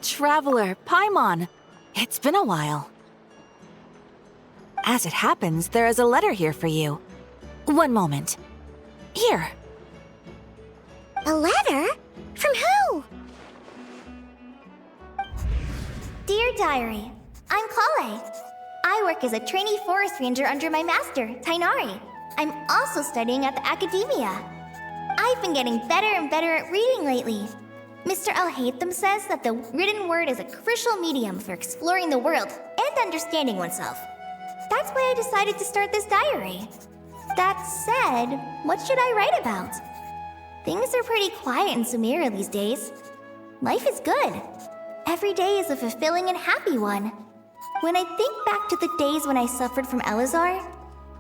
Traveler, Paimon. It's been a while. As it happens, there is a letter here for you. One moment. Here. A letter? From who? Dear Diary, I'm Krai. I work as a trainee forest ranger under my master, Tighnari. I'm also studying at the academia. I've been getting better and better at reading lately. Mr. Al-Haytham says that the written word is a crucial medium for exploring the world and understanding oneself. That's why I decided to start this diary. That said, what should I write about? Things are pretty quiet in Sumeru these days. Life is good. Every day is a fulfilling and happy one. When I think back to the days when I suffered from Elazar,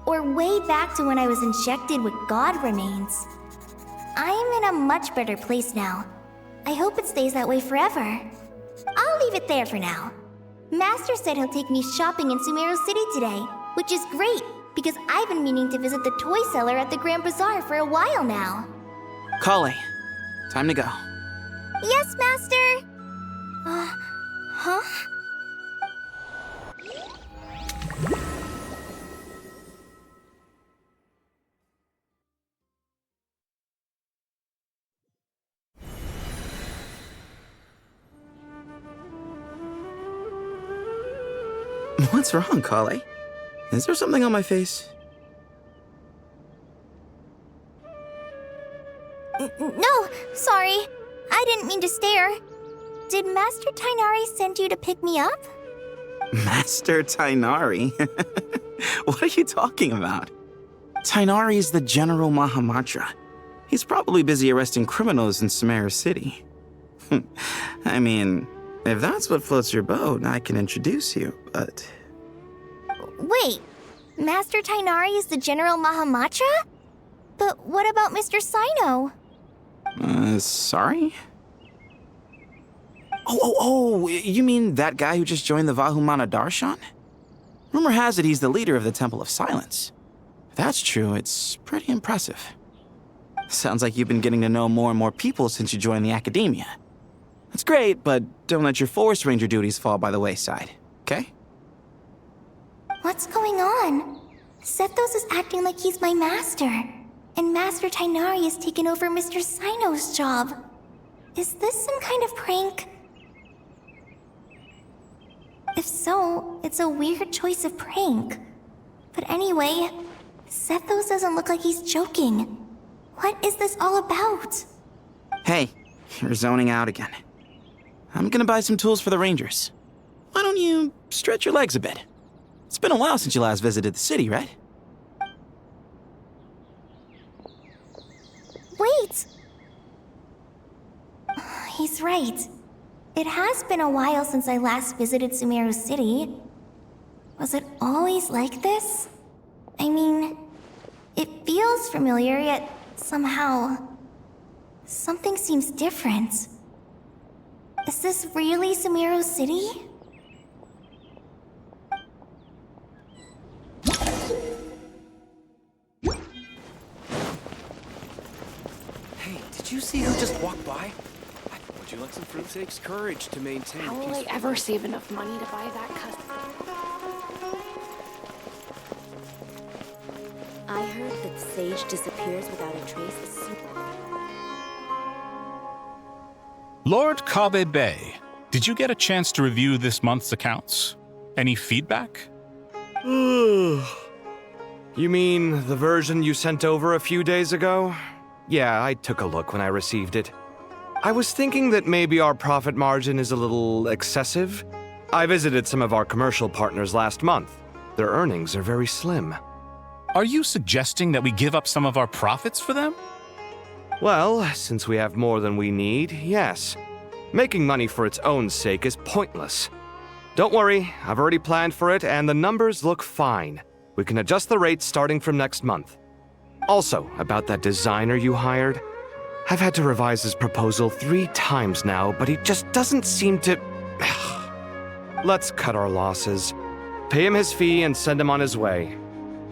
or way back to when I was injected with God remains, I am in a much better place now. I hope it stays that way forever. I'll leave it there for now. Master said he'll take me shopping in Sumeru City today, which is great because I've been meaning to visit the toy seller at the Grand Bazaar for a while now. Krai, time to go. Yes, Master! Huh? What's wrong, Krai? Is there something on my face? No, sorry. I didn't mean to stare. Did Master Tighnari send you to pick me up? Master Tighnari? What are you talking about? Tighnari is the General Mahamatra. He's probably busy arresting criminals in Sumeru City. I mean, if that's what floats your boat, I can introduce you, but... Wait, Master Tighnari is the General Mahamatra? But what about Mr. Sino? Sorry? Oh, you mean that guy who just joined the Vahumana Darshan? Rumor has it he's the leader of the Temple of Silence. If that's true, it's pretty impressive. Sounds like you've been getting to know more and more people since you joined the academia. That's great, but don't let your forest ranger duties fall by the wayside, okay? What's going on? Sethos is acting like he's my master, and Master Tighnari has taken over Mr. Sino's job. Is this some kind of prank? If so, it's a weird choice of prank. But anyway, Sethos doesn't look like he's joking. What is this all about? Hey, you're zoning out again. I'm gonna buy some tools for the rangers. Why don't you stretch your legs a bit? It's been a while since you last visited the city, right? Wait! He's right. It has been a while since I last visited Sumeru City. Was it always like this? I mean, it feels familiar, yet somehow... something seems different. Is this really Sumeru City? Hey, did you see who just walked by? Would you like some fruit? It takes courage to maintain. How will I ever save enough money to buy that custom? I heard that Sage disappears without a trace as soon... Lord Kabe Bay, did you get a chance to review this month's accounts? Any feedback? You mean the version you sent over a few days ago? Yeah, I took a look when I received it. I was thinking that maybe our profit margin is a little excessive. I visited some of our commercial partners last month. Their earnings are very slim. Are you suggesting that we give up some of our profits for them? Well, since we have more than we need, yes. Making money for its own sake is pointless. Don't worry, I've already planned for it and the numbers look fine. We can adjust the rates starting from next month. Also, about that designer you hired, I've had to revise his proposal 3 times now, but he just doesn't seem to... Let's cut our losses. Pay him his fee and send him on his way.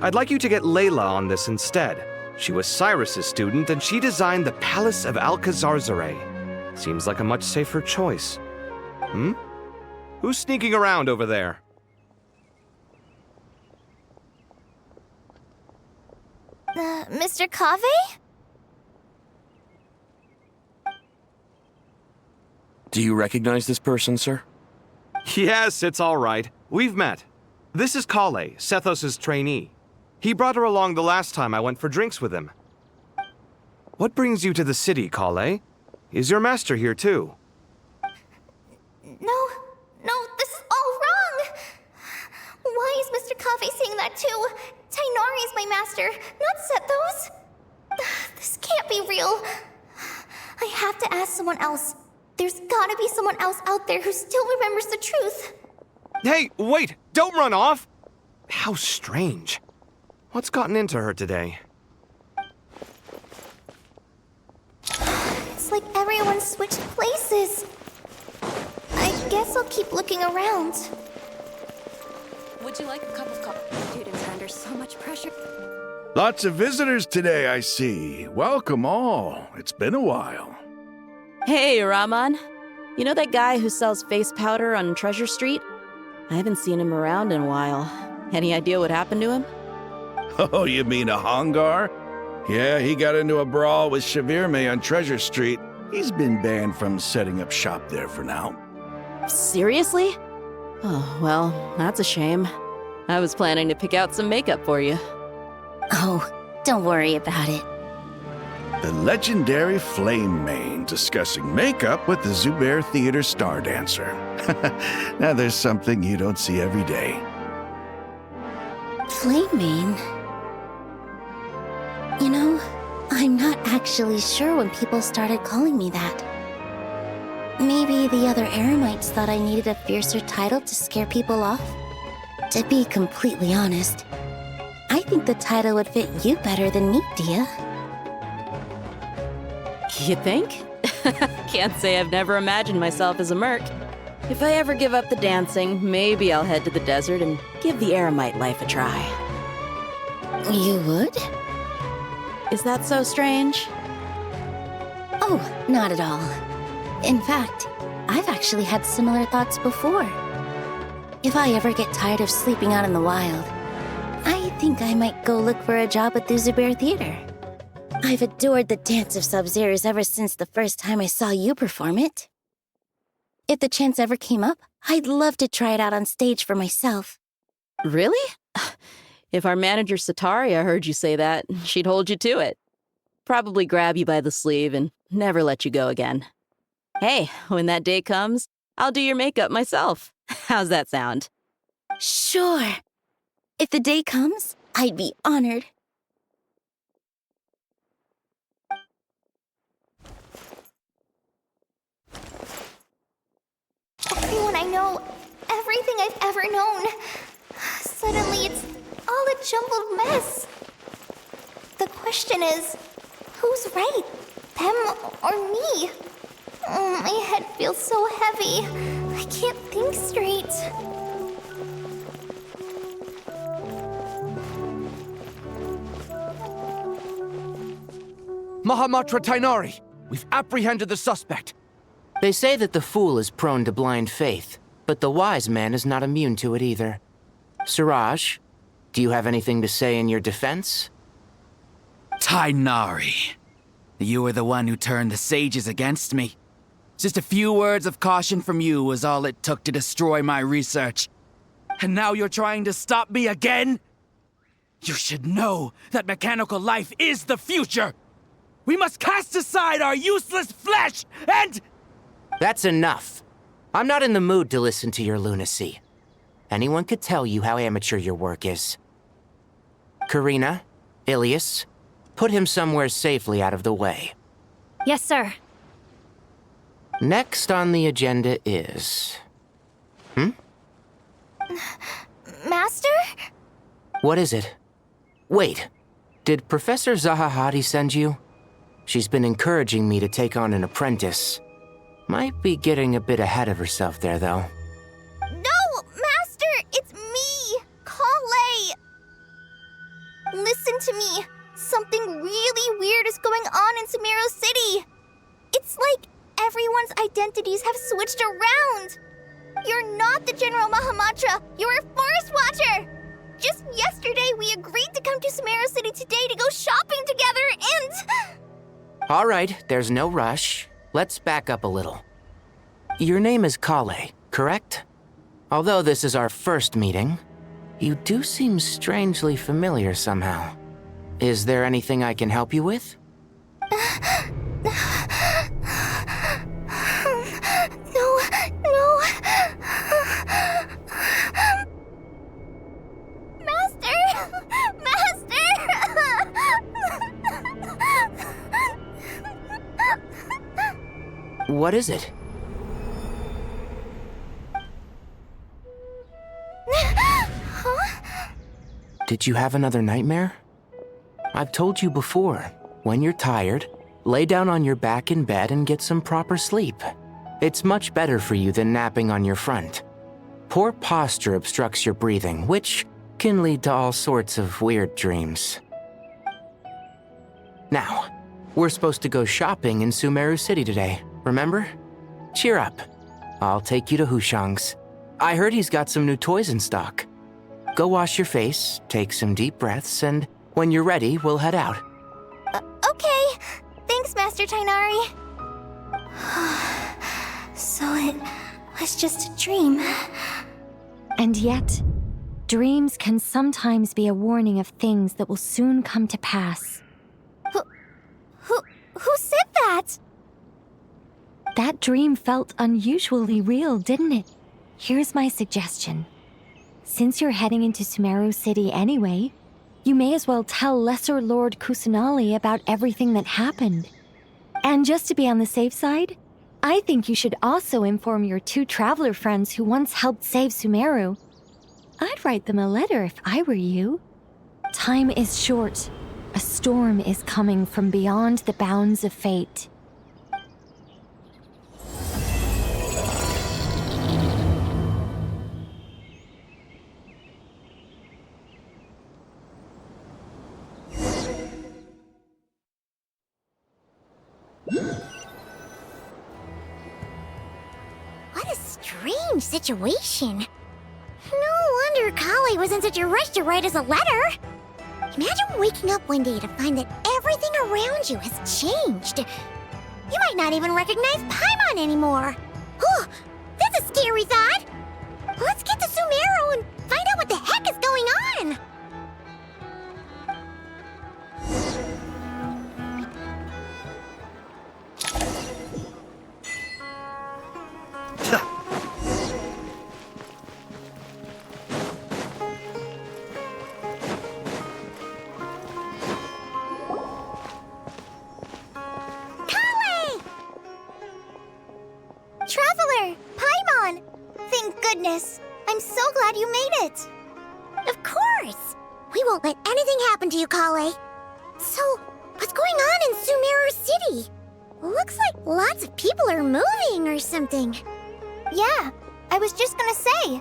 I'd like you to get Layla on this instead. She was Cyrus's student, and she designed the Palace of Alcazarzaray. Seems like a much safer choice. Hmm? Who's sneaking around over there? Mr. Kave? Do you recognize this person, sir? Yes, it's all right. We've met. This is Kale, Sethos' trainee. He brought her along the last time I went for drinks with him. What brings you to the city, Kale? Is your master here too? No, this is all wrong! Why is Mr. Kave saying that too? Tainari is my master, not Sethos! This can't be real. I have to ask someone else. There's gotta be someone else out there who still remembers the truth. Hey, wait! Don't run off! How strange. What's gotten into her today? It's like everyone switched places. I guess I'll keep looking around. Would you like a cup of coffee? Students are under so much pressure. Lots of visitors today, I see. Welcome all. It's been a while. Hey, Rahman. You know that guy who sells face powder on Treasure Street? I haven't seen him around in a while. Any idea what happened to him? Oh, you mean a Hongar? Yeah, he got into a brawl with Shavirme on Treasure Street. He's been banned from setting up shop there for now. Seriously? Oh, well, that's a shame. I was planning to pick out some makeup for you. Oh, don't worry about it. The legendary Flame Mane discussing makeup with the Zubair Theater star dancer. Now there's something you don't see every day. Flame Mane? You know, I'm not actually sure when people started calling me that. Maybe the other Eremites thought I needed a fiercer title to scare people off? To be completely honest, I think the title would fit you better than me, Dia. You think? Can't say I've never imagined myself as a merc. If I ever give up the dancing, maybe I'll head to the desert and give the Eremite life a try. You would? Is that so strange? Oh, not at all. In fact, I've actually had similar thoughts before. If I ever get tired of sleeping out in the wild, I think I might go look for a job at the Zubair Theater. I've adored the dance of Sub-Zeros ever since the first time I saw you perform it. If the chance ever came up, I'd love to try it out on stage for myself. Really? If our manager Sataria heard you say that, she'd hold you to it. Probably grab you by the sleeve and never let you go again. Hey, when that day comes, I'll do your makeup myself. How's that sound? Sure. If the day comes, I'd be honored. Everyone I know, everything I've ever known. Suddenly it's all a jumbled mess. The question is, who's right? Them or me? My head feels so heavy. I can't think straight. Mahamatra Tainari! We've apprehended the suspect. They say that the fool is prone to blind faith, but the wise man is not immune to it either. Suraj, do you have anything to say in your defense? Tainari, you were the one who turned the sages against me. Just a few words of caution from you was all it took to destroy my research. And now you're trying to stop me again? You should know that mechanical life is the future! We must cast aside our useless flesh and... That's enough. I'm not in the mood to listen to your lunacy. Anyone could tell you how amateur your work is. Karina, Ilias, put him somewhere safely out of the way. Yes, sir. Next on the agenda is... Master? What is it? Wait, did Professor Zahahati send you? She's been encouraging me to take on an apprentice. Might be getting a bit ahead of herself there, though. No, Master! It's me! Kale! Listen to me. Something really weird is going on in Sumero City. It's like everyone's identities have switched around! You're not the General Mahamatra! You're a Forest Watcher! Just yesterday, we agreed to come to Sumeru City today to go shopping together and... All right, there's no rush. Let's back up a little. Your name is Kale, correct? Although this is our first meeting, you do seem strangely familiar somehow. Is there anything I can help you with? No. Master! What is it? Did you have another nightmare? I've told you before, when you're tired, lay down on your back in bed and get some proper sleep. It's much better for you than napping on your front. Poor posture obstructs your breathing, which can lead to all sorts of weird dreams. Now, we're supposed to go shopping in Sumeru City today, remember? Cheer up. I'll take you to Hushang's. I heard he's got some new toys in stock. Go wash your face, take some deep breaths, and when you're ready, we'll head out. Okay. Thanks, Master Tainari. So it was just a dream. And yet, dreams can sometimes be a warning of things that will soon come to pass. Who said that? That dream felt unusually real, didn't it? Here's my suggestion. Since you're heading into Sumeru City anyway, you may as well tell Lesser Lord Kusanali about everything that happened. And just to be on the safe side, I think you should also inform your 2 traveler friends who once helped save Sumeru. I'd write them a letter if I were you. Time is short. A storm is coming from beyond the bounds of fate. What a strange situation. No wonder Kale was in such a rush to write us a letter. Imagine waking up one day to find that everything around you has changed. You might not even recognize Paimon anymore. Whew, that's a scary thought. Let's get to Sumeru and find out what the heck is going on. Traveler! Paimon! Thank goodness. I'm so glad you made it. Of course. We won't let anything happen to you, Kale. So, what's going on in Sumeru City? Looks like lots of people are moving or something. Yeah, I was just gonna say.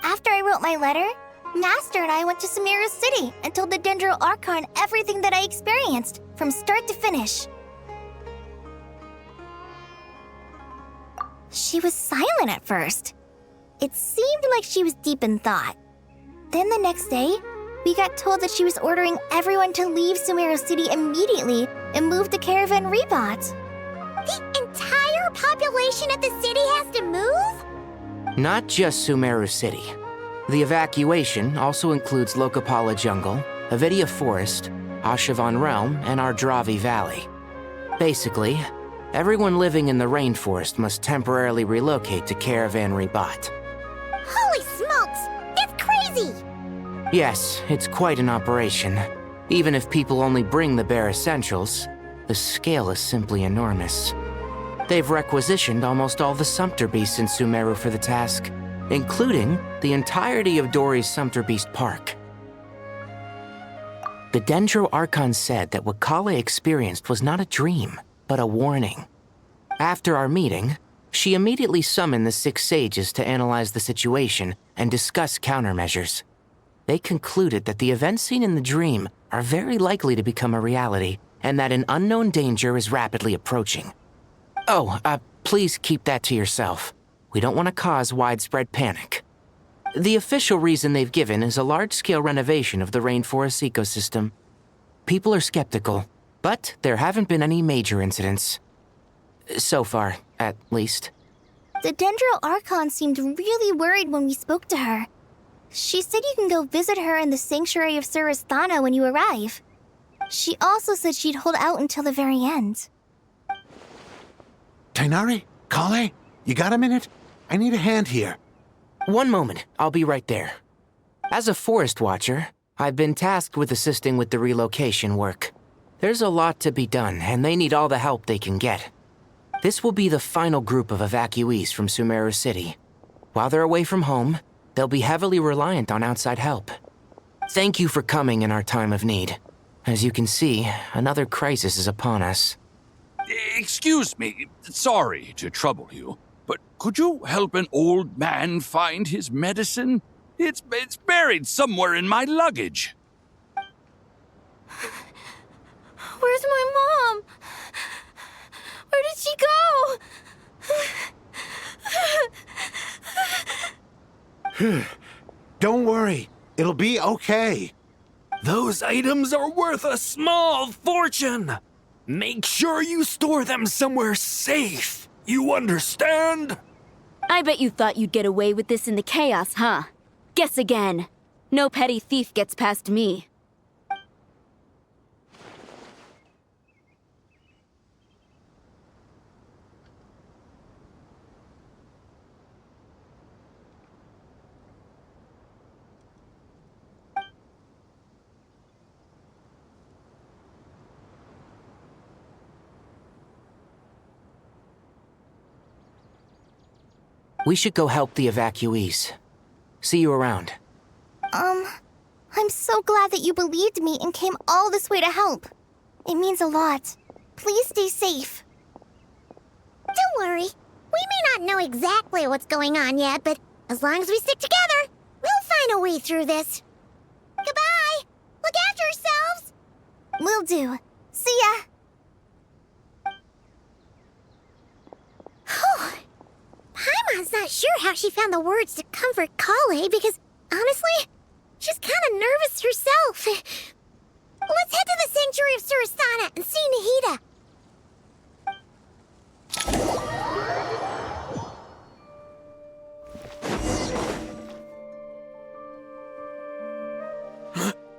After I wrote my letter, Master and I went to Sumeru City and told the Dendro Archon everything that I experienced, from start to finish. She was silent at first. It seemed like she was deep in thought. Then the next day, we got told that she was ordering everyone to leave Sumeru City immediately and move to Caravan Rebot. The entire population of the city has to move? Not just Sumeru City. The evacuation also includes Lokapala Jungle, Avidia Forest, Ashavan Realm, and Ardravi Valley. Basically, everyone living in the rainforest must temporarily relocate to Caravan Rebot. Holy smokes! That's crazy! Yes, it's quite an operation. Even if people only bring the bare essentials, the scale is simply enormous. They've requisitioned almost all the Sumpter Beasts in Sumeru for the task, including the entirety of Dori's Sumpter Beast Park. The Dendro Archon said that what Kale experienced was not a dream, but a warning. After our meeting, she immediately summoned the 6 sages to analyze the situation and discuss countermeasures. They concluded that the events seen in the dream are very likely to become a reality, and that an unknown danger is rapidly approaching. Oh, please keep that to yourself. We don't want to cause widespread panic. The official reason they've given is a large-scale renovation of the rainforest ecosystem. People are skeptical, but there haven't been any major incidents. So far, at least. The Dendro Archon seemed really worried when we spoke to her. She said you can go visit her in the Sanctuary of Surasthana when you arrive. She also said she'd hold out until the very end. Tighnari? Krai? You got a minute? I need a hand here. One moment, I'll be right there. As a forest watcher, I've been tasked with assisting with the relocation work. There's a lot to be done, and they need all the help they can get. This will be the final group of evacuees from Sumeru City. While they're away from home, they'll be heavily reliant on outside help. Thank you for coming in our time of need. As you can see, another crisis is upon us. Excuse me, sorry to trouble you, but could you help an old man find his medicine? It's buried somewhere in my luggage. Where's my mom? Where did she go? Don't worry. It'll be okay. Those items are worth a small fortune. Make sure you store them somewhere safe. You understand? I bet you thought you'd get away with this in the chaos, huh? Guess again. No petty thief gets past me. We should go help the evacuees. See you around. I'm so glad that you believed me and came all this way to help. It means a lot. Please stay safe. Don't worry. We may not know exactly what's going on yet, but as long as we stick together, we'll find a way through this. Goodbye! Look after yourselves! Will do. See ya! Whew. Paimon's not sure how she found the words to comfort Krai because, honestly, she's kind of nervous herself. Let's head to the Sanctuary of Surasthana and see Nahida.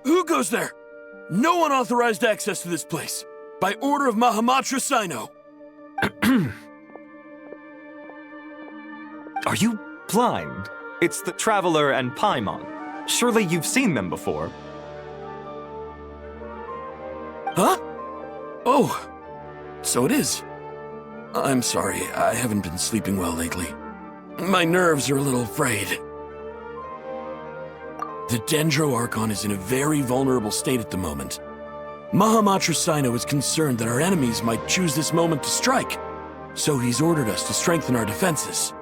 Who goes there? No unauthorized access to this place. By order of Mahamatra Sino. Are you blind? It's the Traveler and Paimon. Surely you've seen them before. Huh? Oh, so it is. I'm sorry, I haven't been sleeping well lately. My nerves are a little frayed. The Dendro Archon is in a very vulnerable state at the moment. Mahamatra Sino is concerned that our enemies might choose this moment to strike, so he's ordered us to strengthen our defenses.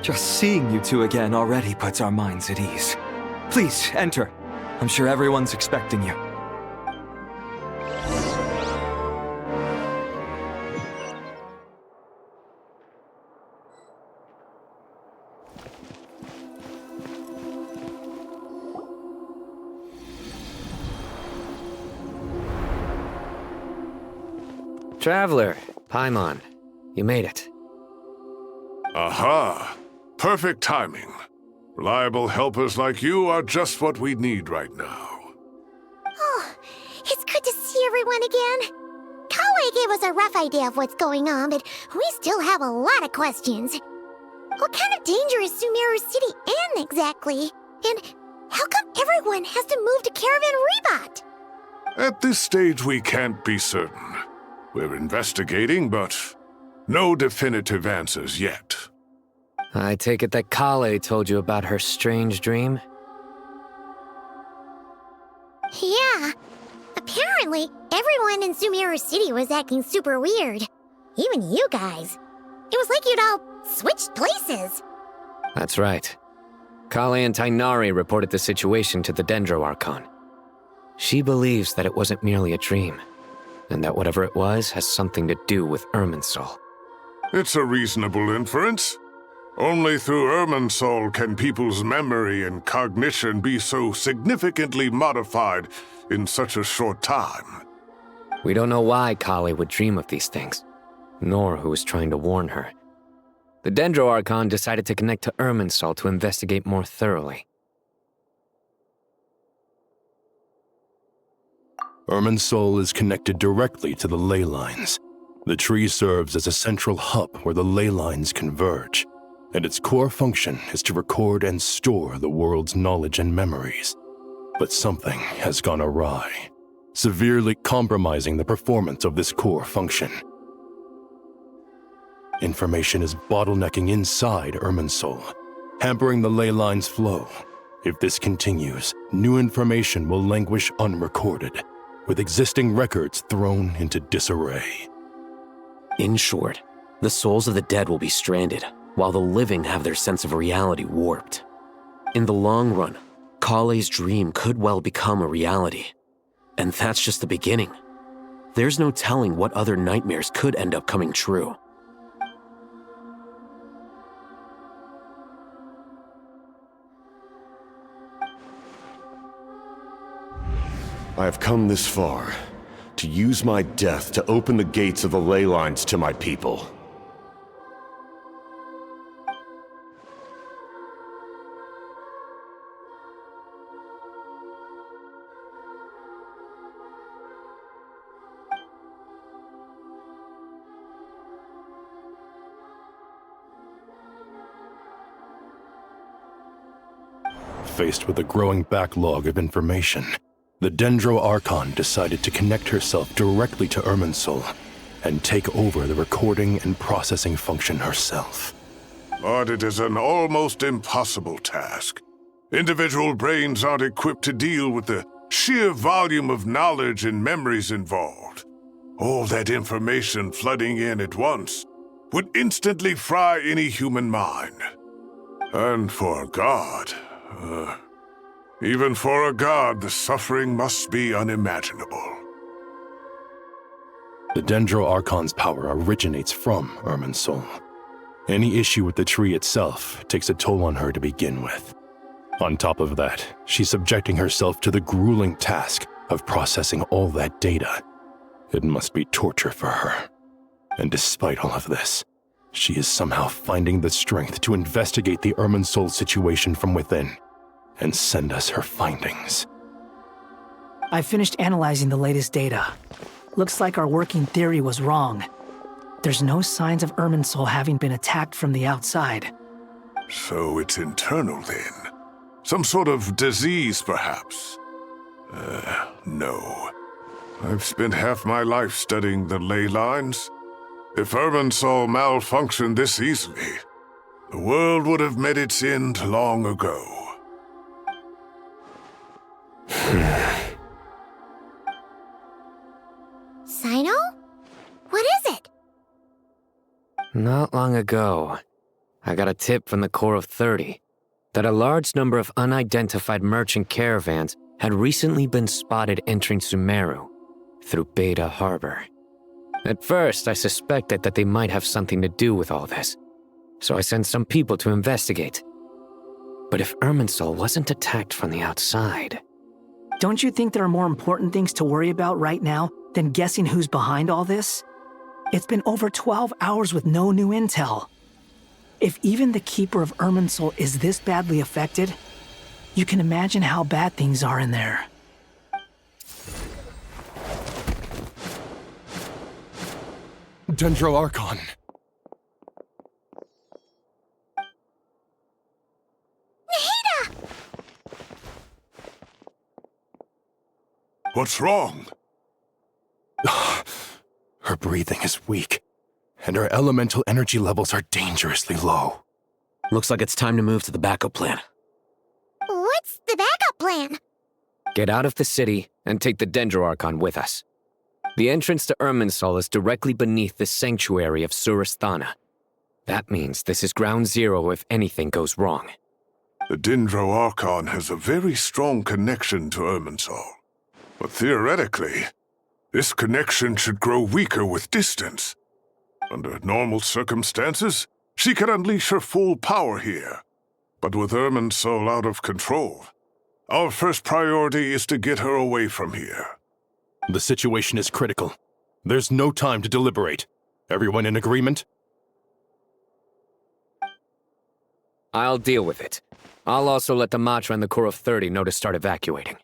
Just seeing you two again already puts our minds at ease. Please, enter. I'm sure everyone's expecting you. Traveler, Paimon, you made it. Aha! Perfect timing. Reliable helpers like you are just what we need right now. Oh, it's good to see everyone again. Krai gave us a rough idea of what's going on, but we still have a lot of questions. What kind of danger is Sumeru City in exactly? And how come everyone has to move to Caravan Rebot? At this stage, we can't be certain. We're investigating, but no definitive answers yet. I take it that Krai told you about her strange dream? Yeah. Apparently, everyone in Sumeru City was acting super weird. Even you guys. It was like you'd all switched places. That's right. Krai and Tighnari reported the situation to the Dendro Archon. She believes that it wasn't merely a dream, and that whatever it was has something to do with Irminsul. It's a reasonable inference. Only through Irminsul can people's memory and cognition be so significantly modified in such a short time. We don't know why Kali would dream of these things, nor who was trying to warn her. The Dendro Archon decided to connect to Irminsul to investigate more thoroughly. Irminsul is connected directly to the ley lines. The tree serves as a central hub where the ley lines converge, and its core function is to record and store the world's knowledge and memories. But something has gone awry, severely compromising the performance of this core function. Information is bottlenecking inside Irminsul, hampering the ley line's flow. If this continues, new information will languish unrecorded, with existing records thrown into disarray. In short, the souls of the dead will be stranded, while the living have their sense of reality warped. In the long run, Kale's dream could well become a reality. And that's just the beginning. There's no telling what other nightmares could end up coming true. I have come this far, to use my death to open the gates of the ley lines to my people. Faced with a growing backlog of information, the Dendro Archon decided to connect herself directly to Irminsul and take over the recording and processing function herself. But it is an almost impossible task. Individual brains aren't equipped to deal with the sheer volume of knowledge and memories involved. All that information flooding in at once would instantly fry any human mind. And for God, even for a god, the suffering must be unimaginable. The Dendro Archon's power originates from Irminsul. Any issue with the tree itself takes a toll on her to begin with. On top of that, she's subjecting herself to the grueling task of processing all that data. It must be torture for her. And despite all of this, she is somehow finding the strength to investigate the Irminsul situation from within and send us her findings. I finished analyzing the latest data. Looks like our working theory was wrong. There's no signs of Irminsul having been attacked from the outside. So it's internal then? Some sort of disease, perhaps? No. I've spent half my life studying the ley lines. If Irminsul malfunctioned this easily, the world would have met its end long ago. Sino? What is it? Not long ago, I got a tip from the Core of 30 that a large number of unidentified merchant caravans had recently been spotted entering Sumeru through Beta Harbor. At first, I suspected that they might have something to do with all this, so I sent some people to investigate. But if Irminsul wasn't attacked from the outside... Don't you think there are more important things to worry about right now than guessing who's behind all this? It's been over 12 hours with no new intel. If even the Keeper of Irminsul is this badly affected, you can imagine how bad things are in there. Dendro Archon. What's wrong? Her breathing is weak, and her elemental energy levels are dangerously low. Looks like it's time to move to the backup plan. What's the backup plan? Get out of the city and take the Dendro Archon with us. The entrance to Irminsul is directly beneath the sanctuary of Surasthana. That means this is ground zero if anything goes wrong. The Dendro Archon has a very strong connection to Irminsul. But theoretically, this connection should grow weaker with distance. Under normal circumstances, she could unleash her full power here. But with Ermin's soul out of control, our first priority is to get her away from here. The situation is critical. There's no time to deliberate. Everyone in agreement? I'll deal with it. I'll also let the Matra and the Core of 30 know to start evacuating.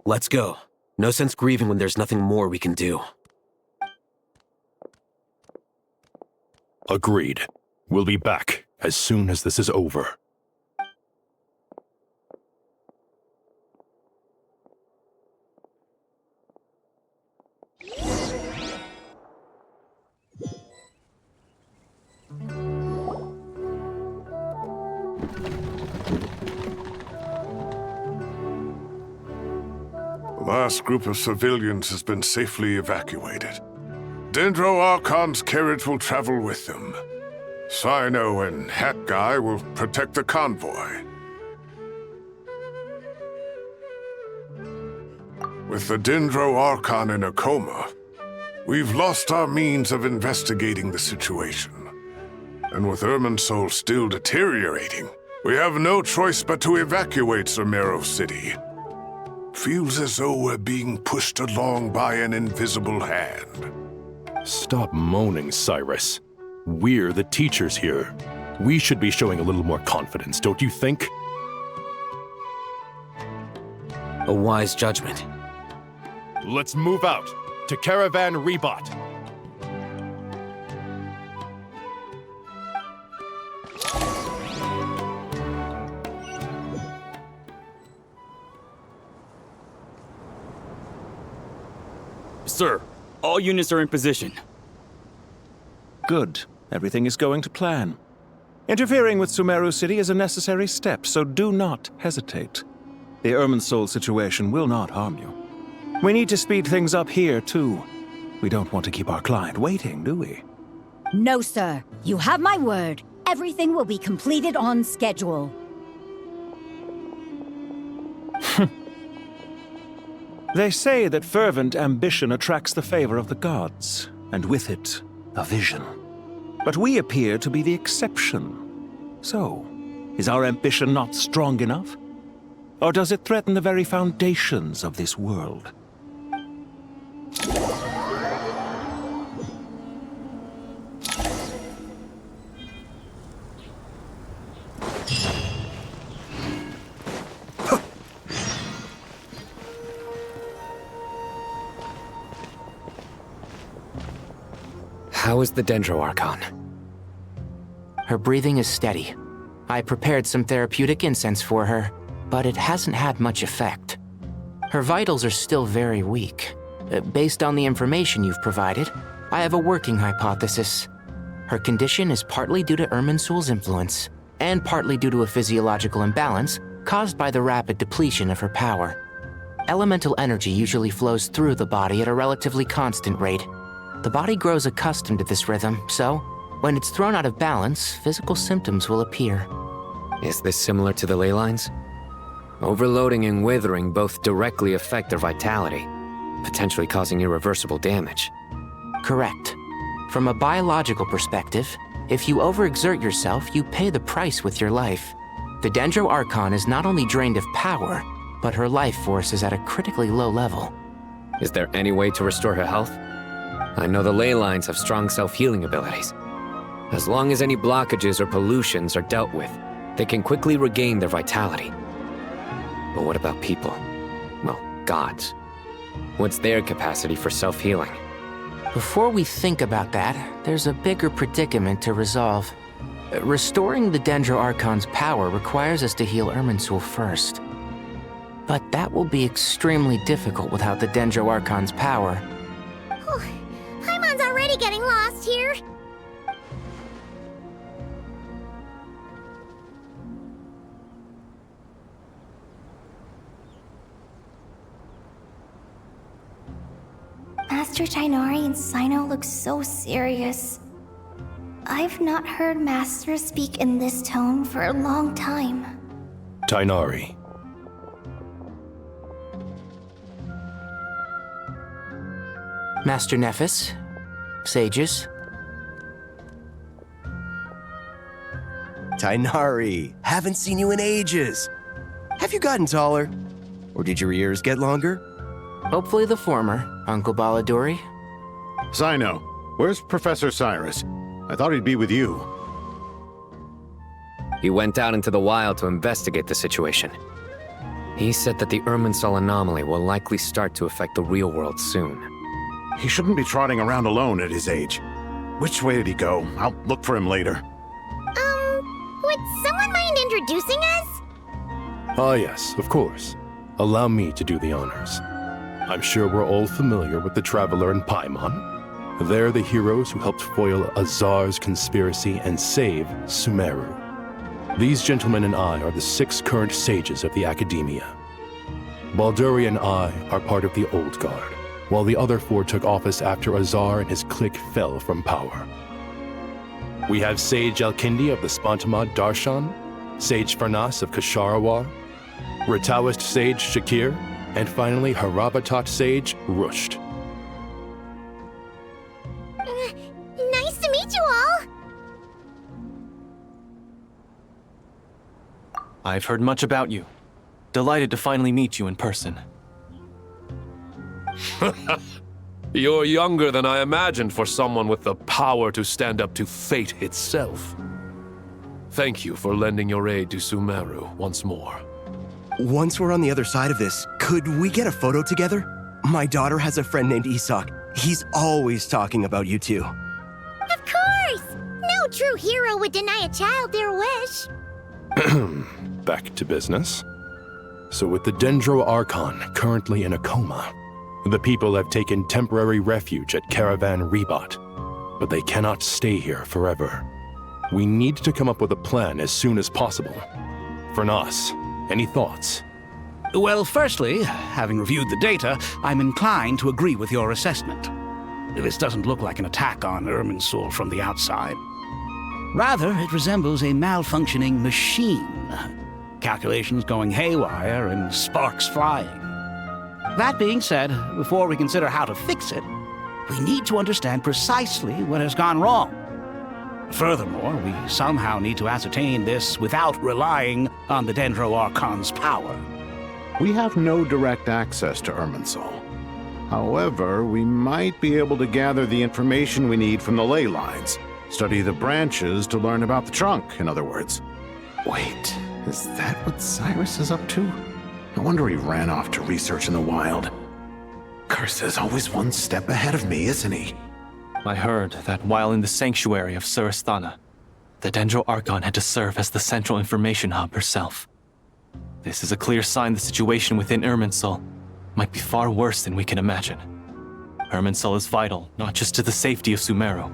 Let's go. No sense grieving when there's nothing more we can do. Agreed. We'll be back as soon as this is over. The last group of civilians has been safely evacuated. Dendro Archon's carriage will travel with them. Sino and Hat Guy will protect the convoy. With the Dendro Archon in a coma, we've lost our means of investigating the situation. And with Ermin's soul still deteriorating, we have no choice but to evacuate Sumeru City. Feels as though we're being pushed along by an invisible hand. Stop moaning, Cyrus. We're the teachers here. We should be showing a little more confidence, don't you think? A wise judgment. Let's move out to Caravan Rebot. Sir, all units are in position. Good. Everything is going to plan. Interfering with Sumeru City is a necessary step, so do not hesitate. The Irminsoul situation will not harm you. We need to speed things up here, too. We don't want to keep our client waiting, do we? No, sir. You have my word. Everything will be completed on schedule. They say that fervent ambition attracts the favor of the gods, and with it, a vision. But we appear to be the exception. So, is our ambition not strong enough? Or does it threaten the very foundations of this world? How is the Dendro Archon? Her breathing is steady. I prepared some therapeutic incense for her, but it hasn't had much effect. Her vitals are still very weak. Based on the information you've provided, I have a working hypothesis. Her condition is partly due to Irminsoul's influence, and partly due to a physiological imbalance caused by the rapid depletion of her power. Elemental energy usually flows through the body at a relatively constant rate. The body grows accustomed to this rhythm, so when it's thrown out of balance, physical symptoms will appear. Is this similar to the ley lines? Overloading and withering both directly affect their vitality, potentially causing irreversible damage. Correct. From a biological perspective, if you overexert yourself, you pay the price with your life. The Dendro Archon is not only drained of power, but her life force is at a critically low level. Is there any way to restore her health? I know the ley lines have strong self-healing abilities. As long as any blockages or pollutions are dealt with, they can quickly regain their vitality. But what about people? Well, gods. What's their capacity for self-healing? Before we think about that, there's a bigger predicament to resolve. Restoring the Dendro Archon's power requires us to heal Irminsoul first. But that will be extremely difficult without the Dendro Archon's power. Paimon's already getting lost here. Master Tighnari and Sino look so serious. I've not heard Master speak in this tone for a long time. Tainari. Master Nephis, sages. Tainari, haven't seen you in ages. Have you gotten taller? Or did your ears get longer? Hopefully the former, Uncle Baladori. Cyno, where's Professor Cyrus? I thought he'd be with you. He went out into the wild to investigate the situation. He said that the Irminsul anomaly will likely start to affect the real world soon. He shouldn't be trotting around alone at his age. Which way did he go? I'll look for him later. Would someone mind introducing us? Ah yes, of course. Allow me to do the honors. I'm sure we're all familiar with the Traveler and Paimon. They're the heroes who helped foil Azar's conspiracy and save Sumeru. These gentlemen and I are the 6 current sages of the Academia. Balduri and I are part of the Old Guard, while the other 4 took office after Azar and his clique fell from power. We have Sage Alkindi of the Spantamad Darshan, Sage Farnas of Kasharawar, Rataoist Sage Shakir, and finally Harabatot Sage Rusht. Nice to meet you all! I've heard much about you. Delighted to finally meet you in person. You're younger than I imagined for someone with the power to stand up to fate itself. Thank you for lending your aid to Sumeru once more. Once we're on the other side of this, could we get a photo together? My daughter has a friend named Isak. He's always talking about you two. Of course! No true hero would deny a child their wish. Back to business. So with the Dendro Archon currently in a coma, the people have taken temporary refuge at Caravan Rebot, but they cannot stay here forever. We need to come up with a plan as soon as possible. Fernas, any thoughts? Well, firstly, having reviewed the data, I'm inclined to agree with your assessment. This doesn't look like an attack on Irminsul from the outside. Rather, it resembles a malfunctioning machine. Calculations going haywire and sparks flying. That being said, before we consider how to fix it, we need to understand precisely what has gone wrong. Furthermore, we somehow need to ascertain this without relying on the Dendro Archon's power. We have no direct access to Irminsul. However, we might be able to gather the information we need from the ley lines. Study the branches to learn about the trunk, in other words. Wait, is that what Cyrus is up to? No wonder he ran off to research in the wild. Curse always one step ahead of me, isn't he? I heard that while in the sanctuary of Surasthana, the Dendro Archon had to serve as the central information hub herself. This is a clear sign the situation within Irminsul might be far worse than we can imagine. Irminsul is vital not just to the safety of Sumeru,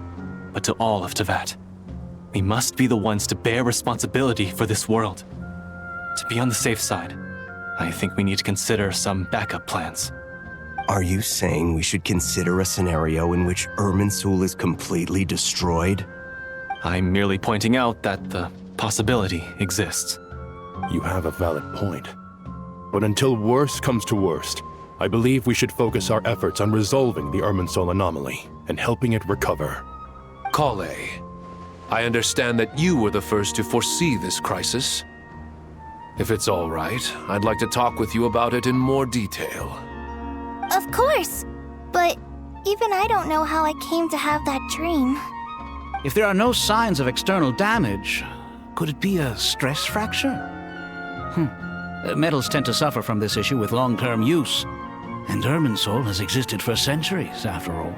but to all of Teyvat. We must be the ones to bear responsibility for this world. To be on the safe side, I think we need to consider some backup plans. Are you saying we should consider a scenario in which Irminsul is completely destroyed? I'm merely pointing out that the possibility exists. You have a valid point. But until worst comes to worst, I believe we should focus our efforts on resolving the Irminsul anomaly and helping it recover. Krai, I understand that you were the first to foresee this crisis. If it's all right, I'd like to talk with you about it in more detail. Of course, but even I don't know how I came to have that dream. If there are no signs of external damage, could it be a stress fracture? Metals tend to suffer from this issue with long-term use, and Irminsul has existed for centuries, after all.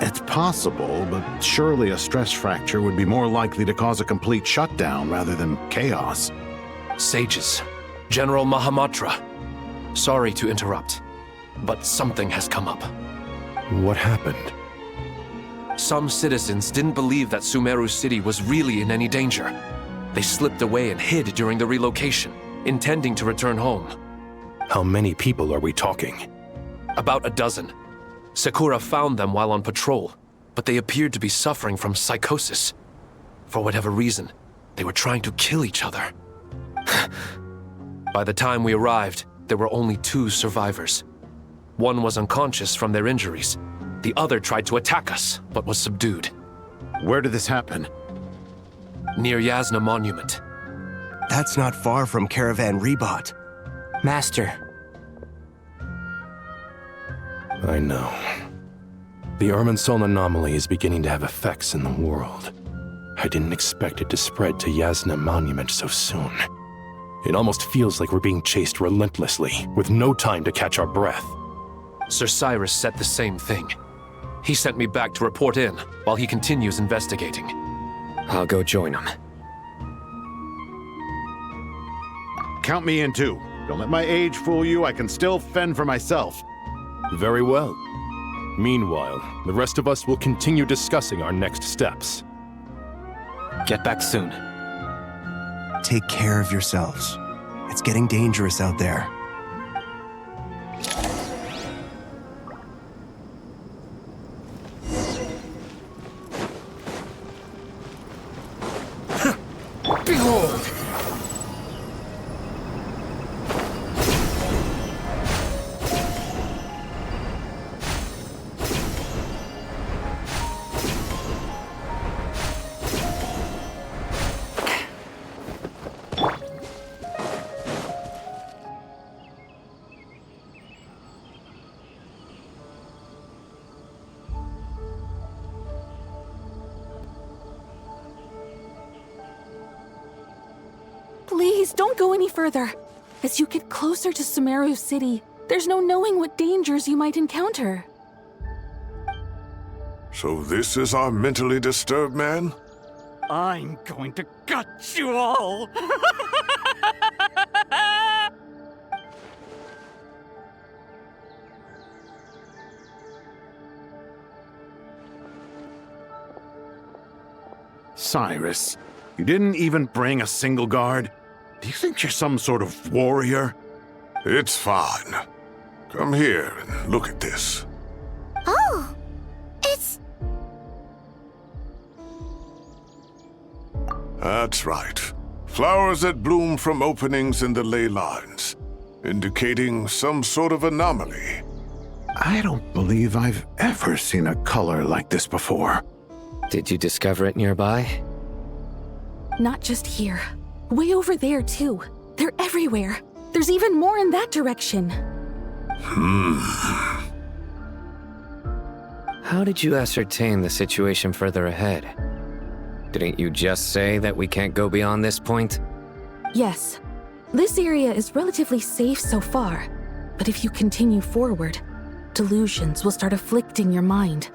It's possible, but surely a stress fracture would be more likely to cause a complete shutdown rather than chaos. Sages, General Mahamatra, sorry to interrupt, but something has come up. What happened? Some citizens didn't believe that Sumeru City was really in any danger. They slipped away and hid during the relocation, intending to return home. How many people are we talking? About a dozen. Sakura found them while on patrol, but they appeared to be suffering from psychosis. For whatever reason, they were trying to kill each other. By the time we arrived, there were only 2 survivors. One was unconscious from their injuries. The other tried to attack us, but was subdued. Where did this happen? Near Yasna Monument. That's not far from Caravan Rebot. Master. I know. The Irminsul anomaly is beginning to have effects in the world. I didn't expect it to spread to Yasna Monument so soon. It almost feels like we're being chased relentlessly, with no time to catch our breath. Sir Cyrus said the same thing. He sent me back to report in, while he continues investigating. I'll go join him. Count me in too. Don't let my age fool you, I can still fend for myself. Very well. Meanwhile, the rest of us will continue discussing our next steps. Get back soon. Take care of yourselves. It's getting dangerous out there. Behold! Please, don't go any further. As you get closer to Sumeru City, there's no knowing what dangers you might encounter. So this is our mentally disturbed man? I'm going to gut you all! Cyrus, you didn't even bring a single guard? Do you think you're some sort of warrior? It's fine. Come here and look at this. Oh, it's... That's right. Flowers that bloom from openings in the ley lines, indicating some sort of anomaly. I don't believe I've ever seen a color like this before. Did you discover it nearby? Not just here. Way over there, too. They're everywhere. There's even more in that direction. How did you ascertain the situation further ahead? Didn't you just say that we can't go beyond this point? Yes. This area is relatively safe so far. But if you continue forward, delusions will start afflicting your mind.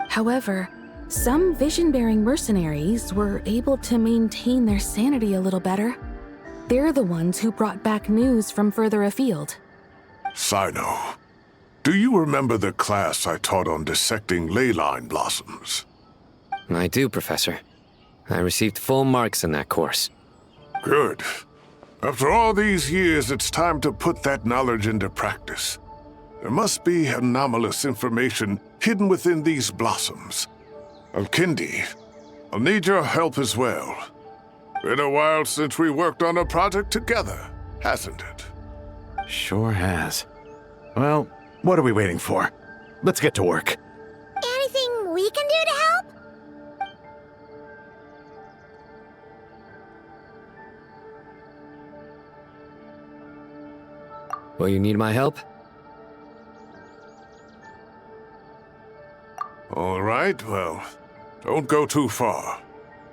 However, some vision-bearing mercenaries were able to maintain their sanity a little better. They're the ones who brought back news from further afield. Sino, do you remember the class I taught on dissecting ley line blossoms? I do, Professor. I received full marks in that course. Good. After all these years, it's time to put that knowledge into practice. There must be anomalous information hidden within these blossoms. Alkindi, I'll need your help as well. Been a while since we worked on a project together, hasn't it? Sure has. Well, what are we waiting for? Let's get to work. Anything we can do to help? Will you need my help? All right, well, don't go too far.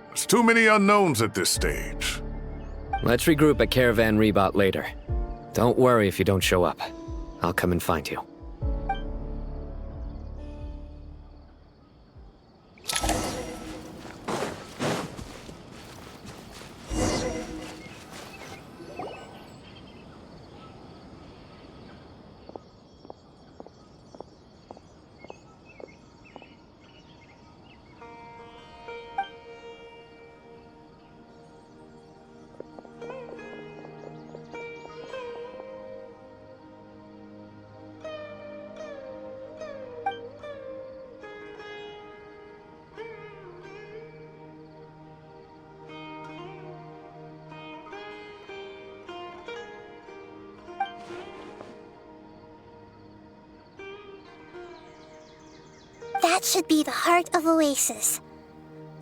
There's too many unknowns at this stage. Let's regroup at Caravan Rebot later. Don't worry if you don't show up. I'll come and find you. That should be the heart of Oasis.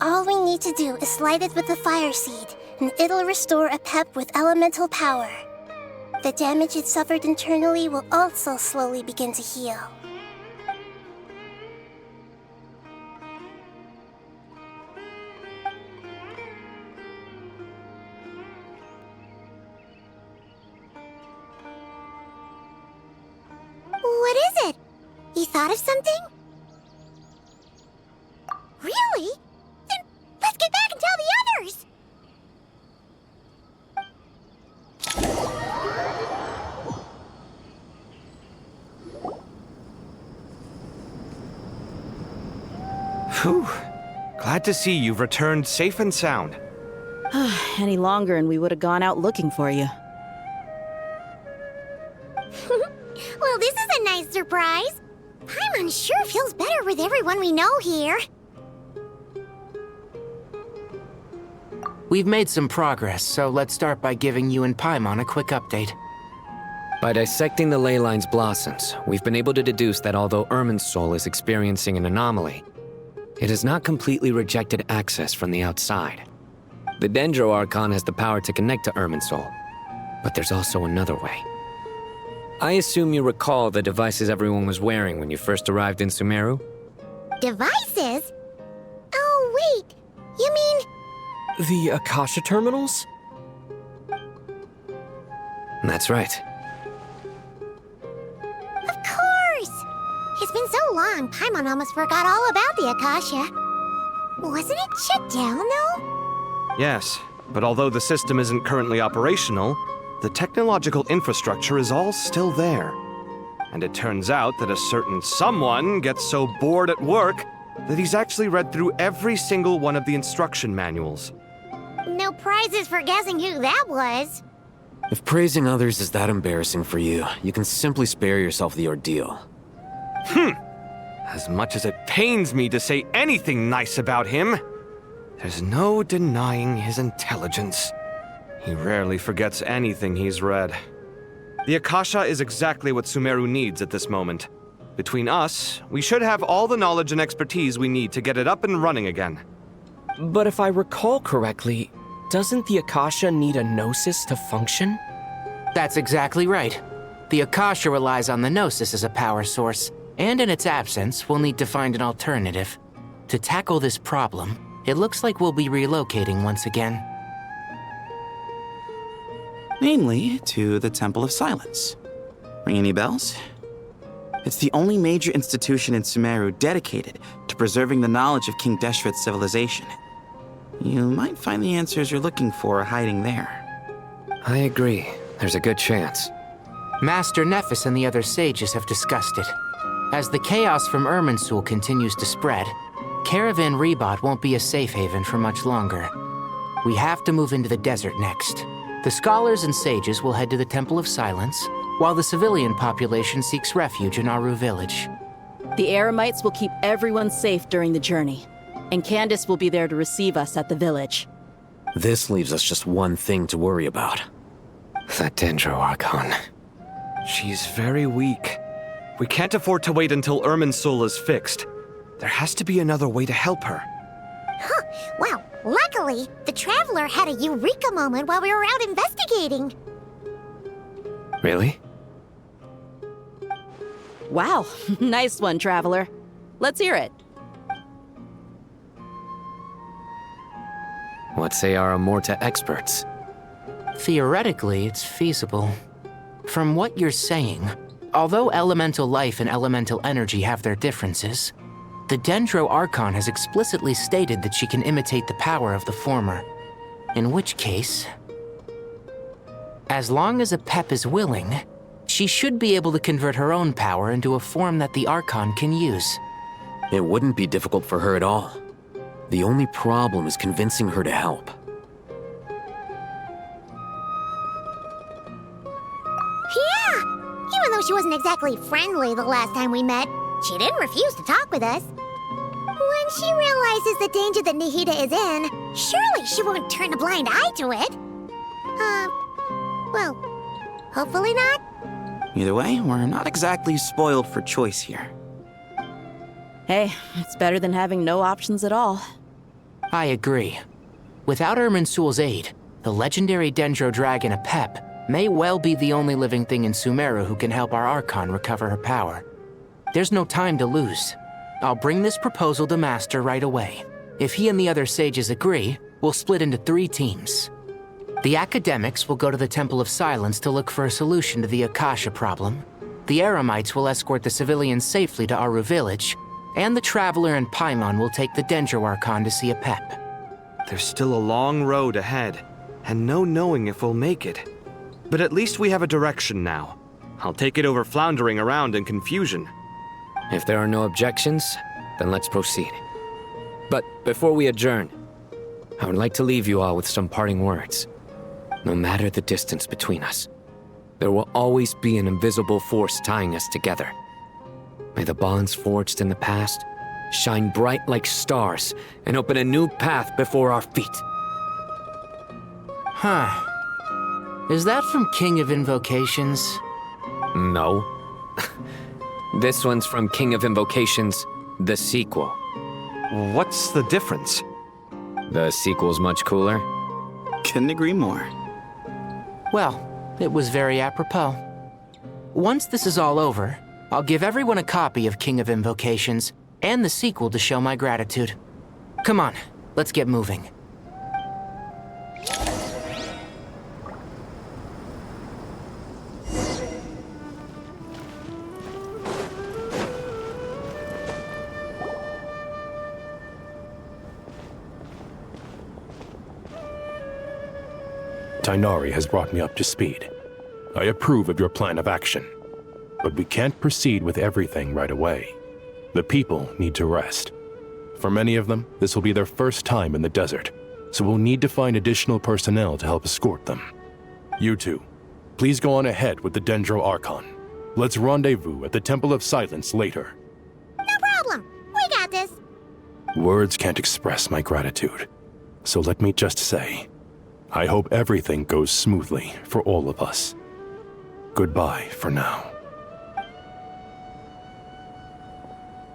All we need to do is light it with the fire seed, and it'll restore a pep with elemental power. The damage it suffered internally will also slowly begin to heal. What is it? You thought of something? Really? Then let's get back and tell the others! Whew. Glad to see you've returned safe and sound. Any longer and we would have gone out looking for you. Well, this is a nice surprise. Paimon sure feels better with everyone we know here. We've made some progress, so let's start by giving you and Paimon a quick update. By dissecting the ley line's blossoms, we've been able to deduce that although Irminsul is experiencing an anomaly, it has not completely rejected access from the outside. The Dendro Archon has the power to connect to Irminsul, but there's also another way. I assume you recall the devices everyone was wearing when you first arrived in Sumeru? Devices? Oh, wait. You mean... The Akasha terminals? That's right. Of course! It's been so long, Paimon almost forgot all about the Akasha. Wasn't it shut down, though? Yes, but although the system isn't currently operational, the technological infrastructure is all still there. And it turns out that a certain someone gets so bored at work that he's actually read through every single one of the instruction manuals. No prizes for guessing who that was. If praising others is that embarrassing for you, you can simply spare yourself the ordeal. As much as it pains me to say anything nice about him, there's no denying his intelligence. He rarely forgets anything he's read. The Akasha is exactly what Sumeru needs at this moment. Between us, we should have all the knowledge and expertise we need to get it up and running again. But if I recall correctly, doesn't the Akasha need a Gnosis to function? That's exactly right. The Akasha relies on the Gnosis as a power source, and in its absence, we'll need to find an alternative. To tackle this problem, it looks like we'll be relocating once again. Namely, to the Temple of Silence. Ring any bells? It's the only major institution in Sumeru dedicated to preserving the knowledge of King Deshret's civilization. You might find the answers you're looking for hiding there. I agree. There's a good chance. Master Nephis and the other sages have discussed it. As the chaos from Irminsul continues to spread, Caravan Rebot won't be a safe haven for much longer. We have to move into the desert next. The scholars and sages will head to the Temple of Silence, while the civilian population seeks refuge in Aru village. The Eremites will keep everyone safe during the journey, and Candace will be there to receive us at the village. This leaves us just one thing to worry about. That Dendro Archon. She's very weak. We can't afford to wait until Irminsul is fixed. There has to be another way to help her. Huh. Wow. Luckily, the Traveler had a eureka moment while we were out investigating. Really? Wow, nice one, Traveler. Let's hear it. What say our Amorta experts? Theoretically, it's feasible. From what you're saying, although elemental life and elemental energy have their differences, the Dendro Archon has explicitly stated that she can imitate the power of the former. In which case, as long as a Pep is willing, she should be able to convert her own power into a form that the Archon can use. It wouldn't be difficult for her at all. The only problem is convincing her to help. Yeah! Even though she wasn't exactly friendly the last time we met, she didn't refuse to talk with us. When she realizes the danger that Nahida is in, surely she won't turn a blind eye to it. Well, hopefully not. Either way, we're not exactly spoiled for choice here. Hey, it's better than having no options at all. I agree. Without Irminsul's aid, the legendary Dendro Dragon Apep may well be the only living thing in Sumeru who can help our Archon recover her power. There's no time to lose. I'll bring this proposal to Master right away. If he and the other sages agree, we'll split into 3 teams. The academics will go to the Temple of Silence to look for a solution to the Akasha problem. The Eremites will escort the civilians safely to Aru village, and the Traveler and Paimon will take the Dendro Archon to see Apep. There's still a long road ahead, and no knowing if we'll make it. But at least we have a direction now. I'll take it over floundering around in confusion. If there are no objections, then let's proceed. But before we adjourn, I would like to leave you all with some parting words. No matter the distance between us, there will always be an invisible force tying us together. May the bonds forged in the past shine bright like stars and open a new path before our feet. Huh. Is that from King of Invocations? No. This one's from King of Invocations, the sequel. What's the difference? The sequel's much cooler. Couldn't agree more. Well, it was very apropos. Once this is all over, I'll give everyone a copy of King of Invocations and the sequel to show my gratitude. Come on, let's get moving. Tighnari has brought me up to speed. I approve of your plan of action. But we can't proceed with everything right away. The people need to rest. For many of them, this will be their first time in the desert, so we'll need to find additional personnel to help escort them. You two, please go on ahead with the Dendro Archon. Let's rendezvous at the Temple of Silence later. No problem. We got this. Words can't express my gratitude, so let me just say, I hope everything goes smoothly for all of us. Goodbye for now.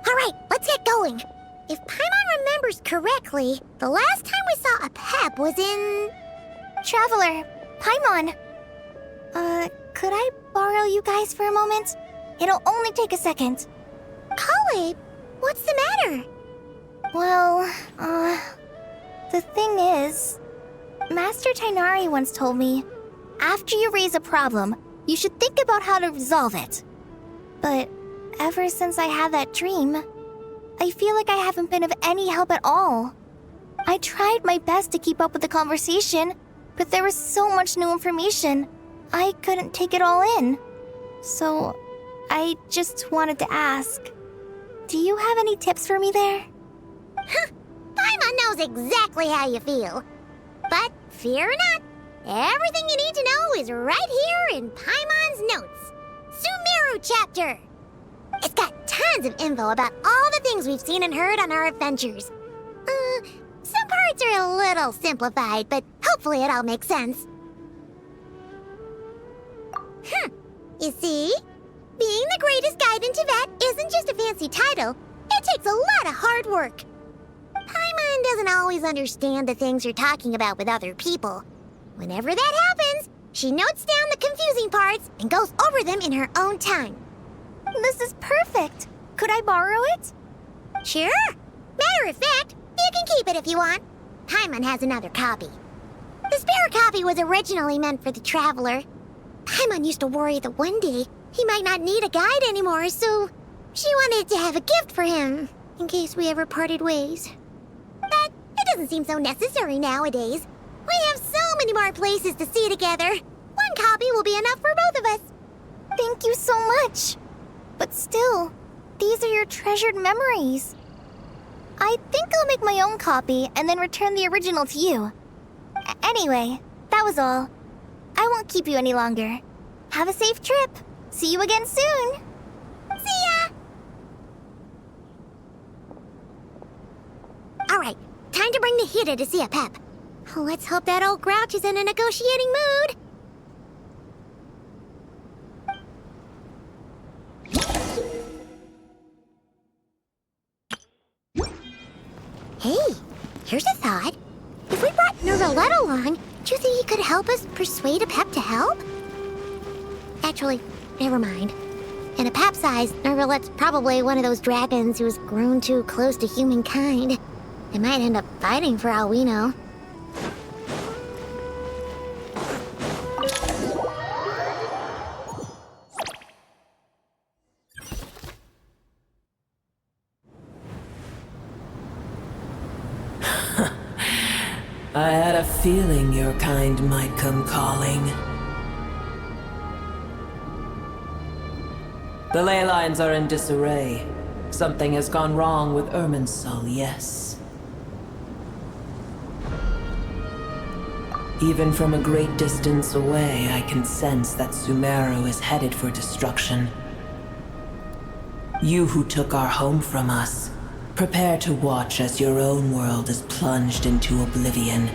All right, let's get going. If Paimon remembers correctly, the last time we saw Apep was in... Traveler, Paimon. Could I borrow you guys for a moment? It'll only take a second. Krai, what's the matter? Well, the thing is, Master Tighnari once told me, after you raise a problem, you should think about how to resolve it. But ever since I had that dream, I feel like I haven't been of any help at all. I tried my best to keep up with the conversation, but there was so much new information, I couldn't take it all in. So, I just wanted to ask, do you have any tips for me there? Huh, Paimon knows exactly how you feel. But fear not, everything you need to know is right here in Paimon's notes. Sumeru chapter. It's got tons of info about all the things we've seen and heard on our adventures. Some parts are a little simplified, but hopefully it all makes sense. You see? Being the greatest guide in Tibet isn't just a fancy title. It takes a lot of hard work. Paimon doesn't always understand the things you're talking about with other people. Whenever that happens, she notes down the confusing parts and goes over them in her own time. This is perfect. Could I borrow it? Sure. Matter of fact, you can keep it if you want. Paimon has another copy. The spare copy was originally meant for the Traveler. Paimon used to worry that one day he might not need a guide anymore, so she wanted to have a gift for him, in case we ever parted ways. But it doesn't seem so necessary nowadays. We have so many more places to see together. One copy will be enough for both of us. Thank you so much. But still, these are your treasured memories. I think I'll make my own copy and then return the original to you. Anyway, that was all. I won't keep you any longer. Have a safe trip. See you again soon. See ya! All right, time to bring the Hida to see Apep. Let's hope that old grouch is in a negotiating mood. Hey, here's a thought. If we brought Nervalette along, do you think he could help us persuade Apep to help? Actually, never mind. In Apep's eyes, Nervalette's probably one of those dragons who's grown too close to humankind. They might end up fighting for all we know. I had a feeling your kind might come calling. The ley lines are in disarray. Something has gone wrong with Irminsul, yes. Even from a great distance away, I can sense that Sumeru is headed for destruction. You who took our home from us, prepare to watch as your own world is plunged into oblivion.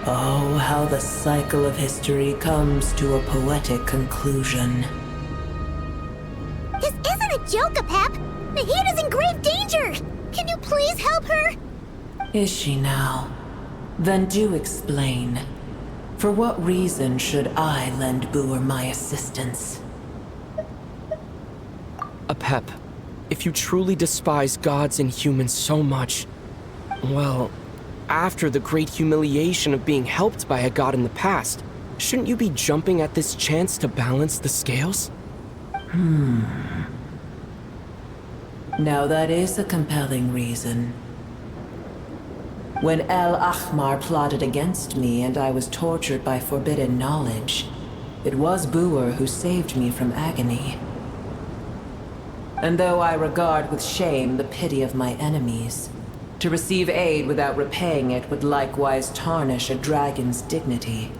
Oh, how the cycle of history comes to a poetic conclusion. This isn't a joke, Apep! Nahida's in grave danger! Can you please help her? Is she now? Then do explain. For what reason should I lend Booer my assistance? Apep, if you truly despise gods and humans so much, well, after the great humiliation of being helped by a god in the past, shouldn't you be jumping at this chance to balance the scales? Now that is a compelling reason. When El Ahmar plotted against me and I was tortured by forbidden knowledge, it was Booer who saved me from agony. And though I regard with shame the pity of my enemies, to receive aid without repaying it would likewise tarnish a dragon's dignity.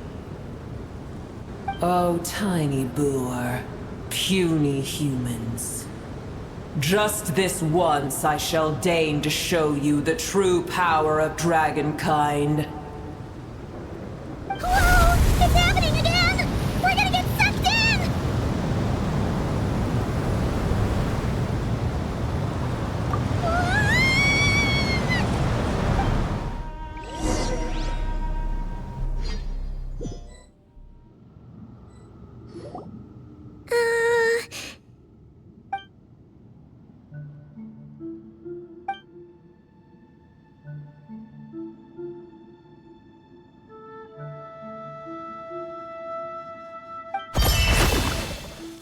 Oh, tiny Booer, puny humans. Just this once I shall deign to show you the true power of dragonkind. Whoa! It's happening again! We're gonna get sucked in!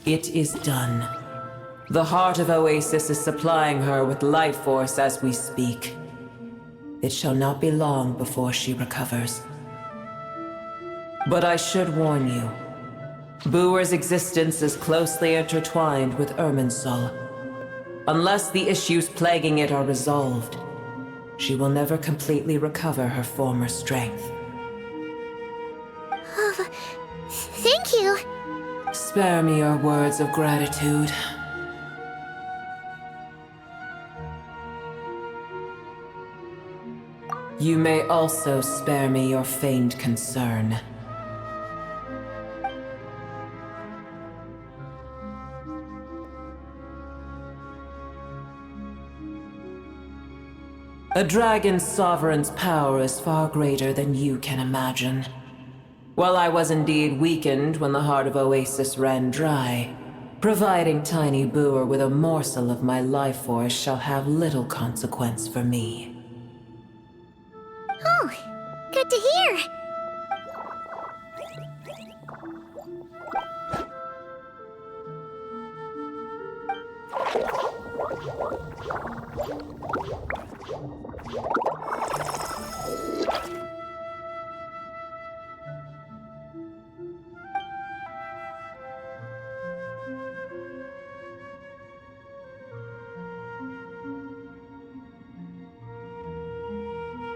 It is done. The heart of Oasis is supplying her with life force as we speak. It shall not be long before she recovers. But I should warn you. Booer's existence is closely intertwined with Irminsul. Unless the issues plaguing it are resolved, she will never completely recover her former strength. Thank you. Spare me your words of gratitude. You may also spare me your feigned concern. A dragon's sovereign's power is far greater than you can imagine. While I was indeed weakened when the heart of Oasis ran dry, providing tiny Booer with a morsel of my life force shall have little consequence for me. Oh, good to hear.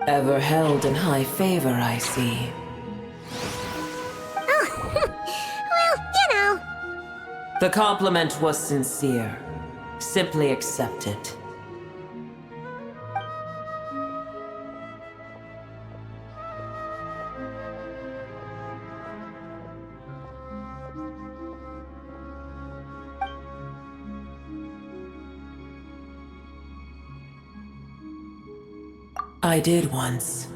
Ever held in high favor, I see. Oh, well, you know. The compliment was sincere. Simply accept it. I did once.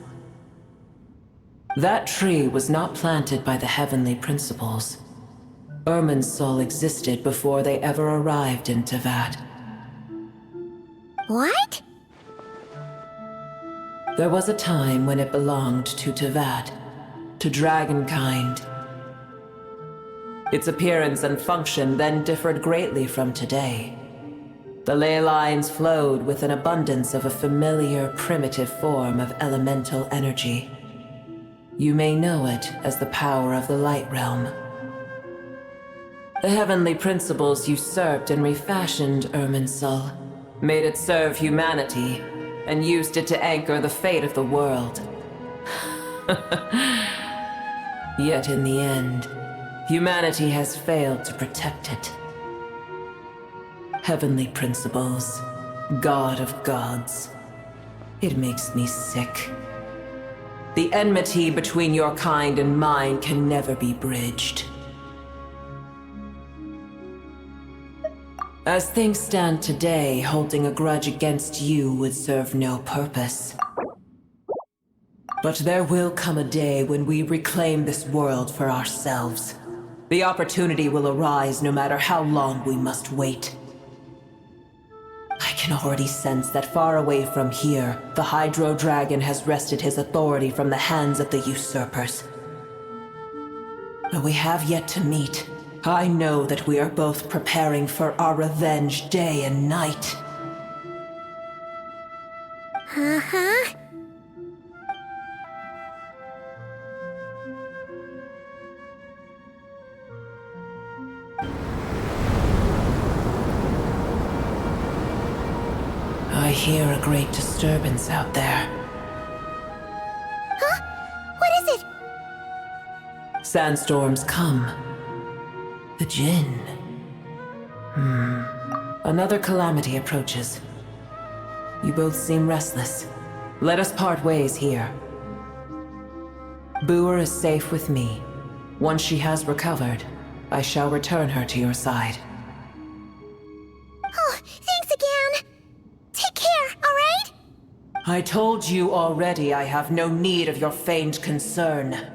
That tree was not planted by the heavenly principles. Irminsul existed before they ever arrived in Tevat. What? There was a time when it belonged to Tevat, to dragonkind. Its appearance and function then differed greatly from today. The ley lines flowed with an abundance of a familiar, primitive form of elemental energy. You may know it as the power of the Light Realm. The heavenly principles usurped and refashioned Irminsul, made it serve humanity, and used it to anchor the fate of the world. Yet in the end, humanity has failed to protect it. Heavenly principles, God of gods. It makes me sick. The enmity between your kind and mine can never be bridged. As things stand today, holding a grudge against you would serve no purpose. But there will come a day when we reclaim this world for ourselves. The opportunity will arise no matter how long we must wait. I can already sense that far away from here, the Hydro Dragon has wrested his authority from the hands of the usurpers. Though we have yet to meet, I know that we are both preparing for our revenge day and night. Uh-huh. I hear a great disturbance out there. Huh? What is it? Sandstorms come. The Jinn. Another calamity approaches. You both seem restless. Let us part ways here. Boer is safe with me. Once she has recovered, I shall return her to your side. Oh, thanks again. Take care, alright? I told you already I have no need of your feigned concern.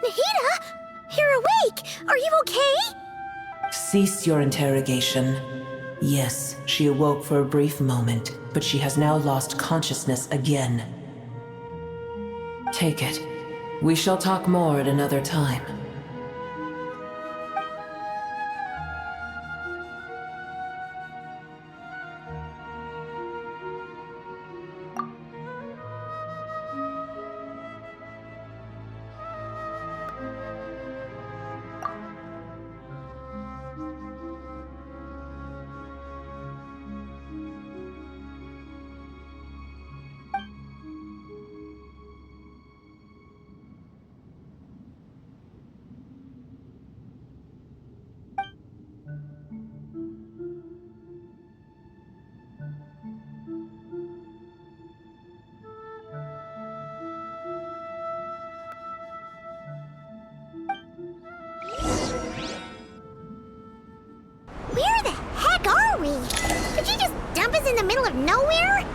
Nahida? You're awake! Are you okay? Cease your interrogation. Yes, she awoke for a brief moment, but she has now lost consciousness again. Take it. We shall talk more at another time. Where the heck are we? Did you just dump us in the middle of nowhere?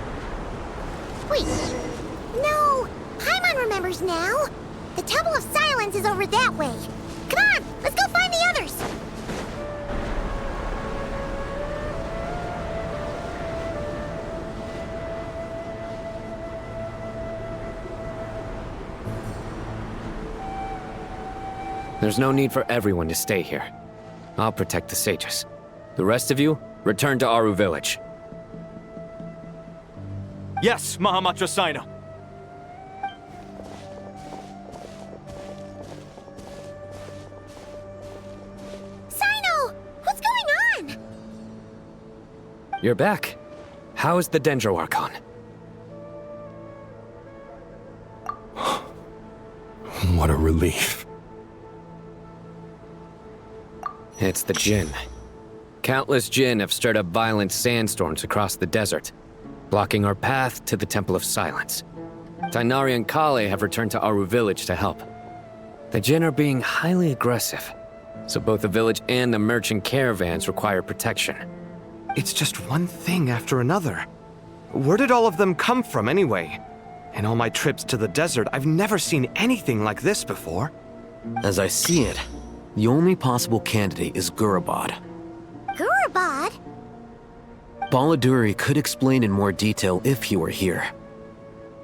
Wait. No. Paimon remembers now. The Temple of Silence is over that way. Come on, let's go find the others. There's no need for everyone to stay here. I'll protect the sages. The rest of you, return to Aru village. Yes, Mahamatra Sino. Sino! What's going on? You're back. How is the Dendro Archon? What a relief. It's the Jinn. Countless Jinn have stirred up violent sandstorms across the desert, blocking our path to the Temple of Silence. Tighnari and Krai have returned to Aru village to help. The Jinn are being highly aggressive, so both the village and the merchant caravans require protection. It's just one thing after another. Where did all of them come from anyway? In all my trips to the desert, I've never seen anything like this before. As I see it, the only possible candidate is Gurabad. Gurabad? Baladuri could explain in more detail if he were here.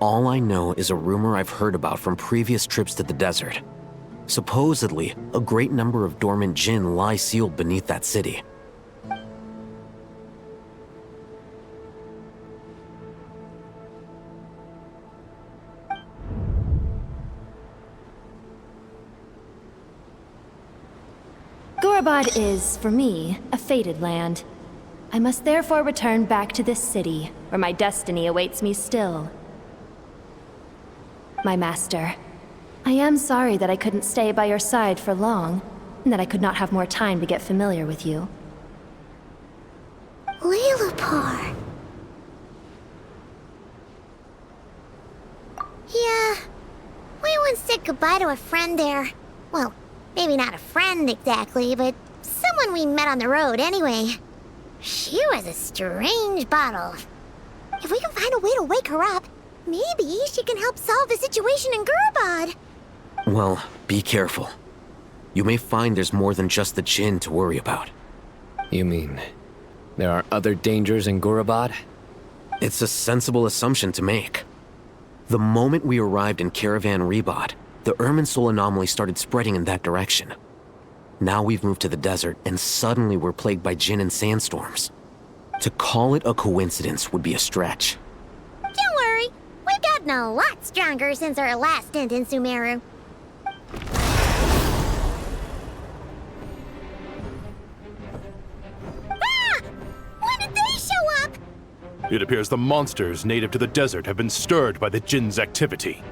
All I know is a rumor I've heard about from previous trips to the desert. Supposedly, a great number of dormant Jinn lie sealed beneath that city. Gurabad is, for me, a fated land. I must therefore return back to this city, where my destiny awaits me still. My master, I am sorry that I couldn't stay by your side for long, and that I could not have more time to get familiar with you. Lilipar. Yeah, we once said goodbye to a friend there. Well, maybe not a friend exactly, but someone we met on the road anyway. She was a strange bottle. If we can find a way to wake her up, maybe she can help solve the situation in Gurabad. Well, be careful. You may find there's more than just the Jinn to worry about. You mean, there are other dangers in Gurabad? It's a sensible assumption to make. The moment we arrived in Caravan Rebad, the Irminsul anomaly started spreading in that direction. Now we've moved to the desert, and suddenly we're plagued by Jinn and sandstorms. To call it a coincidence would be a stretch. Don't worry, we've gotten a lot stronger since our last stint in Sumeru. Ah! When did they show up? It appears the monsters native to the desert have been stirred by the Jinn's activity.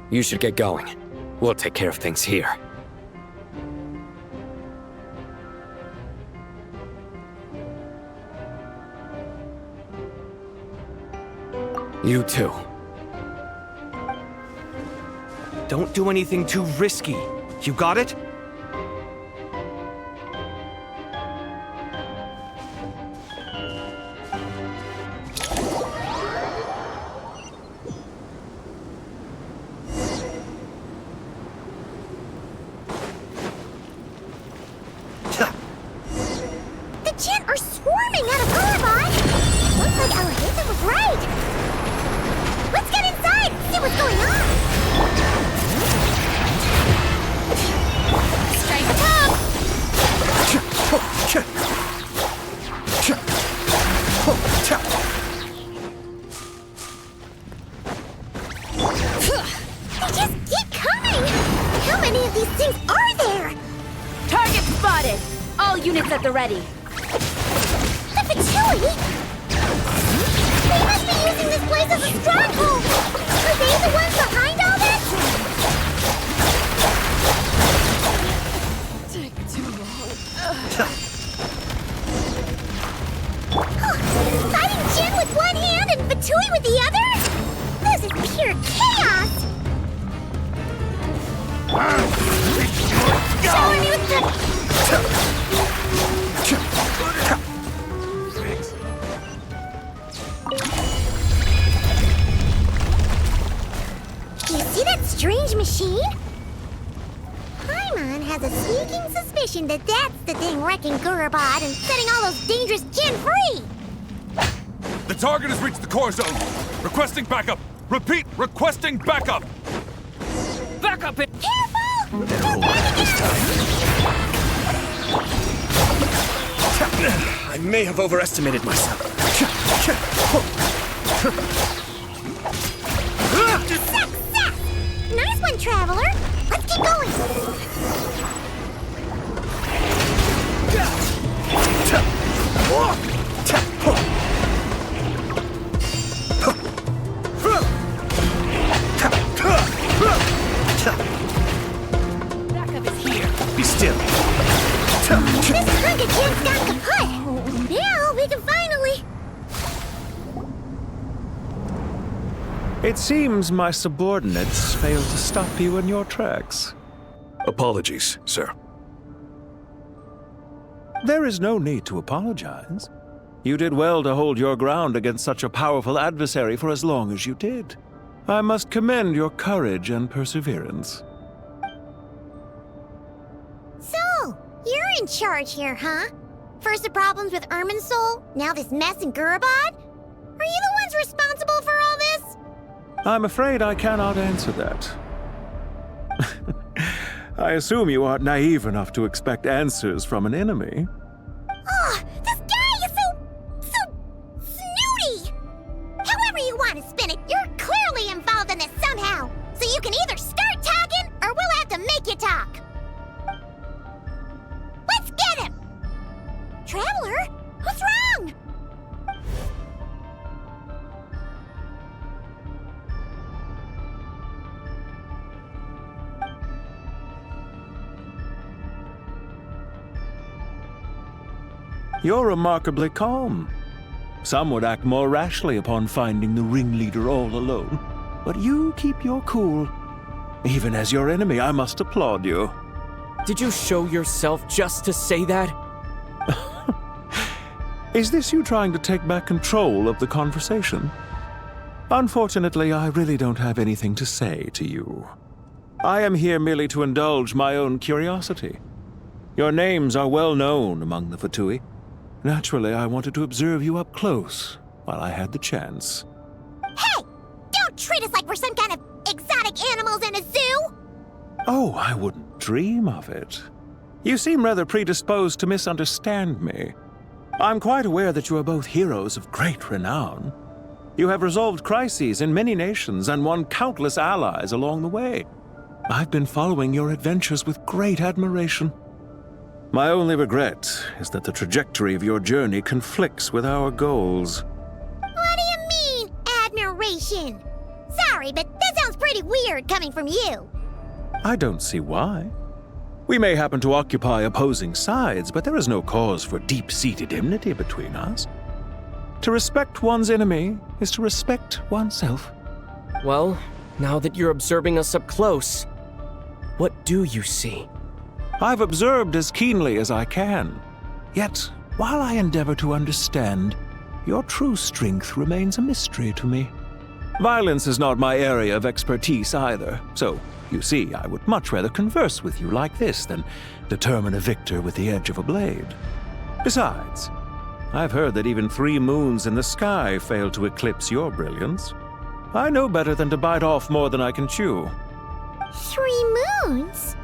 You should get going. We'll take care of things here. You too. Don't do anything too risky. You got it? The Jinn are swarming out of Gurabad! Looks like Alahita was right! Let's get inside and see what's going on! Strike the top! They just keep coming! How many of these things are there? Target spotted! All units at the ready. The Fatui? They must be using this place as a stronghold! Are they the ones behind all this? Take too long. Fighting Jinn with one hand and Fatui with the other? This is pure chaos! Shower me with the... You see that strange machine? Paimon has a sneaking suspicion that that's the thing wrecking Gurabad and setting all those dangerous Jinn free! The target has reached the core zone. Requesting backup. Repeat, requesting backup. Backup it! Careful! Better hold on this time. I may have overestimated myself. Success! Nice one, Traveler! Let's keep going! Be still. This Hunka can't stop kaput! Now we can finally... It seems my subordinates failed to stop you in your tracks. Apologies, sir. There is no need to apologize. You did well to hold your ground against such a powerful adversary for as long as you did. I must commend your courage and perseverance. So, you're in charge here, huh? First the problems with Irminsul, now this mess in Gurabad? Are you the ones responsible for all this? I'm afraid I cannot answer that. I assume you aren't naive enough to expect answers from an enemy. Oh, this guy is so snooty! However you want to spin it, you're clearly involved in this somehow. So you can either start talking, or we'll have to make you talk. Let's get him! Traveler, what's wrong? You're remarkably calm. Some would act more rashly upon finding the ringleader all alone. But you keep your cool. Even as your enemy, I must applaud you. Did you show yourself just to say that? Is this you trying to take back control of the conversation? Unfortunately, I really don't have anything to say to you. I am here merely to indulge my own curiosity. Your names are well known among the Fatui. Naturally, I wanted to observe you up close while I had the chance. Hey! Don't treat us like we're some kind of exotic animals in a zoo! Oh, I wouldn't dream of it. You seem rather predisposed to misunderstand me. I'm quite aware that you are both heroes of great renown. You have resolved crises in many nations and won countless allies along the way. I've been following your adventures with great admiration. My only regret is that the trajectory of your journey conflicts with our goals. What do you mean, admiration? Sorry, but that sounds pretty weird coming from you. I don't see why. We may happen to occupy opposing sides, but there is no cause for deep-seated enmity between us. To respect one's enemy is to respect oneself. Well, now that you're observing us up close, what do you see? I've observed as keenly as I can. Yet, while I endeavor to understand, your true strength remains a mystery to me. Violence is not my area of expertise either, so, you see, I would much rather converse with you like this than determine a victor with the edge of a blade. Besides, I've heard that even 3 moons in the sky fail to eclipse your brilliance. I know better than to bite off more than I can chew. 3 moons?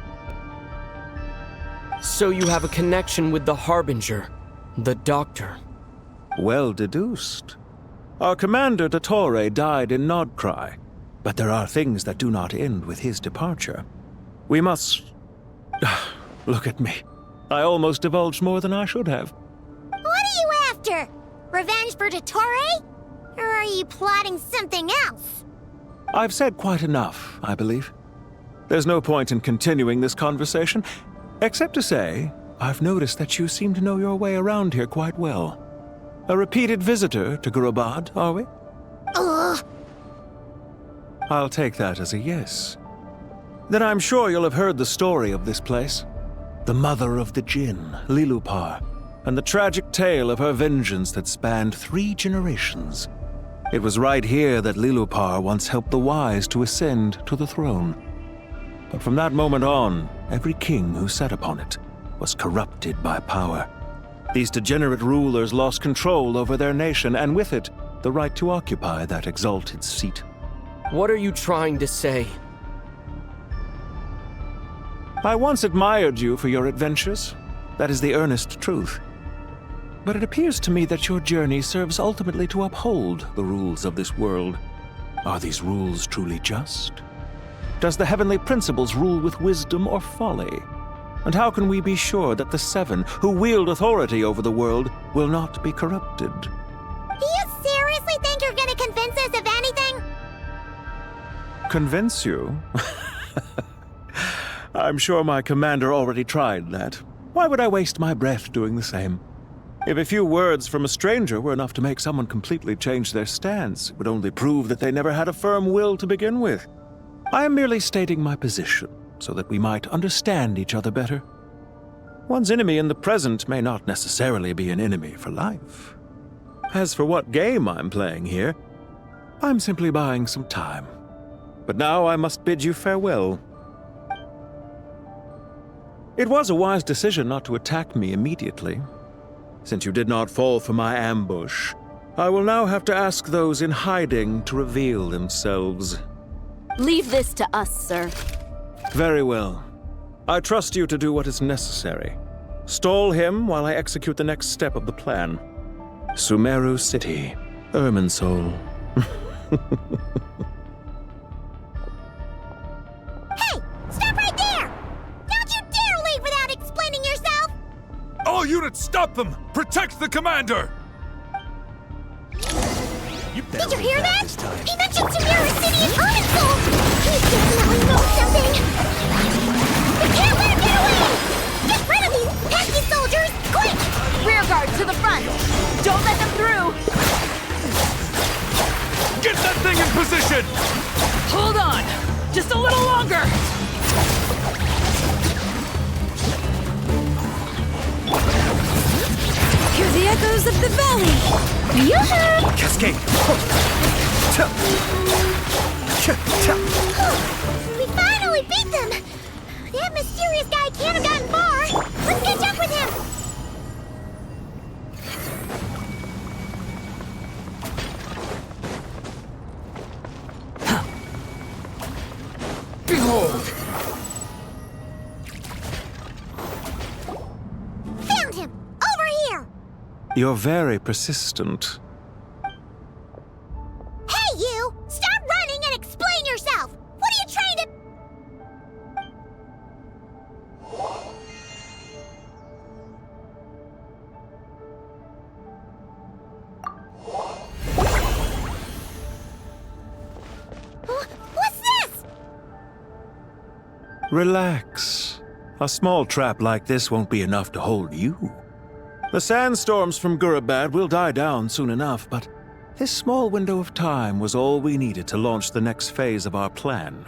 So you have a connection with the Harbinger, the Doctor. Well deduced. Our commander, Dottore, died in Krai, but there are things that do not end with his departure. We must... Look at me. I almost divulged more than I should have. What are you after? Revenge for Dottore? Or are you plotting something else? I've said quite enough, I believe. There's no point in continuing this conversation, except to say, I've noticed that you seem to know your way around here quite well. A repeated visitor to Gurabad, are we? Ugh. I'll take that as a yes. Then I'm sure you'll have heard the story of this place. The mother of the Jinn, Lilupar, and the tragic tale of her vengeance that spanned 3 generations. It was right here that Lilupar once helped the wise to ascend to the throne. But from that moment on, every king who sat upon it was corrupted by power. These degenerate rulers lost control over their nation, and with it, the right to occupy that exalted seat. What are you trying to say? I once admired you for your adventures. That is the earnest truth. But it appears to me that your journey serves ultimately to uphold the rules of this world. Are these rules truly just? Does the heavenly principles rule with wisdom or folly? And how can we be sure that the Seven, who wield authority over the world, will not be corrupted? Do you seriously think you're gonna convince us of anything? Convince you? I'm sure my commander already tried that. Why would I waste my breath doing the same? If a few words from a stranger were enough to make someone completely change their stance, it would only prove that they never had a firm will to begin with. I am merely stating my position, so that we might understand each other better. One's enemy in the present may not necessarily be an enemy for life. As for what game I'm playing here, I'm simply buying some time. But now I must bid you farewell. It was a wise decision not to attack me immediately. Since you did not fall for my ambush, I will now have to ask those in hiding to reveal themselves. Leave this to us, sir. Very well. I trust you to do what is necessary. Stall him while I execute the next step of the plan. Sumeru City, Irminsul. Hey! Stop right there! Don't you dare leave without explaining yourself! All units, stop them! Protect the commander! Did you hear that? He mentioned Sumeru City and Irminsul! He definitely knows something! We can't let him get away! Get rid of these pesky soldiers! Quick! Rear guard to the front! Don't let them through! Get that thing in position! Hold on! Just a little longer! Hear the echoes of the valley! Yoo-hoo! Cascade! We finally beat them! That mysterious guy can't have gotten far! Let's catch up with him! Behold! Found him! Over here! You're very persistent. Hey, you! Stop running and explain yourself! What are you trying to... What's this? Relax. A small trap like this won't be enough to hold you. The sandstorms from Gurabad will die down soon enough, but this small window of time was all we needed to launch the next phase of our plan.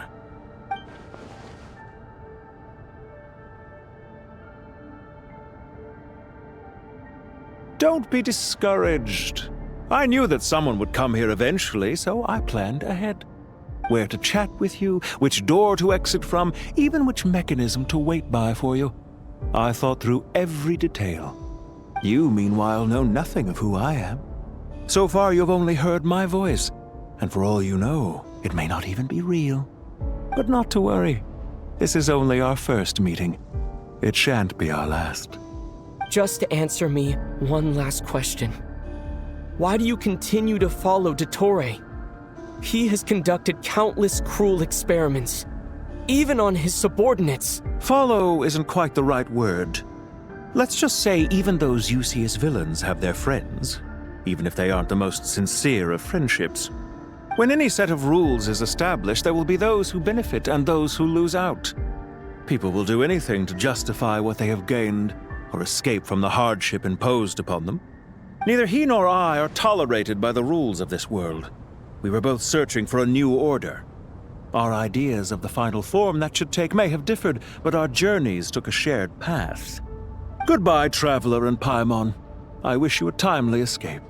Don't be discouraged. I knew that someone would come here eventually, so I planned ahead. Where to chat with you, which door to exit from, even which mechanism to wait by for you. I thought through every detail. You, meanwhile, know nothing of who I am. So far, you've only heard my voice, and for all you know, it may not even be real. But not to worry. This is only our first meeting. It shan't be our last. Just answer me one last question. Why do you continue to follow Dottore? He has conducted countless cruel experiments, even on his subordinates. Follow isn't quite the right word. Let's just say even those you see as villains have their friends, even if they aren't the most sincere of friendships. When any set of rules is established, there will be those who benefit and those who lose out. People will do anything to justify what they have gained or escape from the hardship imposed upon them. Neither he nor I are tolerated by the rules of this world. We were both searching for a new order. Our ideas of the final form that should take may have differed, but our journeys took a shared path. Goodbye, Traveler and Paimon. I wish you a timely escape,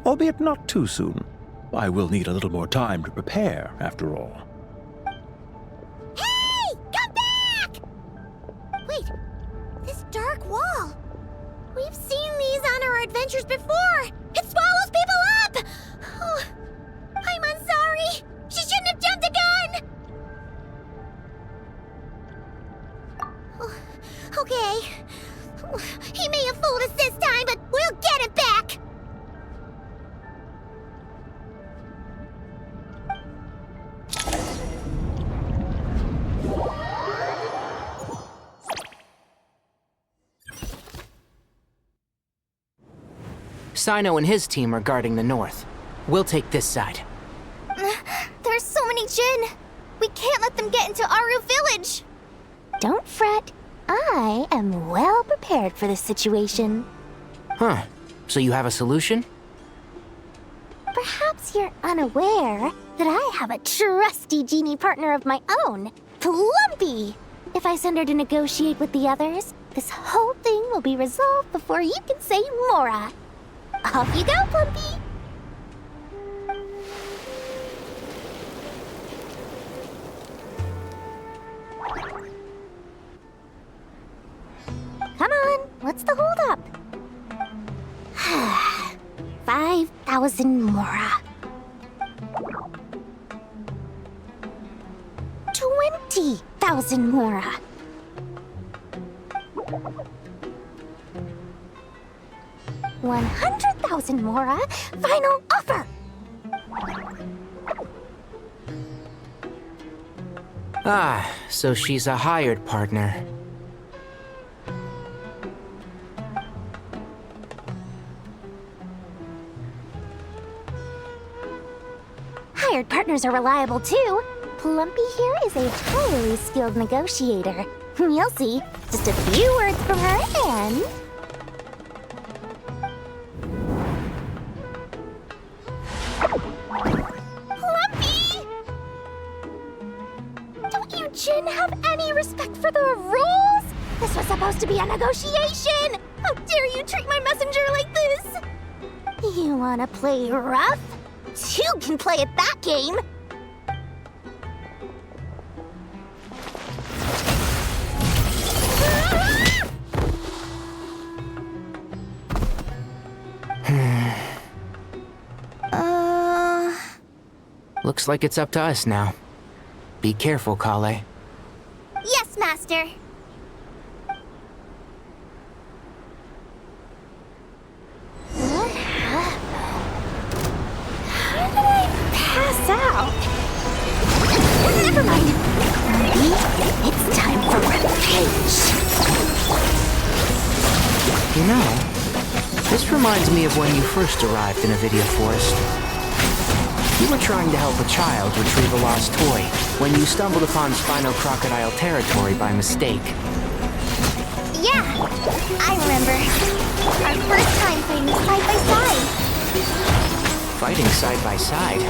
albeit not too soon. I will need a little more time to prepare, after all. Hey! Come back! Wait, this dark wall. We've seen these on our adventures before. It swallows people up! Oh, I'm sorry. She shouldn't have jumped the gun! Oh, okay. He may have fooled us this time, but we'll get him back! Sino and his team are guarding the north. We'll take this side. There's so many Jin. We can't let them get into Aru Village. Don't fret. I am well prepared for this situation. Huh. So you have a solution? Perhaps you're unaware that I have a trusty genie partner of my own, Plumpy. If I send her to negotiate with the others, this whole thing will be resolved before you can say Mora. Off you go, Plumpy. Come on, what's the holdup? 5,000 Mora. 20,000 Mora. 100,000 Mora. Final offer. Ah, so she's a hired partner. Hired partners are reliable too. Plumpy here is a highly skilled negotiator. You'll see. Just a few words from her and... Plumpy! Don't you Jin have any respect for the rules? This was supposed to be a negotiation! How dare you treat my messenger like this? You wanna play rough? Two can play at that game! Looks like it's up to us now. Be careful, Kale. Yes, Master. How did I pass out? Never mind. It's time for revenge. You know, this reminds me of when you first arrived in Avidia Forest. You were trying to help a child retrieve a lost toy when you stumbled upon Spino Crocodile territory by mistake. Yeah, I remember. Our first time fighting side by side. Fighting side by side?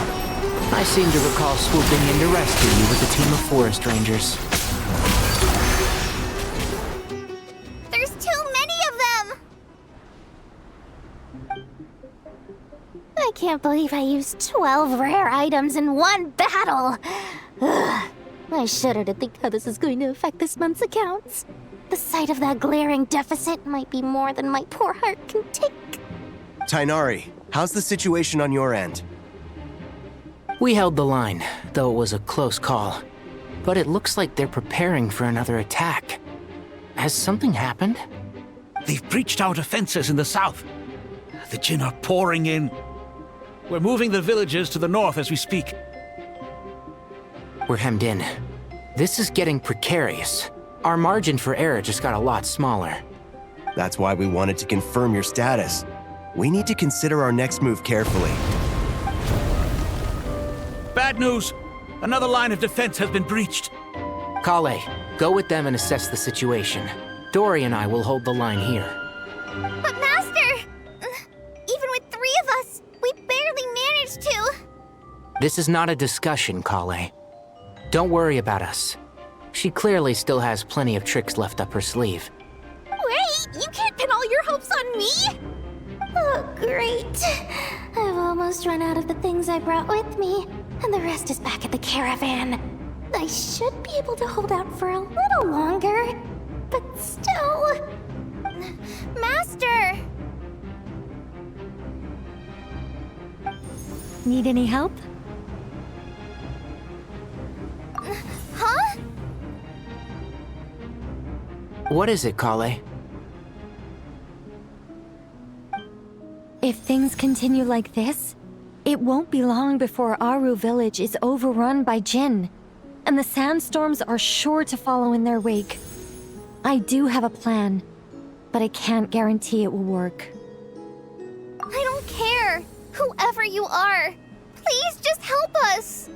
I seem to recall swooping in to rescue you with a team of forest rangers. There's too many of them! I can't believe I used 12 rare items in one battle! Ugh. I shudder to think how this is going to affect this month's accounts. The sight of that glaring deficit might be more than my poor heart can take. Tighnari, how's the situation on your end? We held the line, though it was a close call. But it looks like they're preparing for another attack. Has something happened? They've breached our defenses in the south. The Jin are pouring in. We're moving the villages to the north as we speak. We're hemmed in. This is getting precarious. Our margin for error just got a lot smaller. That's why we wanted to confirm your status. We need to consider our next move carefully. Bad news! Another line of defense has been breached. Kale, go with them and assess the situation. Dory and I will hold the line here. But Master! Even with 3 of us, we barely managed to. This is not a discussion, Kale. Don't worry about us. She clearly still has plenty of tricks left up her sleeve. Wait! You can't pin all your hopes on me! Oh, great. I've almost run out of the things I brought with me, and the rest is back at the caravan. I should be able to hold out for a little longer, but still... Master! Need any help? Huh? What is it, Kale? If things continue like this, it won't be long before Aru Village is overrun by Jin, and the sandstorms are sure to follow in their wake. I do have a plan, but I can't guarantee it will work. I don't care. Whoever you are, please just help us.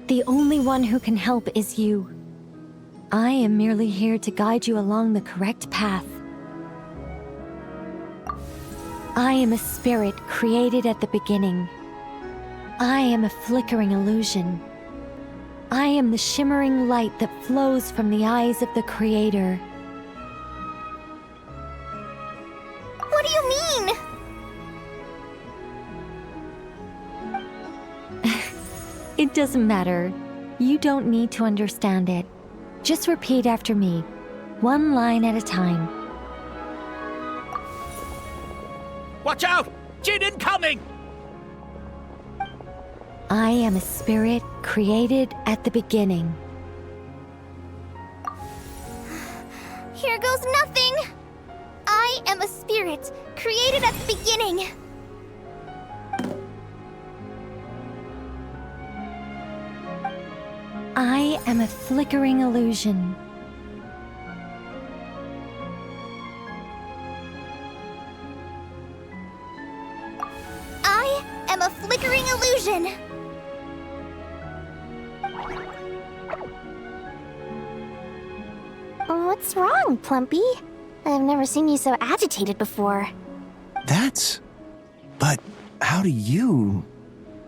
The only one who can help is you. I am merely here to guide you along the correct path. I am a spirit created at the beginning. I am a flickering illusion. I am the shimmering light that flows from the eyes of the Creator. What do you mean? It doesn't matter. You don't need to understand it. Just repeat after me, one line at a time. Watch out! Jin incoming! I am a spirit created at the beginning. Here goes nothing. I am a spirit created at the beginning. I am a flickering illusion. I am a flickering illusion. What's wrong, Plumpy? I've never seen you so agitated before. But how do you...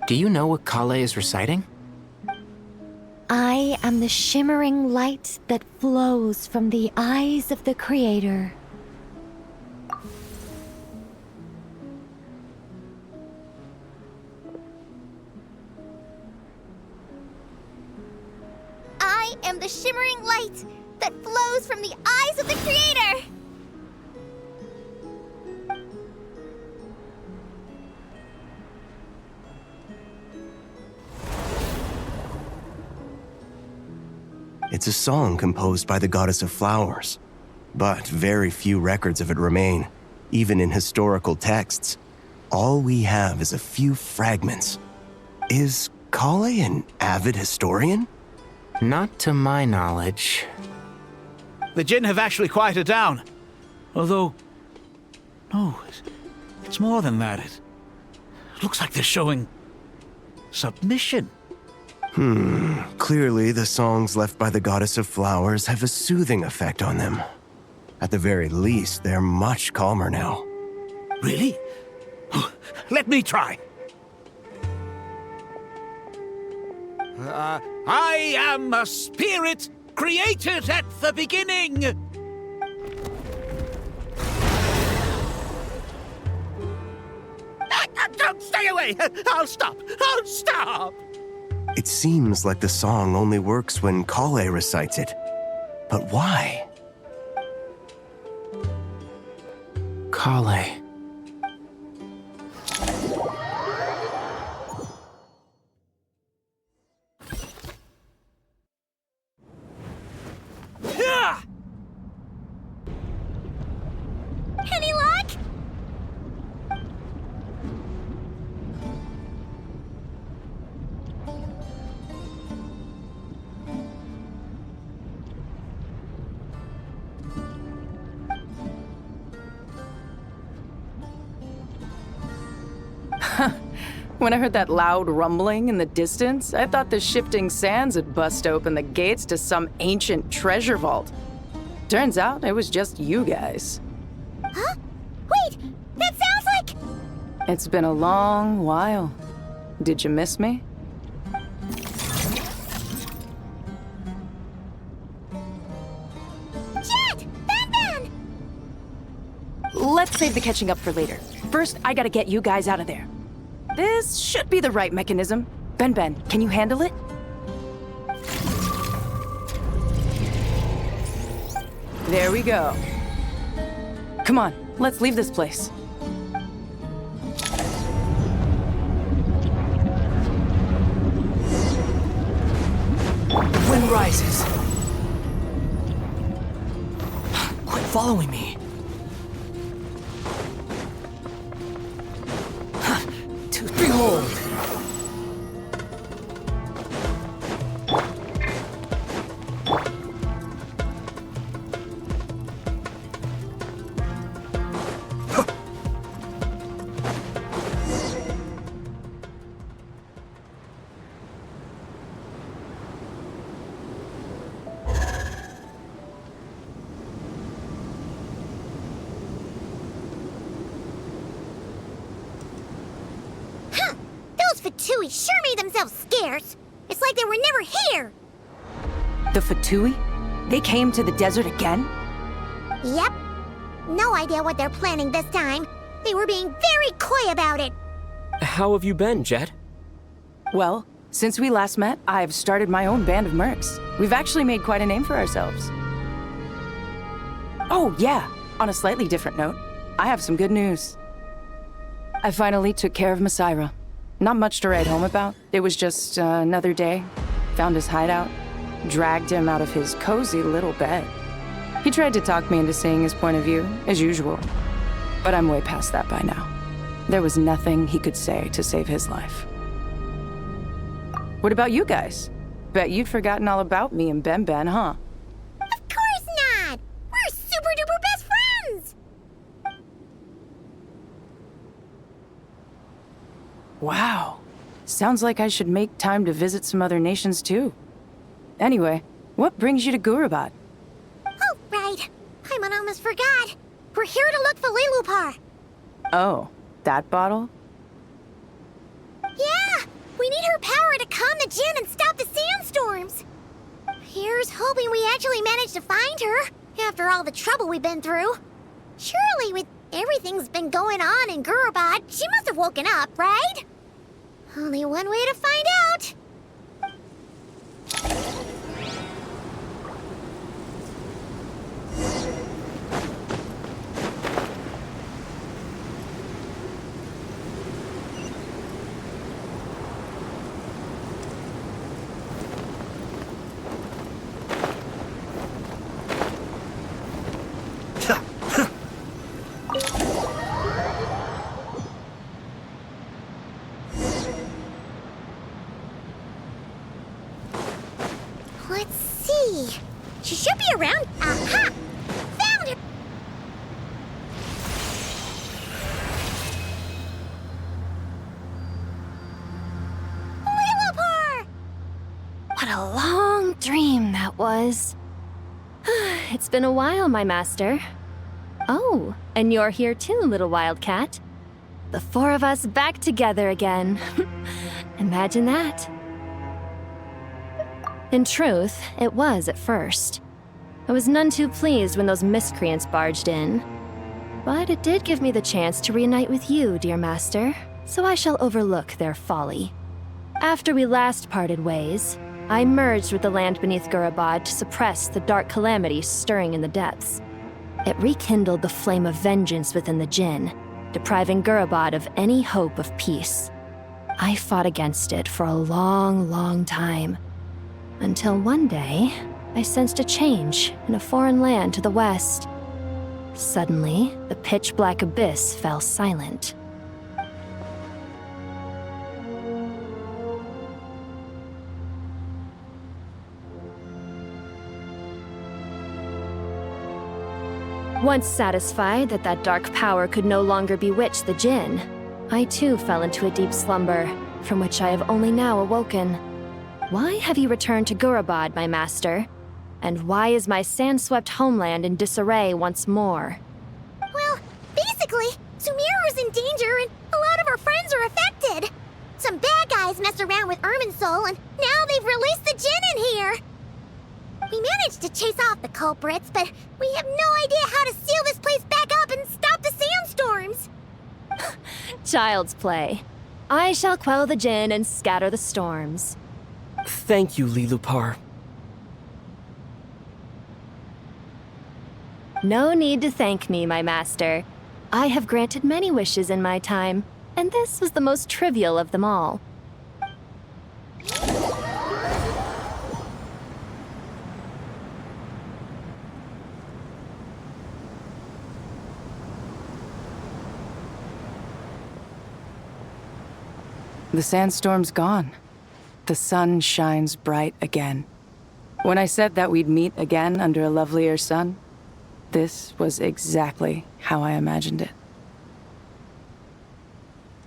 Do you know what Kale is reciting? I am the shimmering light that flows from the eyes of the Creator. I am the shimmering light that flows from the eyes of the Creator. It's a song composed by the goddess of flowers, but very few records of it remain, even in historical texts. All we have is a few fragments. Is Kale an avid historian? Not to my knowledge. The Jinn have actually quieted down. Although... No, it's more than that. It looks like they're showing... submission. Clearly the songs left by the goddess of flowers have a soothing effect on them. At the very least, they're much calmer now. Really? Let me try. I am a spirit created at the beginning. Don't stay away! I'll stop! I'll stop! It seems like the song only works when Kale recites it. But why? Kale. Any luck? When I heard that loud rumbling in the distance, I thought the shifting sands had bust open the gates to some ancient treasure vault. Turns out it was just you guys. Huh? Wait! That sounds like... It's been a long while. Did you miss me? Jet! Ben! Let's save the catching up for later. First, I gotta get you guys out of there. This should be the right mechanism. Ben, can you handle it? There we go. Come on, let's leave this place. The wind rises. Quit following me. Behold! Those Fatui sure made themselves scarce. It's like they were never here. The Fatui? They came to the desert again? Yep. No idea what they're planning this time. They were being very coy about it. How have you been, Jet? Well, since we last met, I've started my own band of mercs. We've actually made quite a name for ourselves. Oh, yeah. On a slightly different note, I have some good news. I finally took care of Masaira. Not much to write home about. It was just another day. Found his hideout. Dragged him out of his cozy little bed. He tried to talk me into seeing his point of view, as usual. But I'm way past that by now. There was nothing he could say to save his life. What about you guys? Bet you'd forgotten all about me and Ben, huh? Of course not! We're super duper best friends! Wow. Sounds like I should make time to visit some other nations too. Anyway, what brings you to Gurabad? Oh, right. I almost forgot. We're here to look for Lilupar. Oh, that bottle? Yeah! We need her power to calm the Jinn and stop the sandstorms. Here's hoping we actually manage to find her, after all the trouble we've been through. Surely, with everything's been going on in Gurabad, she must have woken up, right? Only one way to find out. Let's see. She should be around. Aha! Found her! Lilupar! What a long dream that was. It's been a while, my master. Oh, and you're here too, little wildcat. The four of us back together again. Imagine that. In truth, it was at first. I was none too pleased when those miscreants barged in. But it did give me the chance to reunite with you, dear master, so I shall overlook their folly. After we last parted ways, I merged with the land beneath Gurabad to suppress the dark calamity stirring in the depths. It rekindled the flame of vengeance within the Jinn, depriving Gurabad of any hope of peace. I fought against it for a long, long time. Until one day, I sensed a change in a foreign land to the west. Suddenly, the pitch-black abyss fell silent. Once satisfied that that dark power could no longer bewitch the Jinn, I too fell into a deep slumber, from which I have only now awoken. Why have you returned to Gurabad, my master? And why is my sand-swept homeland in disarray once more? Well, basically, Sumeru's in danger and a lot of our friends are affected. Some bad guys messed around with Irminsul and now they've released the Jinn in here. We managed to chase off the culprits, but we have no idea how to seal this place back up and stop the sandstorms. Child's play. I shall quell the Jinn and scatter the storms. Thank you, Lilupar. No need to thank me, my master. I have granted many wishes in my time, and this was the most trivial of them all. The sandstorm's gone. The sun shines bright again. When I said that we'd meet again under a lovelier sun, this was exactly how I imagined it.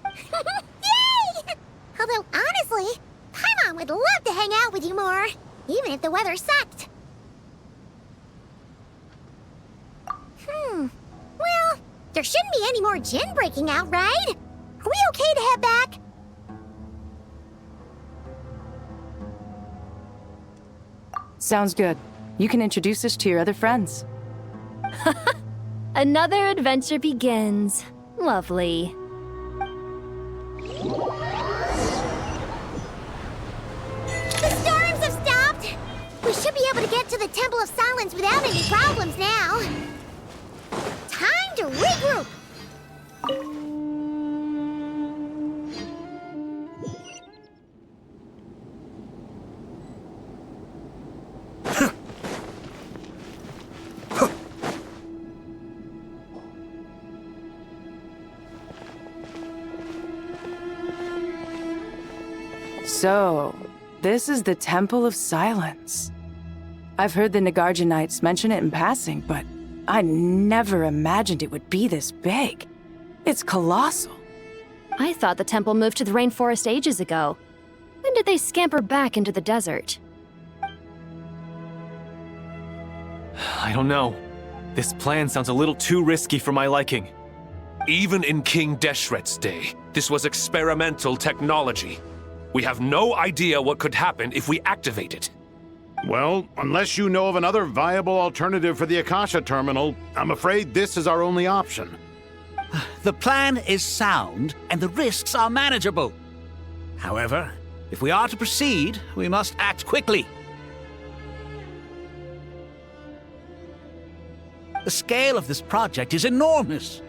Yay! Although, honestly, Paimon would love to hang out with you more, even if the weather sucked. Well, there shouldn't be any more Jinn breaking out, right? Are we okay to head back? Sounds good. You can introduce us to your other friends. Another adventure begins. Lovely. The storms have stopped! We should be able to get to the Temple of Silence without any problems now. Time to regroup! So, this is the Temple of Silence. I've heard the Nagarjanites mention it in passing, but I never imagined it would be this big. It's colossal. I thought the temple moved to the rainforest ages ago. When did they scamper back into the desert? I don't know. This plan sounds a little too risky for my liking. Even in King Deshret's day, this was experimental technology. We have no idea what could happen if we activate it. Well, unless you know of another viable alternative for the Akasha terminal, I'm afraid this is our only option. The plan is sound, and the risks are manageable. However, if we are to proceed, we must act quickly. The scale of this project is enormous.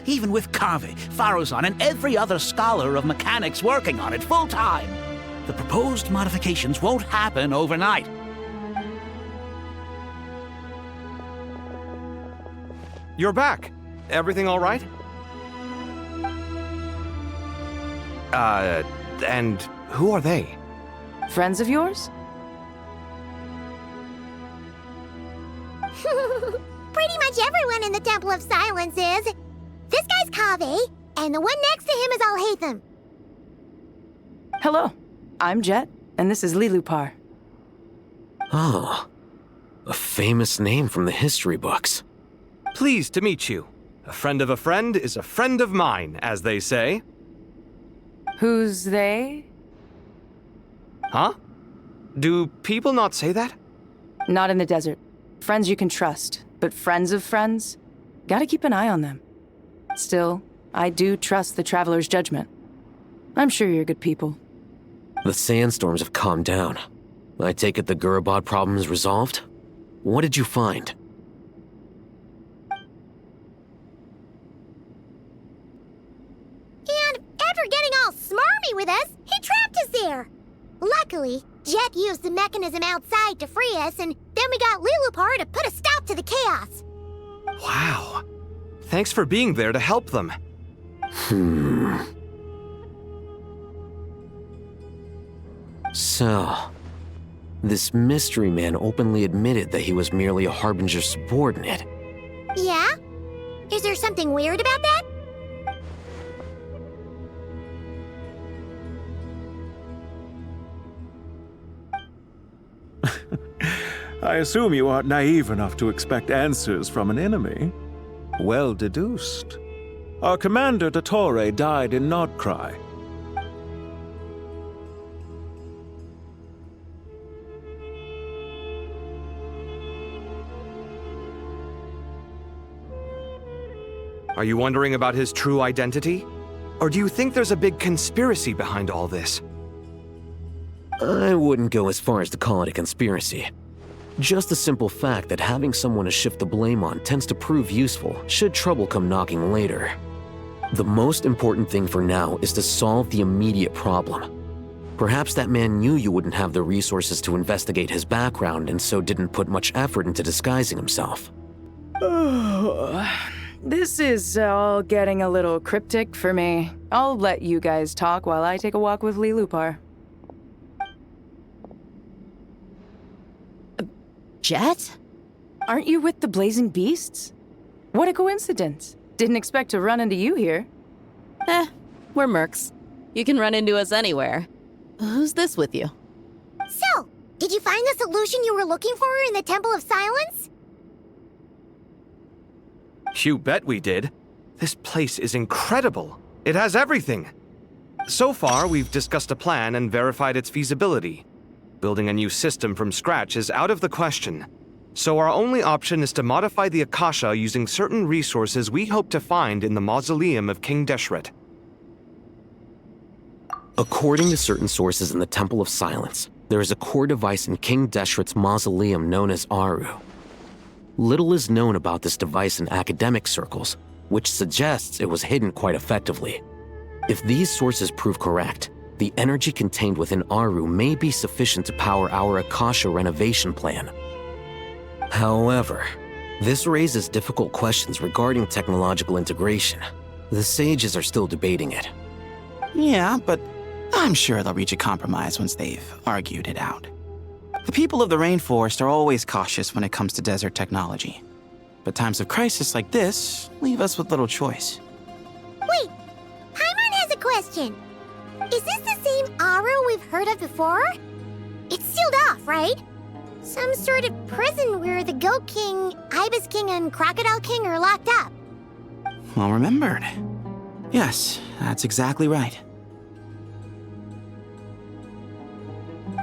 Even with Kave, Faruzan, and every other scholar of mechanics working on it full-time, the proposed modifications won't happen overnight. You're back. Everything all right? And who are they? Friends of yours? Pretty much everyone in the Temple of Silence is. This guy's Kave, and the one next to him is Alhaitham. Hello, I'm Jet, and this is Lilupar. Oh, a famous name from the history books. Pleased to meet you. A friend of a friend is a friend of mine, as they say. Who's they? Huh? Do people not say that? Not in the desert. Friends you can trust, but friends of friends? Gotta keep an eye on them. Still, I do trust the Traveler's judgment. I'm sure you're good people. The sandstorms have calmed down. I take it the Gurabad problem is resolved? What did you find? And after getting all smarmy with us, he trapped us there. Luckily, Jet used the mechanism outside to free us, and then we got Lilupar to put a stop to the chaos. Wow. Thanks for being there to help them. So, this mystery man openly admitted that he was merely a Harbinger subordinate. Yeah? Is there something weird about that? I assume you aren't naive enough to expect answers from an enemy. Well deduced. Our commander, Dottore, died in Krai. Are you wondering about his true identity? Or do you think there's a big conspiracy behind all this? I wouldn't go as far as to call it a conspiracy. Just the simple fact that having someone to shift the blame on tends to prove useful should trouble come knocking later. The most important thing for now is to solve the immediate problem. Perhaps that man knew you wouldn't have the resources to investigate his background and so didn't put much effort into disguising himself. This is all getting a little cryptic for me. I'll let you guys talk while I take a walk with Lilupar. Jet? Aren't you with the Blazing Beasts? What a coincidence. Didn't expect to run into you here. We're mercs. You can run into us anywhere. Who's this with you? So, did you find the solution you were looking for in the Temple of Silence? You bet we did. This place is incredible. It has everything. So far, we've discussed a plan and verified its feasibility. Building a new system from scratch is out of the question. So our only option is to modify the Akasha using certain resources we hope to find in the mausoleum of King Deshret. According to certain sources in the Temple of Silence, there is a core device in King Deshret's mausoleum known as Aru. Little is known about this device in academic circles, which suggests it was hidden quite effectively. If these sources prove correct, the energy contained within Aru may be sufficient to power our Akasha renovation plan. However, this raises difficult questions regarding technological integration. The sages are still debating it. Yeah, but I'm sure they'll reach a compromise once they've argued it out. The people of the rainforest are always cautious when it comes to desert technology. But times of crisis like this leave us with little choice. Wait, Paimon has a question. Is this the same Aru we've heard of before? It's sealed off, right? Some sort of prison where the Goat King, Ibis King, and Crocodile King are locked up. Well remembered. Yes, that's exactly right.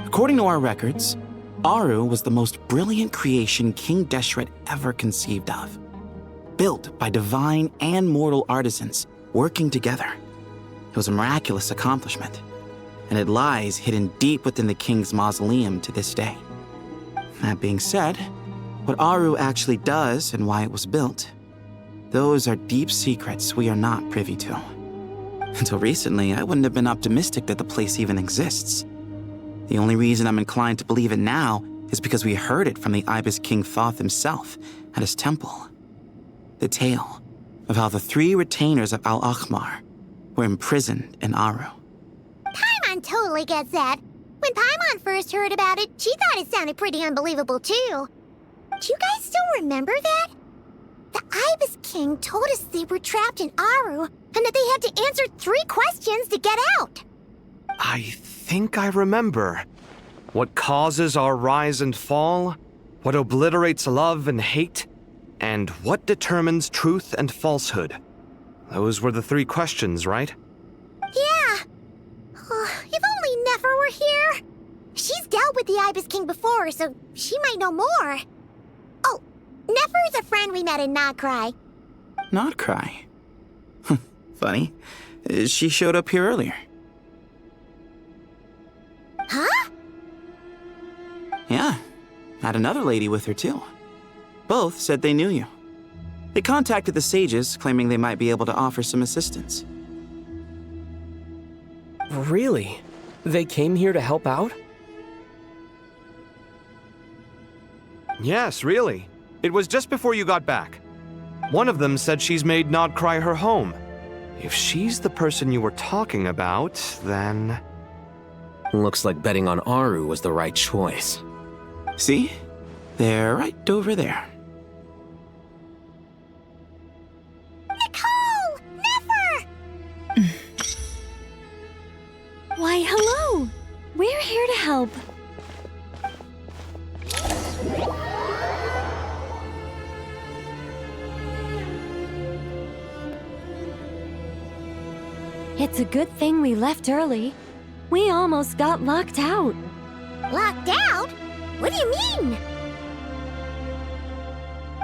According to our records, Aru was the most brilliant creation King Deshret ever conceived of. Built by divine and mortal artisans working together. It was a miraculous accomplishment, and it lies hidden deep within the king's mausoleum to this day. That being said, what Aru actually does and why it was built, those are deep secrets we are not privy to. Until recently, I wouldn't have been optimistic that the place even exists. The only reason I'm inclined to believe it now is because we heard it from the Ibis King Thoth himself at his temple. The tale of how the 3 retainers of Al-Akhmar were imprisoned in Aru. Paimon totally gets that. When Paimon first heard about it, she thought it sounded pretty unbelievable too. Do you guys still remember that? The Ibis King told us they were trapped in Aru and that they had to answer 3 questions to get out. I think I remember. What causes our rise and fall? What obliterates love and hate? And what determines truth and falsehood? Those were the 3 questions, right? Yeah. If only Nefer were here. She's dealt with the Ibis King before, so she might know more. Oh, Nefer's a friend we met in Not Krai. Not Krai? Funny. She showed up here earlier. Huh? Yeah. Had another lady with her too. Both said they knew you. They contacted the sages, claiming they might be able to offer some assistance. Really? They came here to help out? Yes, really. It was just before you got back. One of them said she's made Not Krai her home. If she's the person you were talking about, then... Looks like betting on Aru was the right choice. See? They're right over there. Nicole! Nefer! Why, hello! We're here to help. It's a good thing we left early. We almost got locked out. Locked out? What do you mean?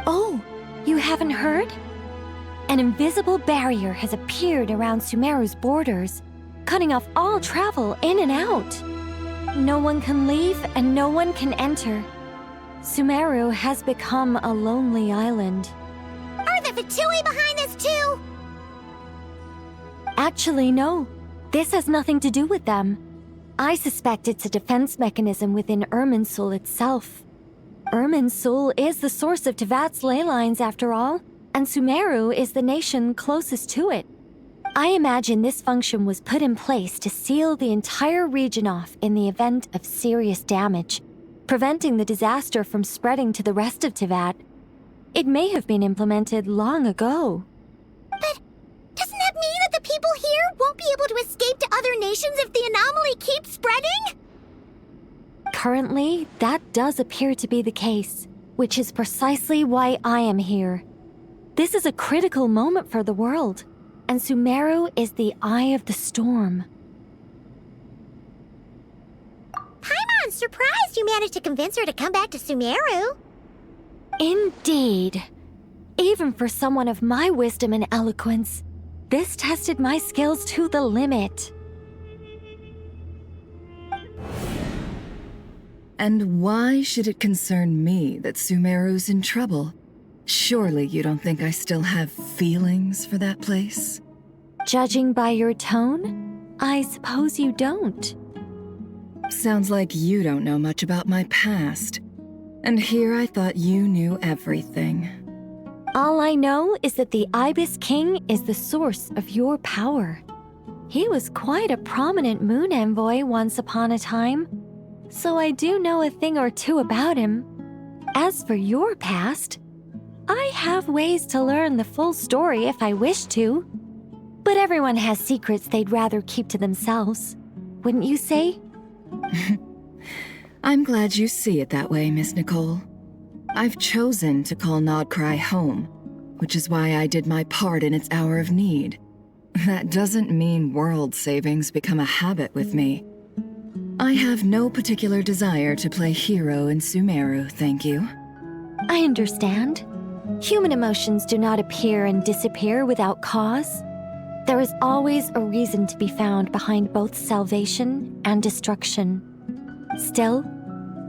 Oh, you haven't heard? An invisible barrier has appeared around Sumeru's borders, cutting off all travel in and out. No one can leave and no one can enter. Sumeru has become a lonely island. Are the Fatui behind this too? Actually, no. This has nothing to do with them. I suspect it's a defense mechanism within Irminsul itself. Irminsul is the source of Tevat's ley lines, after all, and Sumeru is the nation closest to it. I imagine this function was put in place to seal the entire region off in the event of serious damage, preventing the disaster from spreading to the rest of Tevat. It may have been implemented long ago. But doesn't that mean that the people here won't be able to escape to other nations if the anomaly keeps spreading? Currently, that does appear to be the case, which is precisely why I am here. This is a critical moment for the world, and Sumeru is the eye of the storm. Paimon's surprised you managed to convince her to come back to Sumeru. Indeed. Even for someone of my wisdom and eloquence, this tested my skills to the limit. And why should it concern me that Sumeru's in trouble? Surely you don't think I still have feelings for that place? Judging by your tone, I suppose you don't. Sounds like you don't know much about my past. And here I thought you knew everything. All I know is that the Ibis King is the source of your power. He was quite a prominent moon envoy once upon a time, so I do know a thing or two about him. As for your past, I have ways to learn the full story if I wish to. But everyone has secrets they'd rather keep to themselves, wouldn't you say? I'm glad you see it that way, Miss Nicole. I've chosen to call Krai home, which is why I did my part in its hour of need. That doesn't mean world savings become a habit with me. I have no particular desire to play hero in Sumeru, thank you. I understand. Human emotions do not appear and disappear without cause. There is always a reason to be found behind both salvation and destruction. Still,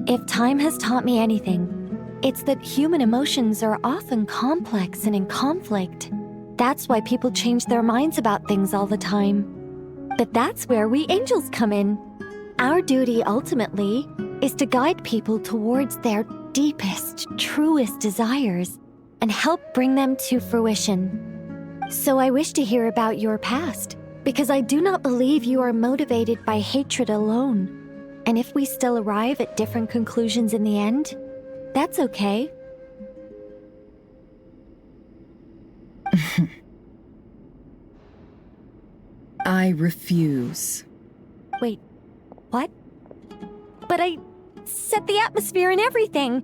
if time has taught me anything, it's that human emotions are often complex and in conflict. That's why people change their minds about things all the time. But that's where we angels come in. Our duty ultimately is to guide people towards their deepest, truest desires and help bring them to fruition. So I wish to hear about your past, because I do not believe you are motivated by hatred alone. And if we still arrive at different conclusions in the end, that's okay. I refuse. Wait, what? But I set the atmosphere and everything.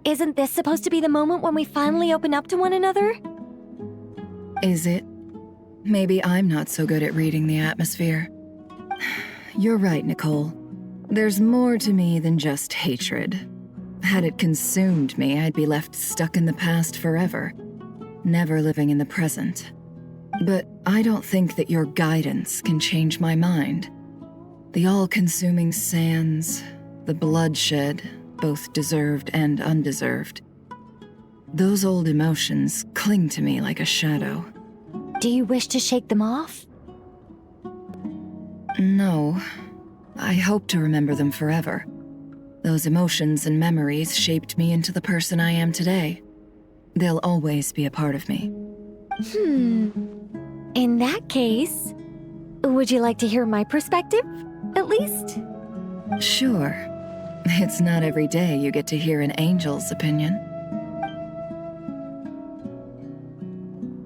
Isn't this supposed to be the moment when we finally open up to one another? Is it? Maybe I'm not so good at reading the atmosphere. You're right, Nicole. There's more to me than just hatred. Had it consumed me, I'd be left stuck in the past forever, never living in the present. But I don't think that your guidance can change my mind. The all-consuming sands, the bloodshed, both deserved and undeserved. Those old emotions cling to me like a shadow. Do you wish to shake them off? No. I hope to remember them forever. Those emotions and memories shaped me into the person I am today. They'll always be a part of me. In that case, would you like to hear my perspective, at least? Sure. It's not every day you get to hear an angel's opinion.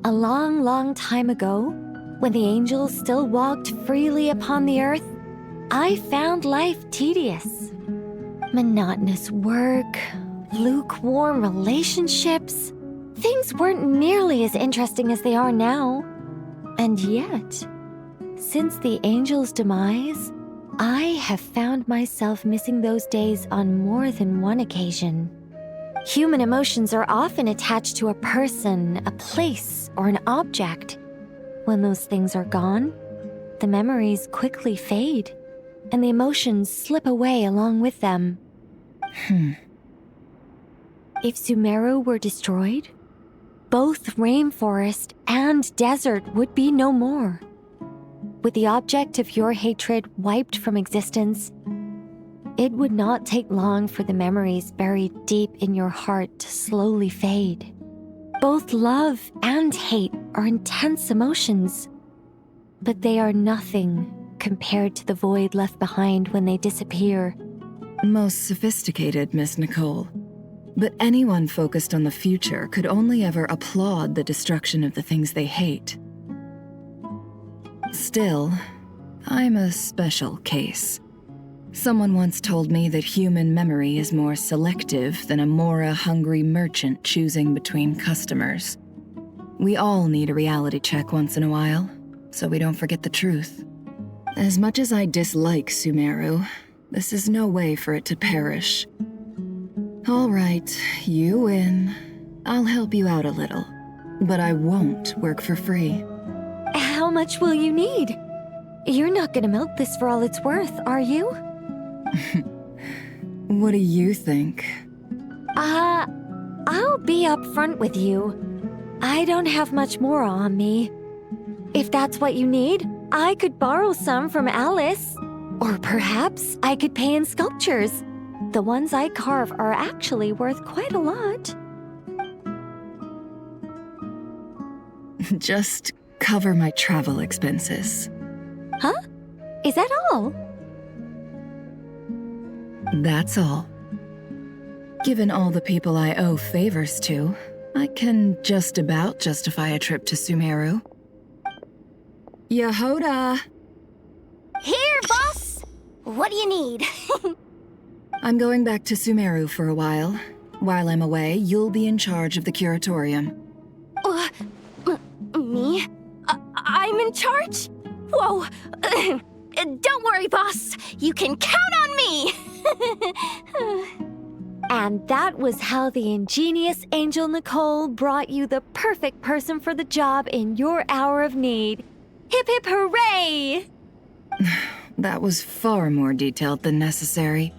A long, long time ago, when the angels still walked freely upon the earth, I found life tedious. Monotonous work, lukewarm relationships. Things weren't nearly as interesting as they are now. And yet, since the angels' demise, I have found myself missing those days on more than one occasion. Human emotions are often attached to a person, a place, or an object. When those things are gone, the memories quickly fade, and the emotions slip away along with them. If Sumeru were destroyed, both rainforest and desert would be no more. With the object of your hatred wiped from existence, it would not take long for the memories buried deep in your heart to slowly fade. Both love and hate are intense emotions, but they are nothing compared to the void left behind when they disappear. Most sophisticated, Miss Nicole. But anyone focused on the future could only ever applaud the destruction of the things they hate. Still, I'm a special case. Someone once told me that human memory is more selective than a Mora-hungry merchant choosing between customers. We all need a reality check once in a while, so we don't forget the truth. As much as I dislike Sumeru, This is no way for it to perish. All right, you win. I'll help you out a little, but I won't work for free. How much will you need? You're not gonna milk this for all it's worth, are you? What do you think? I'll be upfront with you. I don't have much more on me. If that's what you need, I could borrow some from Alice. Or perhaps I could pay in sculptures. The ones I carve are actually worth quite a lot. Just cover my travel expenses. Huh? Is that all? That's all. Given all the people I owe favors to, I can just about justify a trip to Sumeru. Yehoda! Here, boss! What do you need? I'm going back to Sumeru for a while. While I'm away, you'll be in charge of the curatorium. Me? I'm in charge? Whoa! Don't worry, boss. You can count on me! And that was how the ingenious Angel Nicole brought you the perfect person for the job in your hour of need. Hip hip hooray! That was far more detailed than necessary.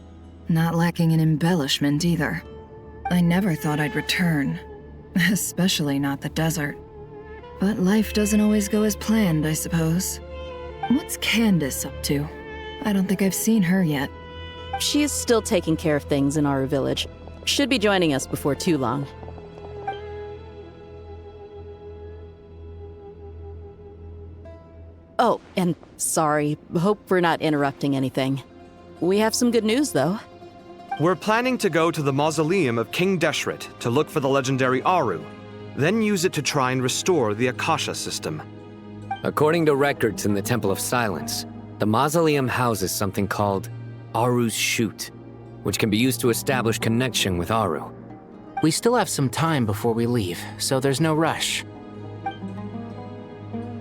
Not lacking in embellishment either. I never thought I'd return. Especially not the desert. But life doesn't always go as planned, I suppose. What's Candace up to? I don't think I've seen her yet. She is still taking care of things in our village. Should be joining us before too long. Oh, and sorry. Hope we're not interrupting anything. We have some good news, though. We're planning to go to the mausoleum of King Deshret to look for the legendary Aru, then use it to try and restore the Akasha system. According to records in the Temple of Silence, the mausoleum houses something called Aru's Chute, which can be used to establish connection with Aru. We still have some time before we leave, so there's no rush.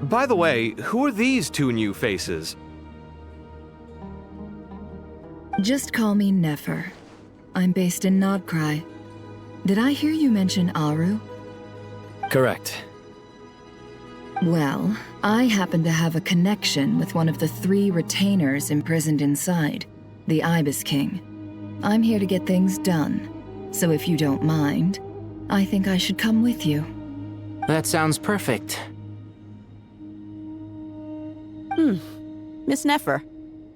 By the way, who are these two new faces? Just call me Nefer. I'm based in Krai. Did I hear you mention Aru? Correct. Well, I happen to have a connection with one of the 3 retainers imprisoned inside, the Ibis King. I'm here to get things done, so if you don't mind, I think I should come with you. That sounds perfect. Miss Nefer,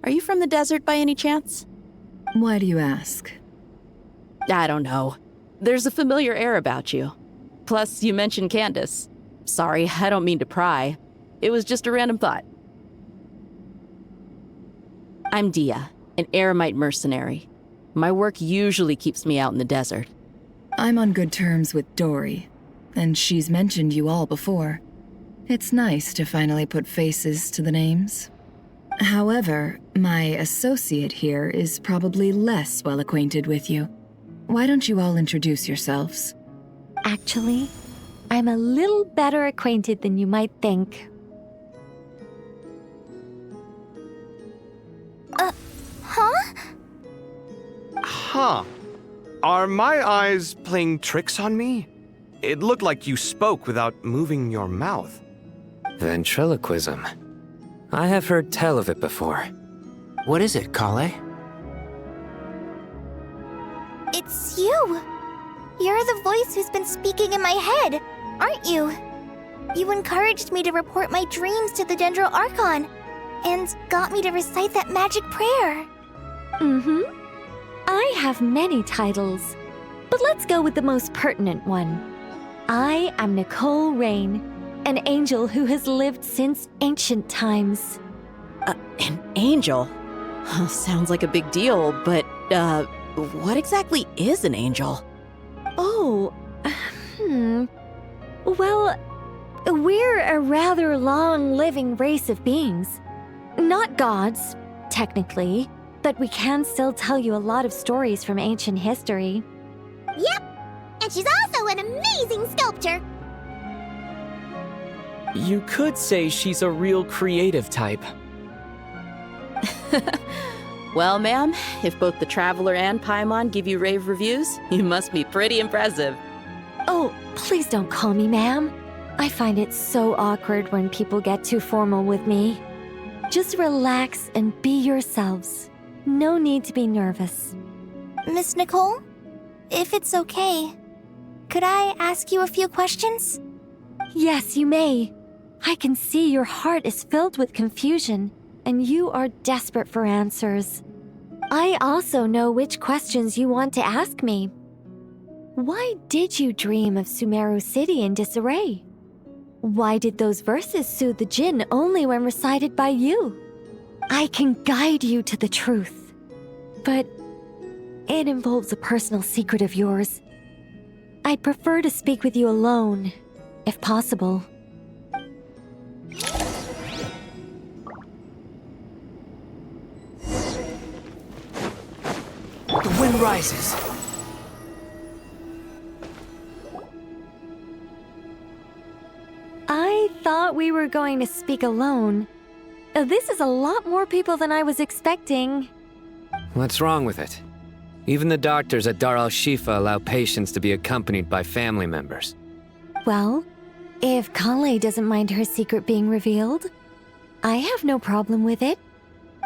are you from the desert by any chance? Why do you ask? I don't know. There's a familiar air about you. Plus, you mentioned Candace. Sorry, I don't mean to pry. It was just a random thought. I'm Dia, an eremite mercenary. My work usually keeps me out in the desert. I'm on good terms with Dory, and she's mentioned you all before. It's nice to finally put faces to the names. However, my associate here is probably less well acquainted with you. Why don't you all introduce yourselves? Actually, I'm a little better acquainted than you might think. Huh? Huh. Are my eyes playing tricks on me? It looked like you spoke without moving your mouth. Ventriloquism. I have heard tell of it before. What is it, Kale? It's you! You're the voice who's been speaking in my head, aren't you? You encouraged me to report my dreams to the Dendro Archon, and got me to recite that magic prayer. I have many titles, but let's go with the most pertinent one. I am Nicole Rain, an angel who has lived since ancient times. An angel? Sounds like a big deal, but, what exactly is an angel? Oh, Well, we're a rather long-living race of beings. Not gods, technically, but we can still tell you a lot of stories from ancient history. Yep, and she's also an amazing sculptor. You could say she's a real creative type. Well, ma'am, if both the Traveler and Paimon give you rave reviews, you must be pretty impressive. Oh, please don't call me ma'am. I find it so awkward when people get too formal with me. Just relax and be yourselves. No need to be nervous. Miss Nicole, if it's okay, could I ask you a few questions? Yes, you may. I can see your heart is filled with confusion, and you are desperate for answers. I also know which questions you want to ask me. Why did you dream of Sumeru City in disarray? Why did those verses soothe the Jinn only when recited by you? I can guide you to the truth, but it involves a personal secret of yours. I'd prefer to speak with you alone, if possible. The wind rises. I thought we were going to speak alone. This is a lot more people than I was expecting. What's wrong with it? Even the doctors at Dar al-Shifa allow patients to be accompanied by family members. Well, if Krai doesn't mind her secret being revealed, I have no problem with it.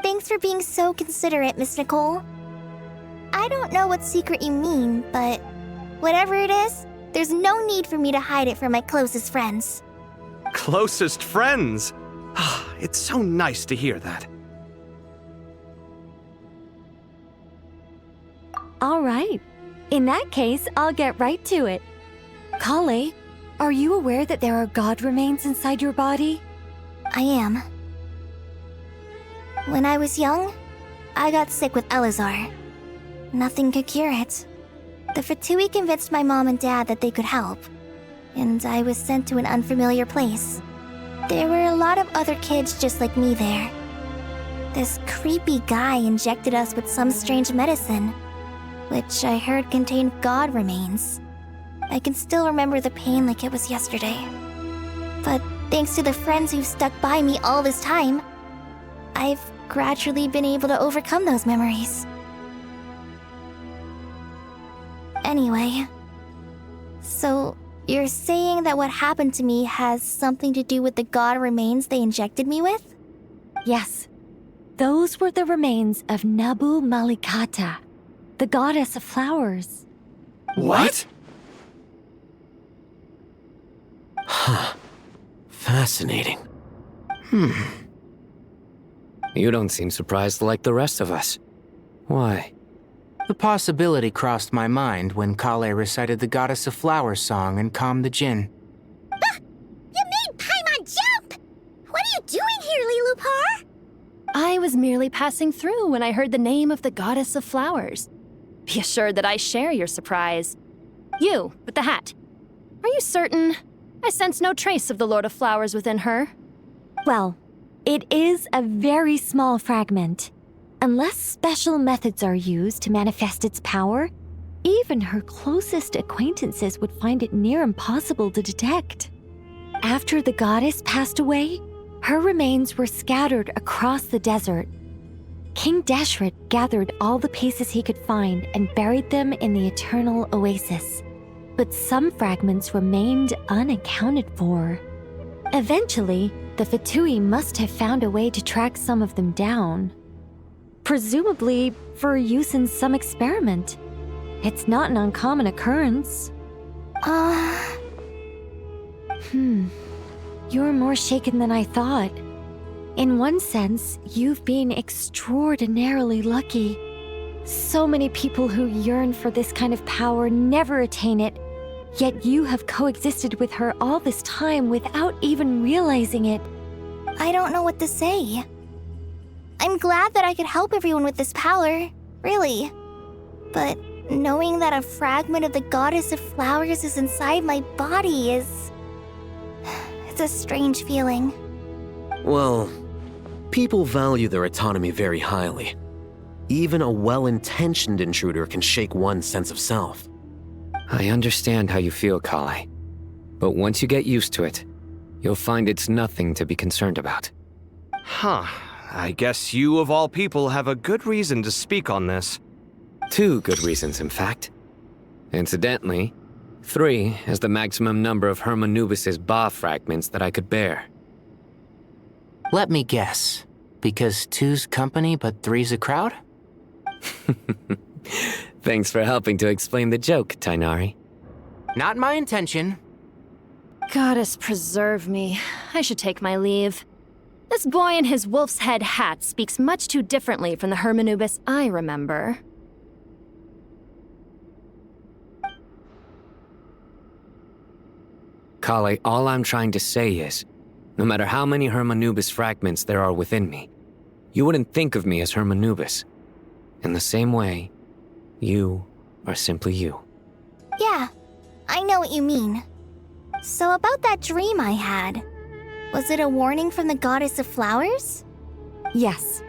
Thanks for being so considerate, Miss Nicole. I don't know what secret you mean, but whatever it is, there's no need for me to hide it from my closest friends. Closest friends? It's so nice to hear that. All right. In that case, I'll get right to it. Krai, are you aware that there are god remains inside your body? I am. When I was young, I got sick with Elazar. Nothing could cure it. The Fatui convinced my mom and dad that they could help, and I was sent to an unfamiliar place. There were a lot of other kids just like me there. This creepy guy injected us with some strange medicine, which I heard contained god remains. I can still remember the pain like it was yesterday. But thanks to the friends who've stuck by me all this time, I've gradually been able to overcome those memories. Anyway, so you're saying that what happened to me has something to do with the god remains they injected me with? Yes. Those were the remains of Nabu Malikata, the goddess of flowers. What? Huh. Fascinating. You don't seem surprised like the rest of us. Why? The possibility crossed my mind when Krai recited the Goddess of Flowers song and calmed the Jinn. You made Paimon jump! What are you doing here, Lilupar? I was merely passing through when I heard the name of the Goddess of Flowers. Be assured that I share your surprise. You, with the hat. Are you certain? I sense no trace of the Lord of Flowers within her. Well, it is a very small fragment. Unless special methods are used to manifest its power, even her closest acquaintances would find it near impossible to detect. After the goddess passed away, her remains were scattered across the desert. King Deshret gathered all the pieces he could find and buried them in the Eternal Oasis. But some fragments remained unaccounted for. Eventually, the Fatui must have found a way to track some of them down. Presumably for use in some experiment. It's not an uncommon occurrence. You're more shaken than I thought. In one sense, you've been extraordinarily lucky. So many people who yearn for this kind of power never attain it, yet you have coexisted with her all this time without even realizing it. I don't know what to say. I'm glad that I could help everyone with this power, really. But knowing that a fragment of the Goddess of Flowers is inside my body is... it's a strange feeling. Well, people value their autonomy very highly. Even a well-intentioned intruder can shake one's sense of self. I understand how you feel, Krai. But once you get used to it, you'll find it's nothing to be concerned about. Huh. I guess you of all people have a good reason to speak on this. 2 good reasons, in fact. Incidentally, 3 is the maximum number of Hermanubis's Ba fragments that I could bear. Let me guess. Because 2's company, but 3's a crowd? Thanks for helping to explain the joke, Tainari. Not my intention. Goddess preserve me. I should take my leave. This boy in his wolf's head hat speaks much too differently from the Hermanubis I remember. Kale, all I'm trying to say is, no matter how many Hermanubis fragments there are within me, you wouldn't think of me as Hermanubis. In the same way, you are simply you. Yeah, I know what you mean. So about that dream I had, was it a warning from the Goddess of Flowers? Yes.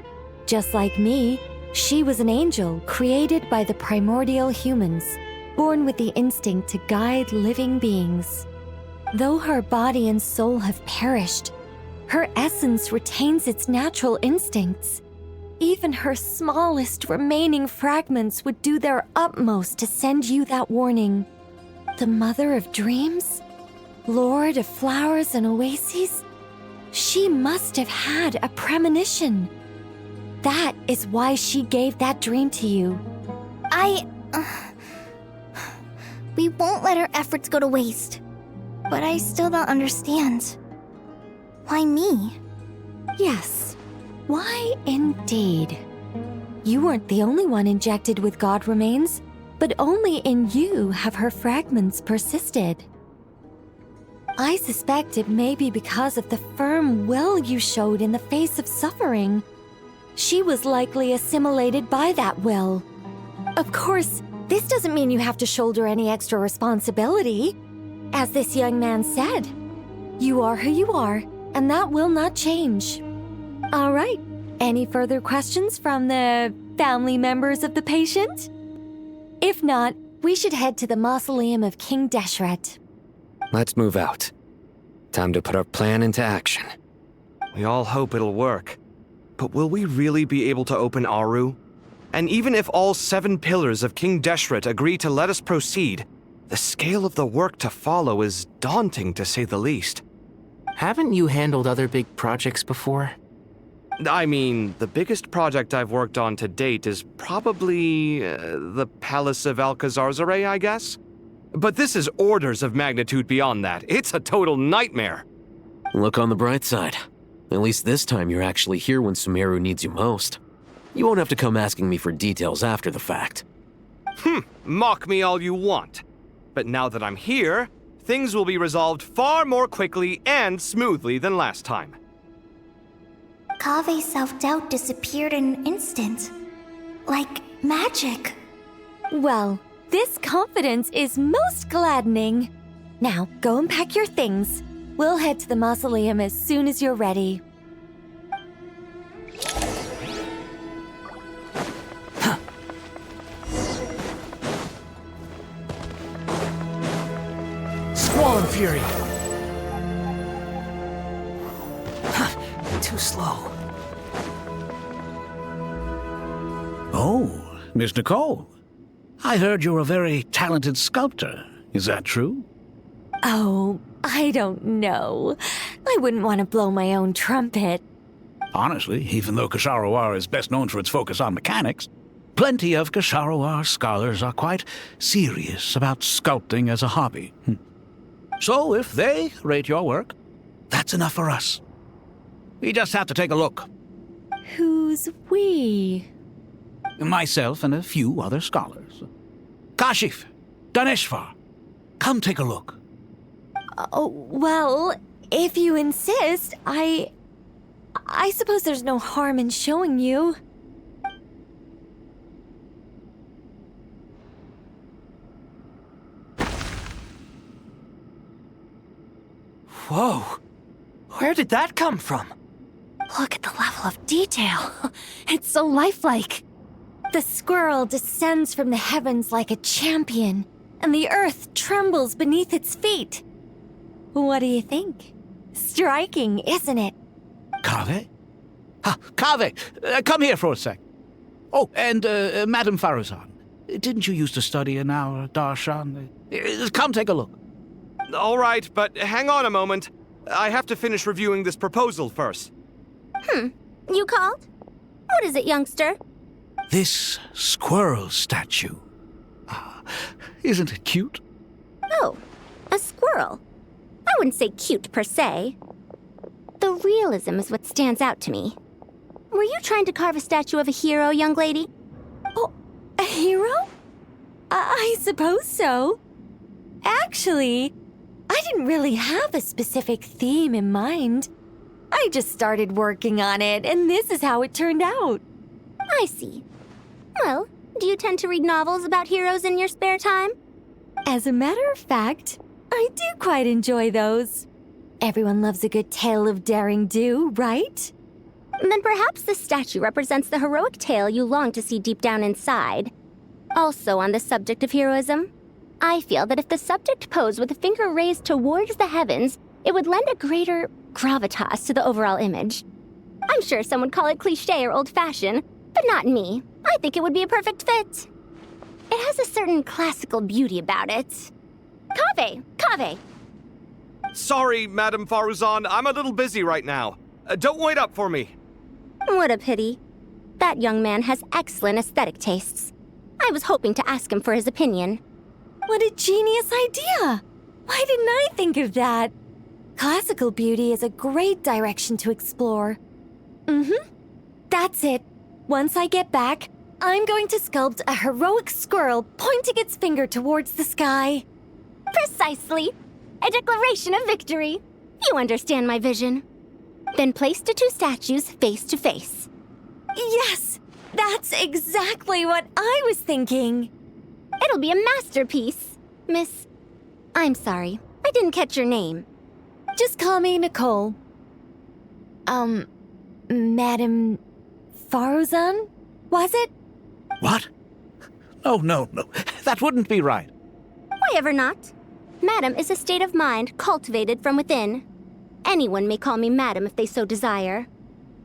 Just like me, she was an angel created by the primordial humans, born with the instinct to guide living beings. Though her body and soul have perished, her essence retains its natural instincts. Even her smallest remaining fragments would do their utmost to send you that warning. The Mother of Dreams? Lord of Flowers and Oases? She must have had a premonition. That is why she gave that dream to you. We won't let our efforts go to waste. But I still don't understand. Why me? Yes. Why indeed? You weren't the only one injected with God remains, but only in you have her fragments persisted. I suspect it may be because of the firm will you showed in the face of suffering. She was likely assimilated by that will. Of course, this doesn't mean you have to shoulder any extra responsibility. As this young man said, you are who you are, and that will not change. All right, any further questions from the family members of the patient? If not, we should head to the mausoleum of King Deshret. Let's move out. Time to put our plan into action. We all hope it'll work. But will we really be able to open Aru? And even if all 7 pillars of King Deshret agree to let us proceed, the scale of the work to follow is daunting, to say the least. Haven't you handled other big projects before? I mean, the biggest project I've worked on to date is probably the Palace of Alcazarzaray, I guess? But this is orders of magnitude beyond that. It's a total nightmare. Look on the bright side. At least this time you're actually here when Sumeru needs you most. You won't have to come asking me for details after the fact. Mock me all you want. But now that I'm here, things will be resolved far more quickly and smoothly than last time. Kave's self-doubt disappeared in an instant. Like magic. Well, this confidence is most gladdening. Now, go and pack your things. We'll head to the mausoleum as soon as you're ready. Squall and Fury! Too slow. Oh, Miss Nicole. I heard you're a very talented sculptor. Is that true? Oh, I don't know. I wouldn't want to blow my own trumpet. Honestly, even though Kasharawar is best known for its focus on mechanics, plenty of Kasharawar scholars are quite serious about sculpting as a hobby. So if they rate your work, that's enough for us. We just have to take a look. Who's we? Myself and a few other scholars. Kashif, Daneshvar, come take a look. Oh, well, if you insist, I suppose there's no harm in showing you. Whoa! Where did that come from? Look at the level of detail. It's so lifelike. The squirrel descends from the heavens like a champion, and the earth trembles beneath its feet. What do you think? Striking, isn't it? Kave? Kaveh, come here for a sec. Oh, and Madame Farazan, didn't you used to study in our darshan? Come take a look. All right, but hang on a moment. I have to finish reviewing this proposal first. You called? What is it, youngster? This squirrel statue. Isn't it cute? Oh, a squirrel. I wouldn't say cute per se. The realism is what stands out to me. Were you trying to carve a statue of a hero, young lady? Oh, a hero? I suppose so. Actually, I didn't really have a specific theme in mind. I just started working on it, and this is how it turned out. I see. Well, do you tend to read novels about heroes in your spare time? As a matter of fact, I do quite enjoy those. Everyone loves a good tale of daring do, right? Then perhaps this statue represents the heroic tale you long to see deep down inside. Also on the subject of heroism, I feel that if the subject posed with a finger raised towards the heavens, it would lend a greater gravitas to the overall image. I'm sure some would call it cliché or old-fashioned, but not me. I think it would be a perfect fit. It has a certain classical beauty about it. Kaveh! Sorry, Madame Faruzan, I'm a little busy right now. Don't wait up for me. What a pity. That young man has excellent aesthetic tastes. I was hoping to ask him for his opinion. What a genius idea! Why didn't I think of that? Classical beauty is a great direction to explore. That's it. Once I get back, I'm going to sculpt a heroic squirrel pointing its finger towards the sky. Precisely. A declaration of victory. You understand my vision. Then place the two statues face to face. Yes! That's exactly what I was thinking. It'll be a masterpiece. Miss... I'm sorry. I didn't catch your name. Just call me Nicole. Madame Faruzan? Was it? What? No. That wouldn't be right. Why ever not? Madam is a state of mind cultivated from within. Anyone may call me Madam if they so desire.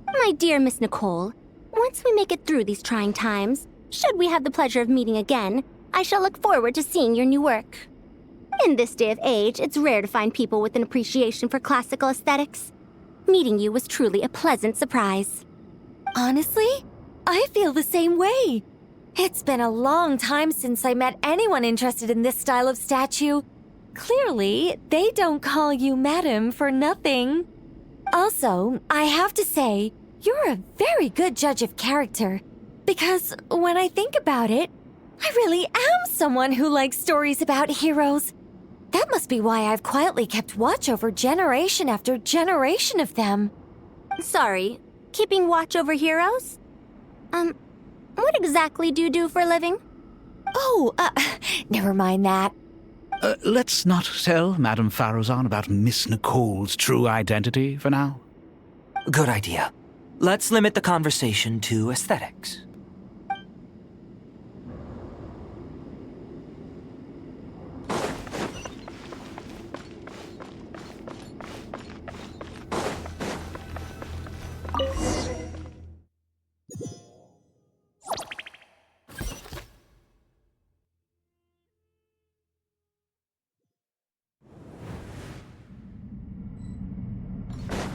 My dear Miss Nicole, once we make it through these trying times, should we have the pleasure of meeting again, I shall look forward to seeing your new work. In this day of age, it's rare to find people with an appreciation for classical aesthetics. Meeting you was truly a pleasant surprise. Honestly, I feel the same way. It's been a long time since I met anyone interested in this style of statue. Clearly, they don't call you Madam for nothing. Also, I have to say, you're a very good judge of character. Because when I think about it, I really am someone who likes stories about heroes. That must be why I've quietly kept watch over generation after generation of them. Sorry, keeping watch over heroes? What exactly do you do for a living? Oh, never mind that. Let's not tell Madame Faruzan about Miss Nicole's true identity for now. Good idea. Let's limit the conversation to aesthetics.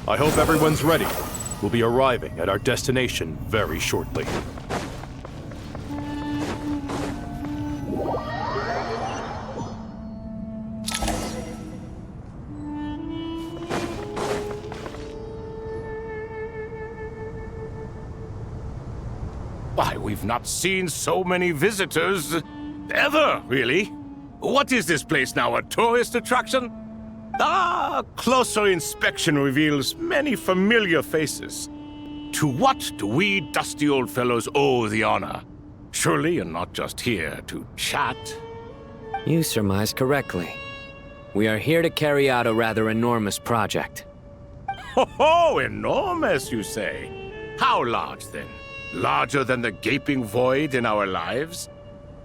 I hope everyone's ready. We'll be arriving at our destination very shortly. Why, we've not seen so many visitors ever, really. What is this place now, a tourist attraction? Closer inspection reveals many familiar faces. To what do we dusty old fellows owe the honor? Surely you're not just here to chat. You surmise correctly. We are here to carry out a rather enormous project. Ho, enormous, you say? How large, then? Larger than the gaping void in our lives?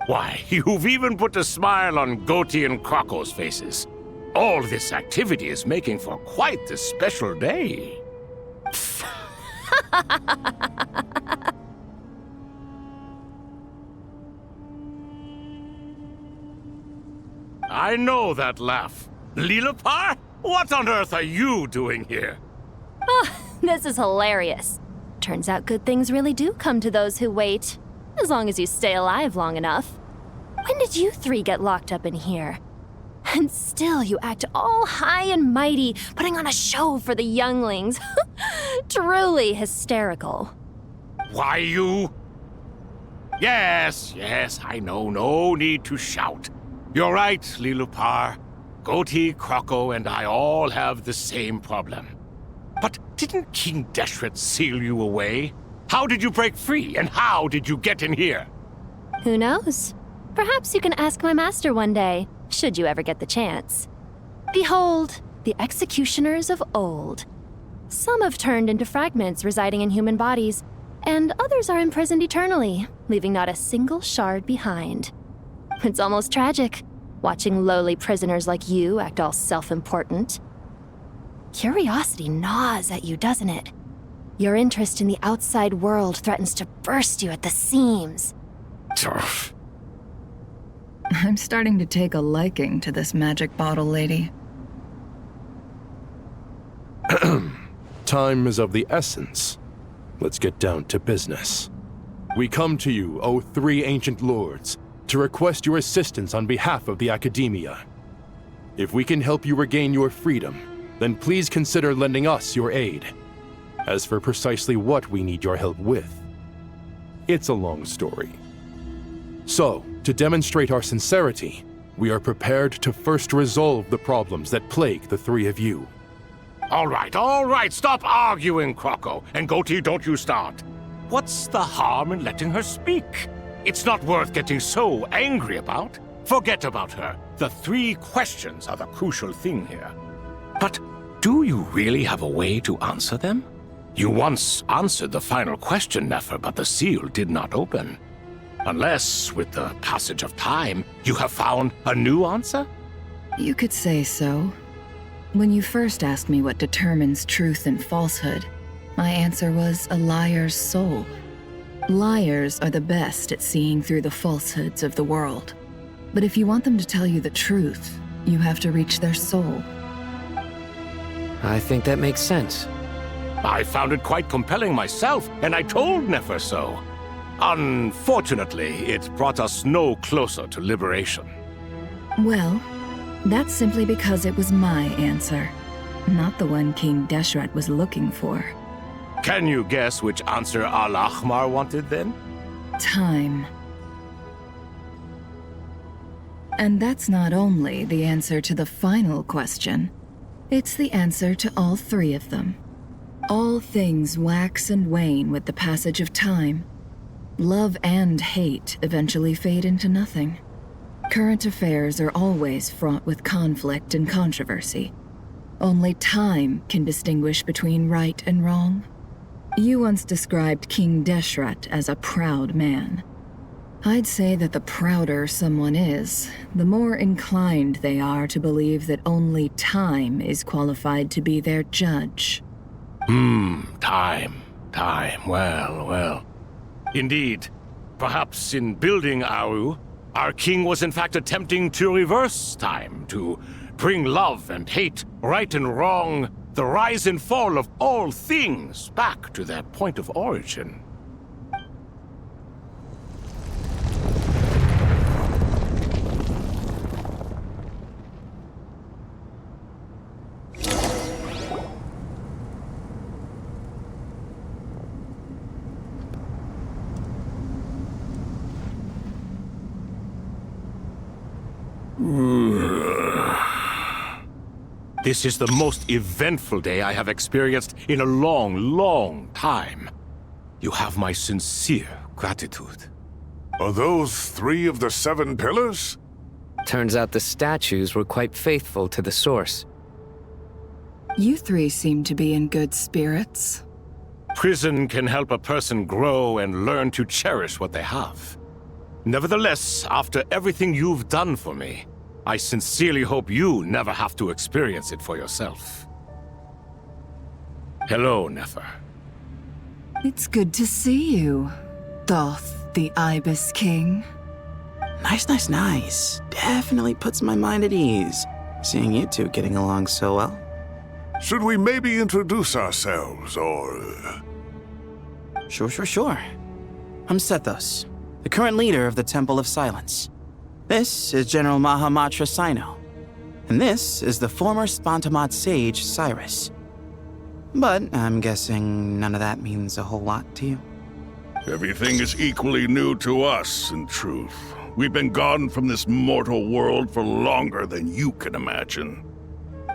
Why, you've even put a smile on Goatee and Crocco's faces. All this activity is making for quite a special day. I know that laugh. Lilipar? What on earth are you doing here? Oh, this is hilarious. Turns out good things really do come to those who wait, as long as you stay alive long enough. When did you three get locked up in here? And still you act all high and mighty, putting on a show for the younglings. Truly hysterical. Why you? Yes, I know. No need to shout. You're right, Lilipar. Goatee, Croco, and I all have the same problem. But didn't King Deshret seal you away? How did you break free, and how did you get in here? Who knows? Perhaps you can ask my master one day, should you ever get the chance. Behold, the executioners of old. Some have turned into fragments residing in human bodies, and others are imprisoned eternally, leaving not a single shard behind. It's almost tragic, watching lowly prisoners like you act all self-important. Curiosity gnaws at you, doesn't it? Your interest in the outside world threatens to burst you at the seams. I'm starting to take a liking to this magic bottle lady. Time is of the essence. Let's get down to business. We come to you, O three ancient lords, to request your assistance on behalf of the Academia. If we can help you regain your freedom, then please consider lending us your aid. As for precisely what we need your help with, it's a long story. So, to demonstrate our sincerity, we are prepared to first resolve the problems that plague the three of you. All right, stop arguing, Croco. And Goatee, don't you start. What's the harm in letting her speak? It's not worth getting so angry about. Forget about her. The three questions are the crucial thing here. But do you really have a way to answer them? You once answered the final question, Nefer, but the seal did not open. Unless, with the passage of time, you have found a new answer? You could say so. When you first asked me what determines truth and falsehood, my answer was a liar's soul. Liars are the best at seeing through the falsehoods of the world. But if you want them to tell you the truth, you have to reach their soul. I think that makes sense. I found it quite compelling myself, and I told Nefer so. Unfortunately, it brought us no closer to liberation. Well, that's simply because it was my answer, not the one King Deshret was looking for. Can you guess which answer Al-Ahmar wanted then? Time. And that's not only the answer to the final question, it's the answer to all three of them. All things wax and wane with the passage of time. Love and hate eventually fade into nothing. Current affairs are always fraught with conflict and controversy. Only time can distinguish between right and wrong. You once described King Deshret as a proud man. I'd say that the prouder someone is, the more inclined they are to believe that only time is qualified to be their judge. Time. Well. Indeed. Perhaps in building Aru, our king was in fact attempting to reverse time, to bring love and hate, right and wrong, the rise and fall of all things back to their point of origin. This is the most eventful day I have experienced in a long time. You have my sincere gratitude. Are those 3 of the 7 pillars? Turns out the statues were quite faithful to the source. You three seem to be in good spirits. Prison can help a person grow and learn to cherish what they have. Nevertheless, after everything you've done for me, I sincerely hope you never have to experience it for yourself. Hello, Nefer. It's good to see you, Thoth the Ibis King. Nice. Definitely puts my mind at ease, seeing you two getting along so well. Should we maybe introduce ourselves, or... Sure. I'm Sethos, the current leader of the Temple of Silence. This is General Mahamatra Sino, and this is the former Spantamot sage, Cyrus. But I'm guessing none of that means a whole lot to you. Everything is equally new to us, in truth. We've been gone from this mortal world for longer than you can imagine.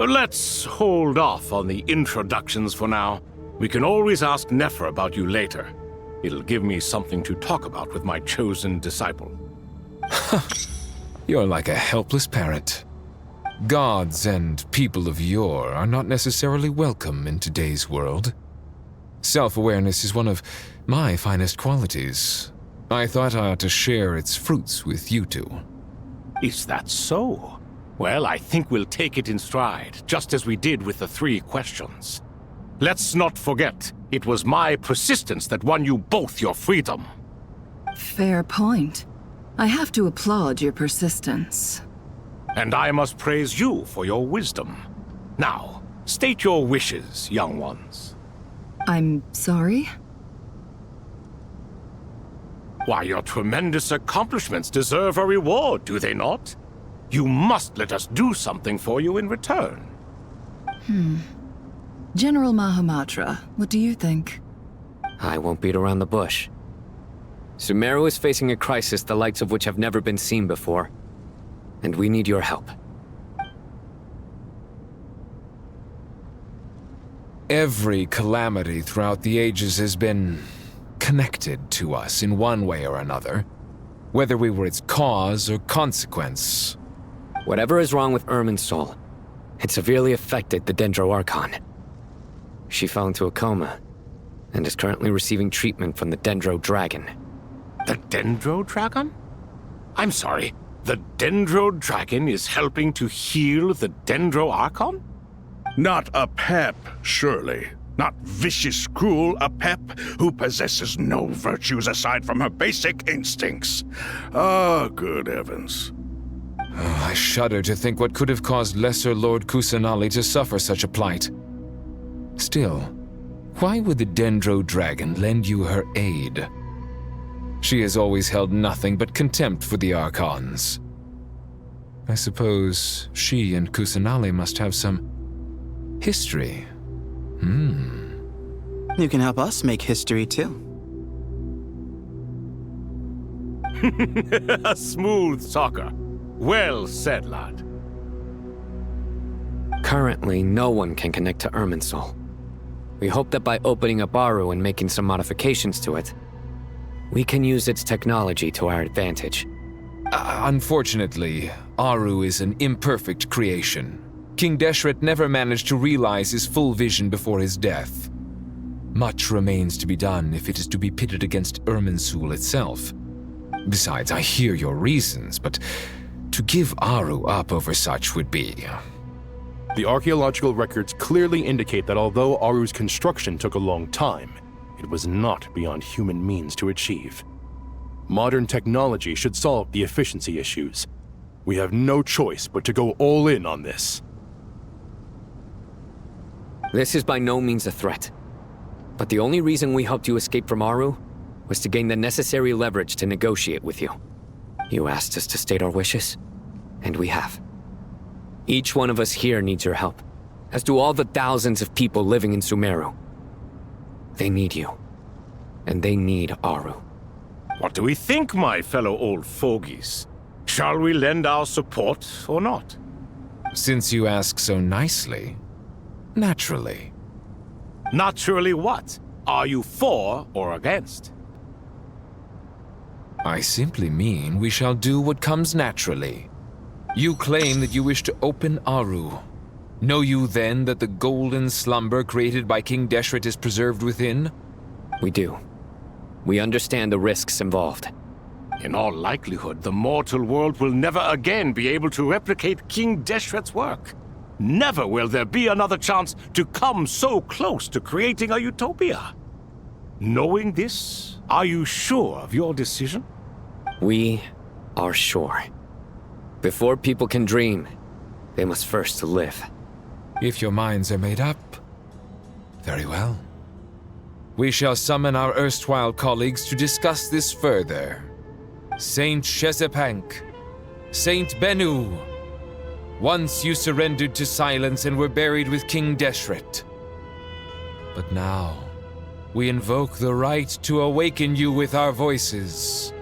Let's hold off on the introductions for now. We can always ask Nefer about you later. It'll give me something to talk about with my chosen disciple. You're like a helpless parrot. Gods and people of yore are not necessarily welcome in today's world. Self-awareness is one of my finest qualities. I thought I ought to share its fruits with you two. Is that so? Well, I think we'll take it in stride, just as we did with the 3 questions. Let's not forget, it was my persistence that won you both your freedom. Fair point. I have to applaud your persistence. And I must praise you for your wisdom. Now, state your wishes, young ones. I'm sorry? Why, your tremendous accomplishments deserve a reward, do they not? You must let us do something for you in return. General Mahamatra, what do you think? I won't beat around the bush. Sumeru is facing a crisis the likes of which have never been seen before, and we need your help. Every calamity throughout the ages has been connected to us in one way or another, whether we were its cause or consequence. Whatever is wrong with Irminsul, it severely affected the Dendro Archon. She fell into a coma and is currently receiving treatment from the Dendro Dragon. The Dendro Dragon? I'm sorry, the Dendro Dragon is helping to heal the Dendro Archon? Not a pep, surely. Not vicious, cruel, a pep who possesses no virtues aside from her basic instincts. Ah, good heavens. Oh, I shudder to think what could have caused Lesser Lord Kusanali to suffer such a plight. Still, why would the Dendro Dragon lend you her aid? She has always held nothing but contempt for the Archons. I suppose she and Kusanali must have some history. You can help us make history, too. A smooth talker. Well said, lad. Currently, no one can connect to Irminsul. We hope that by opening up Aru and making some modifications to it, we can use its technology to our advantage. Unfortunately, Aru is an imperfect creation. King Deshret never managed to realize his full vision before his death. Much remains to be done if it is to be pitted against Irminsul itself. Besides, I hear your reasons, but to give Aru up over such would be... The archaeological records clearly indicate that although Aru's construction took a long time, it was not beyond human means to achieve. Modern technology should solve the efficiency issues. We have no choice but to go all in on this. This is by no means a threat. But the only reason we helped you escape from Aru was to gain the necessary leverage to negotiate with you. You asked us to state our wishes, and we have. Each one of us here needs your help, as do all the thousands of people living in Sumeru. They need you, and they need Aru. What do we think, my fellow old fogies? Shall we lend our support or not? Since you ask so nicely, naturally. Naturally what? Are you for or against? I simply mean we shall do what comes naturally. You claim that you wish to open Aru. Know you then that the golden slumber created by King Deshret is preserved within? We do. We understand the risks involved. In all likelihood, the mortal world will never again be able to replicate King Deshret's work. Never will there be another chance to come so close to creating a utopia. Knowing this, are you sure of your decision? We are sure. Before people can dream, they must first live. If your minds are made up, very well. We shall summon our erstwhile colleagues to discuss this further. Saint Shezepank, Saint Bennu, once you surrendered to silence and were buried with King Deshret. But now, we invoke the right to awaken you with our voices.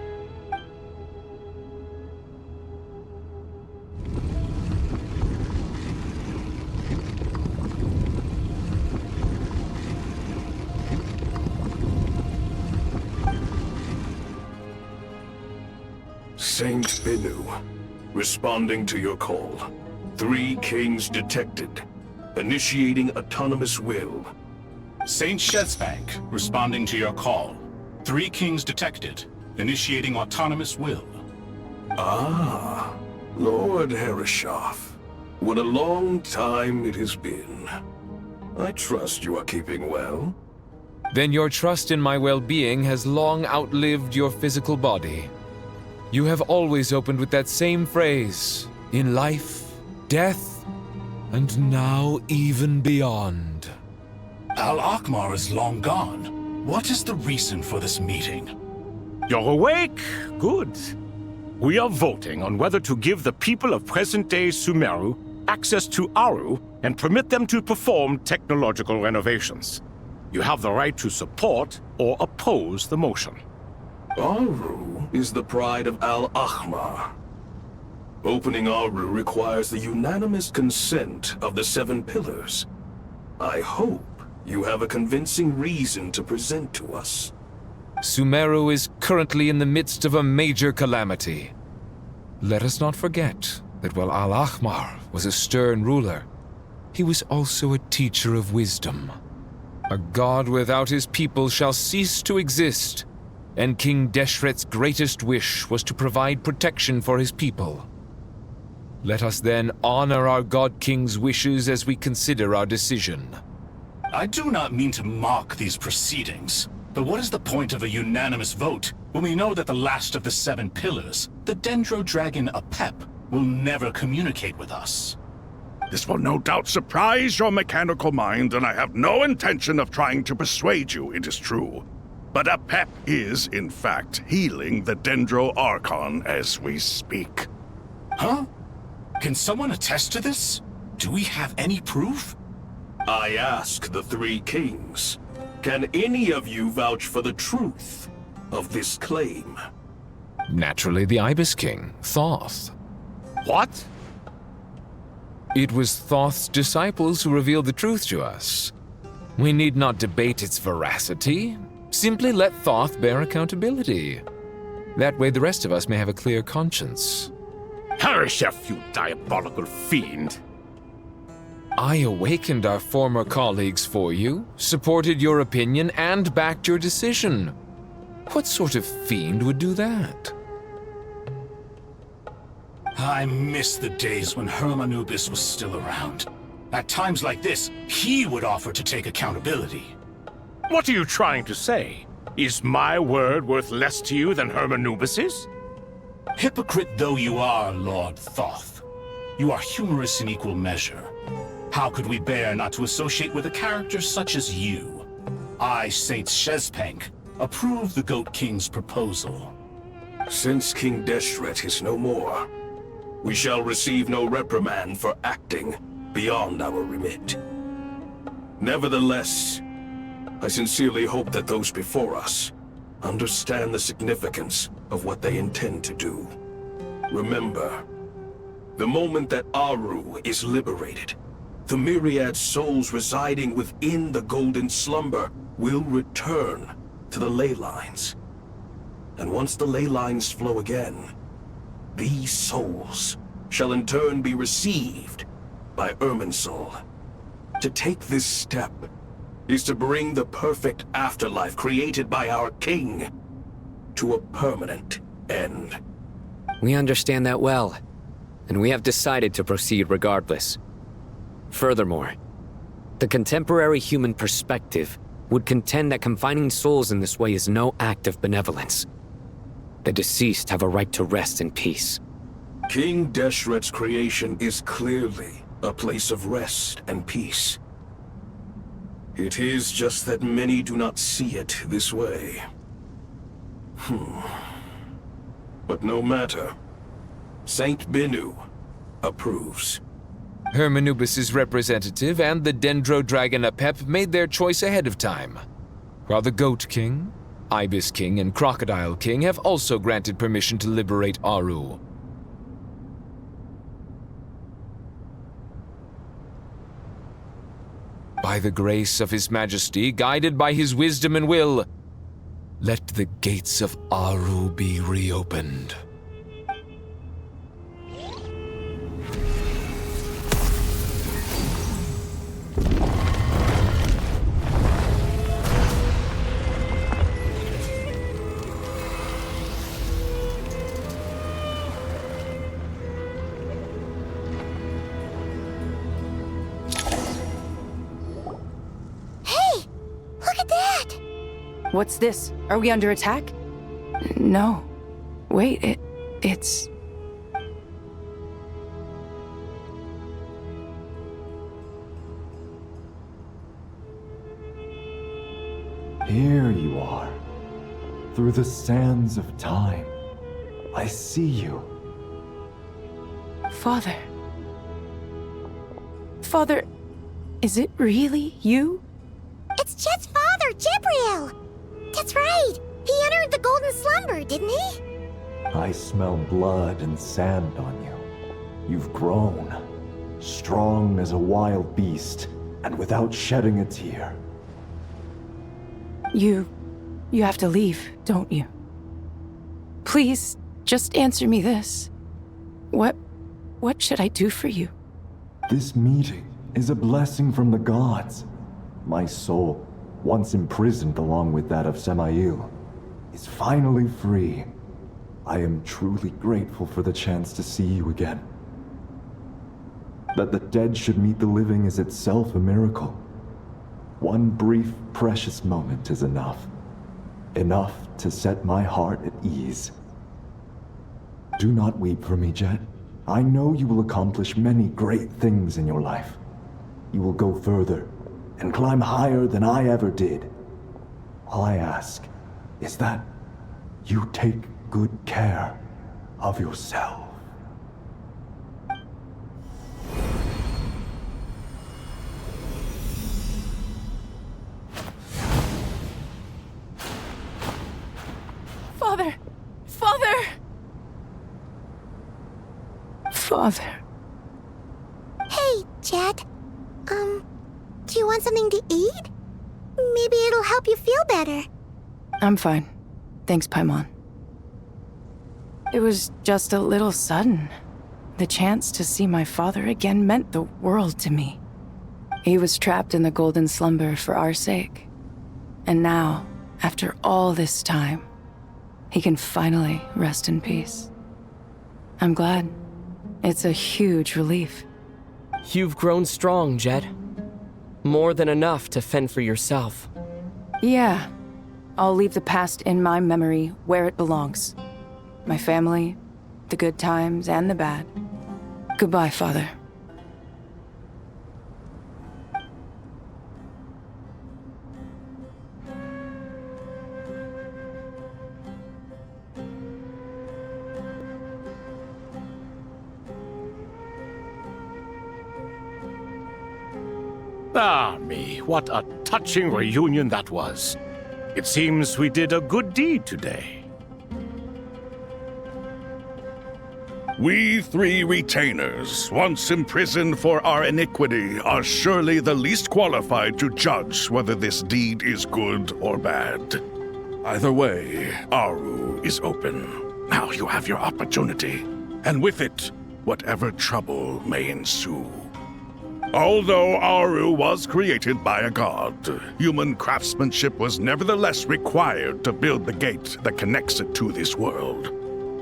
Saint Bennu, responding to your call. 3 kings detected. Initiating autonomous will. Saint Shezepank, responding to your call. 3 kings detected. Initiating autonomous will. Ah, Lord Herreshoff. What a long time it has been. I trust you are keeping well. Then your trust in my well-being has long outlived your physical body. You have always opened with that same phrase, in life, death, and now even beyond. Al-Akhmar is long gone. What is the reason for this meeting? You're awake? Good. We are voting on whether to give the people of present-day Sumeru access to Aru and permit them to perform technological renovations. You have the right to support or oppose the motion. Aru is the pride of Al-Akhmar. Opening Aru requires the unanimous consent of the 7 pillars. I hope you have a convincing reason to present to us. Sumeru is currently in the midst of a major calamity. Let us not forget that while Al-Akhmar was a stern ruler, he was also a teacher of wisdom. A god without his people shall cease to exist, and King Deshret's greatest wish was to provide protection for his people. Let us then honor our God King's wishes as we consider our decision. I do not mean to mock these proceedings, but what is the point of a unanimous vote when we know that the last of the 7 pillars, the Dendro Dragon Apep, will never communicate with us? This will no doubt surprise your mechanical mind, and I have no intention of trying to persuade you it is true. But Apep is, in fact, healing the Dendro Archon as we speak. Huh? Can someone attest to this? Do we have any proof? I ask the 3 kings. Can any of you vouch for the truth of this claim? Naturally, the Ibis King, Thoth. What? It was Thoth's disciples who revealed the truth to us. We need not debate its veracity. Simply let Thoth bear accountability. That way the rest of us may have a clear conscience. Herreshoff, you diabolical fiend! I awakened our former colleagues for you, supported your opinion, and backed your decision. What sort of fiend would do that? I miss the days when Hermanubis was still around. At times like this, he would offer to take accountability. What are you trying to say? Is my word worth less to you than Hermanubis's? Hypocrite though you are, Lord Thoth, you are humorous in equal measure. How could we bear not to associate with a character such as you? I, Saint Shezepank, approve the Goat King's proposal. Since King Deshret is no more, we shall receive no reprimand for acting beyond our remit. Nevertheless, I sincerely hope that those before us understand the significance of what they intend to do. Remember, the moment that Aru is liberated, the myriad souls residing within the Golden Slumber will return to the ley lines. And once the ley lines flow again, these souls shall in turn be received by Irminsul. To take this step is to bring the perfect afterlife created by our king to a permanent end. We understand that well, and we have decided to proceed regardless. Furthermore, the contemporary human perspective would contend that confining souls in this way is no act of benevolence. The deceased have a right to rest in peace. King Deshret's creation is clearly a place of rest and peace. It is just that many do not see it this way. But no matter. Saint Binu approves. Hermanubis' representative and the Dendro Dragon Apep made their choice ahead of time, while the Goat King, Ibis King, and Crocodile King have also granted permission to liberate Aru. By the grace of His Majesty, guided by His wisdom and will, let the gates of Aru be reopened. What's this? Are we under attack? No. Wait, it's... Here you are. Through the sands of time. I see you. Father. Father, is it really you? It's Jet's father, Jibriel! That's right! He entered the golden slumber, didn't he? I smell blood and sand on you. You've grown. Strong as a wild beast, and without shedding a tear. You have to leave, don't you? Please, just answer me this. What should I do for you? This meeting is a blessing from the gods. My soul, once imprisoned along with that of Samael, is finally free. I am truly grateful for the chance to see you again. That the dead should meet the living is itself a miracle. One brief, precious moment is enough. Enough to set my heart at ease. Do not weep for me, Jet. I know you will accomplish many great things in your life. You will go further and climb higher than I ever did. All I ask is that you take good care of yourself. Father! Father! Father. Hey, Jet. Do you want something to eat? Maybe it'll help you feel better. I'm fine. Thanks, Paimon. It was just a little sudden. The chance to see my father again meant the world to me. He was trapped in the golden slumber for our sake. And now, after all this time, he can finally rest in peace. I'm glad. It's a huge relief. You've grown strong, Jet. More than enough to fend for yourself. Yeah. I'll leave the past in my memory where it belongs. My family, the good times and the bad. Goodbye, Father. Ah, me, what a touching reunion that was. It seems we did a good deed today. We three retainers, once imprisoned for our iniquity, are surely the least qualified to judge whether this deed is good or bad. Either way, Aru is open. Now you have your opportunity, and with it, whatever trouble may ensue. Although Aru was created by a god, human craftsmanship was nevertheless required to build the gate that connects it to this world.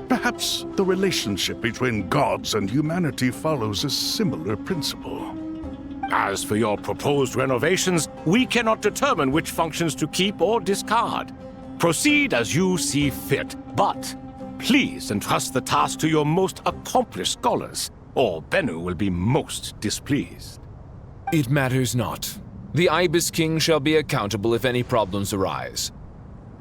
Perhaps the relationship between gods and humanity follows a similar principle. As for your proposed renovations, we cannot determine which functions to keep or discard. Proceed as you see fit, but please entrust the task to your most accomplished scholars, or Bennu will be most displeased. It matters not. The Ibis King shall be accountable if any problems arise.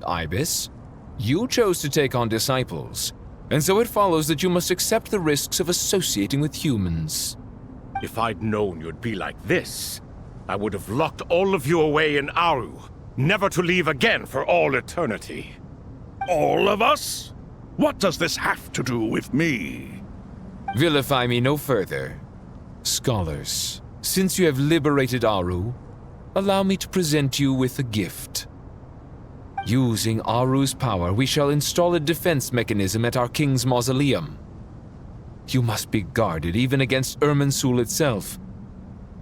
Ibis, you chose to take on disciples, and so it follows that you must accept the risks of associating with humans. If I'd known you'd be like this, I would have locked all of you away in Aru, never to leave again for all eternity. All of us? What does this have to do with me? Vilify me no further. Scholars, since you have liberated Aru, allow me to present you with a gift. Using Aru's power, we shall install a defense mechanism at our king's mausoleum. You must be guarded even against Irminsul itself.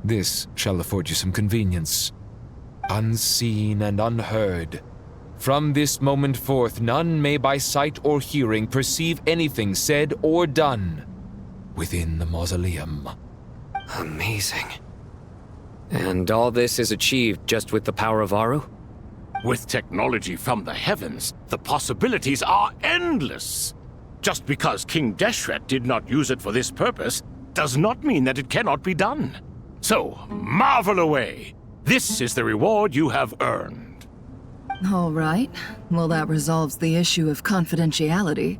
This shall afford you some convenience. Unseen and unheard. From this moment forth, none may by sight or hearing perceive anything said or done within the mausoleum. Amazing. And all this is achieved just with the power of Aru? With technology from the heavens, the possibilities are endless. Just because King Deshret did not use it for this purpose does not mean that it cannot be done. So, marvel away. This is the reward you have earned. All right. Well, that resolves the issue of confidentiality.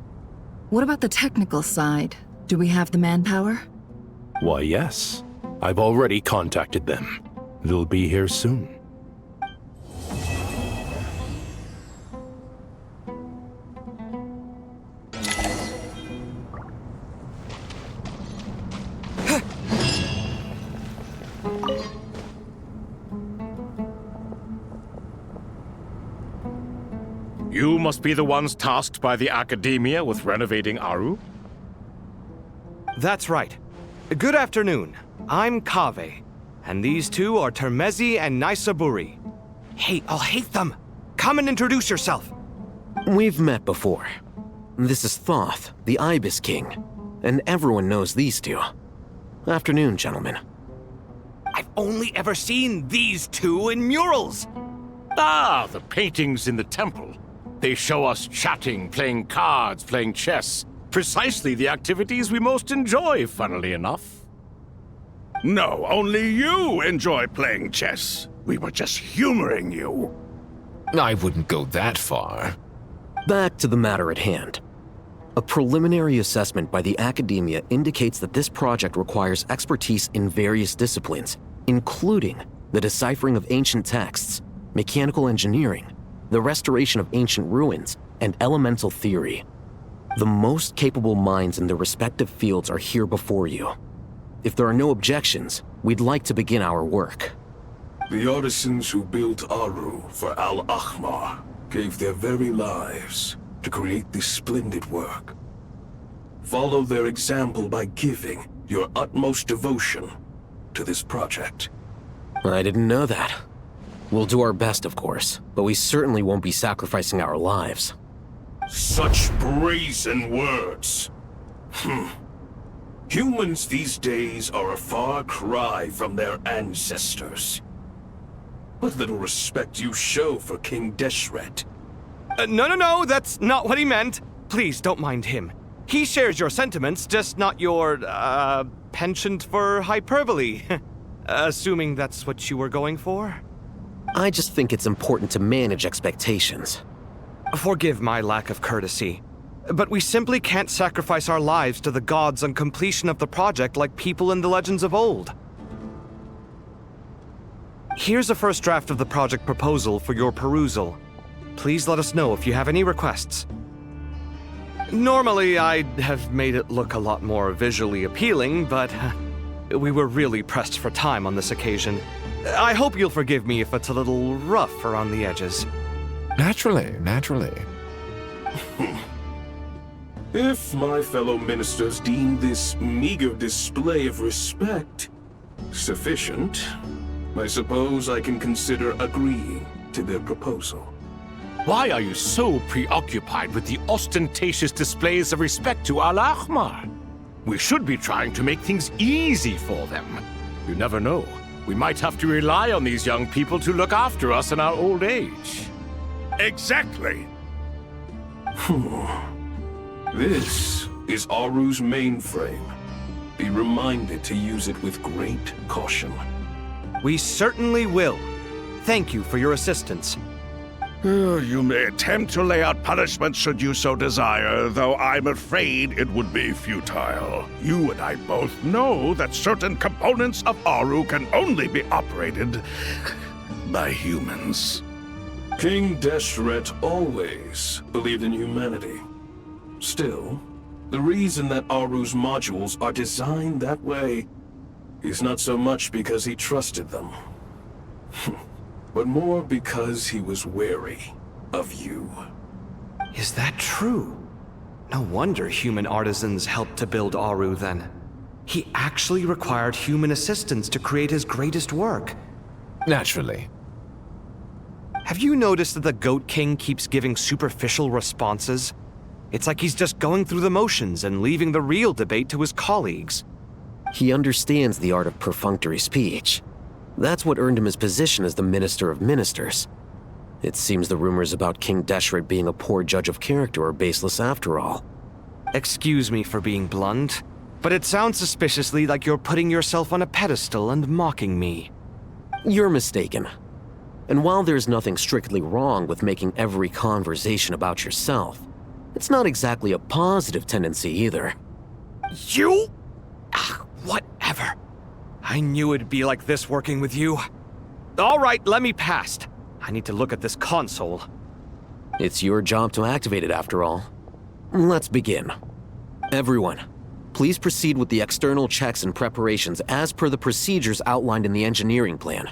What about the technical side? Do we have the manpower? Why, yes. I've already contacted them. They'll be here soon. You must be the ones tasked by the Academia with renovating Aru? That's right. Good afternoon. I'm Kaveh, and these two are Termezi and Naisaburi. Hey, I'll hate them! Come and introduce yourself! We've met before. This is Thoth, the Ibis King, and everyone knows these two. Afternoon, gentlemen. I've only ever seen these two in murals! Ah, the paintings in the temple. They show us chatting, playing cards, playing chess. Precisely the activities we most enjoy, funnily enough. No, only you enjoy playing chess. We were just humoring you. I wouldn't go that far. Back to the matter at hand. A preliminary assessment by the Academia indicates that this project requires expertise in various disciplines, including the deciphering of ancient texts, mechanical engineering, the restoration of ancient ruins, and elemental theory. The most capable minds in their respective fields are here before you. If there are no objections, we'd like to begin our work. The artisans who built Aru for Al-Ahmar gave their very lives to create this splendid work. Follow their example by giving your utmost devotion to this project. I didn't know that. We'll do our best, of course, but we certainly won't be sacrificing our lives. Such brazen words. Humans these days are a far cry from their ancestors. What little respect you show for King Deshret. No, that's not what he meant. Please don't mind him. He shares your sentiments, just not your, penchant for hyperbole. Assuming that's what you were going for? I just think it's important to manage expectations. Forgive my lack of courtesy, but we simply can't sacrifice our lives to the gods on completion of the project like people in the legends of old. Here's a first draft of the project proposal for your perusal. Please let us know if you have any requests. Normally, I'd have made it look a lot more visually appealing, but we were really pressed for time on this occasion. I hope you'll forgive me if it's a little rough around the edges. Naturally. If my fellow ministers deem this meager display of respect sufficient, I suppose I can consider agreeing to their proposal. Why are you so preoccupied with the ostentatious displays of respect to Al-Ahmar? We should be trying to make things easy for them. You never know. We might have to rely on these young people to look after us in our old age. Exactly. This is Aru's mainframe. Be reminded to use it with great caution. We certainly will. Thank you for your assistance. You may attempt to lay out punishment should you so desire, though I'm afraid it would be futile. You and I both know that certain components of Aru can only be operated by humans. King Deshret always believed in humanity. Still, the reason that Aru's modules are designed that way is not so much because he trusted them, but more because he was wary of you. Is that true? No wonder human artisans helped to build Aru then. He actually required human assistance to create his greatest work. Naturally. Have you noticed that the Goat King keeps giving superficial responses? It's like he's just going through the motions and leaving the real debate to his colleagues. He understands the art of perfunctory speech. That's what earned him his position as the Minister of Ministers. It seems the rumors about King Deshret being a poor judge of character are baseless after all. Excuse me for being blunt, but it sounds suspiciously like you're putting yourself on a pedestal and mocking me. You're mistaken. And while there's nothing strictly wrong with making every conversation about yourself, it's not exactly a positive tendency either. You? Whatever. I knew it'd be like this working with you. All right, let me past. I need to look at this console. It's your job to activate it after all. Let's begin. Everyone, please proceed with the external checks and preparations as per the procedures outlined in the engineering plan.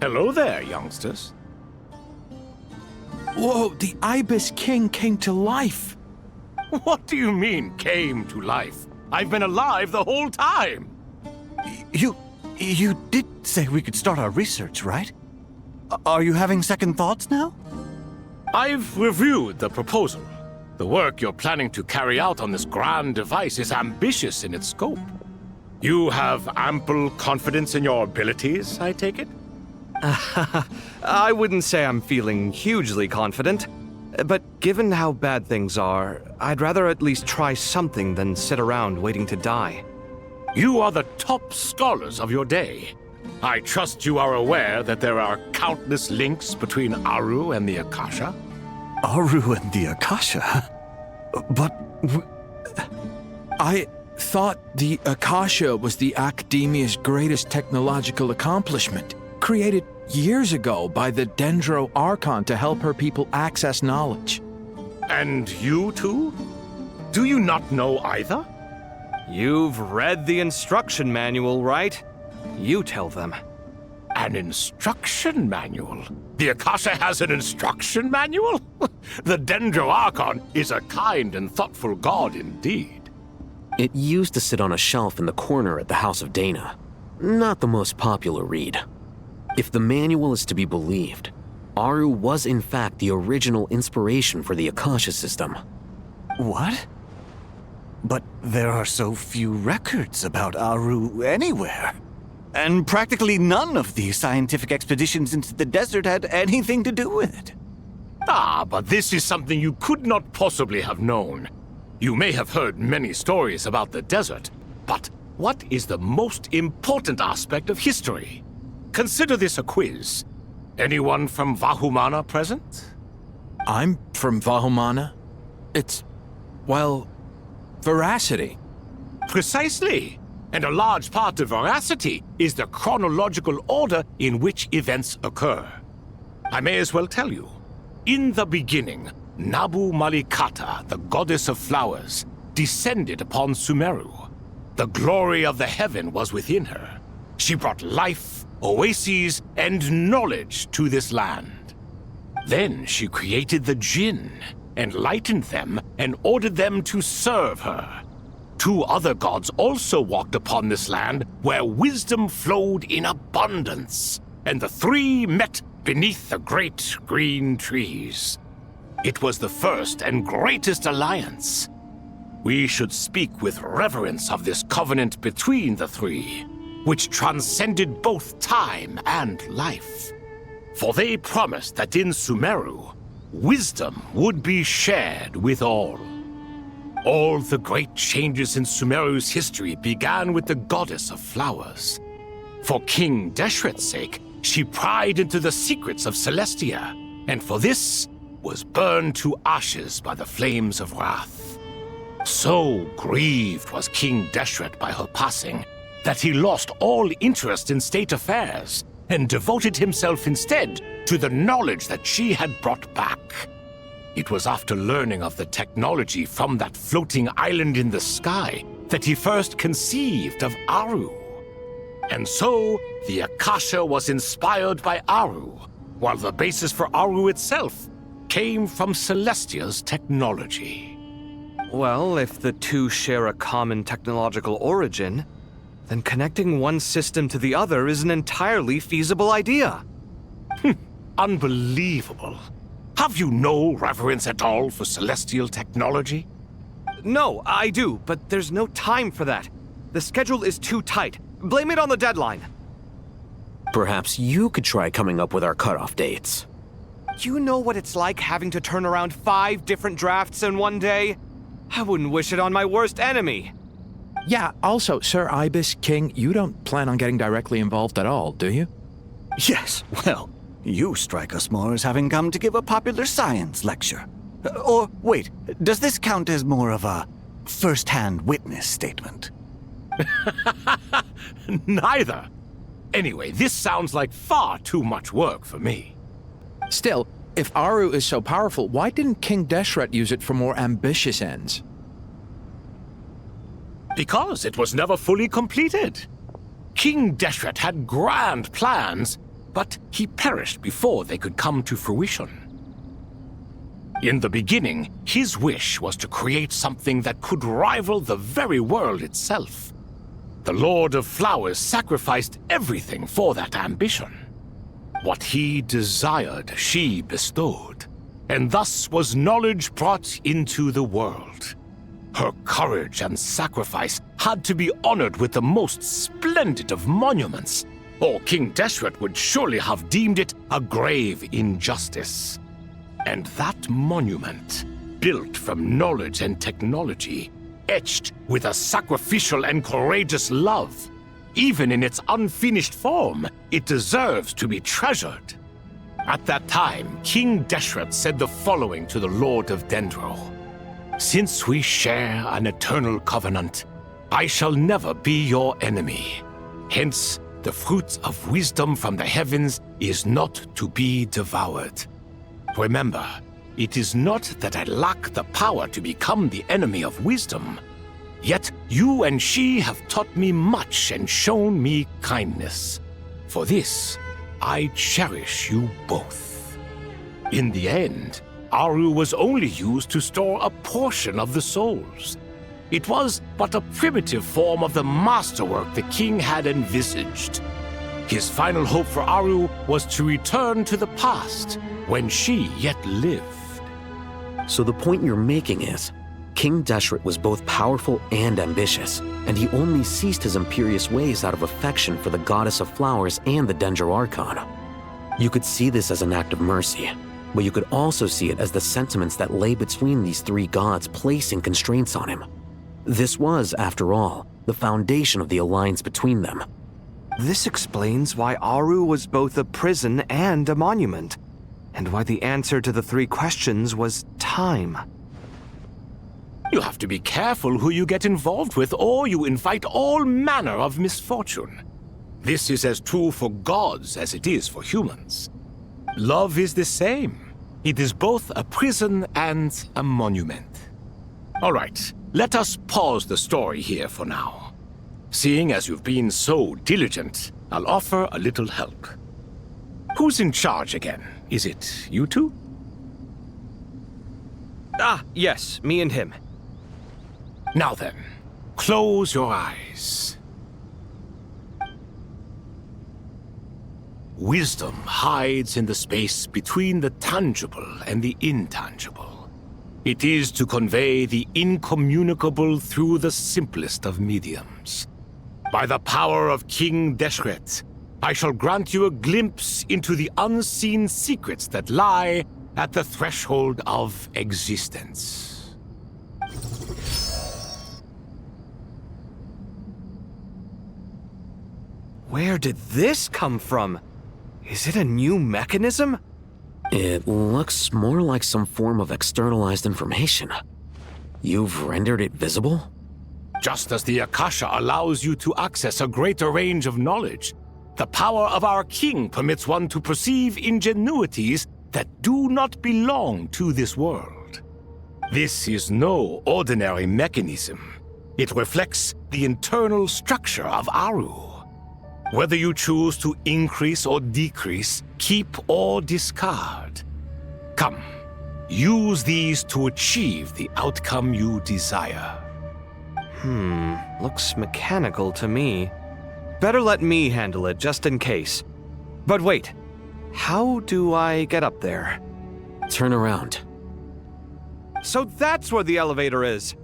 Hello there, youngsters. Whoa, the Ibis King came to life. What do you mean, came to life? I've been alive the whole time. You did say we could start our research, right? Are you having second thoughts now? I've reviewed the proposal. The work you're planning to carry out on this grand device is ambitious in its scope. You have ample confidence in your abilities, I take it? I wouldn't say I'm feeling hugely confident, but given how bad things are, I'd rather at least try something than sit around waiting to die. You are the top scholars of your day. I trust you are aware that there are countless links between Aru and the Akasha? Aru and the Akasha? But... I thought the Akasha was the Academia's greatest technological accomplishment, created years ago by the Dendro Archon to help her people access knowledge. And you too? Do you not know either? You've read the instruction manual, right? You tell them. An instruction manual? The Akasha has an instruction manual? The Dendro Archon is a kind and thoughtful god indeed. It used to sit on a shelf in the corner at the House of Dana. Not the most popular read. If the manual is to be believed, Aru was in fact the original inspiration for the Akasha system. What? But there are so few records about Aru anywhere. And practically none of the scientific expeditions into the desert had anything to do with it. Ah, but this is something you could not possibly have known. You may have heard many stories about the desert, but what is the most important aspect of history? Consider this a quiz. Anyone from Vahumana present? I'm from Vahumana. It's, well, veracity. Precisely. And a large part of veracity is the chronological order in which events occur. I may as well tell you. In the beginning, Nabu Malikata, the goddess of flowers, descended upon Sumeru. The glory of the heaven was within her. She brought life, oases, and knowledge to this land. Then she created the Jinn, enlightened them, and ordered them to serve her. 2 other gods also walked upon this land where wisdom flowed in abundance, and the three met beneath the great green trees. It was the first and greatest alliance. We should speak with reverence of this covenant between the three, which transcended both time and life. For they promised that in Sumeru, wisdom would be shared with all. All the great changes in Sumeru's history began with the goddess of flowers. For King Deshret's sake, she pried into the secrets of Celestia, and for this was burned to ashes by the flames of wrath. So grieved was King Deshret by her passing that he lost all interest in state affairs and devoted himself instead to the knowledge that she had brought back. It was after learning of the technology from that floating island in the sky that he first conceived of Aru. And so, the Akasha was inspired by Aru, while the basis for Aru itself came from Celestia's technology. Well, if the two share a common technological origin, then connecting one system to the other is an entirely feasible idea. Unbelievable. Have you no reverence at all for celestial technology? No, I do, but there's no time for that. The schedule is too tight. Blame it on the deadline. Perhaps you could try coming up with our cutoff dates. You know what it's like having to turn around 5 different drafts in one day? I wouldn't wish it on my worst enemy. Yeah, also, Sir Ibis, King, you don't plan on getting directly involved at all, do you? Yes, well, you strike us more as having come to give a popular science lecture. Or, wait, does this count as more of a first-hand witness statement? Neither. Anyway, this sounds like far too much work for me. Still, if Aru is so powerful, why didn't King Deshret use it for more ambitious ends? Because it was never fully completed. King Deshret had grand plans, but he perished before they could come to fruition. In the beginning, his wish was to create something that could rival the very world itself. The Lord of Flowers sacrificed everything for that ambition. What he desired, she bestowed, and thus was knowledge brought into the world. Her courage and sacrifice had to be honored with the most splendid of monuments, or King Deshret would surely have deemed it a grave injustice. And that monument, built from knowledge and technology, etched with a sacrificial and courageous love, even in its unfinished form, it deserves to be treasured. At that time, King Deshret said the following to the Lord of Dendro. Since we share an eternal covenant, I shall never be your enemy. Hence, the fruit of wisdom from the heavens is not to be devoured. Remember, it is not that I lack the power to become the enemy of wisdom. Yet you and she have taught me much and shown me kindness. For this, I cherish you both. In the end, Aru was only used to store a portion of the souls. It was but a primitive form of the masterwork the king had envisaged. His final hope for Aru was to return to the past, when she yet lived. So the point you're making is, King Deshret was both powerful and ambitious, and he only ceased his imperious ways out of affection for the Goddess of Flowers and the Dendro Archon. You could see this as an act of mercy, but you could also see it as the sentiments that lay between these three gods placing constraints on him. This was, after all, the foundation of the alliance between them. This explains why Aru was both a prison and a monument, and why the answer to the 3 questions was time. You have to be careful who you get involved with, or you invite all manner of misfortune. This is as true for gods as it is for humans. Love is the same. It is both a prison and a monument. All right, let us pause the story here for now. Seeing as you've been so diligent, I'll offer a little help. Who's in charge again? Is it you two? Ah, yes, me and him. Now then, close your eyes. Wisdom hides in the space between the tangible and the intangible. It is to convey the incommunicable through the simplest of mediums. By the power of King Deshret, I shall grant you a glimpse into the unseen secrets that lie at the threshold of existence. Where did this come from? Is it a new mechanism? It looks more like some form of externalized information. You've rendered it visible? Just as the Akasha allows you to access a greater range of knowledge, the power of our king permits one to perceive ingenuities that do not belong to this world. This is no ordinary mechanism. It reflects the internal structure of Aru. Whether you choose to increase or decrease, keep or discard. Come, use these to achieve the outcome you desire. Looks mechanical to me. Better let me handle it, just in case. But wait, how do I get up there? Turn around. So that's where the elevator is!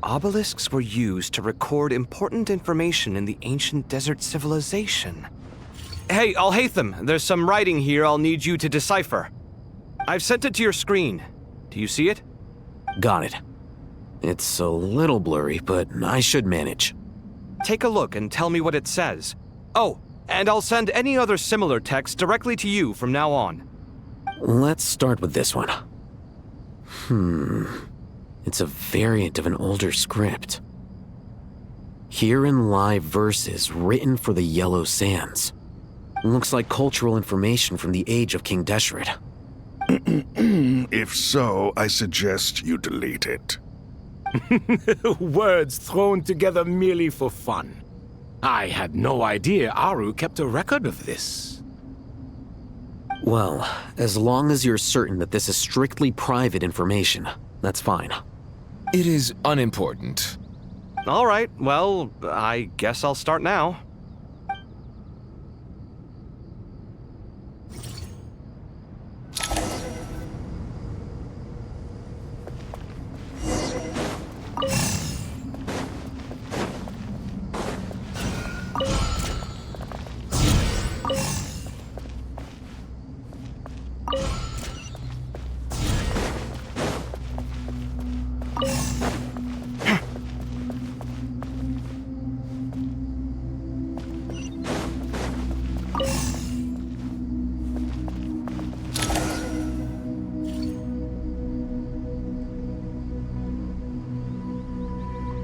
Obelisks were used to record important information in the ancient desert civilization. Hey, Al-Haytham, there's some writing here I'll need you to decipher. I've sent it to your screen. Do you see it? Got it. It's a little blurry, but I should manage. Take a look and tell me what it says. Oh, and I'll send any other similar text directly to you from now on. Let's start with this one. It's a variant of an older script. Herein lie verses written for the Yellow Sands. Looks like cultural information from the age of King Deshret. If so, I suggest you delete it. Words thrown together merely for fun. I had no idea Aru kept a record of this. Well, as long as you're certain that this is strictly private information, that's fine. It is unimportant. All right, well, I guess I'll start now.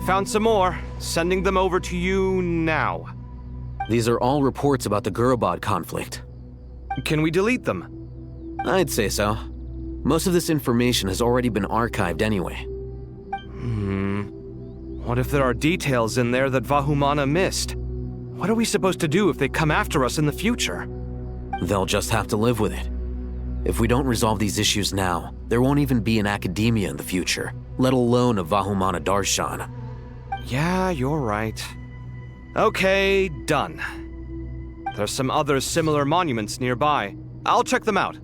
Found some more. Sending them over to you now. These are all reports about the Gurubad conflict. Can we delete them? I'd say so. Most of this information has already been archived anyway. What if there are details in there that Vahumana missed? What are we supposed to do if they come after us in the future? They'll just have to live with it. If we don't resolve these issues now, there won't even be an academia in the future, let alone a Vahumana Darshan. Yeah, you're right. Okay, done. There's some other similar monuments nearby. I'll check them out.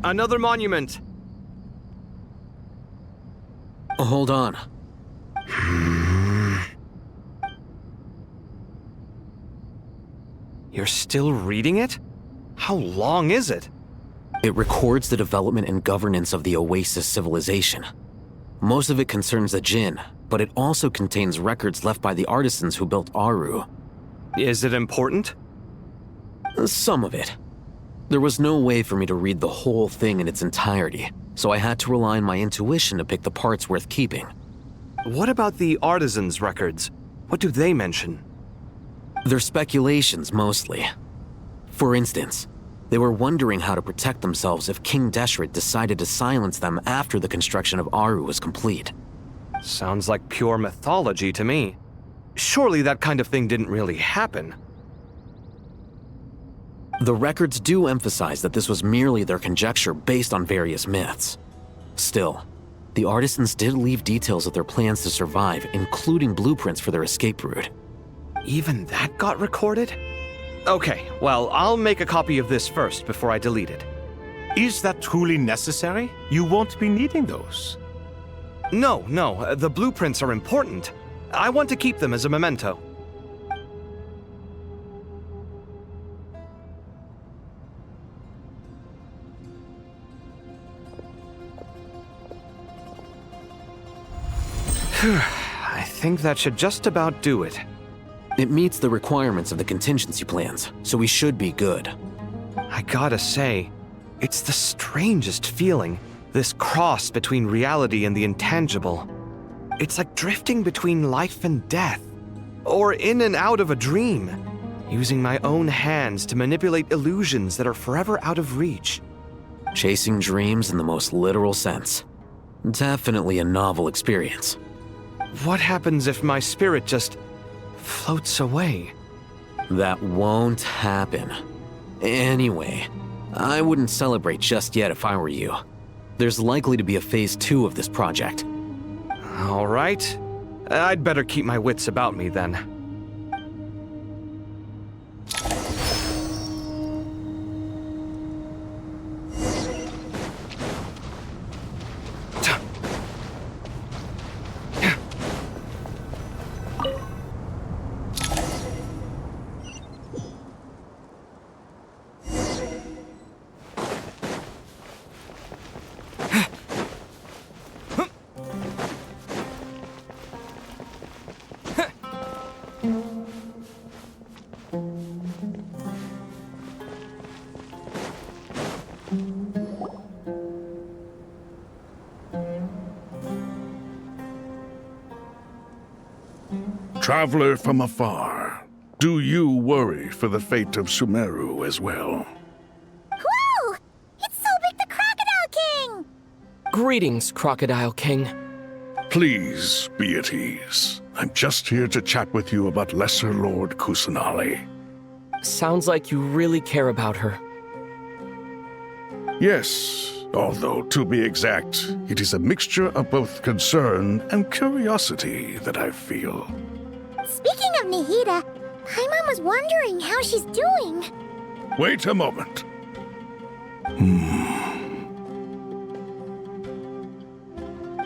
Another monument. Hold on. You're still reading it? How long is it? It records the development and governance of the Oasis civilization. Most of it concerns the Jinn, but it also contains records left by the artisans who built Aru. Is it important? Some of it. There was no way for me to read the whole thing in its entirety, so I had to rely on my intuition to pick the parts worth keeping. What about the artisans' records? What do they mention? They're speculations, mostly. For instance, they were wondering how to protect themselves if King Deshret decided to silence them after the construction of Aru was complete. Sounds like pure mythology to me. Surely that kind of thing didn't really happen. The records do emphasize that this was merely their conjecture based on various myths. Still, the artisans did leave details of their plans to survive, including blueprints for their escape route. Even that got recorded? Okay, well, I'll make a copy of this first before I delete it. Is that truly necessary? You won't be needing those. No, the blueprints are important. I want to keep them as a memento. I think that should just about do it. It meets the requirements of the contingency plans, so we should be good. I gotta say, it's the strangest feeling, this cross between reality and the intangible. It's like drifting between life and death, or in and out of a dream, using my own hands to manipulate illusions that are forever out of reach. Chasing dreams in the most literal sense. Definitely a novel experience. What happens if my spirit just floats away? That won't happen. Anyway, I wouldn't celebrate just yet if I were you. There's likely to be a phase 2 of this project. All right. I'd better keep my wits about me then. Traveler from afar, do you worry for the fate of Sumeru as well? Whoa! It's Sobek the Crocodile King! Greetings, Crocodile King. Please be at ease. I'm just here to chat with you about Lesser Lord Kusanali. Sounds like you really care about her. Yes, although to be exact, it is a mixture of both concern and curiosity that I feel. Speaking of Nihida, Paimon was wondering how she's doing. Wait a moment.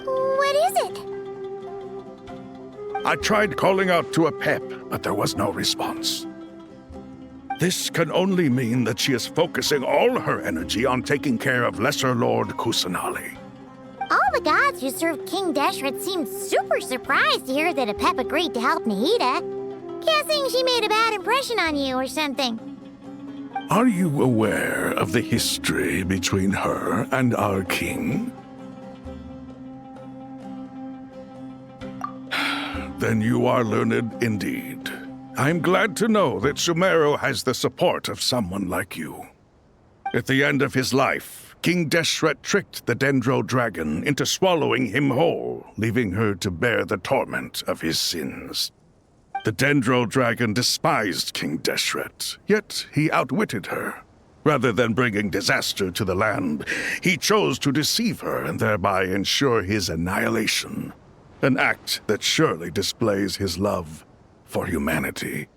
What is it? I tried calling out to a pep, but there was no response. This can only mean that she is focusing all her energy on taking care of Lesser Lord Kusanali. All the gods who served King Deshret seemed super surprised to hear that a pep agreed to help Nihida. Guessing she made a bad impression on you or something. Are you aware of the history between her and our king? Then you are learned indeed. I'm glad to know that Sumeru has the support of someone like you. At the end of his life, King Deshret tricked the Dendro Dragon into swallowing him whole, leaving her to bear the torment of his sins. The Dendro Dragon despised King Deshret, yet he outwitted her. Rather than bringing disaster to the land, he chose to deceive her and thereby ensure his annihilation. An act that surely displays his love for humanity.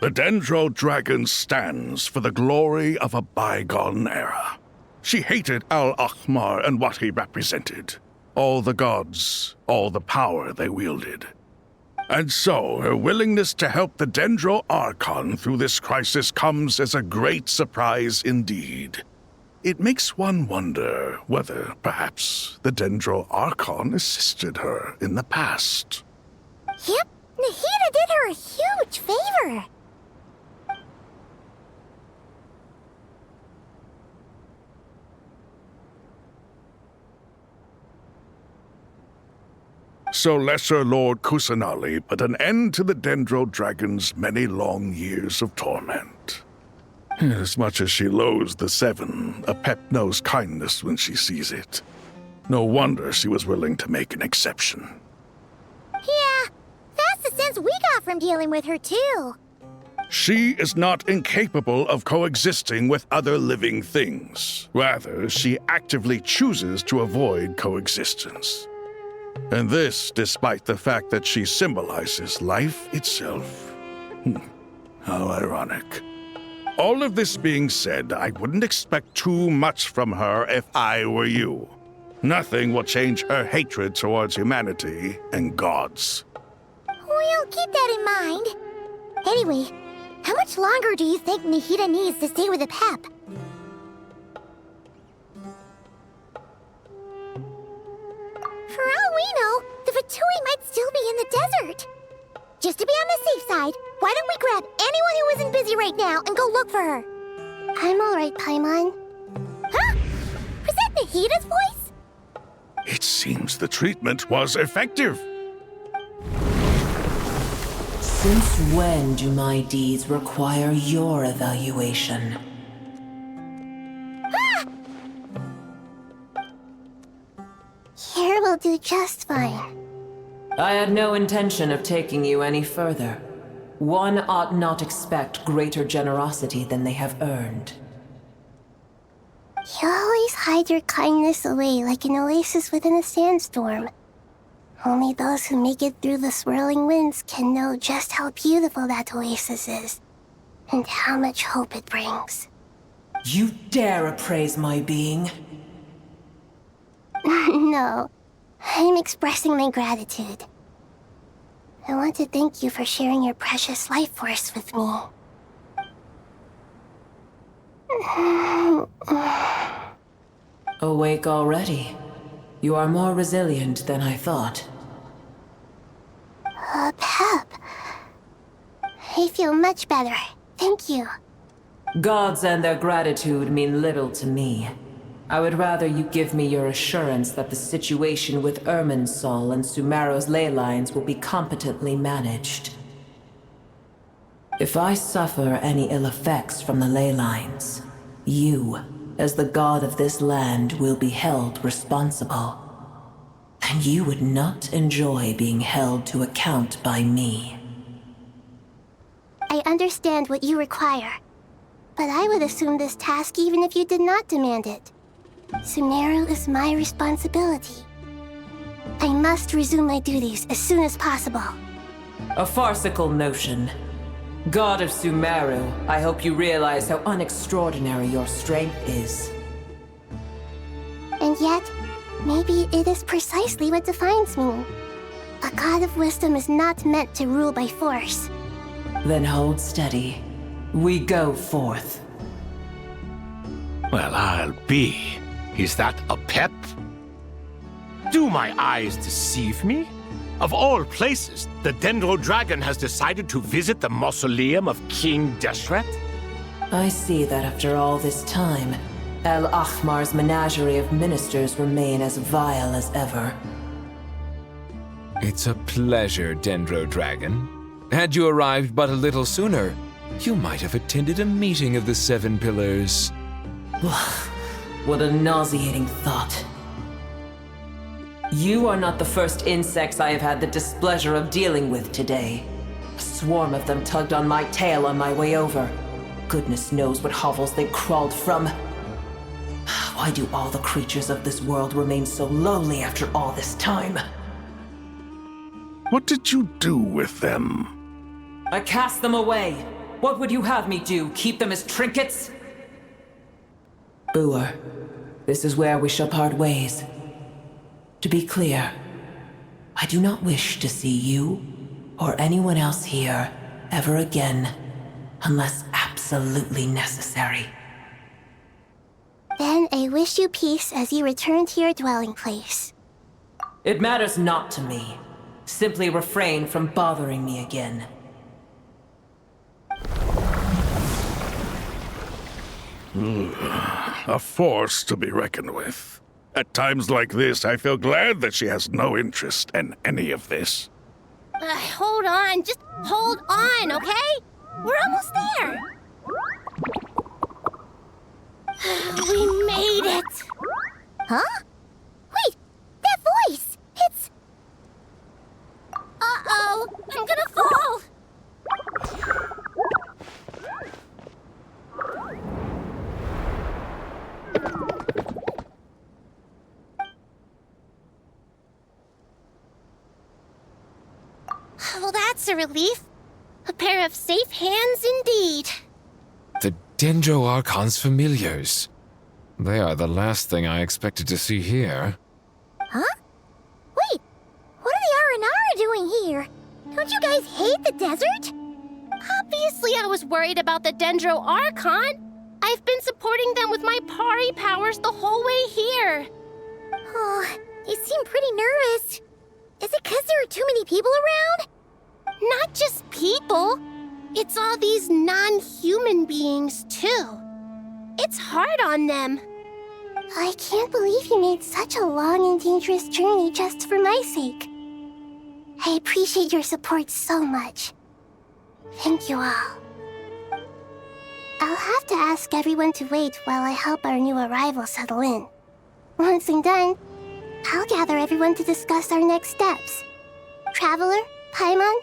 The Dendro Dragon stands for the glory of a bygone era. She hated Al-Ahmar and what he represented. All the gods, all the power they wielded. And so, her willingness to help the Dendro Archon through this crisis comes as a great surprise indeed. It makes one wonder whether, perhaps, the Dendro Archon assisted her in the past. Yep, Nahida did her a huge favor. So Lesser Lord Kusanali put an end to the Dendro Dragon's many long years of torment. As much as she loathes the Seven, a pet knows kindness when she sees it. No wonder she was willing to make an exception. Yeah, that's the sense we got from dealing with her, too. She is not incapable of coexisting with other living things. Rather, she actively chooses to avoid coexistence. And this despite the fact that she symbolizes life itself. How ironic. All of this being said, I wouldn't expect too much from her if I were you. Nothing will change her hatred towards humanity and gods. We'll keep that in mind. Anyway, how much longer do you think Nahida needs to stay with the Pep? For all we know, the Fatui might still be in the desert. Just to be on the safe side, why don't we grab anyone who isn't busy right now and go look for her? I'm alright, Paimon. Huh? Was that Nahida's voice? It seems the treatment was effective. Since when do my deeds require your evaluation? Here will do just fine. I had no intention of taking you any further. One ought not expect greater generosity than they have earned. You always hide your kindness away like an oasis within a sandstorm. Only those who make it through the swirling winds can know just how beautiful that oasis is, and how much hope it brings. You dare appraise my being? No, I'm expressing my gratitude. I want to thank you for sharing your precious life force with me. Awake already? You are more resilient than I thought. Pep. I feel much better. Thank you. Gods and their gratitude mean little to me. I would rather you give me your assurance that the situation with Irminsul and Sumeru's ley lines will be competently managed. If I suffer any ill effects from the ley lines, you, as the god of this land, will be held responsible. And you would not enjoy being held to account by me. I understand what you require, but I would assume this task even if you did not demand it. Sumeru is my responsibility. I must resume my duties as soon as possible. A farcical notion. God of Sumeru, I hope you realize how unextraordinary your strength is. And yet, maybe it is precisely what defines me. A god of wisdom is not meant to rule by force. Then hold steady. We go forth. Well, I'll be. Is that a pep? Do my eyes deceive me? Of all places, the Dendro Dragon has decided to visit the mausoleum of King Deshret? I see that after all this time, Al-Ahmar's menagerie of ministers remain as vile as ever. It's a pleasure, Dendro Dragon. Had you arrived but a little sooner, you might have attended a meeting of the Seven Pillars. What a nauseating thought. You are not the first insects I have had the displeasure of dealing with today. A swarm of them tugged on my tail on my way over. Goodness knows what hovels they crawled from. Why do all the creatures of this world remain so lowly after all this time? What did you do with them? I cast them away. What would you have me do? Keep them as trinkets? Boer, this is where we shall part ways. To be clear, I do not wish to see you or anyone else here ever again, unless absolutely necessary. Then I wish you peace as you return to your dwelling place. It matters not to me. Simply refrain from bothering me again. A force to be reckoned with. At times like this, I feel glad that she has no interest in any of this. Hold on, just hold on, okay? We're almost there. We made it. Huh? Wait, that voice! It's... Uh-oh, I'm gonna fall! Well, that's a relief. A pair of safe hands indeed. The Dendro Archon's familiars. They are the last thing I expected to see here. Huh? Wait, what are the Aranara doing here? Don't you guys hate the desert? Obviously I was worried about the Dendro Archon. I've been supporting them with my Pari powers the whole way here. Oh, you seem pretty nervous. Is it because there are too many people around? Not just people. It's all these non-human beings, too. It's hard on them. I can't believe you made such a long and dangerous journey just for my sake. I appreciate your support so much. Thank you all. I'll have to ask everyone to wait while I help our new arrival settle in. Once I'm done, I'll gather everyone to discuss our next steps. Traveler, Paimon,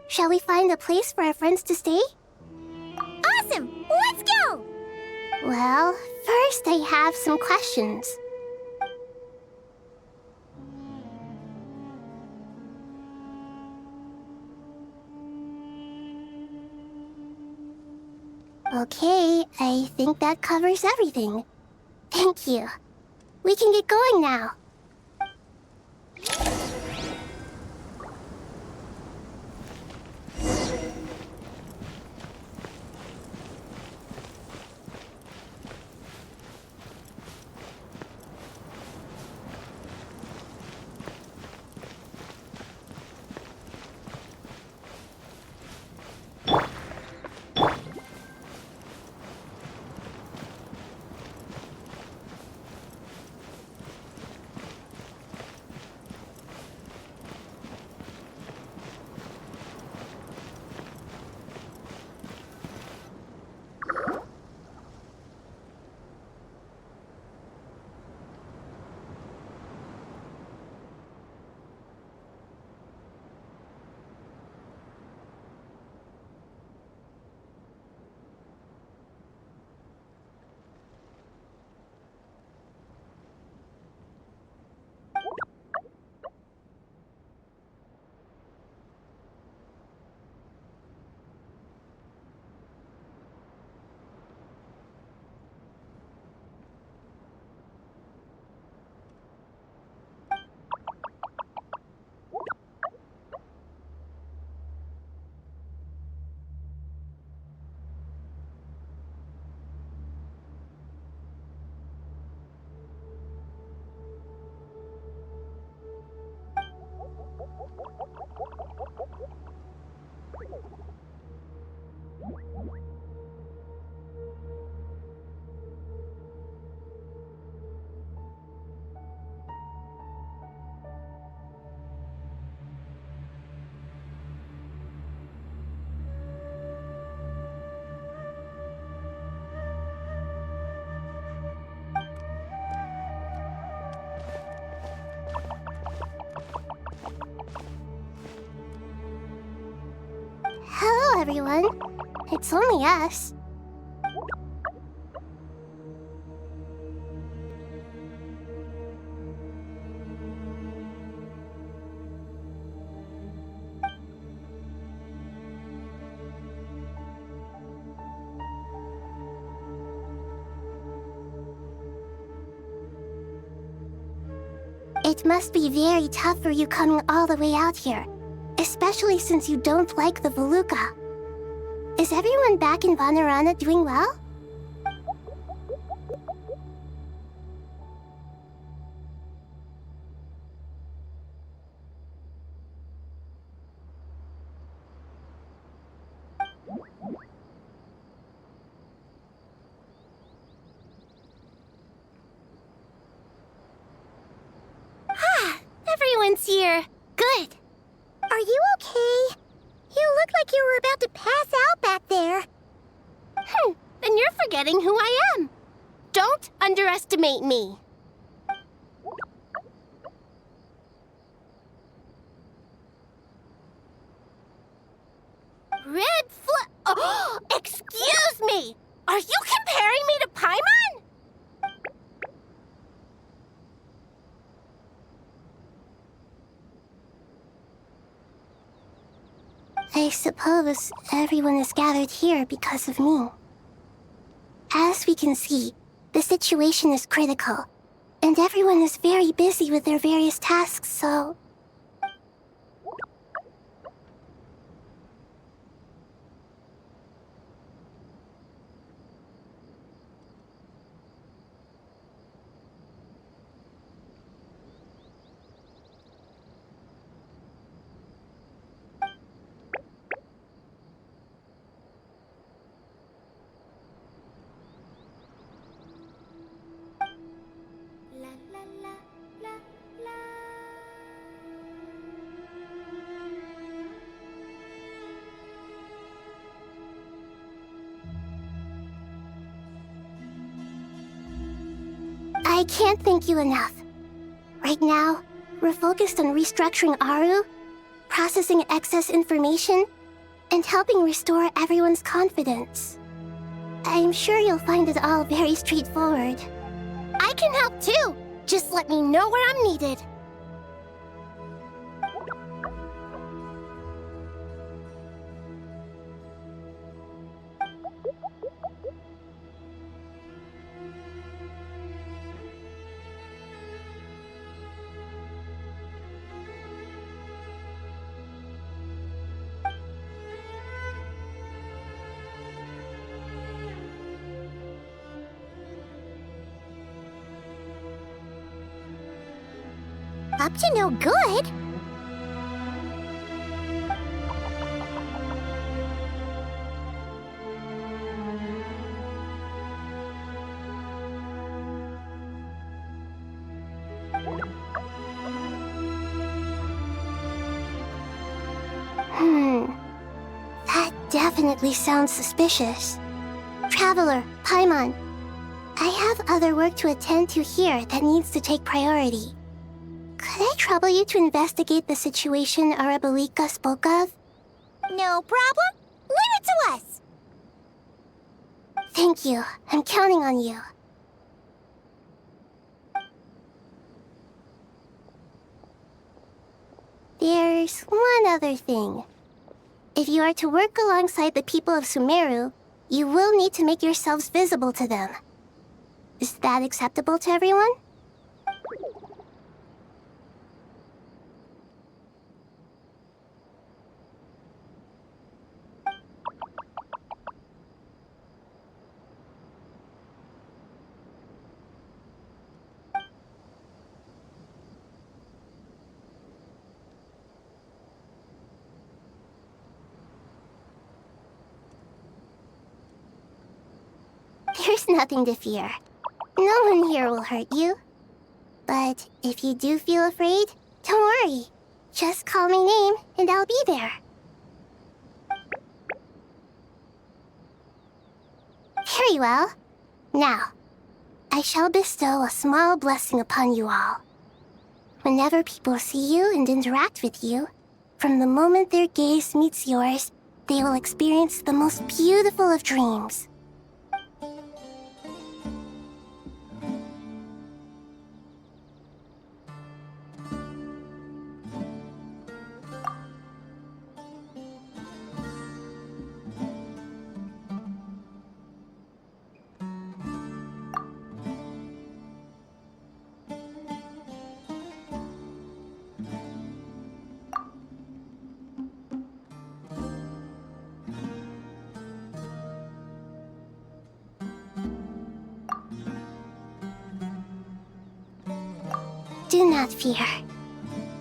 shall we find a place for our friends to stay? Awesome! Let's go! Well, first I have some questions. Okay, I think that covers everything. Thank you. We can get going now. Hello, everyone. It's only us. It must be very tough for you coming all the way out here, especially since you don't like the Voluka. Is everyone back in Purana doing well? Everyone's here. Good. Are you okay? You look like you were about to pass out back there. Then you're forgetting who I am. Don't underestimate me. Oh, excuse me! Are you comparing me to Paimon? I suppose everyone is gathered here because of me. As we can see, the situation is critical, and everyone is very busy with their various tasks, so... I can't thank you enough. Right now, we're focused on restructuring Aru, processing excess information, and helping restore everyone's confidence. I'm sure you'll find it all very straightforward. I can help too! Just let me know where I'm needed. Up to no good? That definitely sounds suspicious. Traveler, Paimon, I have other work to attend to here that needs to take priority. Could I trouble you to investigate the situation Arabalika spoke of? No problem. Leave it to us. Thank you. I'm counting on you. There's one other thing. If you are to work alongside the people of Sumeru, you will need to make yourselves visible to them. Is that acceptable to everyone? There's nothing to fear. No one here will hurt you. But if you do feel afraid, don't worry. Just call my name and I'll be there. Very well. Now, I shall bestow a small blessing upon you all. Whenever people see you and interact with you, from the moment their gaze meets yours, they will experience the most beautiful of dreams. Do not fear.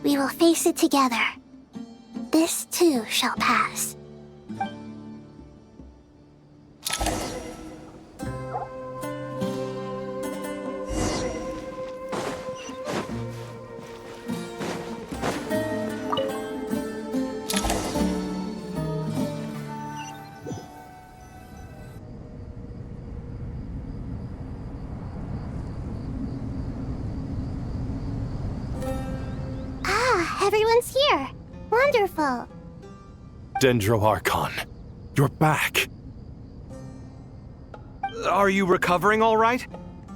We will face it together. This too shall pass. Everyone's here. Wonderful. Dendro Archon, you're back. Are you recovering all right?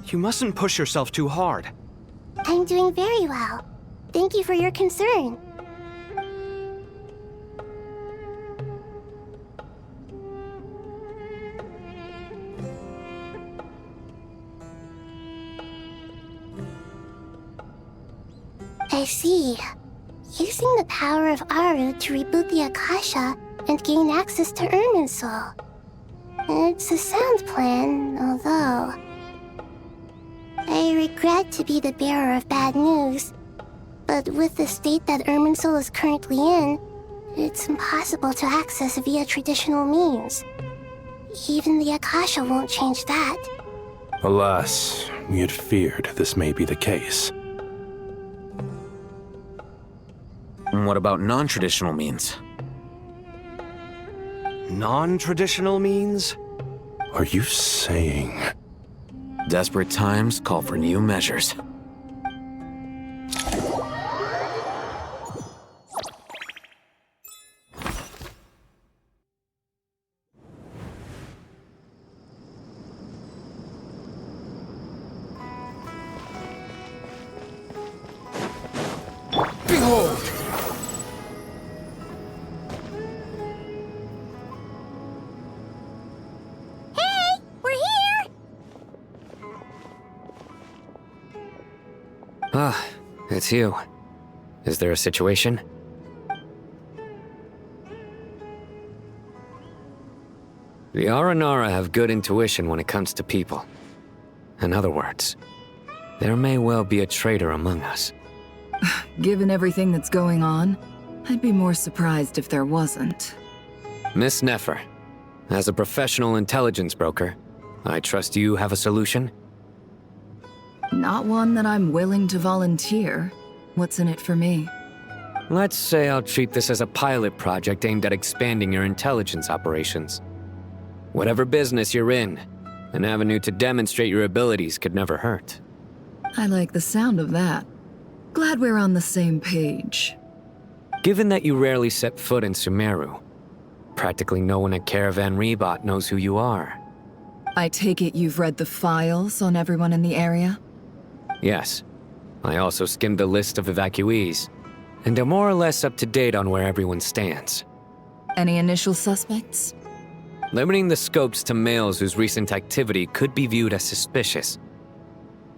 You mustn't push yourself too hard. I'm doing very well. Thank you for your concern. I see. Using the power of Aru to reboot the Akasha and gain access to Irminsul. It's a sound plan, although... I regret to be the bearer of bad news, but with the state that Irminsul is currently in, it's impossible to access via traditional means. Even the Akasha won't change that. Alas, we had feared this may be the case. What about non-traditional means? Non-traditional means? Are you saying... Desperate times call for new measures. Behold! Ah, it's you. Is there a situation? The Aranara have good intuition when it comes to people. In other words, there may well be a traitor among us. Given everything that's going on, I'd be more surprised if there wasn't. Miss Nefer, as a professional intelligence broker, I trust you have a solution? Not one that I'm willing to volunteer. What's in it for me? Let's say I'll treat this as a pilot project aimed at expanding your intelligence operations. Whatever business you're in, an avenue to demonstrate your abilities could never hurt. I like the sound of that. Glad we're on the same page. Given that you rarely set foot in Sumeru, practically no one at Caravan Rebot knows who you are. I take it you've read the files on everyone in the area? Yes. I also skimmed the list of evacuees, and am more or less up to date on where everyone stands. Any initial suspects? Limiting the scopes to males whose recent activity could be viewed as suspicious.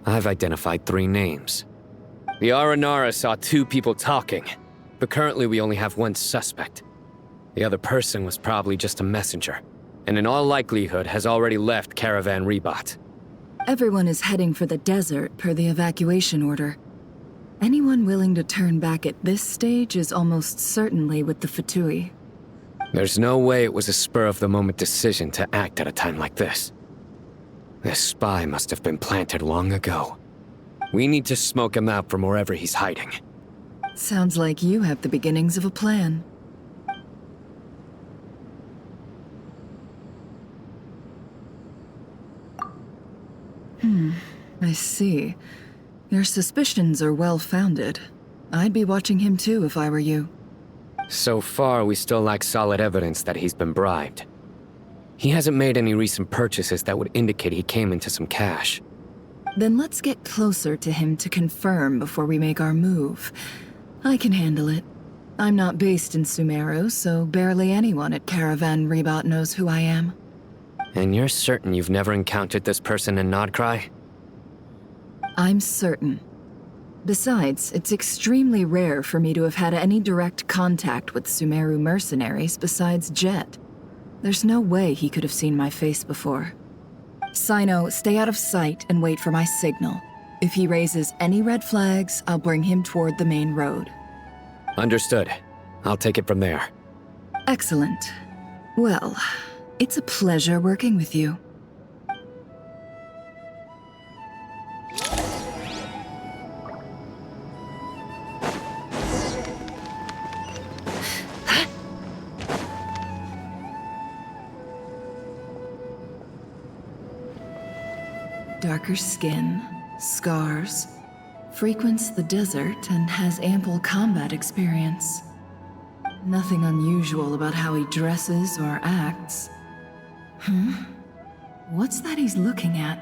I've identified 3 names. The Aranara saw 2 people talking, but currently we only have 1 suspect. The other person was probably just a messenger, and in all likelihood has already left Caravan Rebot. Everyone is heading for the desert per the evacuation order. Anyone willing to turn back at this stage is almost certainly with the Fatui. There's no way it was a spur-of-the-moment decision to act at a time like this. This spy must have been planted long ago. We need to smoke him out from wherever he's hiding. Sounds like you have the beginnings of a plan. I see. Your suspicions are well-founded. I'd be watching him too if I were you. So far, we still lack solid evidence that he's been bribed. He hasn't made any recent purchases that would indicate he came into some cash. Then let's get closer to him to confirm before we make our move. I can handle it. I'm not based in Sumeru, so barely anyone at Caravan Rebot knows who I am. And you're certain you've never encountered this person in Krai? I'm certain. Besides, it's extremely rare for me to have had any direct contact with Sumeru mercenaries besides Jet. There's no way he could have seen my face before. Sino, stay out of sight and wait for my signal. If he raises any red flags, I'll bring him toward the main road. Understood. I'll take it from there. Excellent. Well, it's a pleasure working with you. Darker skin, scars, frequents the desert and has ample combat experience. Nothing unusual about how he dresses or acts. What's that he's looking at?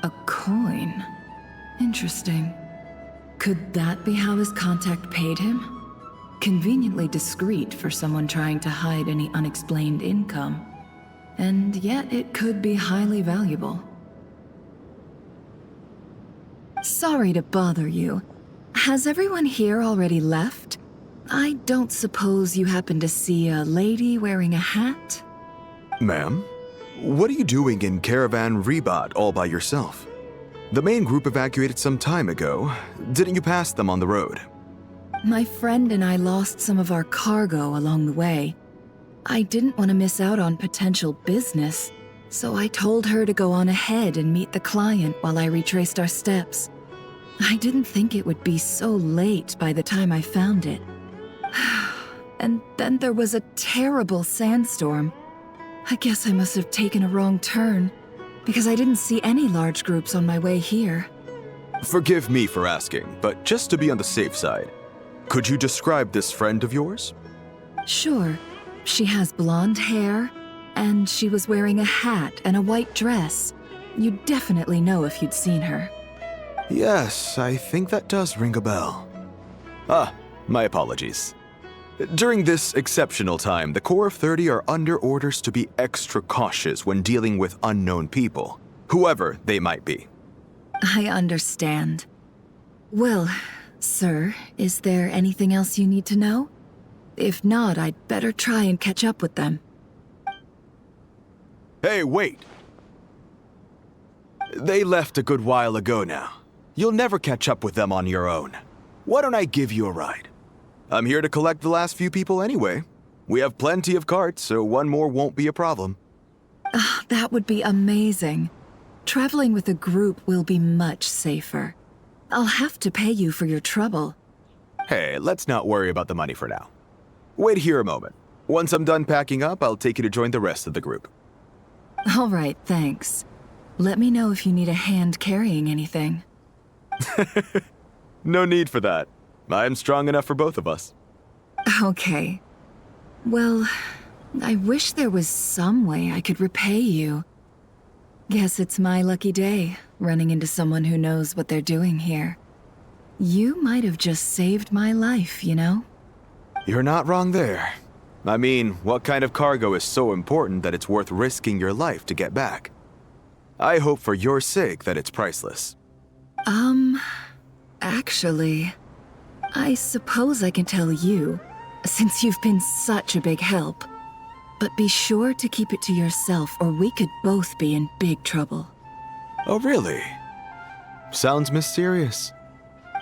A coin. Interesting. Could that be how his contact paid him? Conveniently discreet for someone trying to hide any unexplained income. And yet it could be highly valuable. Sorry to bother you. Has everyone here already left? I don't suppose you happen to see a lady wearing a hat? Ma'am, what are you doing in Caravan Rebat all by yourself? The main group evacuated some time ago. Didn't you pass them on the road? My friend and I lost some of our cargo along the way. I didn't want to miss out on potential business, so I told her to go on ahead and meet the client while I retraced our steps. I didn't think it would be so late by the time I found it. And then there was a terrible sandstorm. I guess I must have taken a wrong turn, because I didn't see any large groups on my way here. Forgive me for asking, but just to be on the safe side, could you describe this friend of yours? Sure. She has blonde hair, and she was wearing a hat and a white dress. You'd definitely know if you'd seen her. Yes, I think that does ring a bell. Ah, my apologies. During this exceptional time, the Core of 30 are under orders to be extra cautious when dealing with unknown people, whoever they might be. I understand. Well, sir, is there anything else you need to know? If not, I'd better try and catch up with them. Hey, wait! They left a good while ago now. You'll never catch up with them on your own. Why don't I give you a ride? I'm here to collect the last few people anyway. We have plenty of carts, so one more won't be a problem. That would be amazing. Traveling with a group will be much safer. I'll have to pay you for your trouble. Hey, let's not worry about the money for now. Wait here a moment. Once I'm done packing up, I'll take you to join the rest of the group. All right, thanks. Let me know if you need a hand carrying anything. No need for that. I'm strong enough for both of us. Okay. Well, I wish there was some way I could repay you. Guess it's my lucky day, running into someone who knows what they're doing here. You might have just saved my life, you know? You're not wrong there. I mean, what kind of cargo is so important that it's worth risking your life to get back? I hope for your sake that it's priceless. Actually, I suppose I can tell you, since you've been such a big help. But be sure to keep it to yourself, or we could both be in big trouble. Oh, really? Sounds mysterious.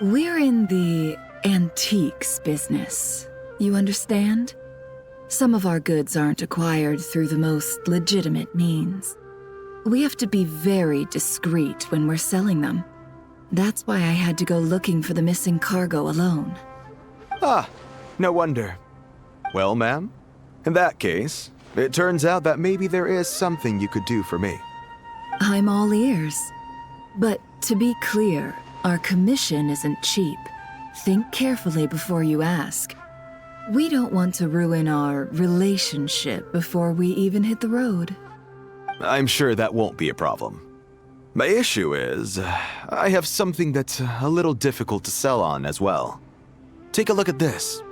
We're in the antiques business. You understand? Some of our goods aren't acquired through the most legitimate means. We have to be very discreet when we're selling them. That's why I had to go looking for the missing cargo alone. Ah, no wonder. Well, ma'am, in that case, it turns out that maybe there is something you could do for me. I'm all ears. But to be clear, our commission isn't cheap. Think carefully before you ask. We don't want to ruin our relationship before we even hit the road. I'm sure that won't be a problem. My issue is, I have something that's a little difficult to sell on as well. Take a look at this.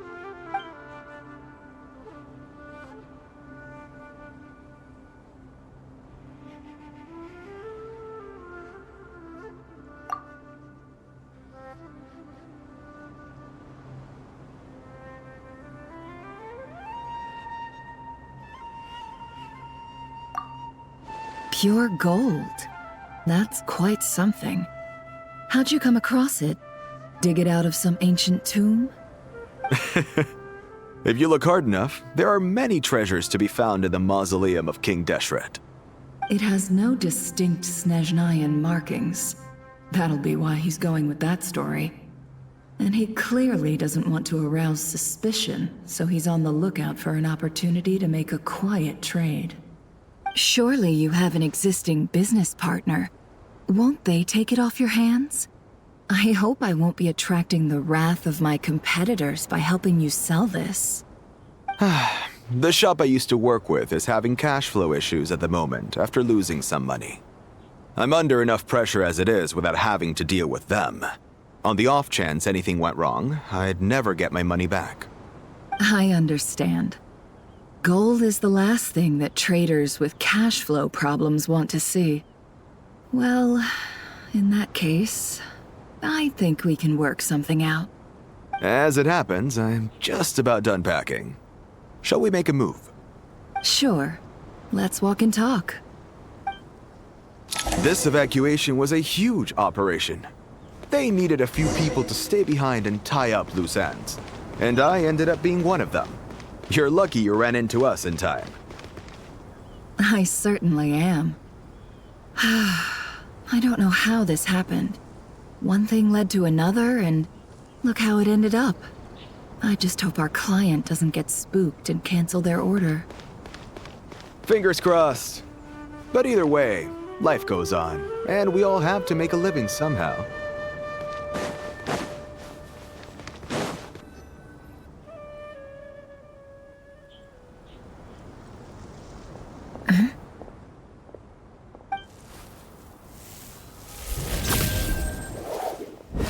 Pure gold. That's quite something. How'd you come across it? Dig it out of some ancient tomb? If you look hard enough, there are many treasures to be found in the mausoleum of King Deshret. It has no distinct Snezhnayan markings. That'll be why he's going with that story. And he clearly doesn't want to arouse suspicion, so he's on the lookout for an opportunity to make a quiet trade. Surely you have an existing business partner. Won't they take it off your hands? I hope I won't be attracting the wrath of my competitors by helping you sell this. The shop I used to work with is having cash flow issues at the moment after losing some money. I'm under enough pressure as it is without having to deal with them. On the off chance anything went wrong, I'd never get my money back. I understand. Gold is the last thing that traders with cash flow problems want to see. Well, in that case, I think we can work something out. As it happens, I'm just about done packing. Shall we make a move? Sure. Let's walk and talk. This evacuation was a huge operation. They needed a few people to stay behind and tie up loose ends. And I ended up being one of them. You're lucky you ran into us in time. I certainly am. I don't know how this happened. One thing led to another, and look how it ended up. I just hope our client doesn't get spooked and cancel their order. Fingers crossed. But either way, life goes on, and we all have to make a living somehow.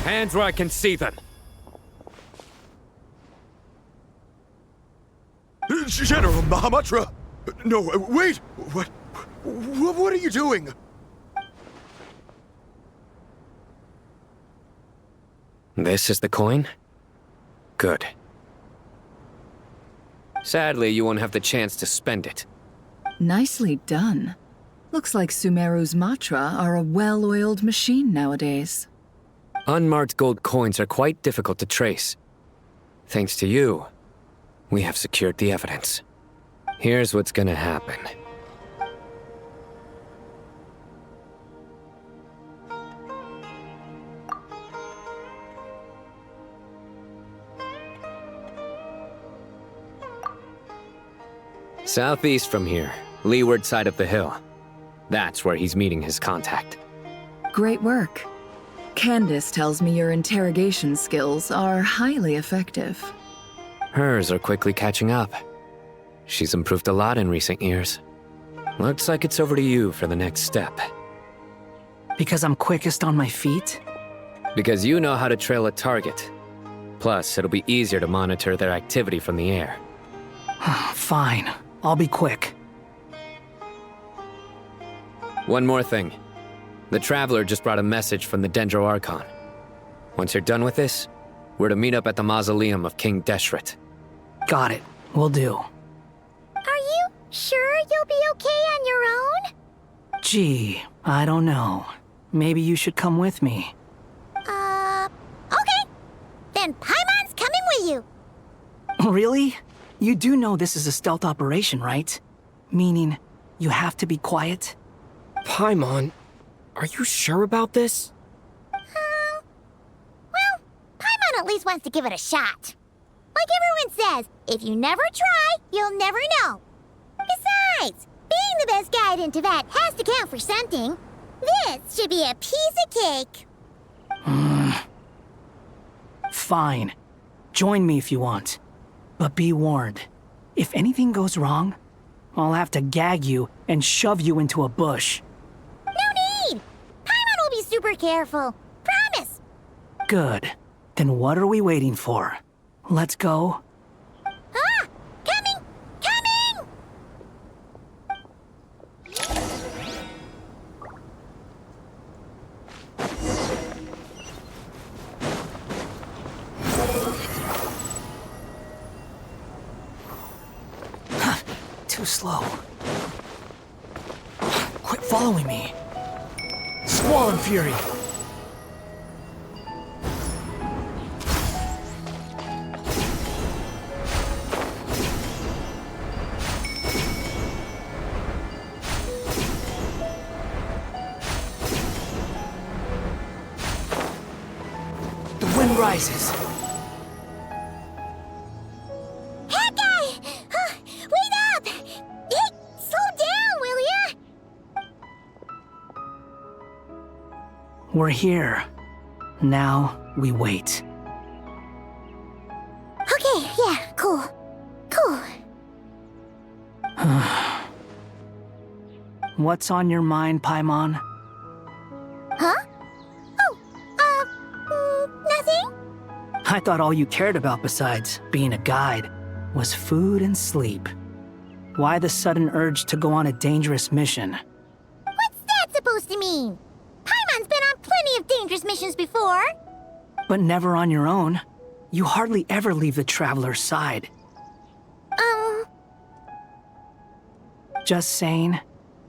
Hands where I can see them. General Mahamatra! No, wait! What are you doing? This is the coin? Good. Sadly, you won't have the chance to spend it. Nicely done. Looks like Sumeru's Matra are a well-oiled machine nowadays. Unmarked gold coins are quite difficult to trace. Thanks to you, we have secured the evidence. Here's what's gonna happen. Southeast from here, leeward side of the hill. That's where he's meeting his contact. Great work. Candace tells me your interrogation skills are highly effective. Hers are quickly catching up. She's improved a lot in recent years. Looks like it's over to you for the next step. Because I'm quickest on my feet? Because you know how to trail a target. Plus, it'll be easier to monitor their activity from the air. Fine. I'll be quick. One more thing. The Traveler just brought a message from the Dendro Archon. Once you're done with this, we're to meet up at the mausoleum of King Deshret. Got it. Will do. Are you sure you'll be okay on your own? Gee, I don't know. Maybe you should come with me. Okay. Then Paimon's coming with you. Really? You do know this is a stealth operation, right? Meaning, you have to be quiet? Paimon, are you sure about this? Well, Paimon at least wants to give it a shot. Like everyone says, if you never try, you'll never know. Besides, being the best guide in Teyvat has to count for something. This should be a piece of cake. Fine. Join me if you want. But be warned, if anything goes wrong, I'll have to gag you and shove you into a bush. No need! Paimon will be super careful. Promise! Good. Then what are we waiting for? Let's go. Ah! Coming! Coming! Too slow. Quit following me. Squall and Fury. sun rises. Hey, guy! Wait up! Hey, slow down, will ya? We're here. Now we wait. Okay, yeah, cool. Cool. What's on your mind, Paimon? Huh? Nothing? I thought all you cared about besides being a guide was food and sleep. Why the sudden urge to go on a dangerous mission? What's that supposed to mean? Paimon's been on plenty of dangerous missions before. But never on your own. You hardly ever leave the Traveler's side. Just saying,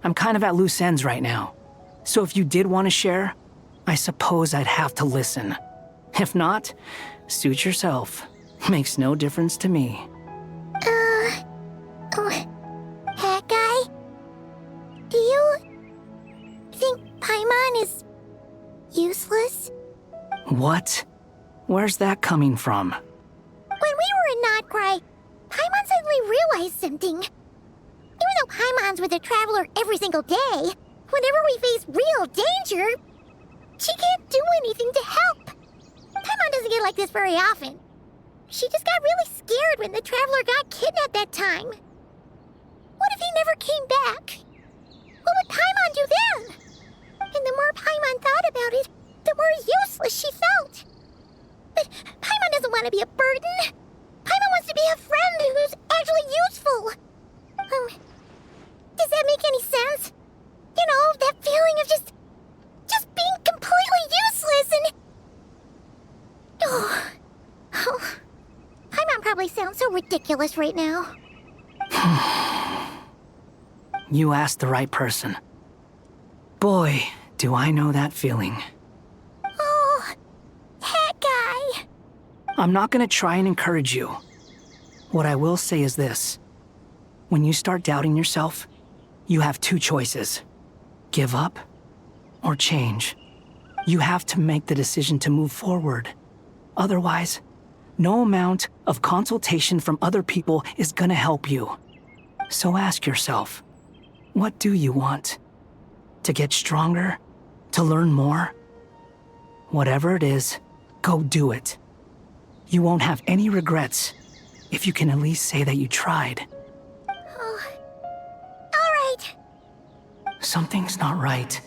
I'm kind of at loose ends right now. So if you did want to share, I suppose I'd have to listen. If not, suit yourself. Makes no difference to me. Hat guy? Do you think Paimon is useless? What? Where's that coming from? When we were in Not Krai, Paimon suddenly realized something. Even though Paimon's with the Traveler every single day, whenever we face real danger, she can't do anything to help. Paimon doesn't get like this very often. She just got really scared when the Traveler got kidnapped that time. What if he never came back? What would Paimon do then? And the more Paimon thought about it, the more useless she felt. But Paimon doesn't want to be a burden. Paimon wants to be a friend who's actually useful. Does that make any sense? You know, that feeling of just being completely useless and... Oh. Paimon probably sounds so ridiculous right now. You asked the right person. Boy, do I know that feeling. Oh, that guy. I'm not gonna try and encourage you. What I will say is this. When you start doubting yourself, you have two choices. Give up or change. You have to make the decision to move forward. Otherwise, no amount of consultation from other people is gonna help you. So ask yourself, what do you want? To get stronger? To learn more? Whatever it is, go do it. You won't have any regrets if you can at least say that you tried. Oh. All right. Something's not right.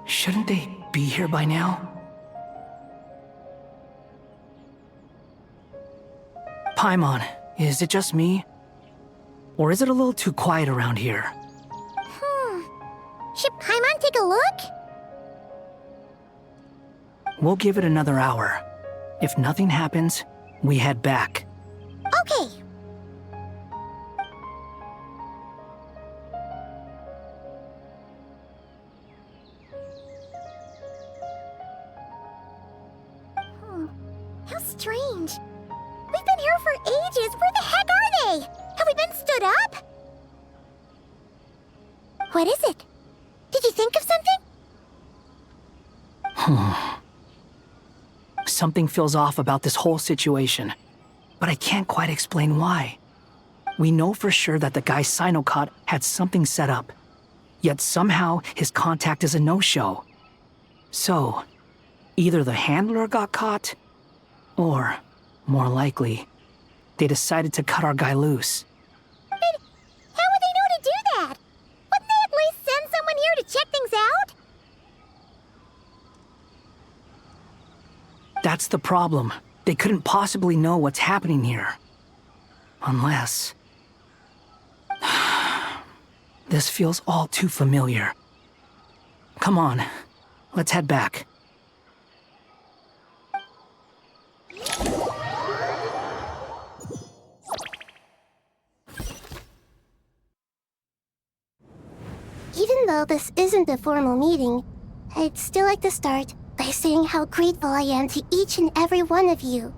Shouldn't they be here by now? Paimon, is it just me? Or is it a little too quiet around here? Should Paimon take a look? We'll give it another hour. If nothing happens, we head back. Okay. How strange. We've been here for ages. Where the heck are they? Have we been stood up? What is it? Did you think of something? Something feels off about this whole situation, but I can't quite explain why. We know for sure that the guy Sinocot had something set up, yet somehow his contact is a no-show. So, either the handler got caught, or, more likely, they decided to cut our guy loose. But how would they know to do that? Wouldn't they at least send someone here to check things out? That's the problem. They couldn't possibly know what's happening here. Unless... This feels all too familiar. Come on, let's head back. Even though this isn't a formal meeting, I'd still like to start by saying how grateful I am to each and every one of you.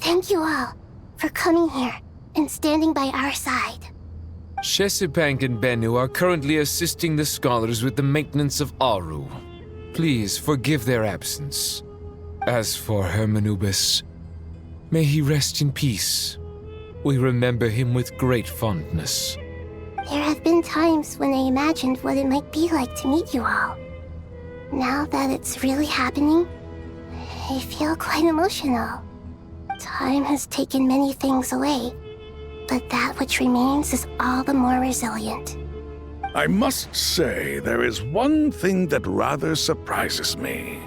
Thank you all for coming here and standing by our side. Shesipank and Bennu are currently assisting the scholars with the maintenance of Aru. Please forgive their absence. As for Hermanubis, may he rest in peace. We remember him with great fondness. There have been times when I imagined what it might be like to meet you all. Now that it's really happening, I feel quite emotional. Time has taken many things away, but that which remains is all the more resilient. I must say, there is one thing that rather surprises me.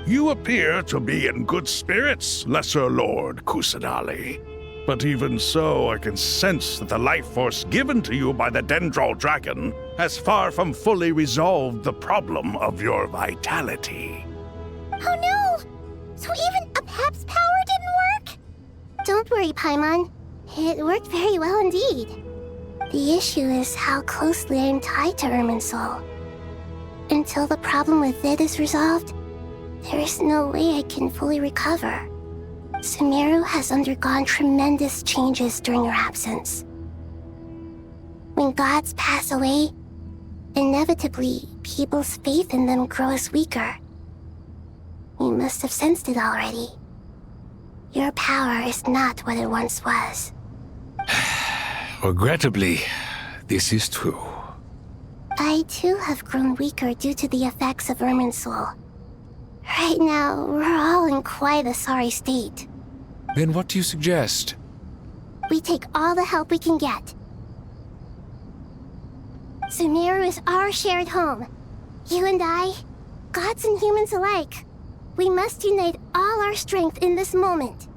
You appear to be in good spirits, Lesser Lord Kusanali. But even so, I can sense that the life force given to you by the Dendral Dragon has far from fully resolved the problem of your vitality. Oh no! So even Apap's power didn't work? Don't worry, Paimon. It worked very well indeed. The issue is how closely I am tied to Irminsul. Until the problem with it is resolved, there is no way I can fully recover. Sumeru has undergone tremendous changes during your absence. When gods pass away, inevitably, people's faith in them grows weaker. You must have sensed it already. Your power is not what it once was. Regrettably, this is true. I too have grown weaker due to the effects of Irminsul. Right now, we're all in quite a sorry state. Then what do you suggest? We take all the help we can get. Sumeru is our shared home. You and I, gods and humans alike. We must unite all our strength in this moment.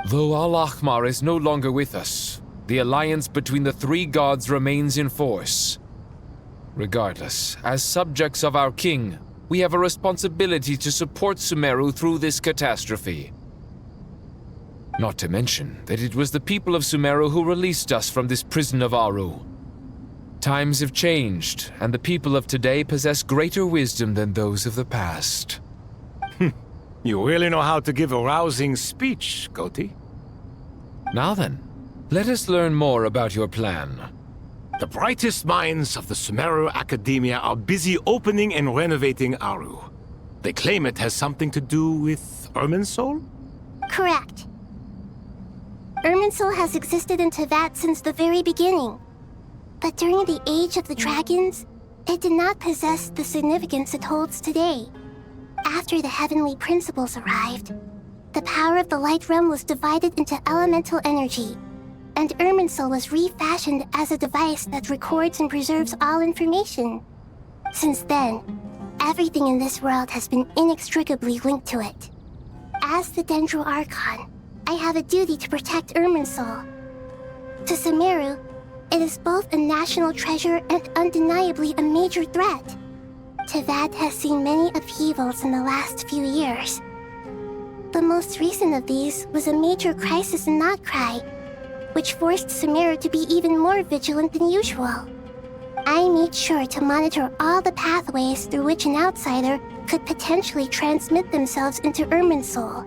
Though Al-Ahmar is no longer with us, the alliance between the three gods remains in force. Regardless, as subjects of our king, we have a responsibility to support Sumeru through this catastrophe. Not to mention that it was the people of Sumeru who released us from this prison of Aru. Times have changed, and the people of today possess greater wisdom than those of the past. You really know how to give a rousing speech, Goti. Now then, let us learn more about your plan. The brightest minds of the Sumeru Academia are busy opening and renovating Aru. They claim it has something to do with Irminsul? Correct. Irminsul has existed in Teyvat since the very beginning. But during the Age of the Dragons, it did not possess the significance it holds today. After the heavenly principles arrived, the power of the Light Realm was divided into elemental energy, and Irminsul was refashioned as a device that records and preserves all information. Since then, everything in this world has been inextricably linked to it. As the Dendral Archon, I have a duty to protect Irminsul. To Sumeru, it is both a national treasure and undeniably a major threat. Teyvat has seen many upheavals in the last few years. The most recent of these was a major crisis in Krai, which forced Sumeru to be even more vigilant than usual. I made sure to monitor all the pathways through which an outsider could potentially transmit themselves into Irminsul.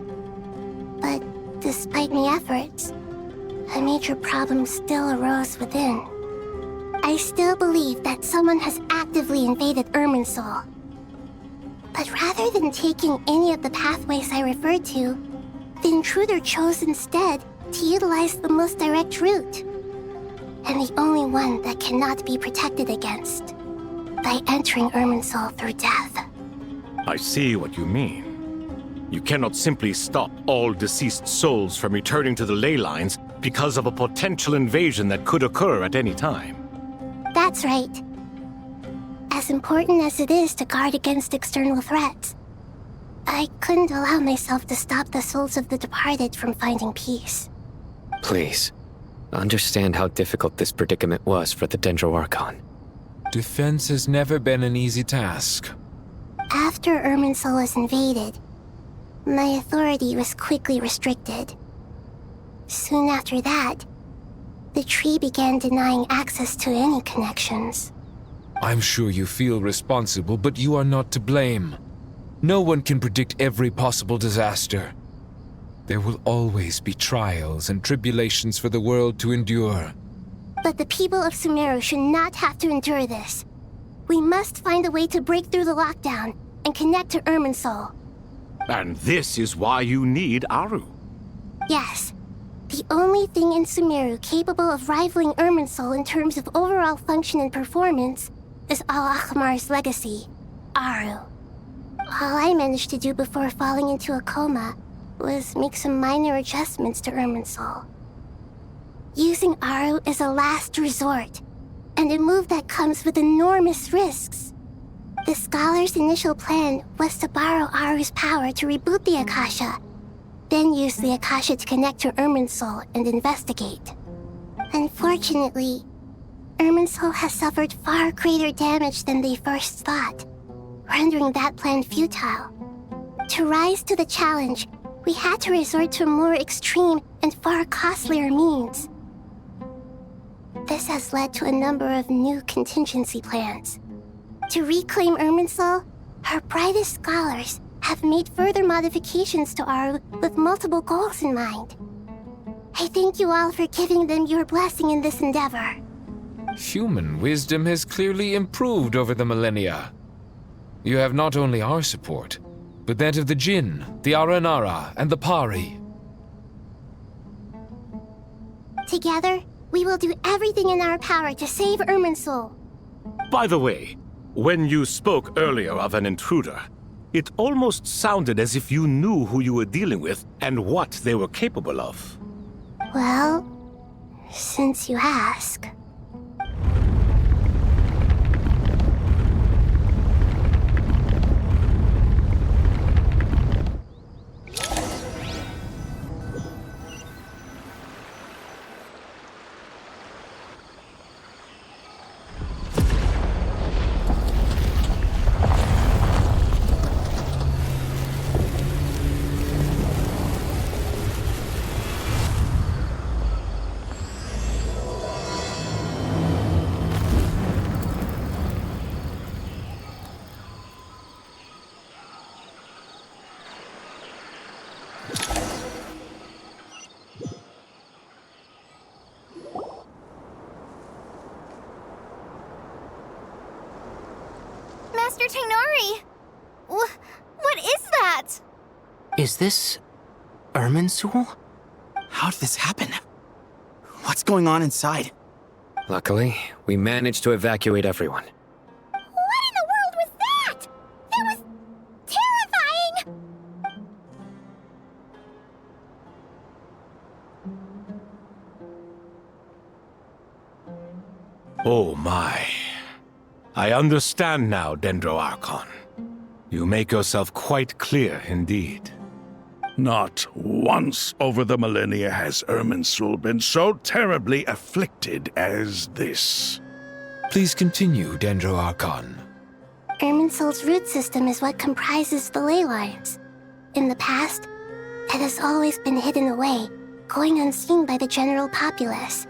But despite my efforts, a major problem still arose within. I still believe that someone has actively invaded Irminsul. But rather than taking any of the pathways I referred to, the intruder chose instead to utilize the most direct route, and the only one that cannot be protected against, by entering Irminsul through death. I see what you mean. You cannot simply stop all deceased souls from returning to the ley lines because of a potential invasion that could occur at any time. That's right. As important as it is to guard against external threats, I couldn't allow myself to stop the souls of the departed from finding peace. Please, understand how difficult this predicament was for the Dendral Archon. Defense has never been an easy task. After Irminsul was invaded, my authority was quickly restricted. Soon after that, the tree began denying access to any connections. I'm sure you feel responsible, but you are not to blame. No one can predict every possible disaster. There will always be trials and tribulations for the world to endure. But the people of Sumeru should not have to endure this. We must find a way to break through the lockdown and connect to Irminsul. And this is why you need Aru. Yes. The only thing in Sumeru capable of rivaling Irminsul in terms of overall function and performance is Al-Akhmar's legacy, Aru. All I managed to do before falling into a coma was make some minor adjustments to Irminsul. Using Aru is a last resort, and a move that comes with enormous risks. The Scholar's initial plan was to borrow Aru's power to reboot the Akasha, then use the Akasha to connect to Irminsul and investigate. Unfortunately, Irminsul has suffered far greater damage than they first thought, rendering that plan futile. To rise to the challenge, we had to resort to a more extreme and far costlier means. This has led to a number of new contingency plans. To reclaim Irminsul, her brightest scholars have made further modifications to Aru with multiple goals in mind. I thank you all for giving them your blessing in this endeavor. Human wisdom has clearly improved over the millennia. You have not only our support, but that of the Jinn, the Aranara, and the Pari. Together, we will do everything in our power to save Irminsul. By the way, when you spoke earlier of an intruder, it almost sounded as if you knew who you were dealing with and what they were capable of. Well, since you ask. Master Tainari! What is that? Is this Irminsul? How did this happen? What's going on inside? Luckily, we managed to evacuate everyone. What in the world was that? That was terrifying! Oh my. I understand now, Dendro Archon. You make yourself quite clear indeed. Not once over the millennia has Irminsul been so terribly afflicted as this. Please continue, Dendro Archon. Irminsul's root system is what comprises the ley lines. In the past, it has always been hidden away, going unseen by the general populace.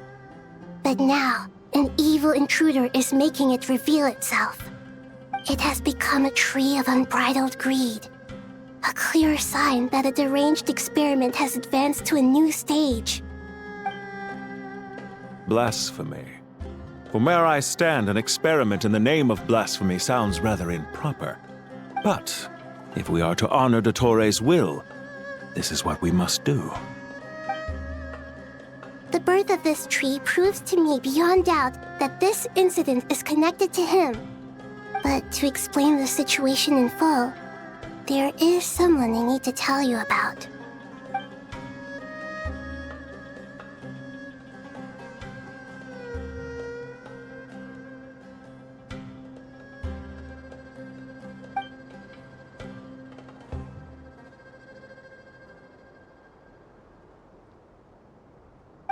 But now, an evil intruder is making it reveal itself. It has become a tree of unbridled greed. A clear sign that a deranged experiment has advanced to a new stage. Blasphemy. From where I stand, an experiment in the name of blasphemy sounds rather improper. But if we are to honor Dottores' will, this is what we must do. The birth of this tree proves to me beyond doubt that this incident is connected to him. But to explain the situation in full, there is someone I need to tell you about.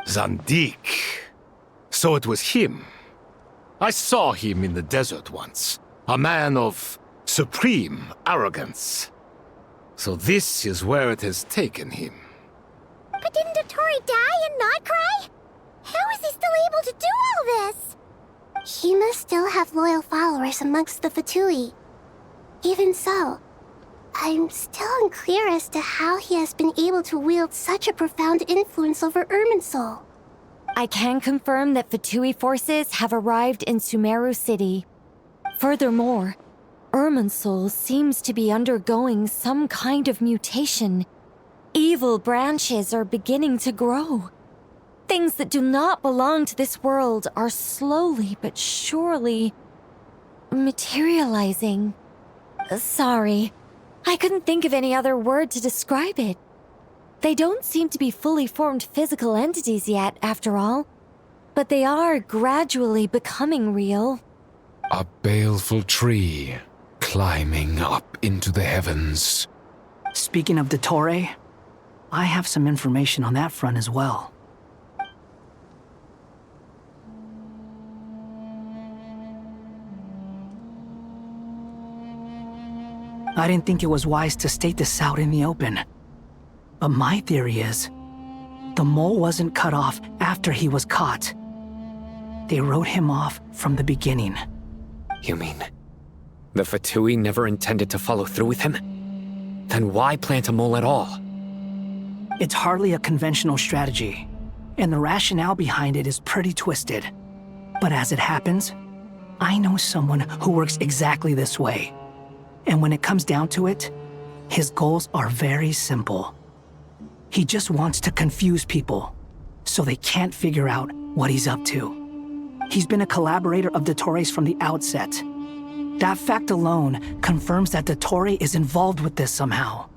Zandik. So it was him. I saw him in the desert once. A man of supreme arrogance. So this is where it has taken him. But didn't Dottore die and not cry? How is he still able to do all this? He must still have loyal followers amongst the Fatui. Even so, I'm still unclear as to how he has been able to wield such a profound influence over Irminsul. I can confirm that Fatui forces have arrived in Sumeru City. Furthermore, Irminsul seems to be undergoing some kind of mutation. Evil branches are beginning to grow. Things that do not belong to this world are slowly but surely materializing. Sorry, I couldn't think of any other word to describe it. They don't seem to be fully formed physical entities yet, after all, but they are gradually becoming real. A baleful tree climbing up into the heavens. Speaking of Dottore, I have some information on that front as well. I didn't think it was wise to state this out in the open. But my theory is, the mole wasn't cut off after he was caught. They wrote him off from the beginning. You mean, the Fatui never intended to follow through with him? Then why plant a mole at all? It's hardly a conventional strategy, and the rationale behind it is pretty twisted. But as it happens, I know someone who works exactly this way. And when it comes down to it, his goals are very simple. He just wants to confuse people, so they can't figure out what he's up to. He's been a collaborator of Dottore's from the outset. That fact alone confirms that Dottore is involved with this somehow.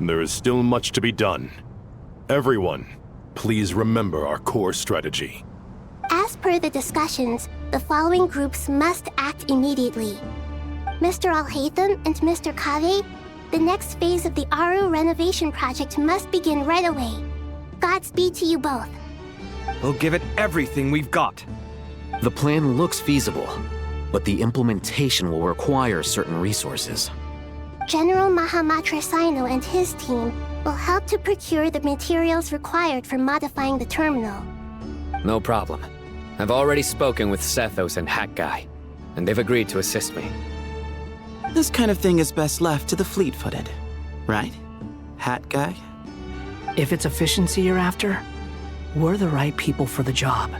There is still much to be done. Everyone, please remember our core strategy. As per the discussions, the following groups must act immediately. Mr. Alhaitham and Mr. Kave, the next phase of the Aru renovation project must begin right away. Godspeed to you both. We'll give it everything we've got. The plan looks feasible, but the implementation will require certain resources. General Mahamatra Sino and his team will help to procure the materials required for modifying the terminal. No problem. I've already spoken with Sethos and Hat Guy, and they've agreed to assist me. This kind of thing is best left to the fleet-footed, right, Hat Guy? If it's efficiency you're after, we're the right people for the job.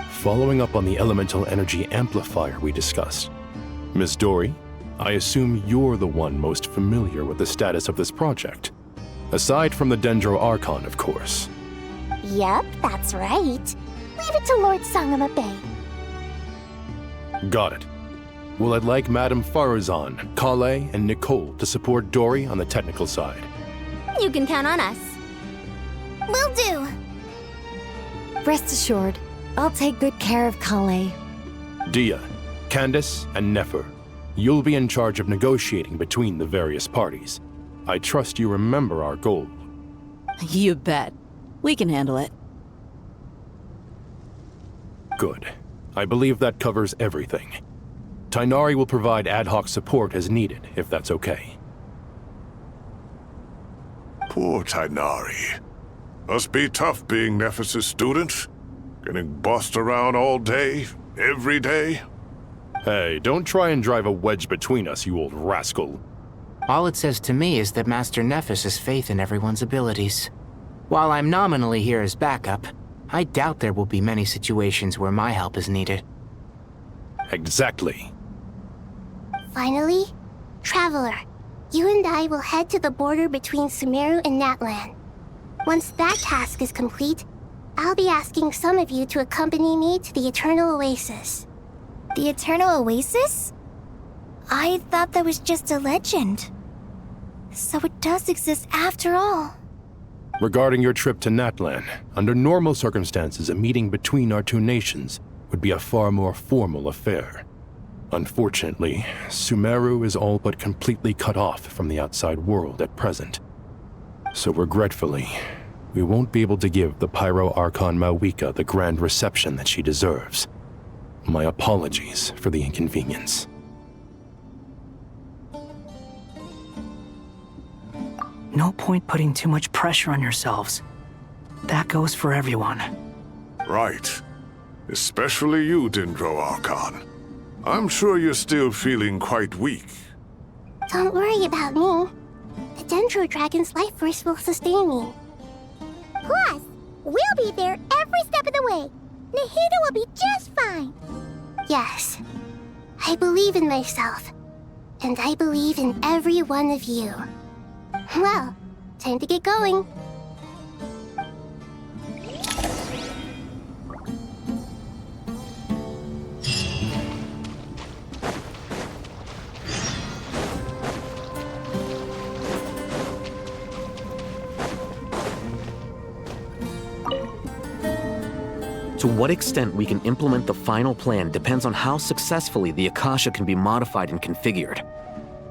Following up on the elemental energy amplifier we discussed, Miss Dory, I assume you're the one most familiar with the status of this project. Aside from the Dendro Archon, of course. Yep, that's right. Leave it to Lord Sangamabe. Got it. Well, I'd like Madame Farazan, Kale, and Nicole to support Dory on the technical side. You can count on us. Will do. Rest assured, I'll take good care of Kale. Dia, Candace, and Nefer, you'll be in charge of negotiating between the various parties. I trust you remember our goal. You bet. We can handle it. Good. I believe that covers everything. Tainari will provide ad hoc support as needed, if that's okay. Poor Tainari. Must be tough being Nephis' student. Getting bossed around all day, every day. Hey, don't try and drive a wedge between us, you old rascal. All it says to me is that Master Nephis has faith in everyone's abilities. While I'm nominally here as backup, I doubt there will be many situations where my help is needed. Exactly. Finally, Traveler, you and I will head to the border between Sumeru and Natlan. Once that task is complete, I'll be asking some of you to accompany me to the Eternal Oasis. The Eternal Oasis? I thought that was just a legend. So it does exist after all. Regarding your trip to Natlan, under normal circumstances, a meeting between our two nations would be a far more formal affair. Unfortunately, Sumeru is all but completely cut off from the outside world at present. So regretfully, we won't be able to give the Pyro Archon Mawika the grand reception that she deserves. My apologies for the inconvenience. No point putting too much pressure on yourselves. That goes for everyone. Right. Especially you, Dendro Archon. I'm sure you're still feeling quite weak. Don't worry about me. The Dendro Dragon's life force will sustain me. Plus, we'll be there every step of the way. Nahida will be just fine. Yes, I believe in myself. And I believe in every one of you. Well, time to get going. To what extent we can implement the final plan depends on how successfully the Akasha can be modified and configured.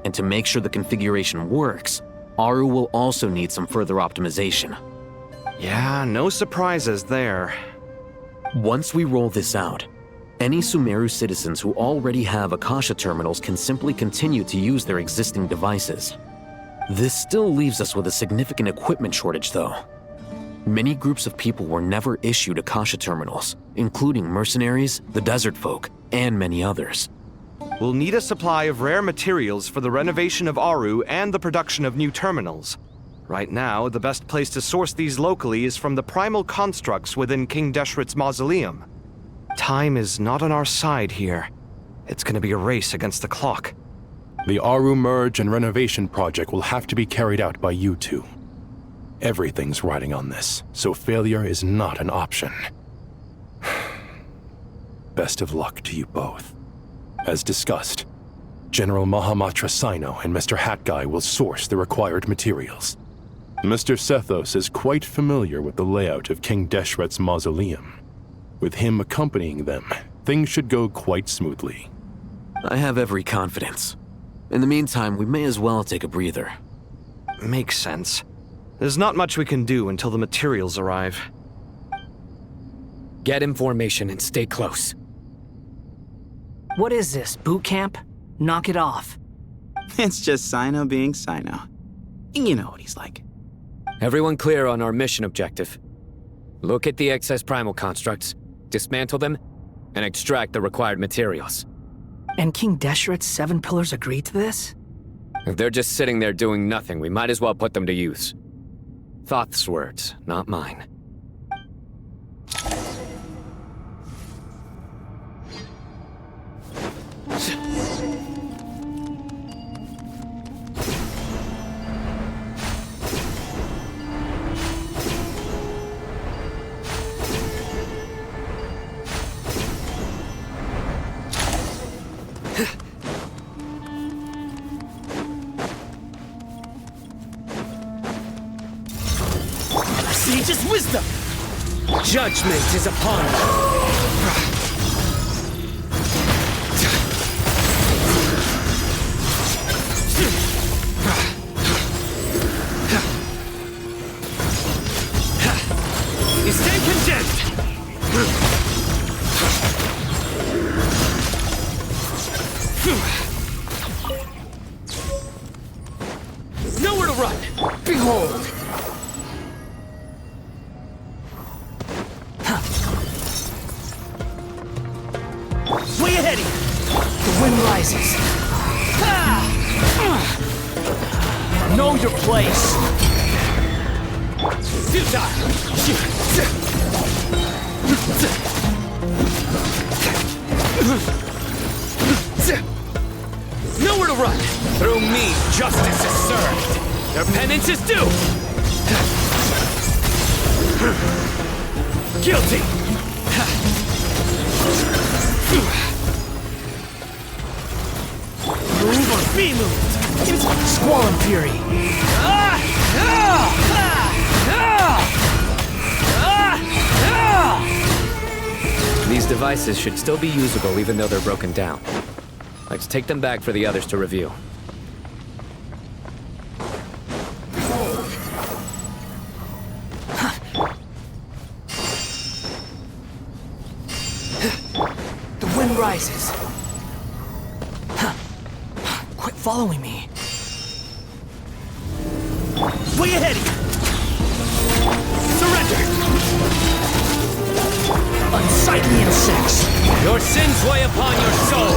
And to make sure the configuration works, Aru will also need some further optimization. Yeah, no surprises there. Once we roll this out, any Sumeru citizens who already have Akasha terminals can simply continue to use their existing devices. This still leaves us with a significant equipment shortage, though. Many groups of people were never issued Akasha terminals, including mercenaries, the desert folk, and many others. We'll need a supply of rare materials for the renovation of Aru and the production of new terminals. Right now, the best place to source these locally is from the primal constructs within King Deshret's mausoleum. Time is not on our side here. It's gonna be a race against the clock. The Aru merge and renovation project will have to be carried out by you two. Everything's riding on this, so failure is not an option. Best of luck to you both. As discussed, General Mahamatra Sino and Mr. Hat Guy will source the required materials. Mr. Sethos is quite familiar with the layout of King Deshret's mausoleum. With him accompanying them, things should go quite smoothly. I have every confidence. In the meantime, we may as well take a breather. Makes sense. There's not much we can do until the materials arrive. Get in formation and stay close. What is this, boot camp? Knock it off. It's just Sino being Sino. You know what he's like. Everyone clear on our mission objective. Look at the excess primal constructs, dismantle them, and extract the required materials. And King Deshret's 7 pillars agreed to this? If they're just sitting there doing nothing, we might as well put them to use. Thoth's words, not mine. Sage's wisdom! Judgment is upon you! You stand condemned! Nowhere to run! Behold! Way ahead of you! The wind rises. Know your place! Nowhere to run! Through me, justice is served! Their penance is due! Guilty! Move or be moved! Squall and fury! These devices should still be usable even though they're broken down. Let's take them back for the others to review. The wind following me. Way ahead of you! Surrender! Unsightly insects! Your sins weigh upon your soul!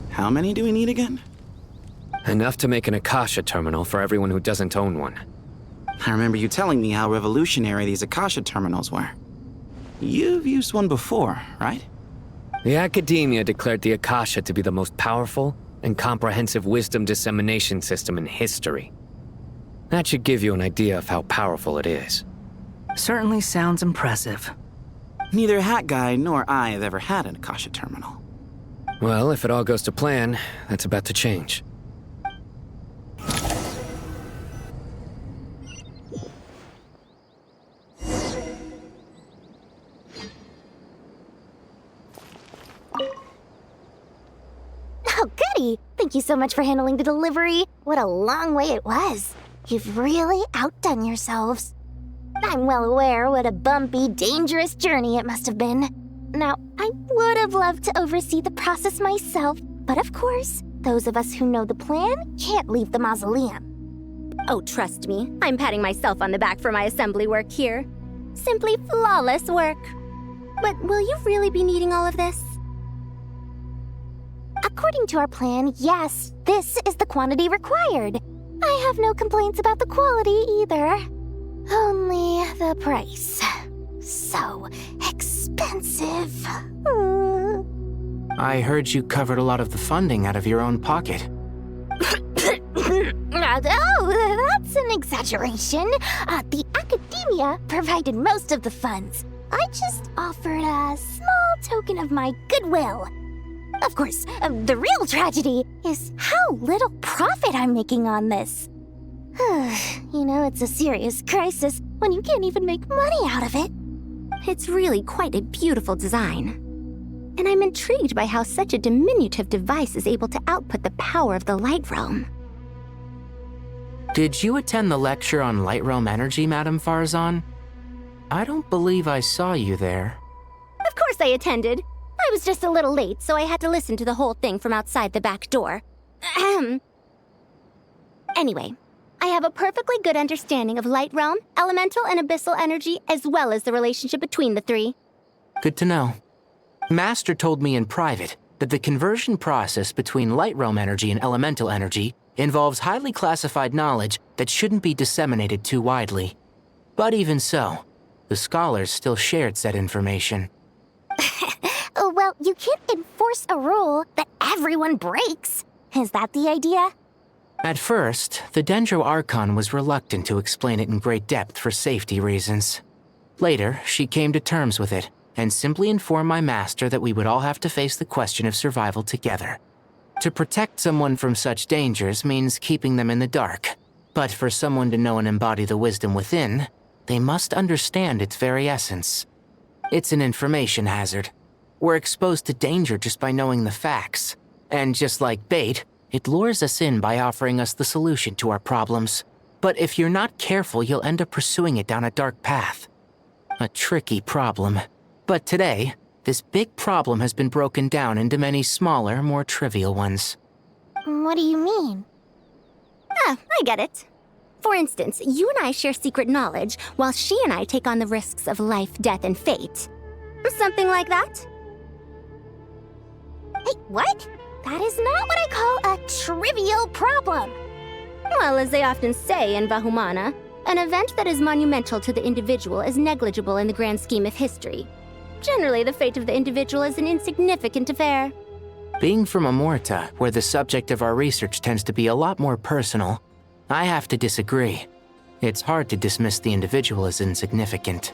How many do we need again? Enough to make an Akasha terminal for everyone who doesn't own one. I remember you telling me how revolutionary these Akasha terminals were. You've used one before, right? The Academia declared the Akasha to be the most powerful and comprehensive wisdom dissemination system in history. That should give you an idea of how powerful it is. Certainly sounds impressive. Neither Hat Guy nor I have ever had an Akasha terminal. Well, if it all goes to plan, that's about to change. Oh, goody! Thank you so much for handling the delivery. What a long way it was. You've really outdone yourselves. I'm well aware what a bumpy, dangerous journey it must have been. Now, I would have loved to oversee the process myself, but of course, those of us who know the plan can't leave the mausoleum. Oh, trust me, I'm patting myself on the back for my assembly work here. Simply flawless work. But will you really be needing all of this? According to our plan, yes, this is the quantity required. I have no complaints about the quality either. Only the price. So expensive. I heard you covered a lot of the funding out of your own pocket. Oh, that's an exaggeration. The Academia provided most of the funds. I just offered a small token of my goodwill. Of course, the real tragedy is how little profit I'm making on this. You know, it's a serious crisis when you can't even make money out of it. It's really quite a beautiful design. And I'm intrigued by how such a diminutive device is able to output the power of the Light Realm. Did you attend the lecture on Light Realm energy, Madame Farzan? I don't believe I saw you there. Of course I attended. I was just a little late, so I had to listen to the whole thing from outside the back door. Anyway, I have a perfectly good understanding of Light Realm, elemental and abyssal energy, as well as the relationship between the three. Good to know. Master told me in private that the conversion process between Light Realm energy and elemental energy involves highly classified knowledge that shouldn't be disseminated too widely. But even so, the scholars still shared said information. Well, you can't enforce a rule that everyone breaks. Is that the idea? At first, the Dendro Archon was reluctant to explain it in great depth for safety reasons. Later, she came to terms with it and simply informed my master that we would all have to face the question of survival together. To protect someone from such dangers means keeping them in the dark. But for someone to know and embody the wisdom within, they must understand its very essence. It's an information hazard. We're exposed to danger just by knowing the facts. And just like bait, it lures us in by offering us the solution to our problems. But if you're not careful, you'll end up pursuing it down a dark path. A tricky problem. But today, this big problem has been broken down into many smaller, more trivial ones. What do you mean? I get it. For instance, you and I share secret knowledge, while she and I take on the risks of life, death, and fate. Something like that? Hey, what? That is not what I call a trivial problem. Well, as they often say in Vahumana, an event that is monumental to the individual is negligible in the grand scheme of history. Generally, the fate of the individual is an insignificant affair. Being from Amorta, where the subject of our research tends to be a lot more personal, I have to disagree. It's hard to dismiss the individual as insignificant.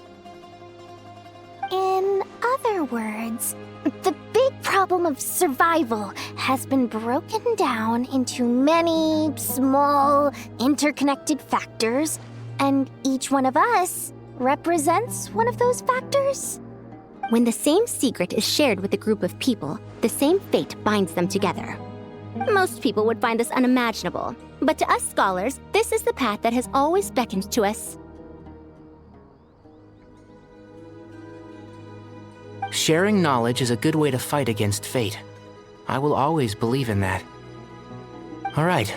In other words, the big problem of survival has been broken down into many small, interconnected factors, and each one of us represents one of those factors? When the same secret is shared with a group of people, the same fate binds them together. Most people would find this unimaginable, but to us scholars, this is the path that has always beckoned to us. Sharing knowledge is a good way to fight against fate. I will always believe in that. All right,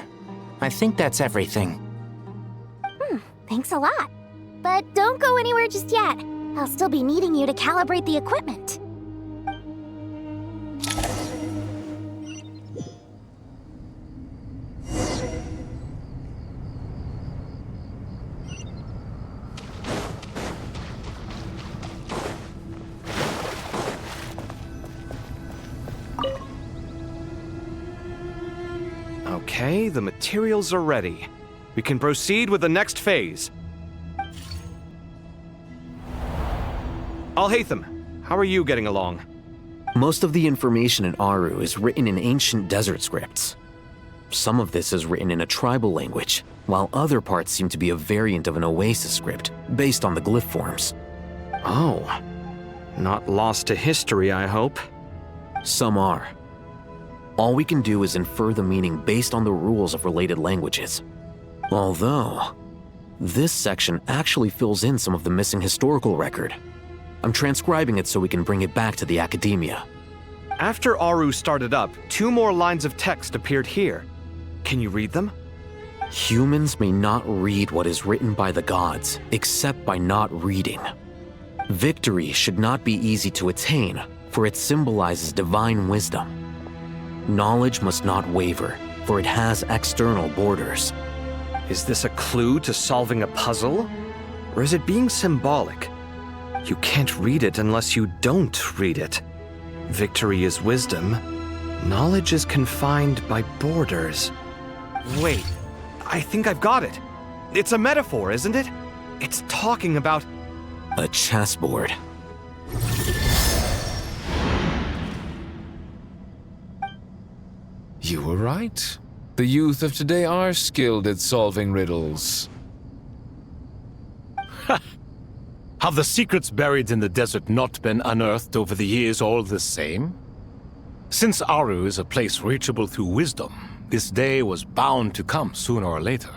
I think that's everything. Thanks a lot. But don't go anywhere just yet. I'll still be needing you to calibrate the equipment. Okay, the materials are ready. We can proceed with the next phase. Alhaitham, how are you getting along? Most of the information in Aru is written in ancient desert scripts. Some of this is written in a tribal language, while other parts seem to be a variant of an oasis script, based on the glyph forms. Oh. Not lost to history, I hope. Some are. All we can do is infer the meaning based on the rules of related languages. Although, this section actually fills in some of the missing historical record. I'm transcribing it so we can bring it back to the academia. After Aru started up, 2 more lines of text appeared here. Can you read them? Humans may not read what is written by the gods, except by not reading. Victory should not be easy to attain, for it symbolizes divine wisdom. Knowledge must not waver, for it has external borders. Is this a clue to solving a puzzle? Or is it being symbolic? You can't read it unless you don't read it. Victory is wisdom. Knowledge is confined by borders. Wait, I think I've got it. It's a metaphor, isn't it? It's talking about... a chessboard. You were right. The youth of today are skilled at solving riddles. Have the secrets buried in the desert not been unearthed over the years all the same? Since Aru is a place reachable through wisdom, this day was bound to come sooner or later.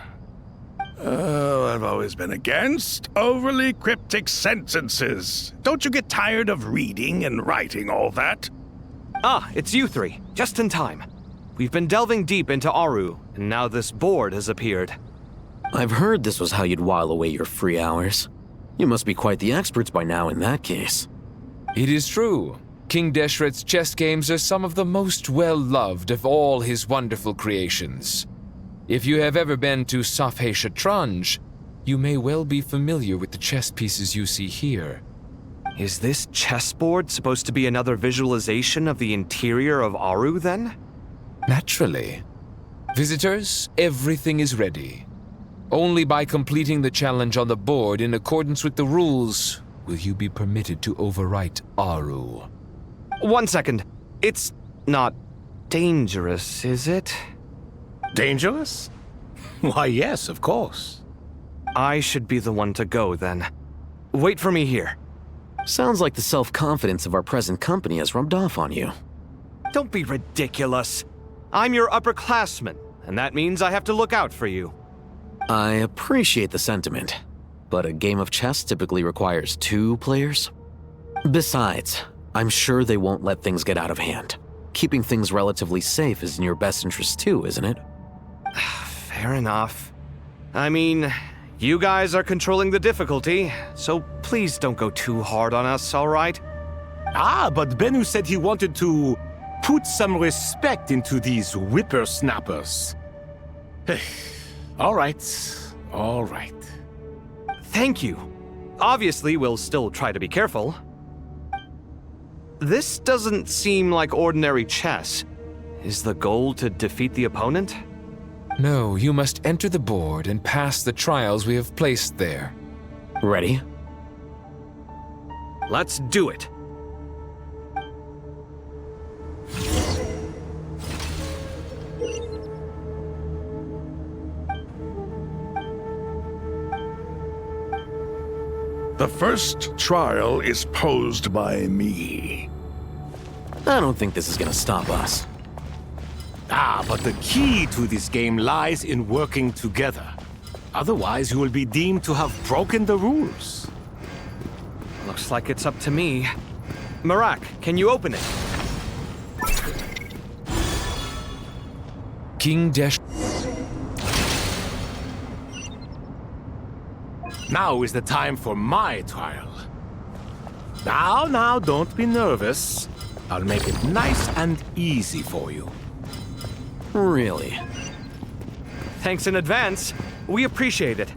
Oh, I've always been against overly cryptic sentences. Don't you get tired of reading and writing all that? Ah, it's you 3. Just in time. We've been delving deep into Aru, and now this board has appeared. I've heard this was how you'd while away your free hours. You must be quite the experts by now in that case. It is true. King Deshret's chess games are some of the most well-loved of all his wonderful creations. If you have ever been to Safhe Shatranj, you may well be familiar with the chess pieces you see here. Is this chessboard supposed to be another visualization of the interior of Aru, then? Naturally. Visitors, everything is ready. Only by completing the challenge on the board in accordance with the rules will you be permitted to overwrite Aru. 1 second. It's not dangerous, is it? Dangerous? Why, yes, of course. I should be the one to go, then. Wait for me here. Sounds like the self-confidence of our present company has rubbed off on you. Don't be ridiculous. I'm your upperclassman, and that means I have to look out for you. I appreciate the sentiment, but a game of chess typically requires 2 players. Besides, I'm sure they won't let things get out of hand. Keeping things relatively safe is in your best interest too, isn't it? Fair enough. I mean, you guys are controlling the difficulty, so please don't go too hard on us, all right? Ah, but Bennu said he wanted to put some respect into these whippersnappers. All right, all right. Thank you. Obviously, we'll still try to be careful. This doesn't seem like ordinary chess. Is the goal to defeat the opponent? No, you must enter the board and pass the trials we have placed there. Ready? Let's do it. The first trial is posed by me. I don't think this is gonna stop us. Ah, But the key to this game lies in working together. Otherwise, you will be deemed to have broken the rules. Looks like it's up to me. Marak, can you open it? King Dash. Now is the time for my trial. Now, don't be nervous. I'll make it nice and easy for you. Really? Thanks in advance. We appreciate it.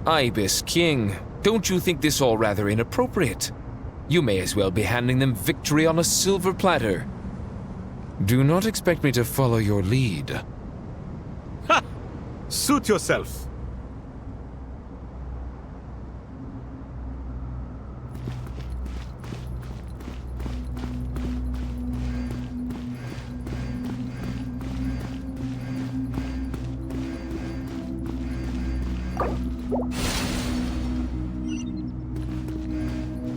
Ibis King, don't you think this all rather inappropriate? You may as well be handing them victory on a silver platter. Do not expect me to follow your lead. Ha! Suit yourself.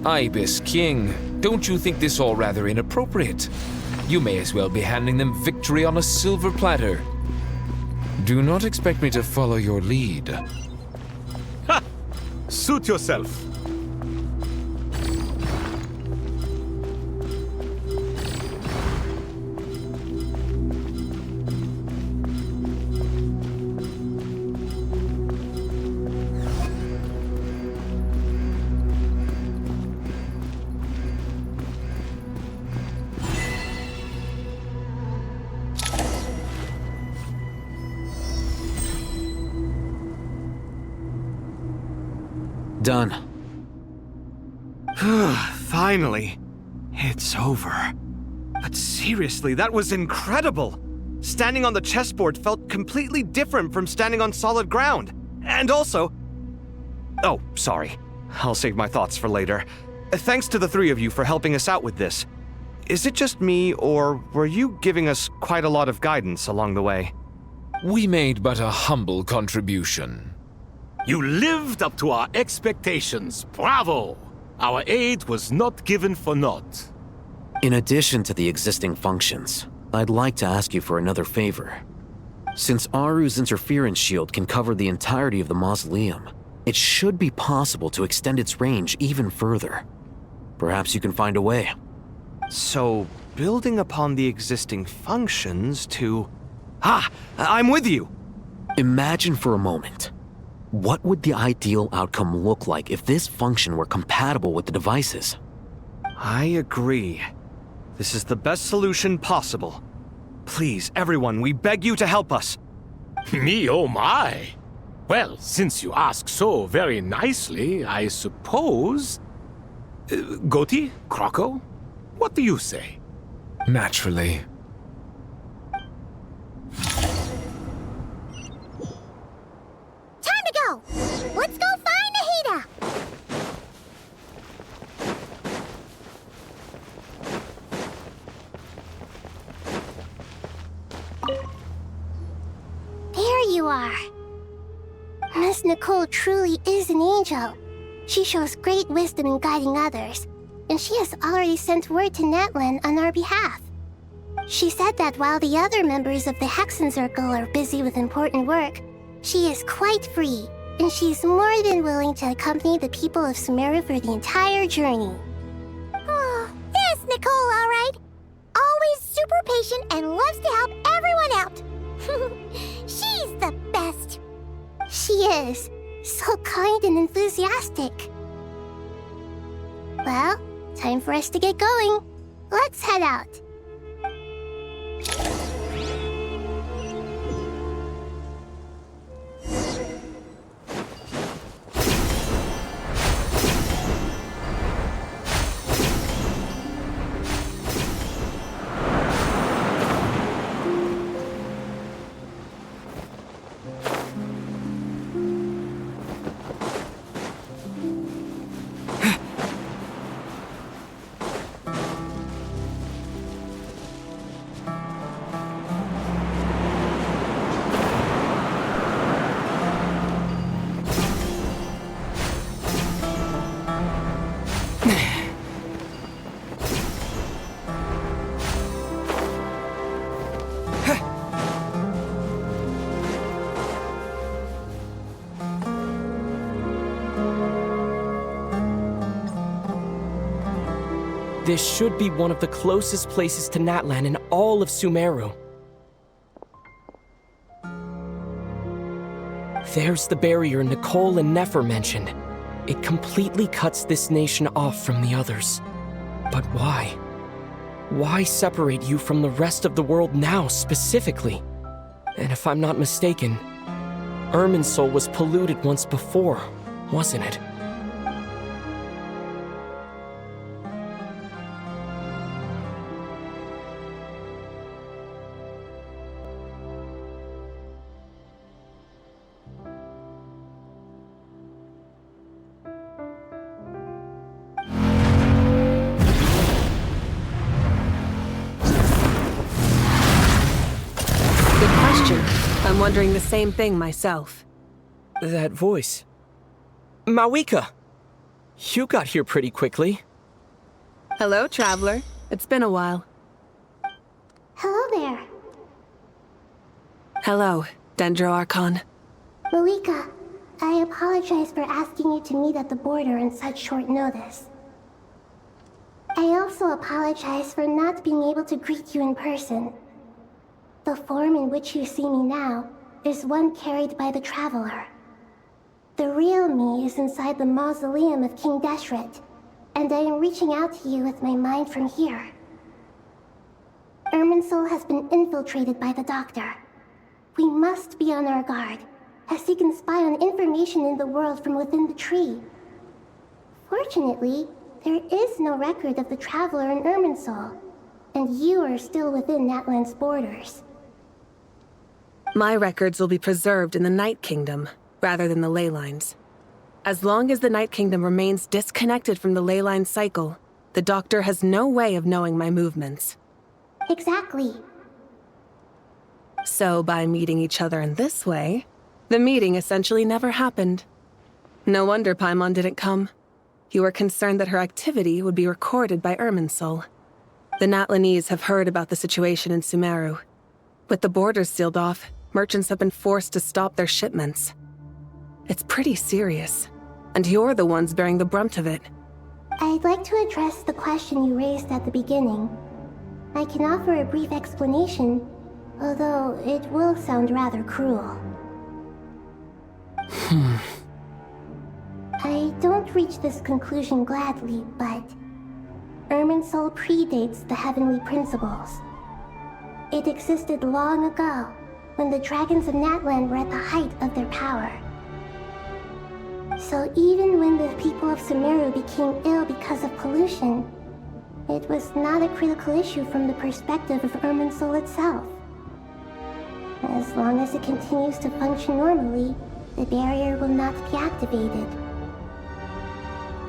Ibis King, don't you think this all rather inappropriate? You may as well be handing them victory on a silver platter. Do not expect me to follow your lead. Ha! Suit yourself. Done. Finally. It's over. But seriously, that was incredible. Standing on the chessboard felt completely different from standing on solid ground. And also... Oh, sorry. I'll save my thoughts for later. Thanks to the three of you for helping us out with this. Is it just me, or were you giving us quite a lot of guidance along the way? We made but a humble contribution. You lived up to our expectations. Bravo! Our aid was not given for naught. In addition to the existing functions, I'd like to ask you for another favor. Since Aru's interference shield can cover the entirety of the mausoleum, it should be possible to extend its range even further. Perhaps you can find a way. So, building upon the existing functions to... I'm with you! Imagine for a moment. What would the ideal outcome look like if this function were compatible with the devices? I agree. This is the best solution possible. Please, everyone, we beg you to help us. Me, oh my! Well, since you ask so very nicely, I suppose... Goti? Kroko? What do you say? Naturally. Time to go! Let's go find Nahida! There you are. Miss Nicole truly is an angel. She shows great wisdom in guiding others, and she has already sent word to Netland on our behalf. She said that while the other members of the Hexen Circle are busy with important work, she is quite free, and she's more than willing to accompany the people of Sumeru for the entire journey. Oh, there's Nicole, all right. Always super patient and loves to help everyone out. She's the best. She is. So kind and enthusiastic. Well, time for us to get going. Let's head out. This should be one of the closest places to Natlan in all of Sumeru. There's the barrier Nicole and Nefer mentioned. It completely cuts this nation off from the others. But why? Why separate you from the rest of the world now, specifically? And if I'm not mistaken, Irminsul was polluted once before, wasn't it? I'm wondering the same thing myself. That voice. Mawika! You got here pretty quickly. Hello, traveler. It's been a while. Hello there. Hello, Dendro Archon. Mawika, I apologize for asking you to meet at the border on such short notice. I also apologize for not being able to greet you in person. The form in which you see me now is one carried by the Traveler. The real me is inside the mausoleum of King Deshret, and I am reaching out to you with my mind from here. Irminsul has been infiltrated by the Doctor. We must be on our guard, as he can spy on information in the world from within the tree. Fortunately, there is no record of the Traveler in Irminsul, and you are still within Natlan's borders. My records will be preserved in the Night Kingdom, rather than the ley lines. As long as the Night Kingdom remains disconnected from the ley line cycle, the Doctor has no way of knowing my movements. Exactly. So by meeting each other in this way, the meeting essentially never happened. No wonder Paimon didn't come. You were concerned that her activity would be recorded by Irminsul. The Natlanese have heard about the situation in Sumeru. With the borders sealed off, merchants have been forced to stop their shipments. It's pretty serious, and you're the ones bearing the brunt of it. I'd like to address the question you raised at the beginning. I can offer a brief explanation, although it will sound rather cruel. I don't reach this conclusion gladly, but Irminsul predates the Heavenly Principles. It existed long ago, when the dragons of Natlan were at the height of their power. So even when the people of Sumeru became ill because of pollution, it was not a critical issue from the perspective of Irminsul itself. As long as it continues to function normally, the barrier will not be activated.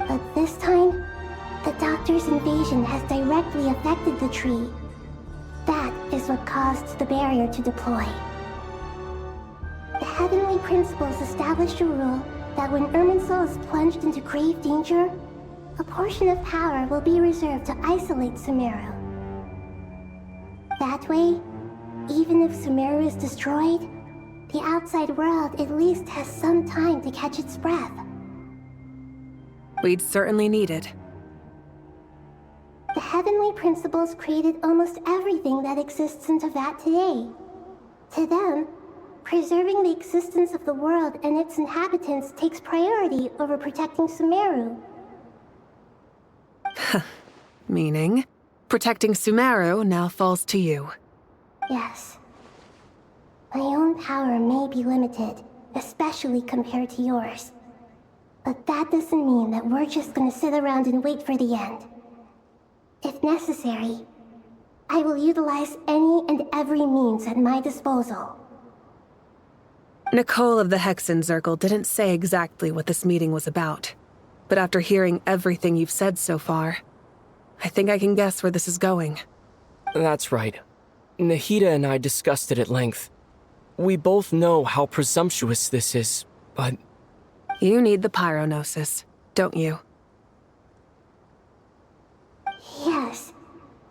But this time, the Doctor's invasion has directly affected the tree. That is what caused the barrier to deploy. The Heavenly Principles established a rule that when Irminsul is plunged into grave danger, a portion of power will be reserved to isolate Sumeru. That way, even if Sumeru is destroyed, the outside world at least has some time to catch its breath. We'd certainly need it. The Heavenly Principles created almost everything that exists in Teyvat today. To them, preserving the existence of the world and its inhabitants takes priority over protecting Sumeru. Meaning, protecting Sumeru now falls to you. Yes. My own power may be limited, especially compared to yours. But that doesn't mean that we're just gonna sit around and wait for the end. If necessary, I will utilize any and every means at my disposal. Nicole of the Hexen Circle didn't say exactly what this meeting was about, but after hearing everything you've said so far, I think I can guess where this is going. That's right. Nahida and I discussed it at length. We both know how presumptuous this is, but... You need the Pyronosis, don't you? Yes,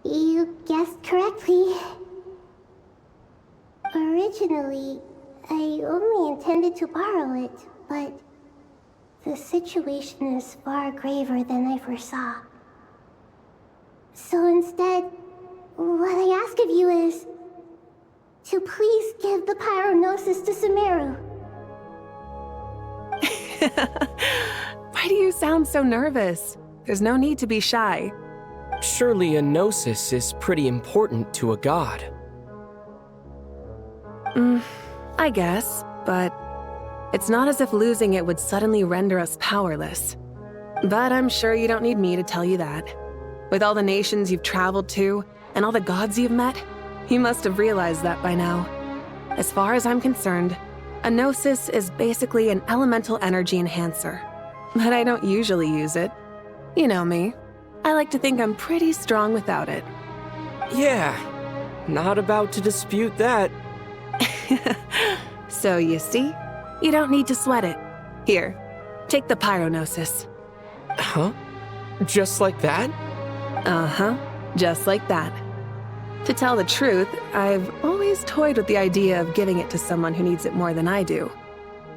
you guessed correctly. Originally, I only intended to borrow it, but the situation is far graver than I foresaw. Instead, what I ask of you is to please give the Pyrognosis to Sumeru. Why do you sound so nervous? There's no need to be shy. Surely a gnosis is pretty important to a god. I guess, but it's not as if losing it would suddenly render us powerless. But I'm sure you don't need me to tell you that. With all the nations you've traveled to, and all the gods you've met, you must have realized that by now. As far as I'm concerned, a gnosis is basically an elemental energy enhancer. But I don't usually use it. You know me. I like to think I'm pretty strong without it. Yeah, not about to dispute that. So you see, you don't need to sweat it. Here, take the Pyrognosis. Huh? Just like that? Uh-huh, just like that. To tell the truth, I've always toyed with the idea of giving it to someone who needs it more than I do.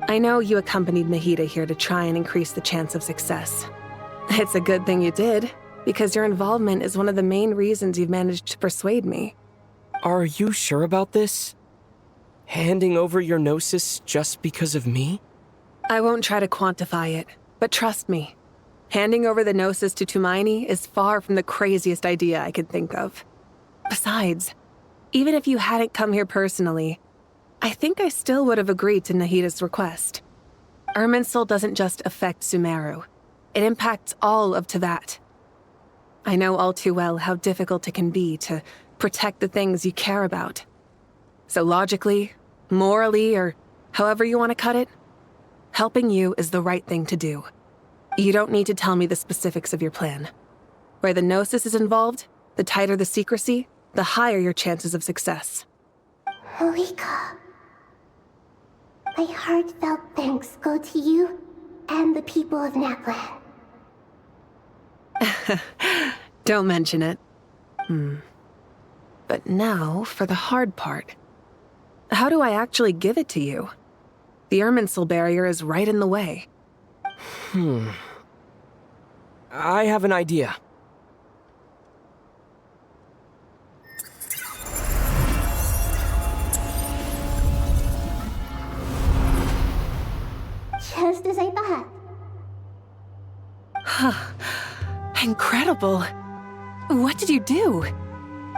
I know you accompanied Nahida here to try and increase the chance of success. It's a good thing you did, because your involvement is one of the main reasons you've managed to persuade me. Are you sure about this? Handing over your gnosis just because of me? I won't try to quantify it, but trust me. Handing over the gnosis to Tumaini is far from the craziest idea I could think of. Besides, even if you hadn't come here personally, I think I still would have agreed to Nahida's request. Irminsul doesn't just affect Sumeru. It impacts all of Teyvat. I know all too well how difficult it can be to protect the things you care about. So logically, morally, or however you want to cut it, helping you is the right thing to do. You don't need to tell me the specifics of your plan. Where the gnosis is involved, the tighter the secrecy, the higher your chances of success. Malika, my heartfelt thanks go to you and the people of Natlan. Don't mention it. But now for the hard part. How do I actually give it to you? The Irminsul barrier is right in the way. I have an idea. Just as I thought. Incredible. What did you do?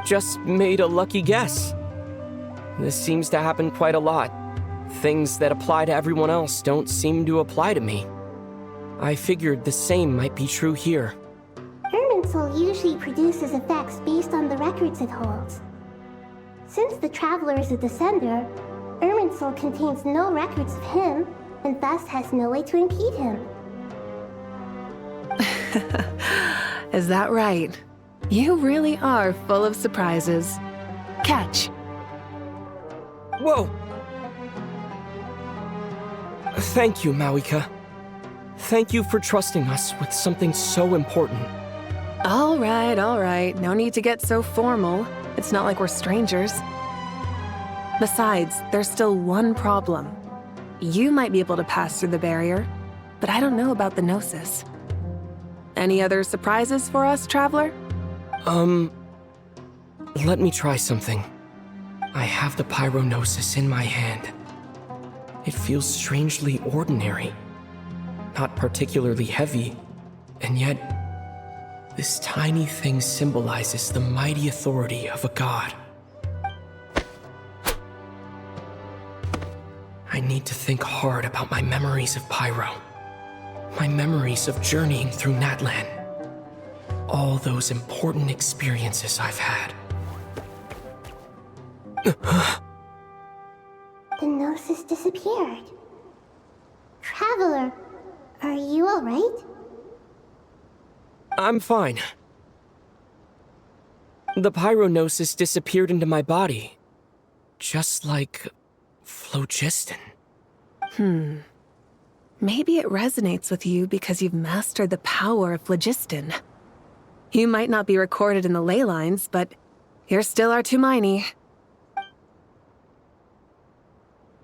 Just made a lucky guess. This seems to happen quite a lot. Things that apply to everyone else don't seem to apply to me. I figured the same might be true here. Irminsul usually produces effects based on the records it holds. Since the Traveler is a Descender, Irminsul contains no records of him, and thus has no way to impede him. Is that right? You really are full of surprises. Catch. Whoa! Thank you, Mawika. Thank you for trusting us with something so important. All right. No need to get so formal. It's not like we're strangers. Besides, there's still one problem. You might be able to pass through the barrier, but I don't know about the Gnosis. Any other surprises for us, Traveler? Let me try something. I have the Pyrognosis in my hand. It feels strangely ordinary. Not particularly heavy, and yet, this tiny thing symbolizes the mighty authority of a god. I need to think hard about my memories of Pyro. My memories of journeying through Natlan. All those important experiences I've had. The Gnosis disappeared. Traveler, are you alright? I'm fine. The Pyrognosis disappeared into my body. Just like phlogiston. Maybe it resonates with you because you've mastered the power of phlogiston. You might not be recorded in the ley lines, but you're still our Tumaini.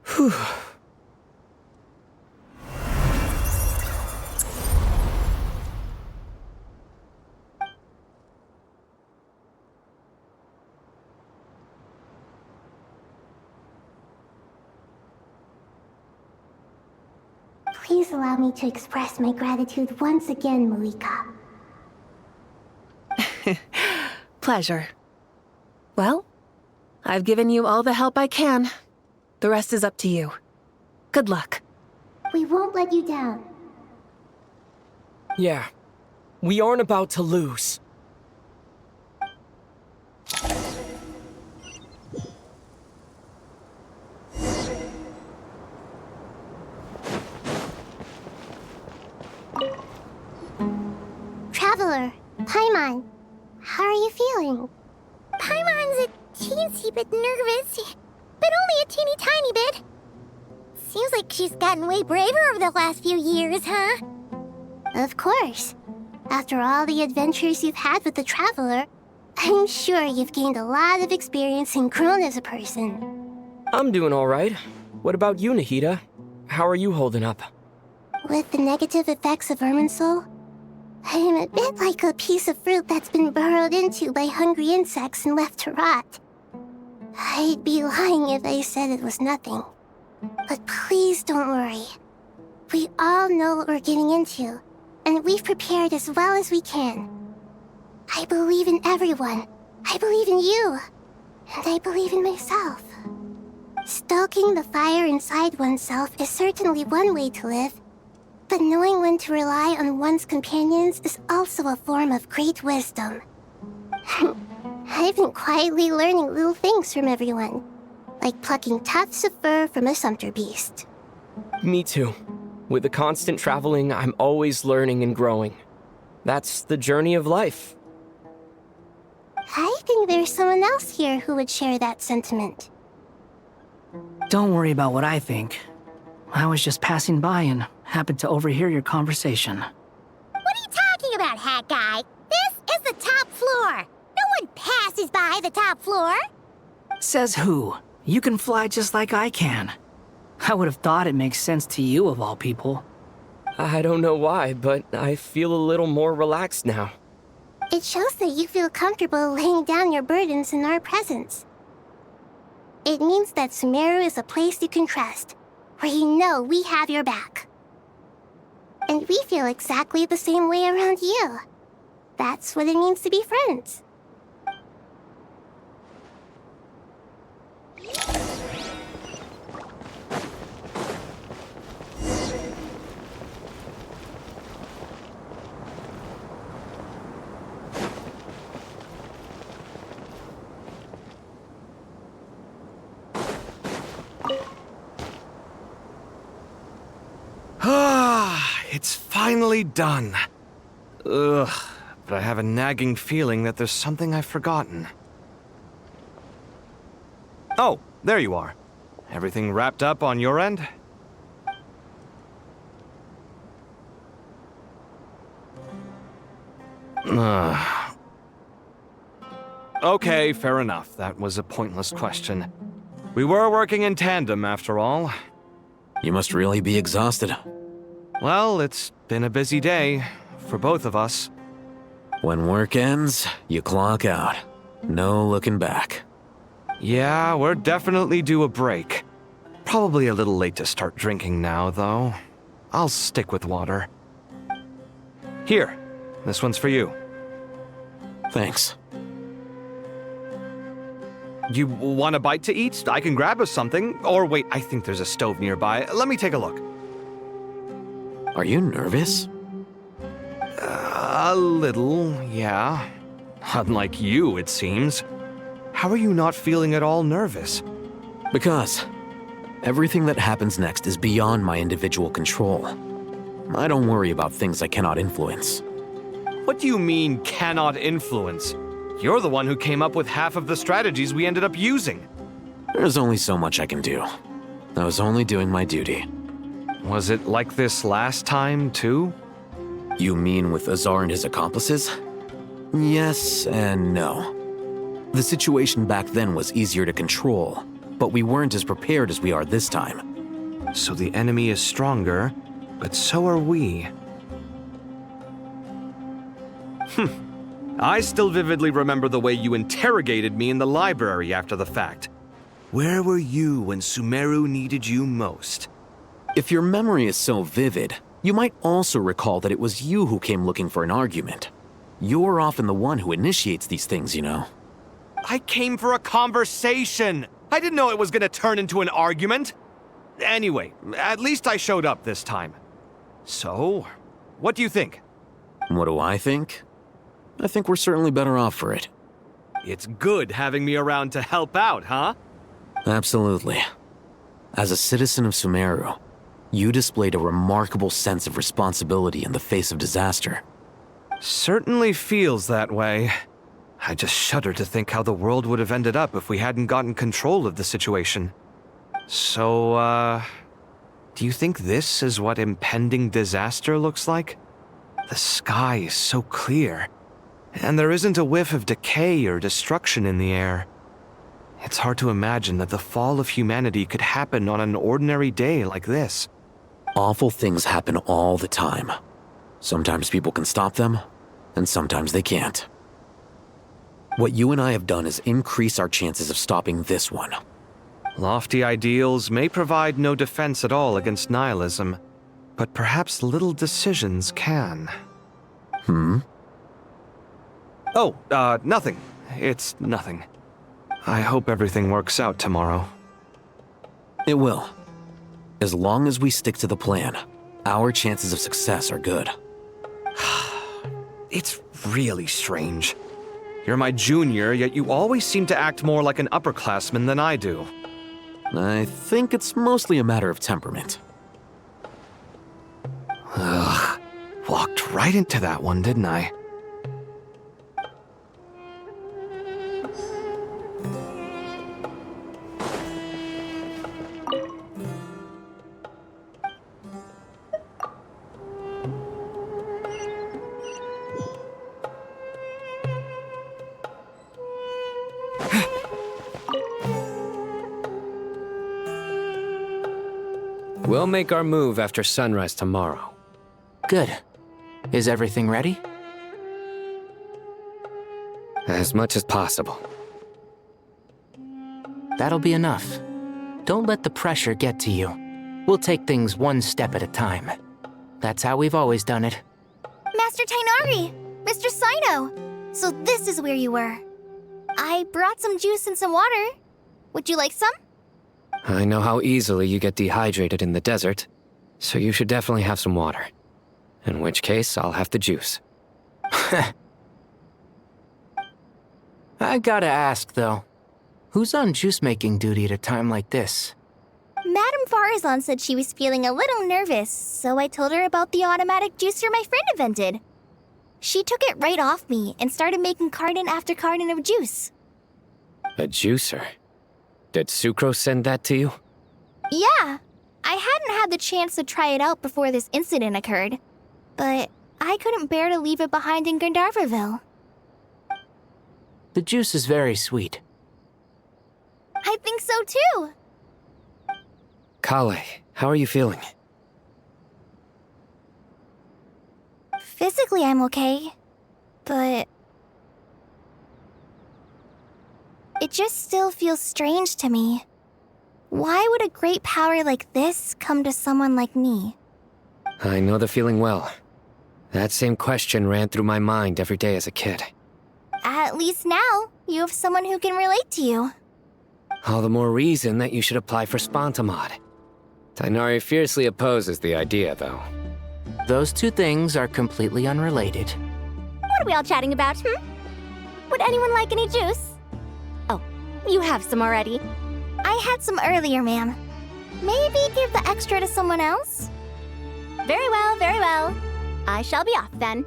Whew. Please allow me to express my gratitude once again, Malika. Pleasure. Well, I've given you all the help I can. The rest is up to you. Good luck. We won't let you down. Yeah. We aren't about to lose. Traveler, Paimon, how are you feeling? Paimon's a teensy bit nervous, but only a teeny tiny bit. Seems like she's gotten way braver over the last few years, huh? Of course. After all the adventures you've had with the Traveler, I'm sure you've gained a lot of experience and grown as a person. I'm doing all right. What about you, Nahida? How are you holding up? With the negative effects of Irminsul, I'm a bit like a piece of fruit that's been burrowed into by hungry insects and left to rot. I'd be lying if I said it was nothing. But please don't worry. We all know what we're getting into, and we've prepared as well as we can. I believe in everyone. I believe in you. And I believe in myself. Stoking the fire inside oneself is certainly one way to live, but knowing when to rely on one's companions is also a form of great wisdom. I've been quietly learning little things from everyone, like plucking tufts of fur from a sumpter beast. Me too. With the constant traveling, I'm always learning and growing. That's the journey of life. I think there's someone else here who would share that sentiment. Don't worry about what I think. I was just passing by and happened to overhear your conversation. What are you talking about, hat guy? This is the top floor. No one passes by the top floor. Says who? You can fly just like I can. I would have thought it makes sense to you of all people. I don't know why, but I feel a little more relaxed now. It shows that you feel comfortable laying down your burdens in our presence. It means that Sumeru is a place you can trust, where you know we have your back. And we feel exactly the same way around you. That's what it means to be friends. It's finally done. Ugh, but I have a nagging feeling that there's something I've forgotten. Oh, there you are. Everything wrapped up on your end? Okay, fair enough. That was a pointless question. We were working in tandem, after all. You must really be exhausted. Well, it's been a busy day, for both of us. When work ends, you clock out. No looking back. Yeah, we're definitely due a break. Probably a little late to start drinking now, though. I'll stick with water. Here, this one's for you. Thanks. You want a bite to eat? I can grab us something. Or wait, I think there's a stove nearby. Let me take a look. Are you nervous? A little, yeah. Unlike you, it seems. How are you not feeling at all nervous? Because everything that happens next is beyond my individual control. I don't worry about things I cannot influence. What do you mean, cannot influence? You're the one who came up with half of the strategies we ended up using. There's only so much I can do. I was only doing my duty. Was it like this last time, too? You mean with Azar and his accomplices? Yes and no. The situation back then was easier to control, but we weren't as prepared as we are this time. So the enemy is stronger, but so are we. I still vividly remember the way you interrogated me in the library after the fact. Where were you when Sumeru needed you most? If your memory is so vivid, you might also recall that it was you who came looking for an argument. You're often the one who initiates these things, you know. I came for a conversation. I didn't know it was gonna turn into an argument. Anyway, at least I showed up this time. So, what do you think? What do I think? I think we're certainly better off for it. It's good having me around to help out, huh? Absolutely. As a citizen of Sumeru, you displayed a remarkable sense of responsibility in the face of disaster. Certainly feels that way. I just shudder to think how the world would have ended up if we hadn't gotten control of the situation. So, do you think this is what impending disaster looks like? The sky is so clear, and there isn't a whiff of decay or destruction in the air. It's hard to imagine that the fall of humanity could happen on an ordinary day like this. Awful things happen all the time. Sometimes people can stop them, and sometimes they can't. What you and I have done is increase our chances of stopping this one. Lofty ideals may provide no defense at all against nihilism, but perhaps little decisions can. Oh, nothing. It's nothing. I hope everything works out tomorrow. It will. As long as we stick to the plan, our chances of success are good. It's really strange. You're my junior, yet you always seem to act more like an upperclassman than I do. I think it's mostly a matter of temperament. Ugh. Walked right into that one, didn't I? We'll make our move after sunrise tomorrow. Good. Is everything ready? As much as possible. That'll be enough. Don't let the pressure get to you. We'll take things one step at a time. That's how we've always done it. Master Tainari! Mr. Sino! So this is where you were. I brought some juice and some water. Would you like some? I know how easily you get dehydrated in the desert, so you should definitely have some water. In which case, I'll have the juice. I gotta ask, though. Who's on juice-making duty at a time like this? Madame Farazan said she was feeling a little nervous, so I told her about the automatic juicer my friend invented. She took it right off me and started making carton after carton of juice. A juicer? Did Sucrose send that to you? Yeah. I hadn't had the chance to try it out before this incident occurred, but I couldn't bear to leave it behind in Gandharvaville. The juice is very sweet. I think so too. Kale, how are you feeling? Physically, I'm okay, but it just still feels strange to me. Why would a great power like this come to someone like me? I know the feeling well. That same question ran through my mind every day as a kid. At least now, you have someone who can relate to you. All the more reason that you should apply for Spontamod. Tainari fiercely opposes the idea, though. Those two things are completely unrelated. What are we all chatting about, Would anyone like any juice? Oh, you have some already. I had some earlier, ma'am. Maybe give the extra to someone else? Very well, very well. I shall be off then.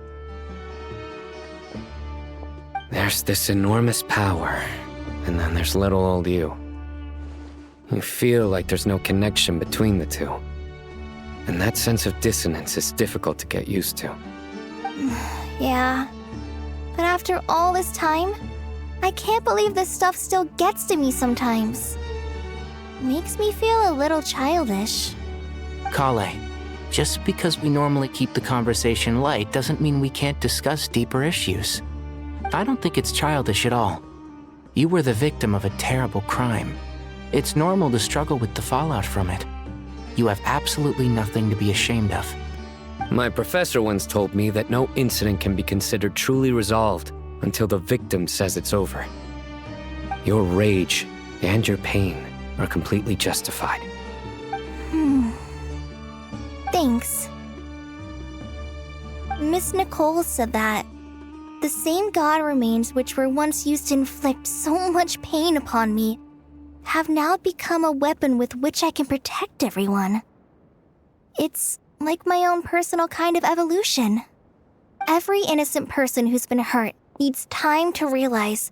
There's this enormous power, and then there's little old you. You feel like there's no connection between the two. And that sense of dissonance is difficult to get used to. Yeah. But after all this time, I can't believe this stuff still gets to me sometimes. Makes me feel a little childish. Kale, just because we normally keep the conversation light doesn't mean we can't discuss deeper issues. I don't think it's childish at all. You were the victim of a terrible crime. It's normal to struggle with the fallout from it. You have absolutely nothing to be ashamed of. My professor once told me that no incident can be considered truly resolved until the victim says it's over. Your rage and your pain are completely justified. Thanks. Miss Nicole said that the same god remains which were once used to inflict so much pain upon me have now become a weapon with which I can protect everyone. It's like my own personal kind of evolution. Every innocent person who's been hurt needs time to realize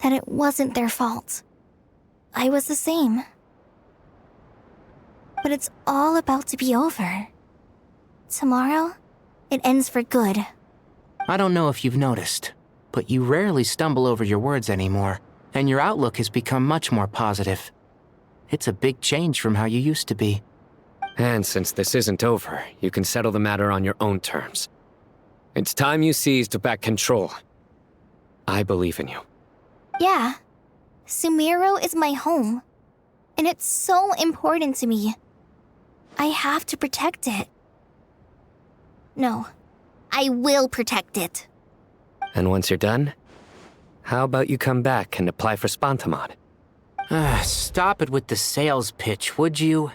that it wasn't their fault. I was the same. But it's all about to be over. Tomorrow, it ends for good. I don't know if you've noticed, but you rarely stumble over your words anymore, and your outlook has become much more positive. It's a big change from how you used to be. And since this isn't over, you can settle the matter on your own terms. It's time you seized back control. I believe in you. Yeah, Sumeru is my home, and it's so important to me. I have to protect it. No, I will protect it. And once you're done, how about you come back and apply for Spantamod? Stop it with the sales pitch, would you?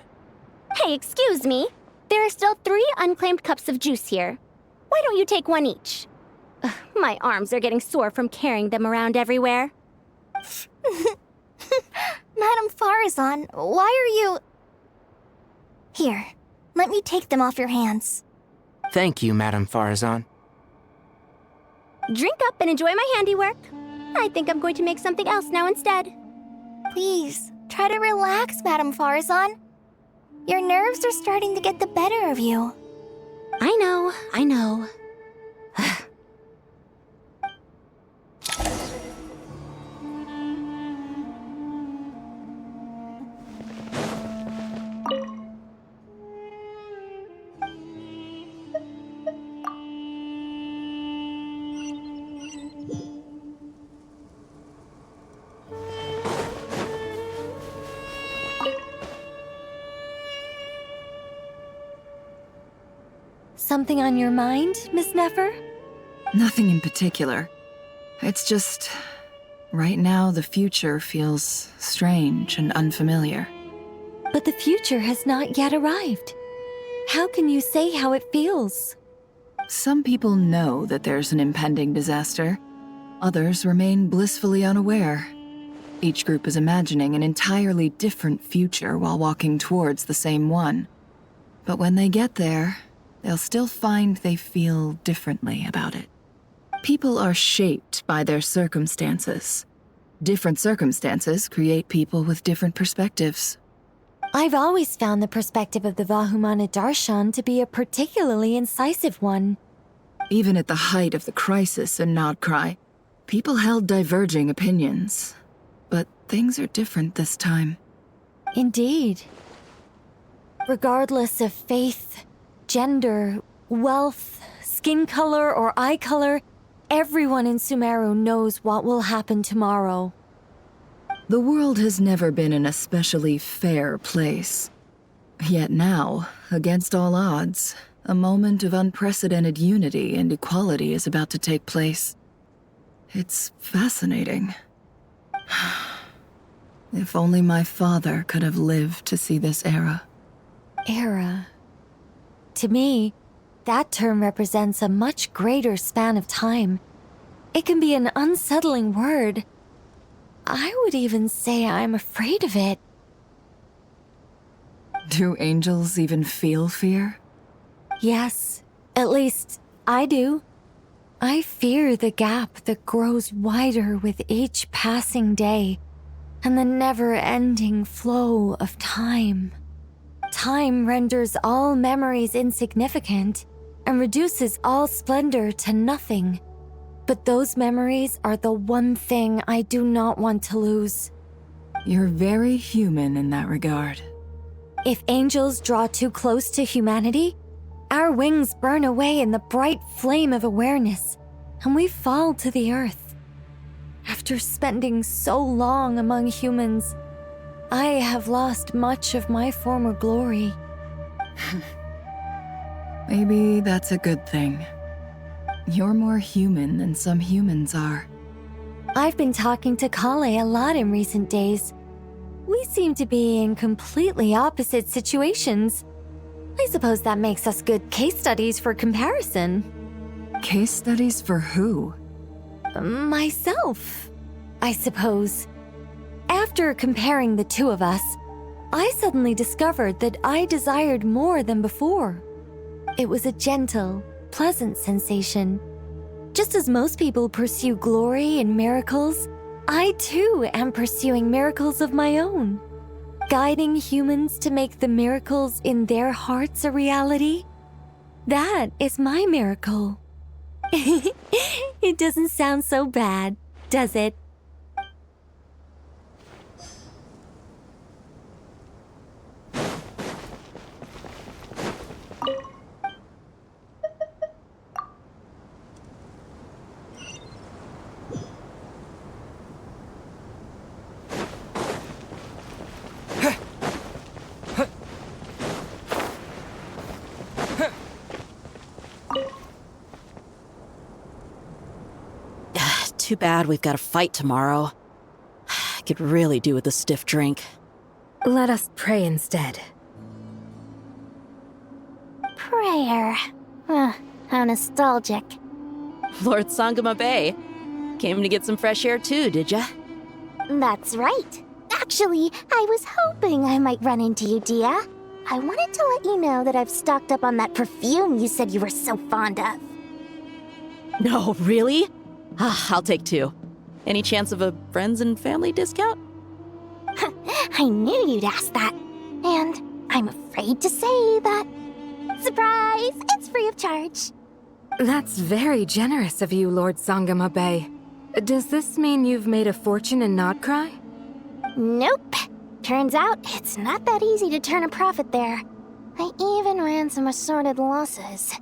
Hey, excuse me. There are still 3 unclaimed cups of juice here. Why don't you take one each? Ugh, my arms are getting sore from carrying them around everywhere. Madame Farazan, why are you... Here, let me take them off your hands. Thank you, Madame Farazan. Drink up and enjoy my handiwork. I think I'm going to make something else now instead. Please, try to relax, Madame Farazan. Your nerves are starting to get the better of you. I know. Something on your mind, Miss Nefer? Nothing in particular. It's just... right now, the future feels strange and unfamiliar. But the future has not yet arrived. How can you say how it feels? Some people know that there's an impending disaster. Others remain blissfully unaware. Each group is imagining an entirely different future while walking towards the same one. But when they get there, they'll still find they feel differently about it. People are shaped by their circumstances. Different circumstances create people with different perspectives. I've always found the perspective of the Vahumana Darshan to be a particularly incisive one. Even at the height of the crisis in Krai, people held diverging opinions. But things are different this time. Indeed. Regardless of faith, gender, wealth, skin color, or eye color, everyone in Sumeru knows what will happen tomorrow. The world has never been an especially fair place. Yet now, against all odds, a moment of unprecedented unity and equality is about to take place. It's fascinating. If only my father could have lived to see this era. Era. To me, that term represents a much greater span of time. It can be an unsettling word. I would even say I'm afraid of it. Do angels even feel fear? Yes, at least I do. I fear the gap that grows wider with each passing day, and the never-ending flow of time. Time renders all memories insignificant and reduces all splendor to nothing. But those memories are the one thing I do not want to lose. You're very human in that regard. If angels draw too close to humanity, our wings burn away in the bright flame of awareness, and we fall to the earth. After spending so long among humans, I have lost much of my former glory. Maybe that's a good thing. You're more human than some humans are. I've been talking to Krai a lot in recent days. We seem to be in completely opposite situations. I suppose that makes us good case studies for comparison. Case studies for who? Myself, I suppose. After comparing the two of us, I suddenly discovered that I desired more than before. It was a gentle, pleasant sensation. Just as most people pursue glory and miracles, I too am pursuing miracles of my own. Guiding humans to make the miracles in their hearts a reality. That is my miracle. It doesn't sound so bad, does it? Too bad we've got a fight tomorrow. I could really do with a stiff drink. Let us pray instead. Prayer. How nostalgic. Lord Sangama Bay. Came to get some fresh air too, did ya? That's right. Actually, I was hoping I might run into you, Dia. I wanted to let you know that I've stocked up on that perfume you said you were so fond of. No, really? I'll take 2. Any chance of a friends and family discount? I knew you'd ask that. And I'm afraid to say that. Surprise! It's free of charge. That's very generous of you, Lord Sangama Bay. Does this mean you've made a fortune in not Krai? Nope. Turns out it's not that easy to turn a profit there. I even ran some assorted losses.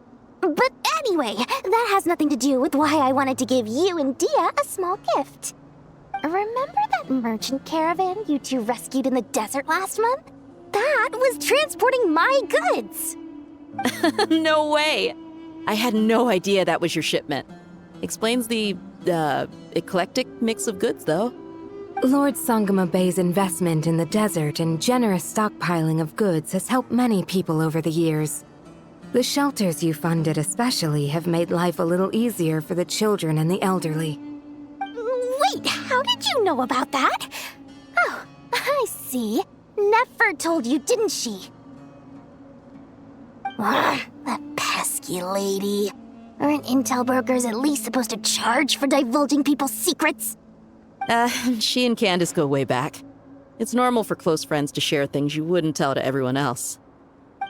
But anyway, that has nothing to do with why I wanted to give you and Dia a small gift. Remember that merchant caravan you two rescued in the desert last month? That was transporting my goods! No way! I had no idea that was your shipment. Explains the, eclectic mix of goods, though. Lord Sangama Bay's investment in the desert and generous stockpiling of goods has helped many people over the years. The shelters you funded especially have made life a little easier for the children and the elderly. Wait, how did you know about that? Oh, I see. Nefer told you, didn't she? That pesky lady. Aren't intel brokers at least supposed to charge for divulging people's secrets? She and Candace go way back. It's normal for close friends to share things you wouldn't tell to everyone else.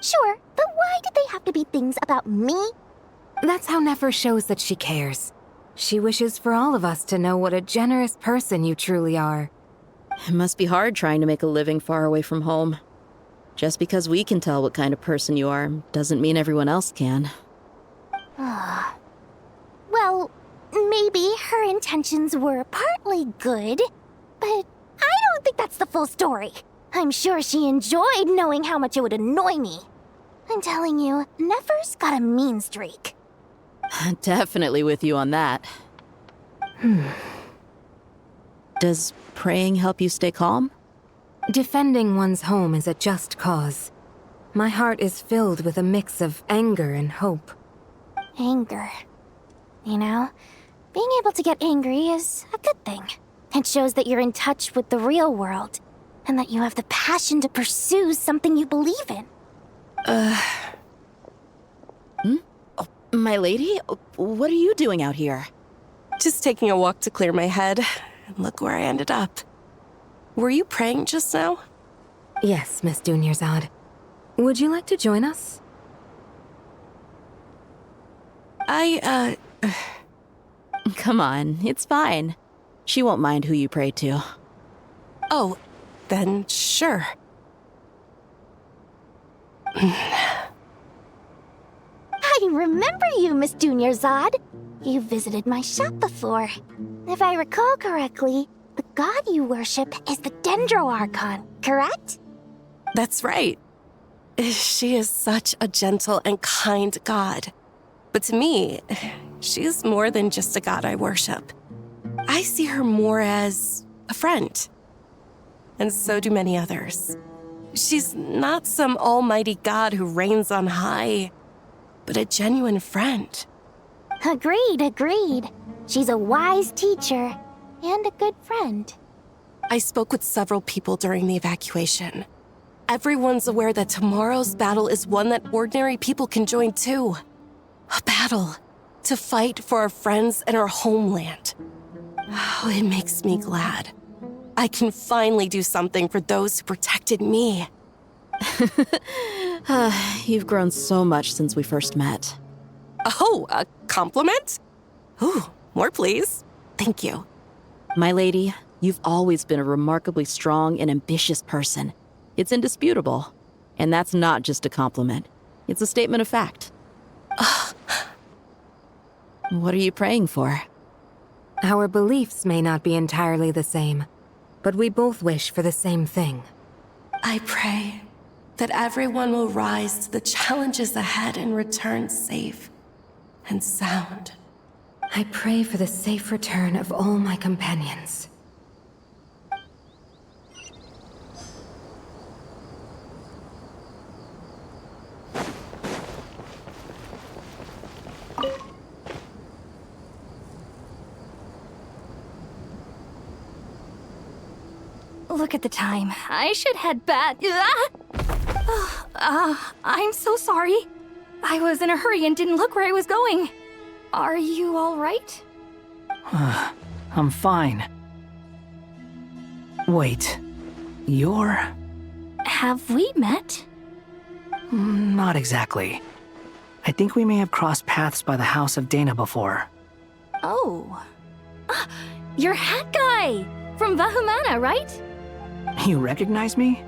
Sure, but why did they have to be things about me? That's how Nefer shows that she cares. She wishes for all of us to know what a generous person you truly are. It must be hard trying to make a living far away from home. Just because we can tell what kind of person you are doesn't mean everyone else can. Well, maybe her intentions were partly good, but I don't think that's the full story. I'm sure she enjoyed knowing how much it would annoy me. I'm telling you, Nefer's got a mean streak. Definitely with you on that. Does praying help you stay calm? Defending one's home is a just cause. My heart is filled with a mix of anger and hope. Anger. You know, being able to get angry is a good thing. It shows that you're in touch with the real world, and that you have the passion to pursue something you believe in. Oh, my lady? What are you doing out here? Just taking a walk to clear my head. And look where I ended up. Were you praying just now? Yes, Miss Dunyarzad. Would you like to join us? Come on, it's fine. She won't mind who you pray to. Oh, then sure. I remember you, Miss Dunyarzad. You visited my shop before. If I recall correctly, the god you worship is the Dendro Archon, correct? That's right. She is such a gentle and kind god. But to me, she's more than just a god I worship. I see her more as a friend. And so do many others. She's not some almighty god who reigns on high, but a genuine friend. Agreed. She's a wise teacher and a good friend. I spoke with several people during the evacuation. Everyone's aware that tomorrow's battle is one that ordinary people can join too. A battle to fight for our friends and our homeland. Oh, it makes me glad. I can finally do something for those who protected me. You've grown so much since we first met. Oh, a compliment? Ooh, more please. Thank you. My lady, you've always been a remarkably strong and ambitious person. It's indisputable. And that's not just a compliment. It's a statement of fact. What are you praying for? Our beliefs may not be entirely the same, but we both wish for the same thing. I pray that everyone will rise to the challenges ahead and return safe and sound. I pray for the safe return of all my companions. Look at the time. I should head back. I'm so sorry. I was in a hurry and didn't look where I was going. Are you all right? I'm fine. Wait, you're... Have we met? Not exactly. I think we may have crossed paths by the house of Dana before. Oh. You're Hat Guy! From Vahumana, right? You recognize me?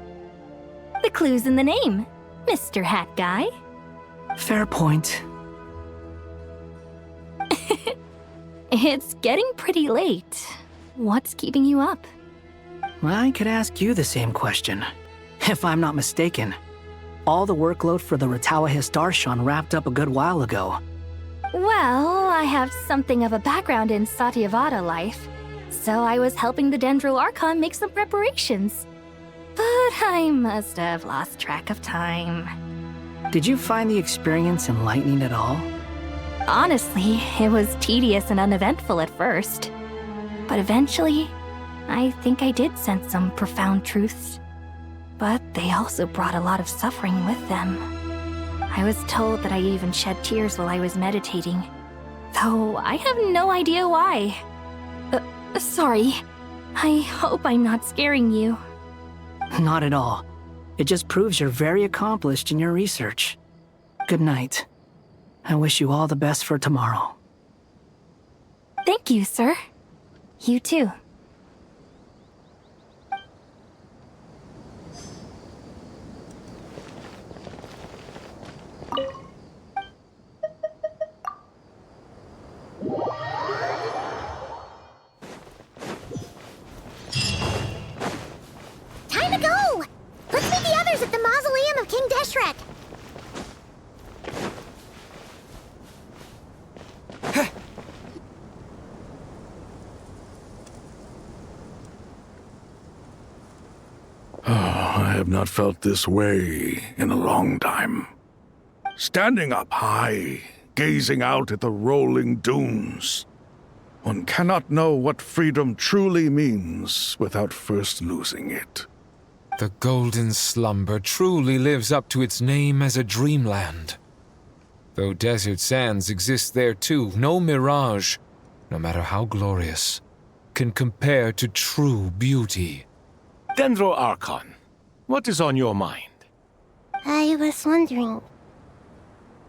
The clue's in the name, Mr. Hat Guy. Fair point. It's getting pretty late. What's keeping you up? I could ask you the same question. If I'm not mistaken, all the workload for the Ratawahist Archon wrapped up a good while ago. Well, I have something of a background in Satyavada life, so I was helping the Dendro Archon make some preparations. But I must have lost track of time. Did you find the experience enlightening at all? Honestly, it was tedious and uneventful at first. But eventually, I think I did sense some profound truths. But they also brought a lot of suffering with them. I was told that I even shed tears while I was meditating, though I have no idea why. Sorry. I hope I'm not scaring you. Not at all. It just proves you're very accomplished in your research. Good night. I wish you all the best for tomorrow. Thank you, sir. You too. Time to go! Let's meet the others at the mausoleum of King Deshrek. I have not felt this way in a long time. Standing up high, gazing out at the rolling dunes. One cannot know what freedom truly means without first losing it. The golden slumber truly lives up to its name as a dreamland. Though desert sands exist there too, no mirage, no matter how glorious, can compare to true beauty. Dendro Archon, what is on your mind? I was wondering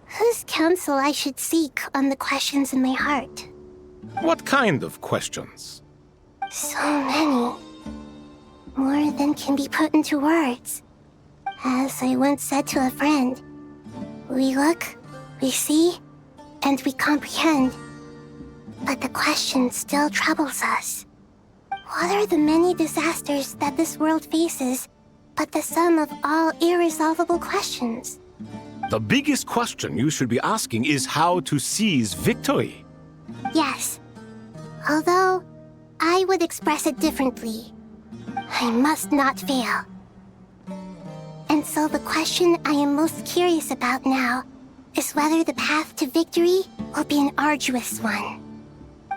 whose counsel I should seek on the questions in my heart. What kind of questions? So many. More than can be put into words. As I once said to a friend, we look, we see, and we comprehend. But the question still troubles us. What are the many disasters that this world faces, but the sum of all irresolvable questions. The biggest question you should be asking is how to seize victory. Yes. Although, I would express it differently. I must not fail. And so the question I am most curious about now is whether the path to victory will be an arduous one.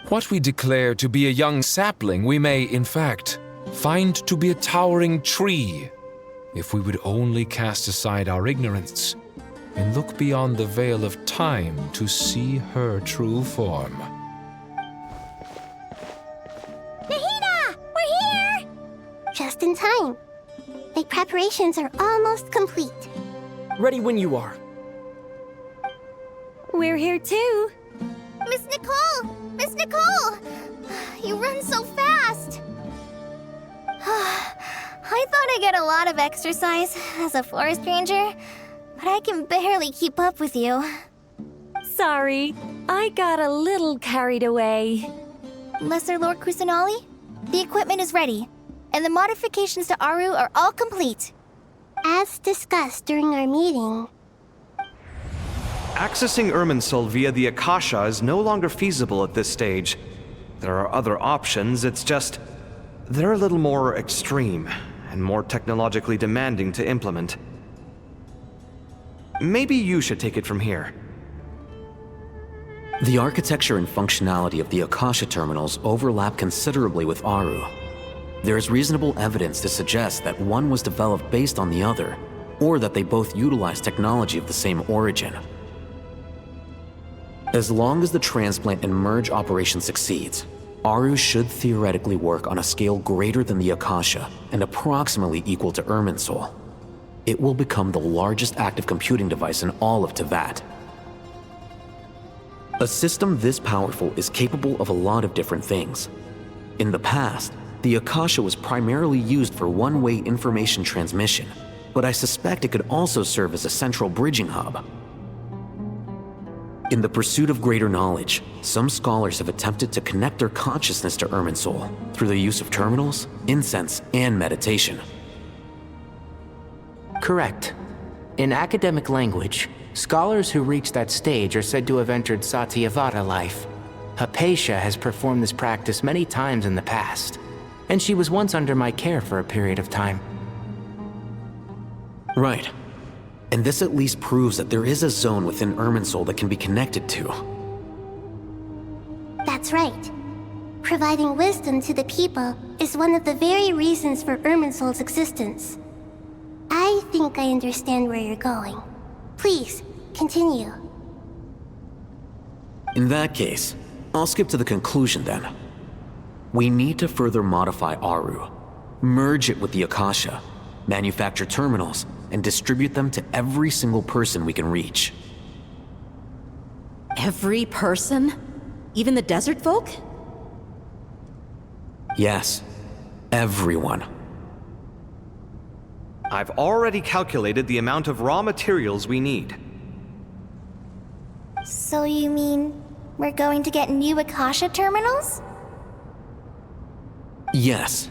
What we declare to be a young sapling, we may, in fact, find to be a towering tree, if we would only cast aside our ignorance and look beyond the veil of time to see her true form. Nahida! We're here! Just in time. My preparations are almost complete. Ready when you are. We're here too. Miss Nicole! Miss Nicole! You run so fast! I thought I'd get a lot of exercise as a forest ranger, but I can barely keep up with you. Sorry, I got a little carried away. Lesser Lord Kusanali, the equipment is ready, and the modifications to Aru are all complete. As discussed during our meeting, Accessing Irminsul via the Akasha is no longer feasible at this stage. There are other options, it's just... they're a little more extreme, and more technologically demanding to implement. Maybe you should take it from here. The architecture and functionality of the Akasha terminals overlap considerably with Aru. There is reasonable evidence to suggest that one was developed based on the other, or that they both utilize technology of the same origin. As long as the transplant and merge operation succeeds, Aru should theoretically work on a scale greater than the Akasha and approximately equal to Irminsul. It will become the largest active computing device in all of Teyvat. A system this powerful is capable of a lot of different things. In the past, the Akasha was primarily used for one-way information transmission, but I suspect it could also serve as a central bridging hub. In the pursuit of greater knowledge, some scholars have attempted to connect their consciousness to Irminsul through the use of terminals, incense, and meditation. Correct. In academic language, scholars who reach that stage are said to have entered Satyavata life. Hypatia has performed this practice many times in the past, and she was once under my care for a period of time. Right. And this at least proves that there is a zone within Irminsul that can be connected to. That's right. Providing wisdom to the people is one of the very reasons for Irminsul's existence. I think I understand where you're going. Please, continue. In that case, I'll skip to the conclusion then. We need to further modify Aru, merge it with the Akasha, manufacture terminals, and distribute them to every single person we can reach. Every person? Even the desert folk? Yes, everyone. I've already calculated the amount of raw materials we need. So you mean we're going to get new Akasha terminals? Yes,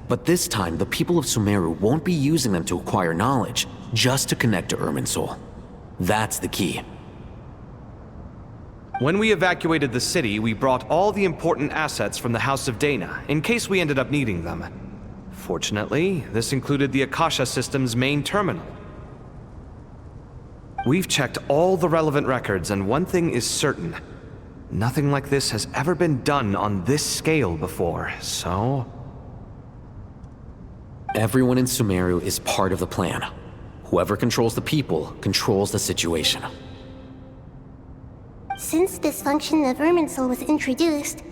but this time the people of Sumeru won't be using them to acquire knowledge, just to connect to Irminsul. That's the key. When we evacuated the city, we brought all the important assets from the House of Dana, in case we ended up needing them. Fortunately, this included the Akasha system's main terminal. We've checked all the relevant records, and one thing is certain. Nothing like this has ever been done on this scale before, so... Everyone in Sumeru is part of the plan. Whoever controls the people controls the situation. Since this function of Irminsul was introduced,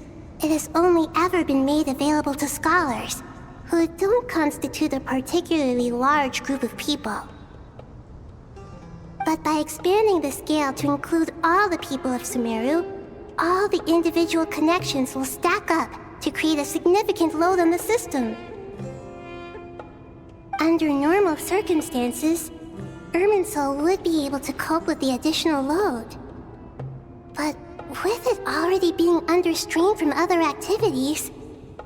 it has only ever been made available to scholars, who don't constitute a particularly large group of people. But by expanding the scale to include all the people of Sumeru, all the individual connections will stack up to create a significant load on the system. Under normal circumstances, Irminsul would be able to cope with the additional load. But with it already being under strain from other activities,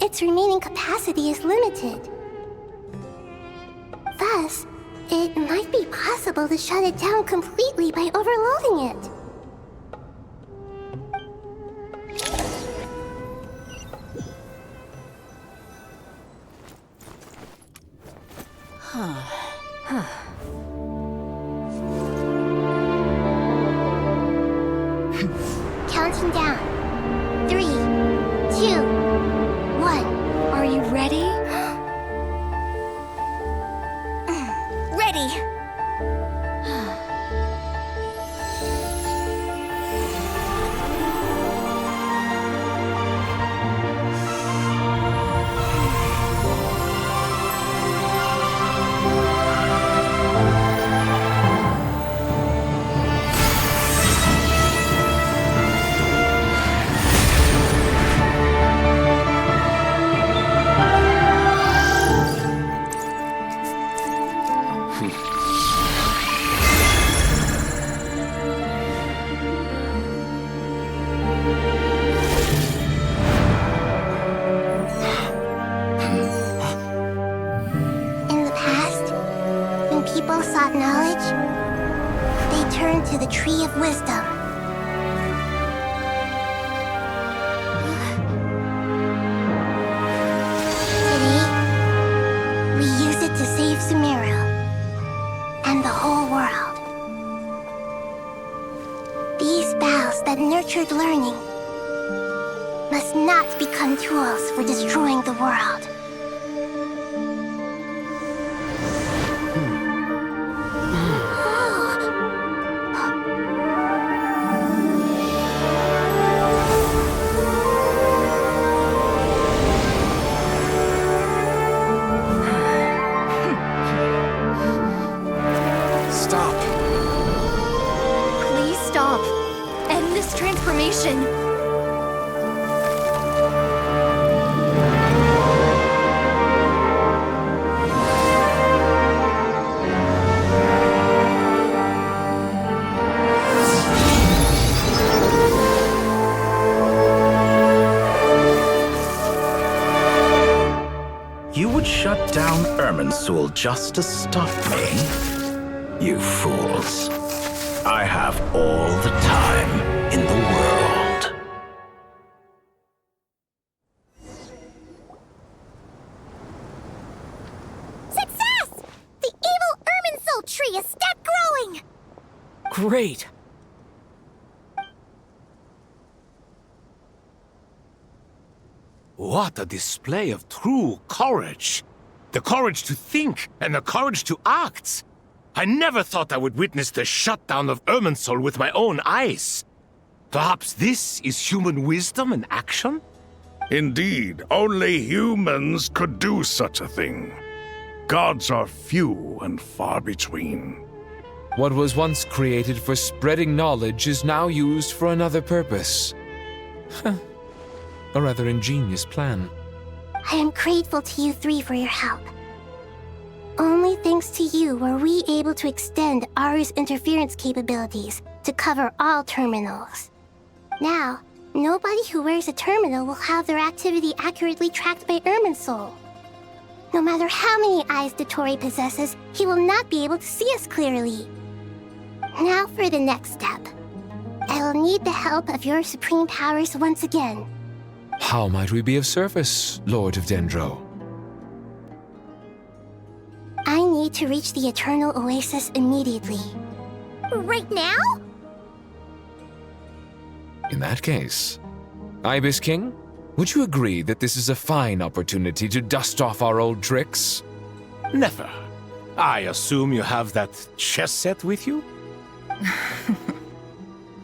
its remaining capacity is limited. Thus, does, it might be possible to shut it down completely by overloading it. Counting down. 3, 2, 1. Are you ready? Ready. People sought knowledge, they turned to the Tree of Wisdom. Today, we use it to save Sumeru and the whole world. These boughs that nurtured learning must not become tools for destroying the world. Shut down Irminsul just to stop me? You fools. I have all the time in the world. Success! The evil Irminsul tree is stopped growing! Great! What a display of true courage! The courage to think and the courage to act! I never thought I would witness the shutdown of Irminsul with my own eyes. Perhaps this is human wisdom in action? Indeed, only humans could do such a thing. Gods are few and far between. What was once created for spreading knowledge is now used for another purpose. A rather ingenious plan. I am grateful to you three for your help. Only thanks to you were we able to extend Aru's interference capabilities to cover all terminals. Now, nobody who wears a terminal will have their activity accurately tracked by Irminsul. No matter how many eyes Dottore possesses, he will not be able to see us clearly. Now for the next step. I will need the help of your supreme powers once again. How might we be of service, Lord of Dendro? I need to reach the Eternal Oasis immediately. Right now? In that case, Ibis King, would you agree that this is a fine opportunity to dust off our old tricks? Never. I assume you have that chess set with you?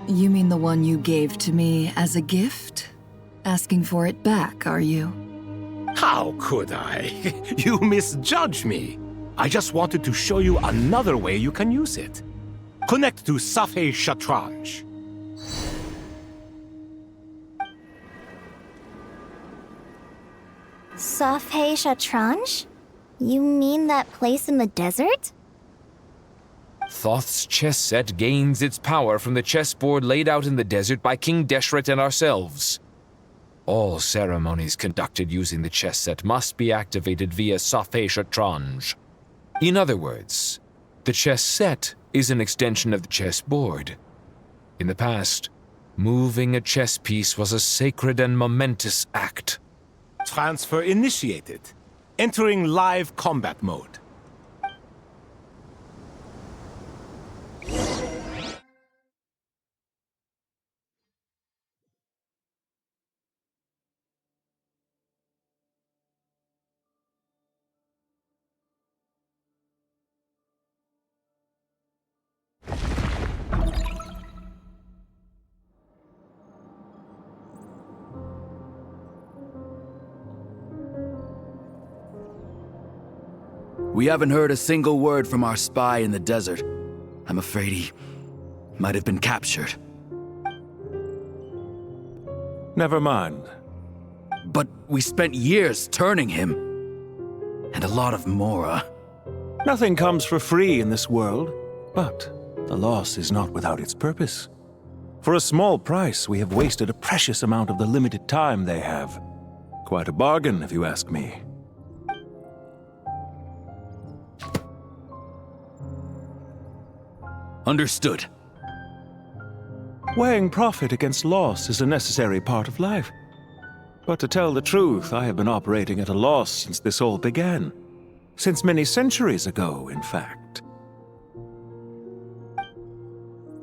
You mean the one you gave to me as a gift? Asking for it back, are you? How could I? You misjudge me. I just wanted to show you another way you can use it. Connect to Safei Shatranj. Safei Shatranj? You mean that place in the desert? Thoth's chess set gains its power from the chessboard laid out in the desert by King Deshret and ourselves. All ceremonies conducted using the chess set must be activated via Safei Shatranj. In other words, the chess set is an extension of the chessboard. In the past, moving a chess piece was a sacred and momentous act. Transfer initiated. Entering live combat mode. We haven't heard a single word from our spy in the desert. I'm afraid he might have been captured. Never mind. But we spent years turning him. And a lot of Mora. Nothing comes for free in this world, but the loss is not without its purpose. For a small price, we have wasted a precious amount of the limited time they have. Quite a bargain, if you ask me. Understood. Weighing profit against loss is a necessary part of life. But to tell the truth, I have been operating at a loss since this all began. Since many centuries ago, in fact.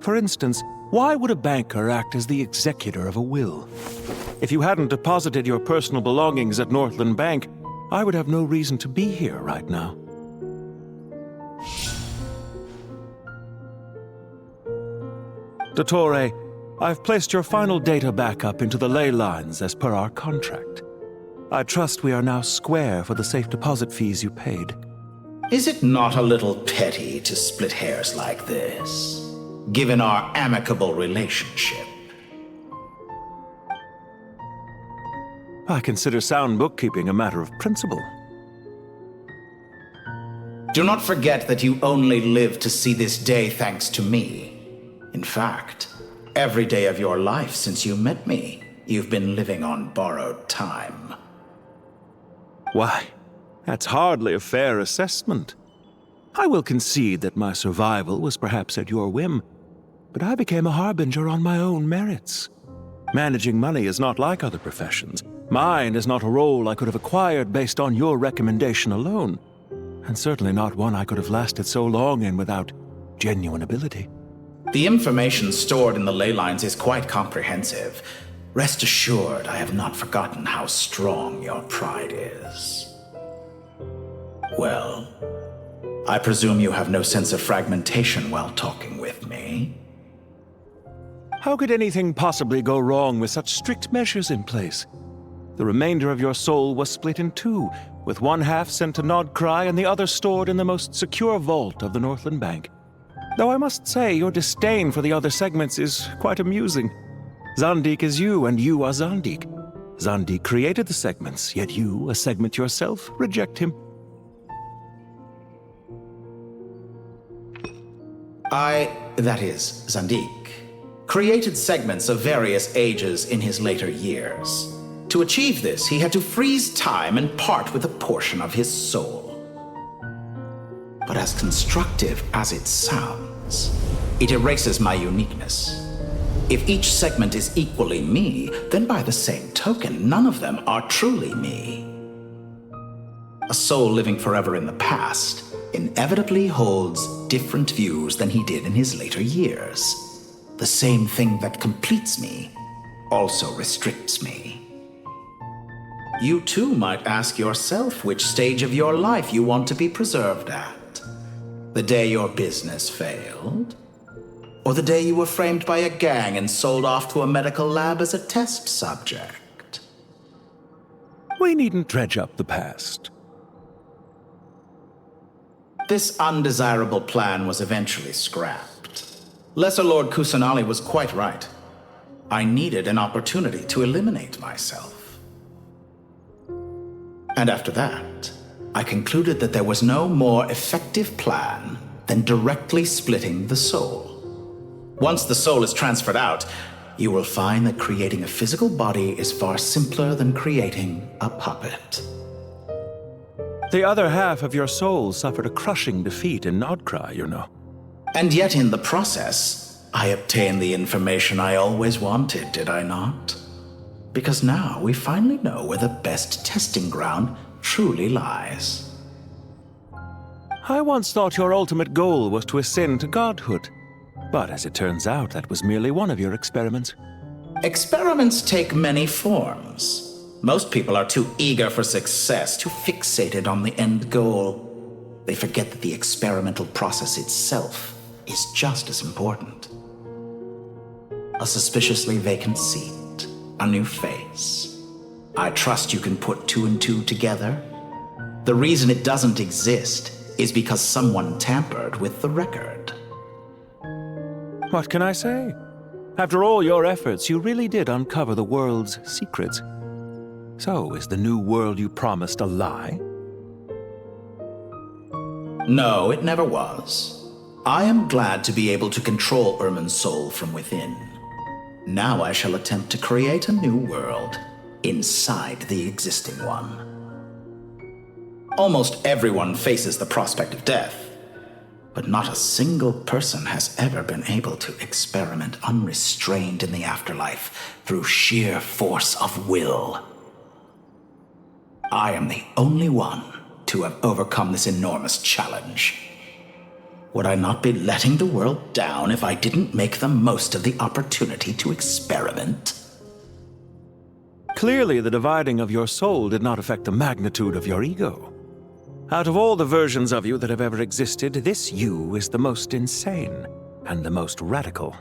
For instance, why would a banker act as the executor of a will? If you hadn't deposited your personal belongings at Northland Bank, I would have no reason to be here right now. Dottore, I've placed your final data backup into the ley lines as per our contract. I trust we are now square for the safe deposit fees you paid. Is it not a little petty to split hairs like this, given our amicable relationship? I consider sound bookkeeping a matter of principle. Do not forget that you only live to see this day thanks to me. In fact, every day of your life since you met me, you've been living on borrowed time. Why, that's hardly a fair assessment. I will concede that my survival was perhaps at your whim, but I became a harbinger on my own merits. Managing money is not like other professions. Mine is not a role I could have acquired based on your recommendation alone, and certainly not one I could have lasted so long in without genuine ability. The information stored in the ley lines is quite comprehensive. Rest assured, I have not forgotten how strong your pride is. Well, I presume you have no sense of fragmentation while talking with me. How could anything possibly go wrong with such strict measures in place? The remainder of your soul was split in two, with one half sent to Krai and the other stored in the most secure vault of the Northland Bank. Though I must say, your disdain for the other segments is quite amusing. Zandik is you, and you are Zandik. Zandik created the segments, yet you, a segment yourself, reject him. That is, Zandik, created segments of various ages in his later years. To achieve this, he had to freeze time and part with a portion of his soul. But as constructive as it sounds, it erases my uniqueness. If each segment is equally me, then by the same token, none of them are truly me. A soul living forever in the past inevitably holds different views than he did in his later years. The same thing that completes me also restricts me. You too might ask yourself which stage of your life you want to be preserved at. The day your business failed? Or the day you were framed by a gang and sold off to a medical lab as a test subject? We needn't dredge up the past. This undesirable plan was eventually scrapped. Lesser Lord Kusanali was quite right. I needed an opportunity to eliminate myself. And after that, I concluded that there was no more effective plan than directly splitting the soul. Once the soul is transferred out, you will find that creating a physical body is far simpler than creating a puppet. The other half of your soul suffered a crushing defeat in Krai, you know. And yet in the process, I obtained the information I always wanted, did I not? Because now we finally know where the best testing ground truly lies. I once thought your ultimate goal was to ascend to godhood. But as it turns out, that was merely one of your experiments. Experiments take many forms. Most people are too eager for success, too fixated on the end goal. They forget that the experimental process itself is just as important. A suspiciously vacant seat, a new face. I trust you can put two and two together. The reason it doesn't exist is because someone tampered with the record. What can I say? After all your efforts, you really did uncover the world's secrets. So, is the new world you promised a lie? No, it never was. I am glad to be able to control Irmin's soul from within. Now I shall attempt to create a new world inside the existing one. Almost everyone faces the prospect of death, but not a single person has ever been able to experiment unrestrained in the afterlife through sheer force of will. I am the only one to have overcome this enormous challenge. Would I not be letting the world down if I didn't make the most of the opportunity to experiment? Clearly, the dividing of your soul did not affect the magnitude of your ego. Out of all the versions of you that have ever existed, this you is the most insane and the most radical.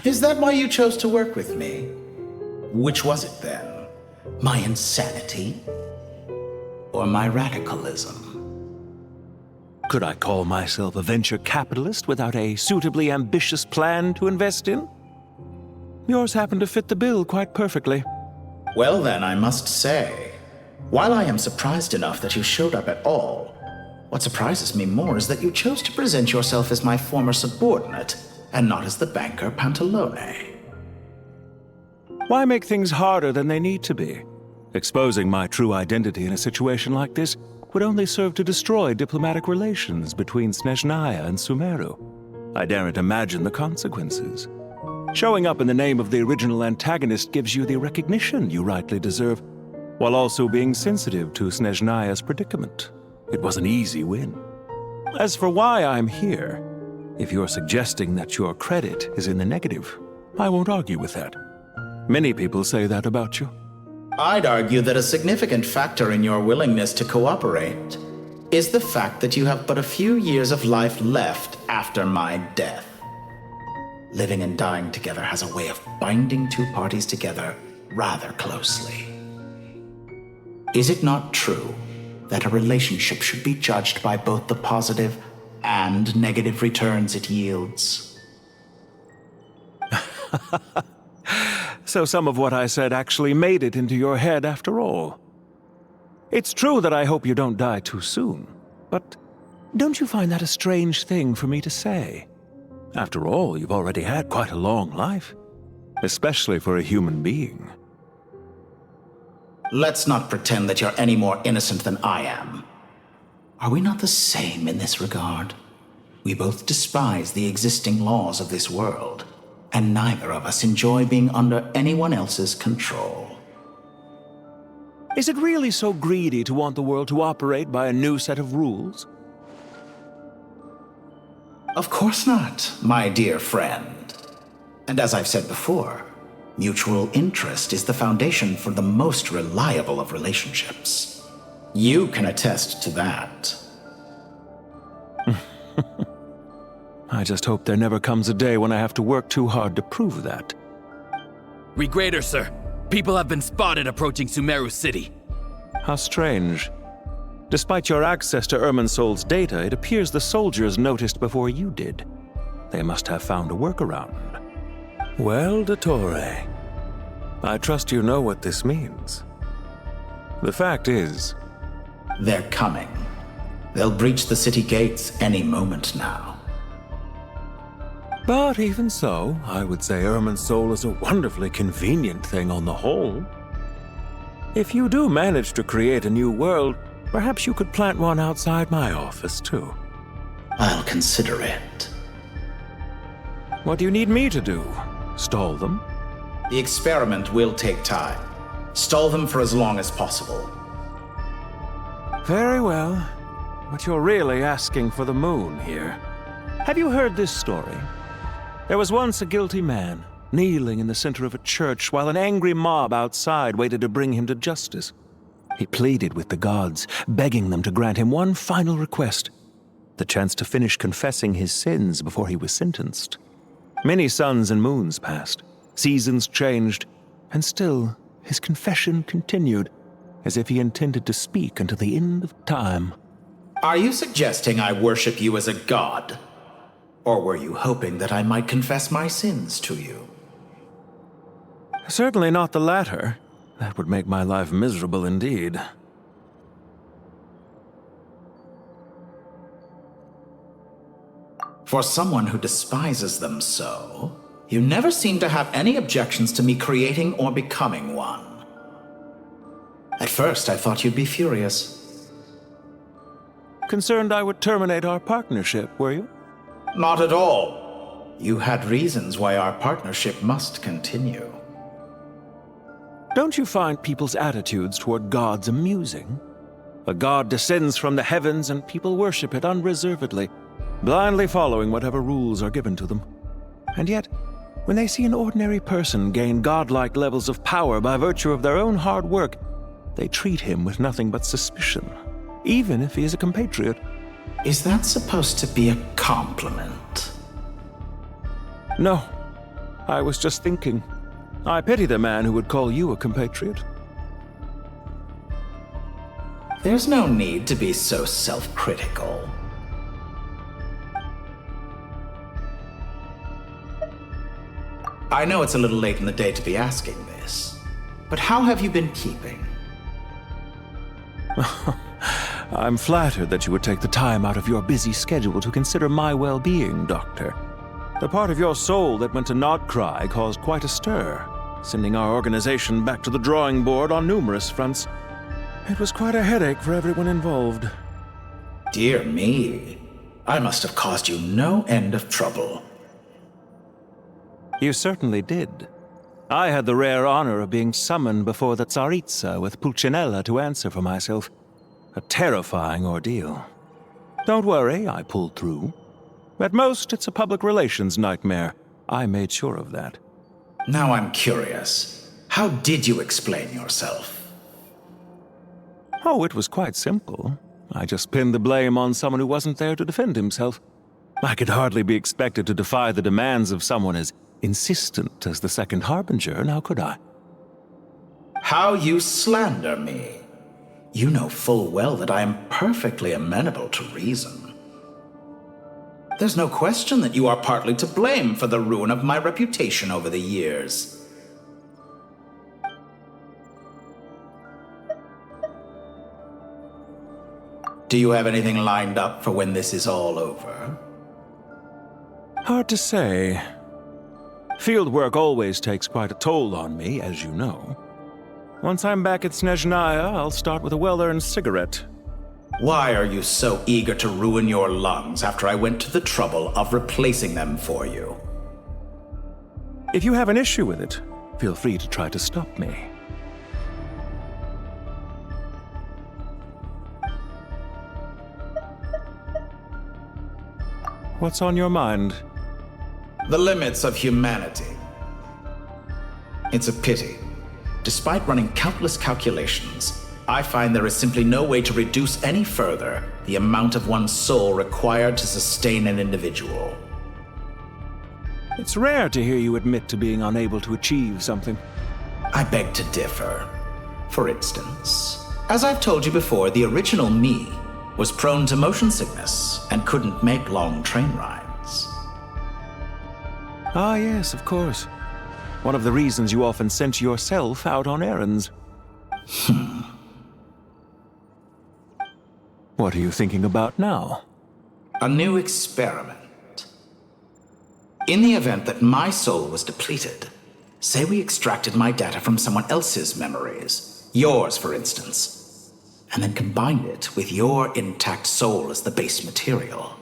Is that why you chose to work with me? Which was it then? My insanity? Or my radicalism? Could I call myself a venture capitalist without a suitably ambitious plan to invest in? Yours happened to fit the bill quite perfectly. Well then, I must say, while I am surprised enough that you showed up at all, what surprises me more is that you chose to present yourself as my former subordinate, and not as the banker Pantalone. Why make things harder than they need to be? Exposing my true identity in a situation like this would only serve to destroy diplomatic relations between Snezhnaya and Sumeru. I daren't imagine the consequences. Showing up in the name of the original antagonist gives you the recognition you rightly deserve, while also being sensitive to Snezhnaya's predicament. It was an easy win. As for why I'm here, if you're suggesting that your credit is in the negative, I won't argue with that. Many people say that about you. I'd argue that a significant factor in your willingness to cooperate is the fact that you have but a few years of life left after my death. Living and dying together has a way of binding two parties together rather closely. Is it not true that a relationship should be judged by both the positive and negative returns it yields? So some of what I said actually made it into your head after all. It's true that I hope you don't die too soon, but don't you find that a strange thing for me to say? After all, you've already had quite a long life, especially for a human being. Let's not pretend that you're any more innocent than I am. Are we not the same in this regard? We both despise the existing laws of this world, and neither of us enjoy being under anyone else's control. Is it really so greedy to want the world to operate by a new set of rules? Of course not, my dear friend. And as I've said before, mutual interest is the foundation for the most reliable of relationships. You can attest to that. I just hope there never comes a day when I have to work too hard to prove that. Regrader, sir. People have been spotted approaching Sumeru City. How strange. Despite your access to Irminsol's data, it appears the soldiers noticed before you did. They must have found a workaround. Well, Dottore, I trust you know what this means. The fact is... They're coming. They'll breach the city gates any moment now. But even so, I would say Irminsol is a wonderfully convenient thing on the whole. If you do manage to create a new world, Perhaps you could plant one outside my office, too. I'll consider it. What do you need me to do? Stall them? The experiment will take time. Stall them for as long as possible. Very well. But you're really asking for the moon here. Have you heard this story? There was once a guilty man, kneeling in the center of a church while an angry mob outside waited to bring him to justice. He pleaded with the gods, begging them to grant him one final request: the chance to finish confessing his sins before he was sentenced. Many suns and moons passed, seasons changed, and still his confession continued, as if he intended to speak until the end of time. Are you suggesting I worship you as a god? Or were you hoping that I might confess my sins to you? Certainly not the latter. That would make my life miserable indeed. For someone who despises them so, you never seem to have any objections to me creating or becoming one. At first, I thought you'd be furious. Concerned I would terminate our partnership, were you? Not at all. You had reasons why our partnership must continue. Don't you find people's attitudes toward gods amusing? A god descends from the heavens and people worship it unreservedly, blindly following whatever rules are given to them. And yet, when they see an ordinary person gain godlike levels of power by virtue of their own hard work, they treat him with nothing but suspicion, even if he is a compatriot. Is that supposed to be a compliment? No. I was just thinking. I pity the man who would call you a compatriot. There's no need to be so self-critical. I know it's a little late in the day to be asking this, but how have you been keeping? I'm flattered that you would take the time out of your busy schedule to consider my well-being, Doctor. The part of your soul that went to Krai caused quite a stir, sending our organization back to the drawing board on numerous fronts. It was quite a headache for everyone involved. Dear me, I must have caused you no end of trouble. You certainly did. I had the rare honor of being summoned before the Tsaritsa with Pulcinella to answer for myself. A terrifying ordeal. Don't worry, I pulled through. At most, it's a public relations nightmare. I made sure of that. Now I'm curious. How did you explain yourself? Oh, it was quite simple. I just pinned the blame on someone who wasn't there to defend himself. I could hardly be expected to defy the demands of someone as insistent as the Second Harbinger, now could I? How you slander me. You know full well that I am perfectly amenable to reason. There's no question that you are partly to blame for the ruin of my reputation over the years. Do you have anything lined up for when this is all over? Hard to say. Field work always takes quite a toll on me, as you know. Once I'm back at Snezhnaya, I'll start with a well-earned cigarette. Why are you so eager to ruin your lungs after I went to the trouble of replacing them for you? If you have an issue with it, feel free to try to stop me. What's on your mind? The limits of humanity. It's a pity. Despite running countless calculations, I find there is simply no way to reduce any further the amount of one's soul required to sustain an individual. It's rare to hear you admit to being unable to achieve something. I beg to differ. For instance, as I've told you before, the original me was prone to motion sickness and couldn't make long train rides. Ah, yes, of course. One of the reasons you often sent yourself out on errands. What are you thinking about now? A new experiment. In the event that my soul was depleted, say we extracted my data from someone else's memories, yours for instance. and then combined it with your intact soul as the base material,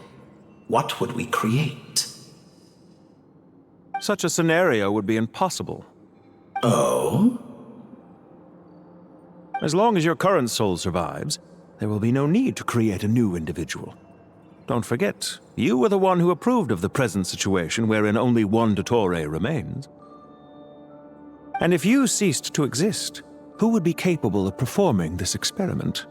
what would we create? Such a scenario would be impossible. Oh? As long as your current soul survives, there will be no need to create a new individual. Don't forget, you were the one who approved of the present situation wherein only one Dottore remains. And if you ceased to exist, who would be capable of performing this experiment?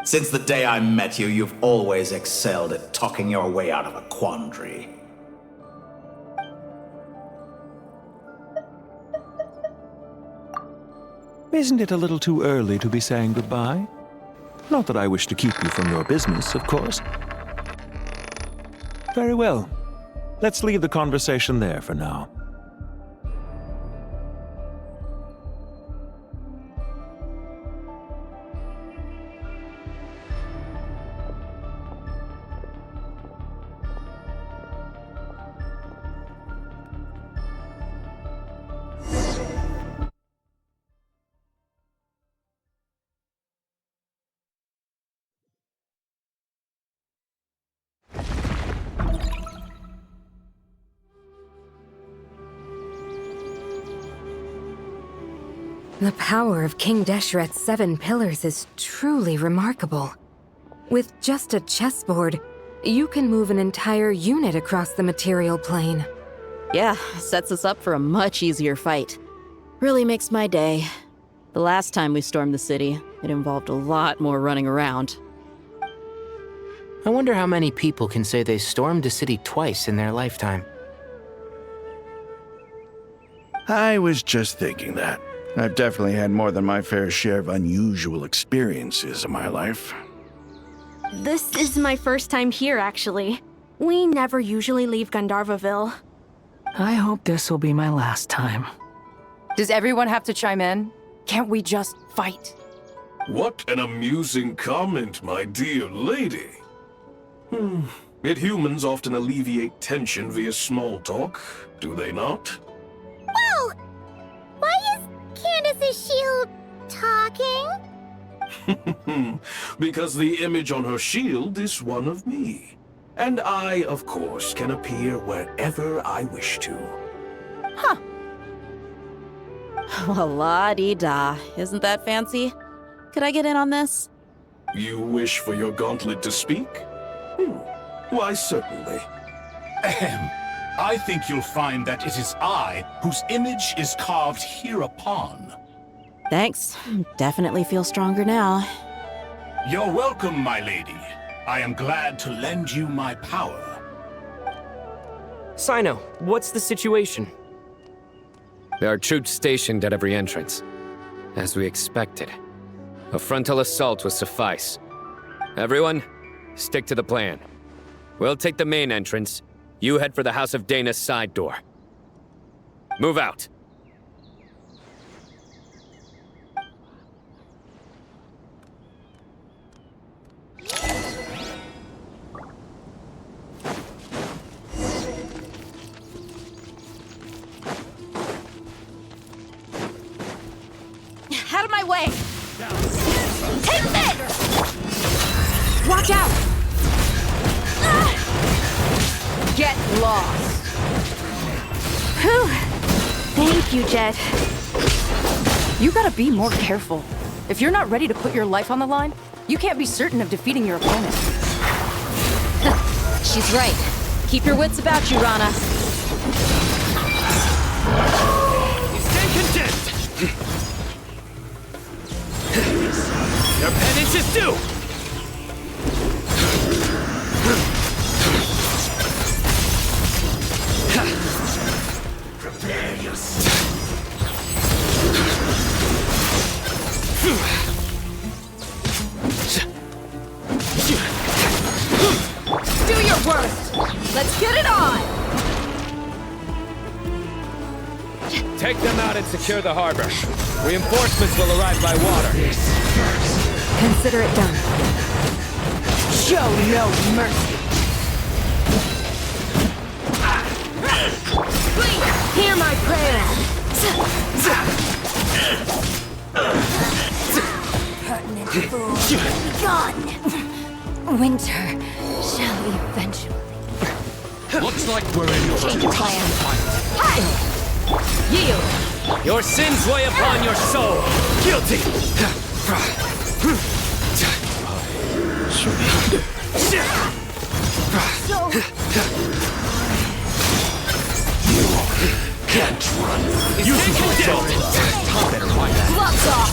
Since the day I met you, you've always excelled at talking your way out of a quandary. Isn't it a little too early to be saying goodbye? Not that I wish to keep you from your business, of course. Very well. Let's leave the conversation there for now. The power of King Desheret's 7 pillars is truly remarkable. With just a chessboard, you can move an entire unit across the material plane. Yeah, sets us up for a much easier fight. Really makes my day. The last time we stormed the city, it involved a lot more running around. I wonder how many people can say they stormed a city twice in their lifetime. I was just thinking that. I've definitely had more than my fair share of unusual experiences in my life. This is my first time here, actually. We never usually leave Gandharvaville. I hope this will be my last time. Does everyone have to chime in? Can't we just fight? What an amusing comment, my dear lady. Yet humans often alleviate tension via small talk, do they not? Whoa! Why is Candace's shield talking? Because the image on her shield is one of me. And I, of course, can appear wherever I wish to. Huh. Well, la-dee-da. Isn't that fancy? Could I get in on this? You wish for your gauntlet to speak? Why, certainly. Ahem. I think you'll find that it is I whose image is carved hereupon. Thanks. Definitely feel stronger now. You're welcome, my lady. I am glad to lend you my power. Sino, what's the situation? There are troops stationed at every entrance. As we expected. A frontal assault will suffice. Everyone, stick to the plan. We'll take the main entrance. You head for the House of Dana's side door. Move out. Out of my way! Take this! Watch out! Get lost! Whew. Thank you, Jet. You gotta be more careful. If you're not ready to put your life on the line, you can't be certain of defeating your opponent. She's right. Keep your wits about you, Rana. Stay content! Your penance is due! Prepare yourself. Do your worst! Let's get it on! Take them out and secure the harbor. Reinforcements will arrive by water. Consider it done. Show no mercy! Hear my prayer! Pertinent fool, be gone! Winter shall eventually. Looks like we're in for Change of plan. Yield! Your sins weigh upon your soul! Guilty! So... Can't run! You can do it! Better find that. Gloves off!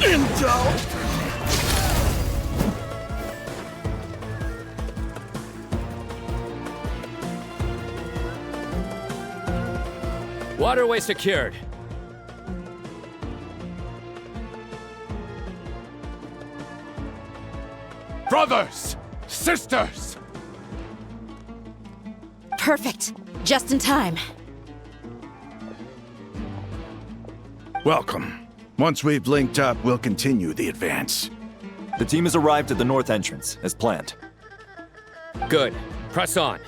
Indulge! Waterway secured. Brothers! Sisters! Perfect. Just in time. Welcome. Once we've linked up, we'll continue the advance. The team has arrived at the north entrance, as planned. Good. Press on.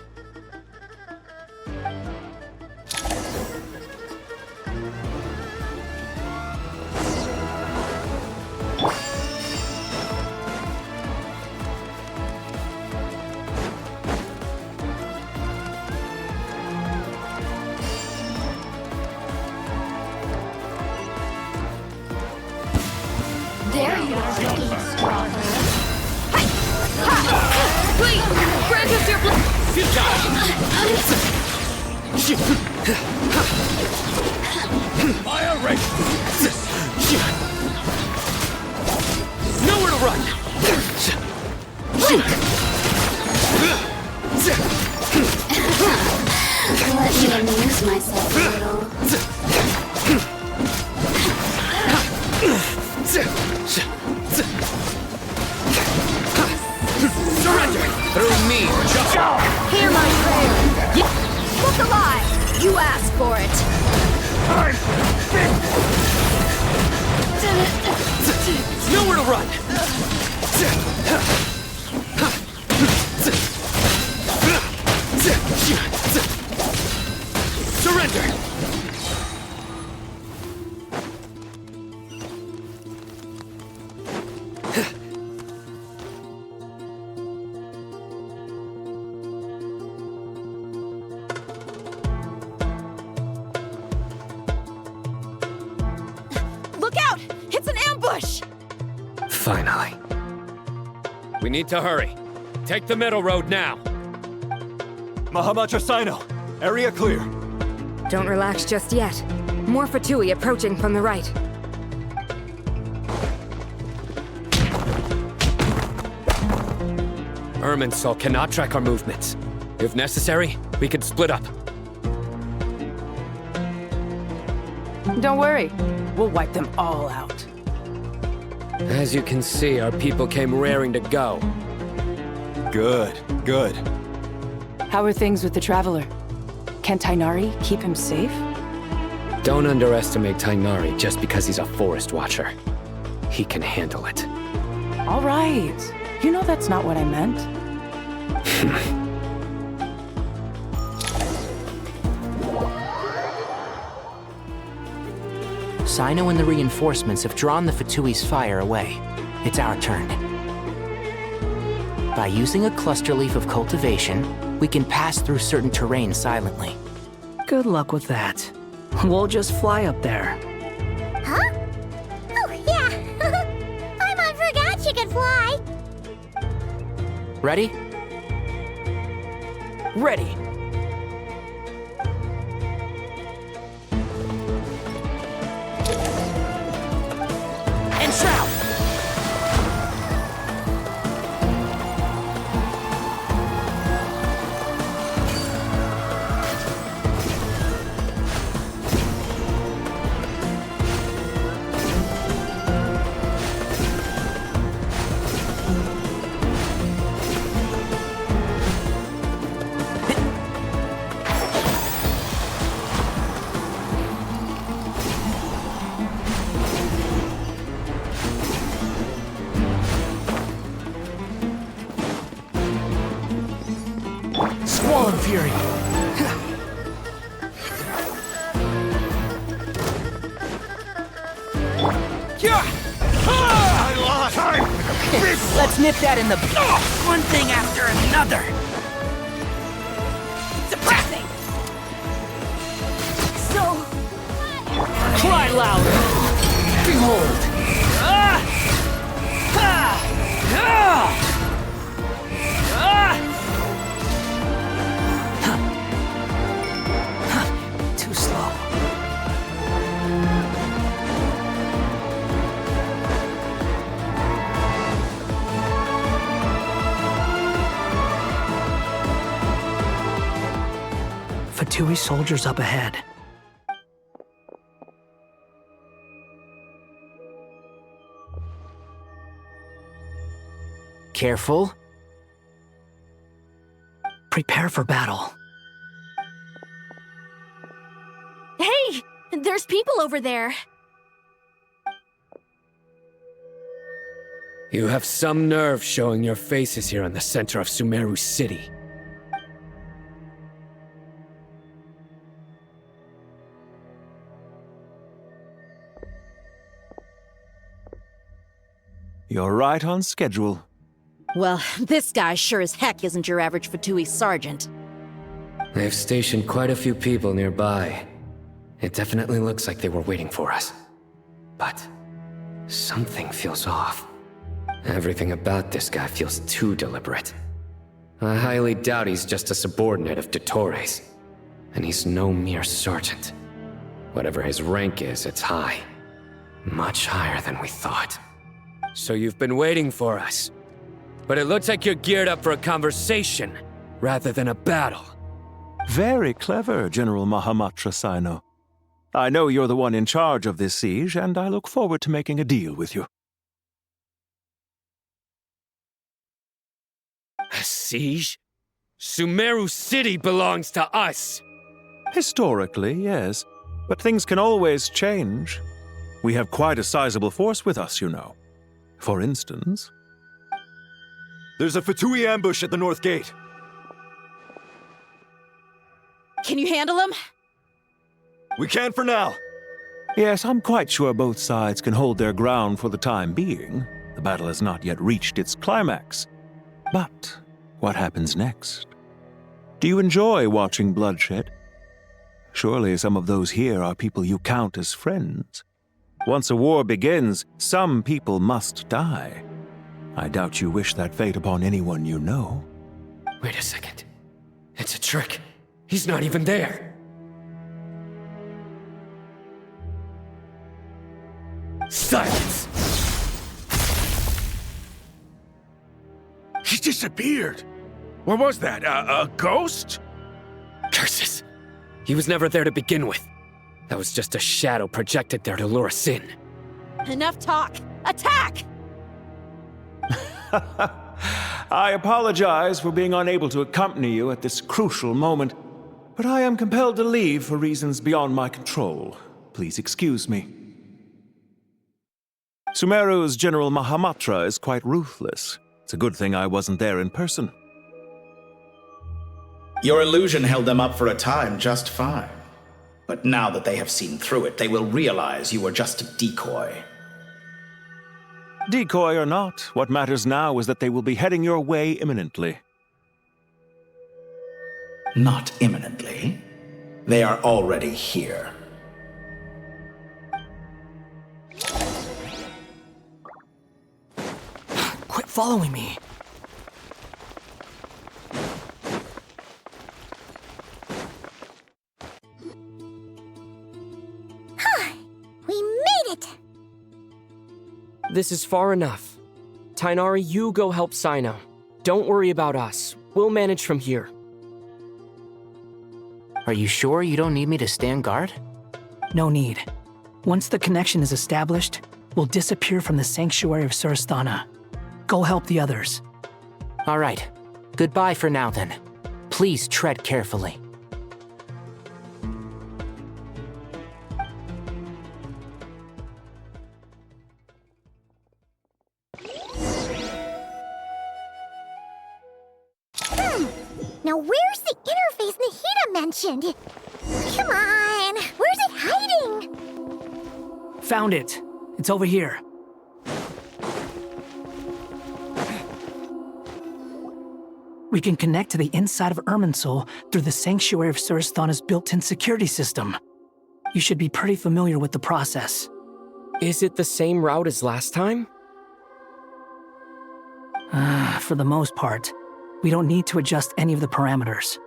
There you are, looking stronger. Wait! Grant us your Fire rate! Nowhere to run! Let me amuse myself a little. Surrender! Through me, just Hear my prayer. Look alive! You asked for it. nowhere to run! Surrender! Look out! It's an ambush! Finally. We need to hurry. Take the middle road now. Mahamachasino, area clear. Don't relax just yet. More Fatui approaching from the right. Irminsul cannot track our movements. If necessary, we could split up. Don't worry. We'll wipe them all out. As you can see, our people came raring to go. Good, good. How are things with the Traveler? Can Tainari keep him safe? Don't underestimate Tainari just because he's a forest watcher. He can handle it. All right. You know that's not what I meant. Sino and the reinforcements have drawn the Fatui's fire away. It's our turn. By using a cluster leaf of cultivation, we can pass through certain terrain silently. Good luck with that. We'll just fly up there. Huh? Oh, yeah. Paimon forgot she could fly. Ready? Ready. And shout! I lost! Let's nip that in the one thing after another. Suppressing. So, Cry louder. Behold. Too slow. Fatui soldiers up ahead. Careful. Prepare for battle. Hey! There's people over there. You have some nerve showing your faces here in the center of Sumeru City. You're right on schedule. Well, this guy sure as heck isn't your average Fatui sergeant. They've stationed quite a few people nearby. It definitely looks like they were waiting for us. But something feels off. Everything about this guy feels too deliberate. I highly doubt he's just a subordinate of Dottores. And he's no mere sergeant. Whatever his rank is, it's high. Much higher than we thought. So you've been waiting for us. But it looks like you're geared up for a conversation, rather than a battle. Very clever, General Mahamatra Sino. I know you're the one in charge of this siege, and I look forward to making a deal with you. A siege? Sumeru City belongs to us! Historically, yes. But things can always change. We have quite a sizable force with us, you know. For instance... There's a Fatui ambush at the north gate. Can you handle him? We can for now. Yes, I'm quite sure both sides can hold their ground for the time being. The battle has not yet reached its climax. But what happens next? Do you enjoy watching bloodshed? Surely some of those here are people you count as friends. Once a war begins, some people must die. I doubt you wish that fate upon anyone you know. Wait a second. It's a trick. He's not even there. Silence! He disappeared. What was that? A ghost? Curses! He was never there to begin with. That was just a shadow projected there to lure us in. Enough talk! Attack! I apologize for being unable to accompany you at this crucial moment, but I am compelled to leave for reasons beyond my control. Please excuse me. Sumeru's General Mahamatra is quite ruthless. It's a good thing I wasn't there in person. Your illusion held them up for a time just fine. But now that they have seen through it, they will realize you were just a decoy. Decoy or not, what matters now is that they will be heading your way imminently. Not imminently. They are already here. Quit following me. we made it! This is far enough. Tainari, you go help Sino. Don't worry about us. We'll manage from here. Are you sure you don't need me to stand guard? No need. Once the connection is established, we'll disappear from the sanctuary of Surasthana. Go help the others. All right. Goodbye for now, then. Please tread carefully. Now where's the interface Nahida mentioned? Come on, where's it hiding? Found it. It's over here. We can connect to the inside of Irminsul through the Sanctuary of Surasthana's built-in security system. You should be pretty familiar with the process. Is it the same route as last time? For the most part. We don't need to adjust any of the parameters.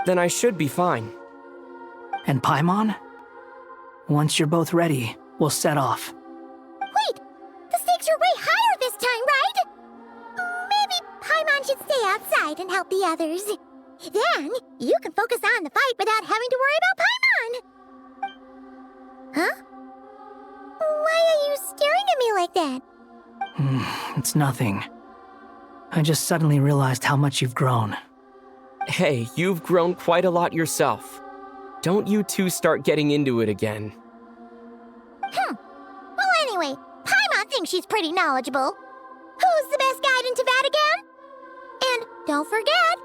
Then I should be fine. And Paimon? Once you're both ready, we'll set off. Wait! The stakes are way higher this time, right? Maybe Paimon should stay outside and help the others. Then, you can focus on the fight without having to worry about Paimon! Huh? Why are you staring at me like that? It's nothing. I just suddenly realized how much you've grown. Hey, you've grown quite a lot yourself. Don't you two start getting into it again. Well, anyway, Paimon thinks she's pretty knowledgeable. Who's the best guide into Vatican? And don't forget,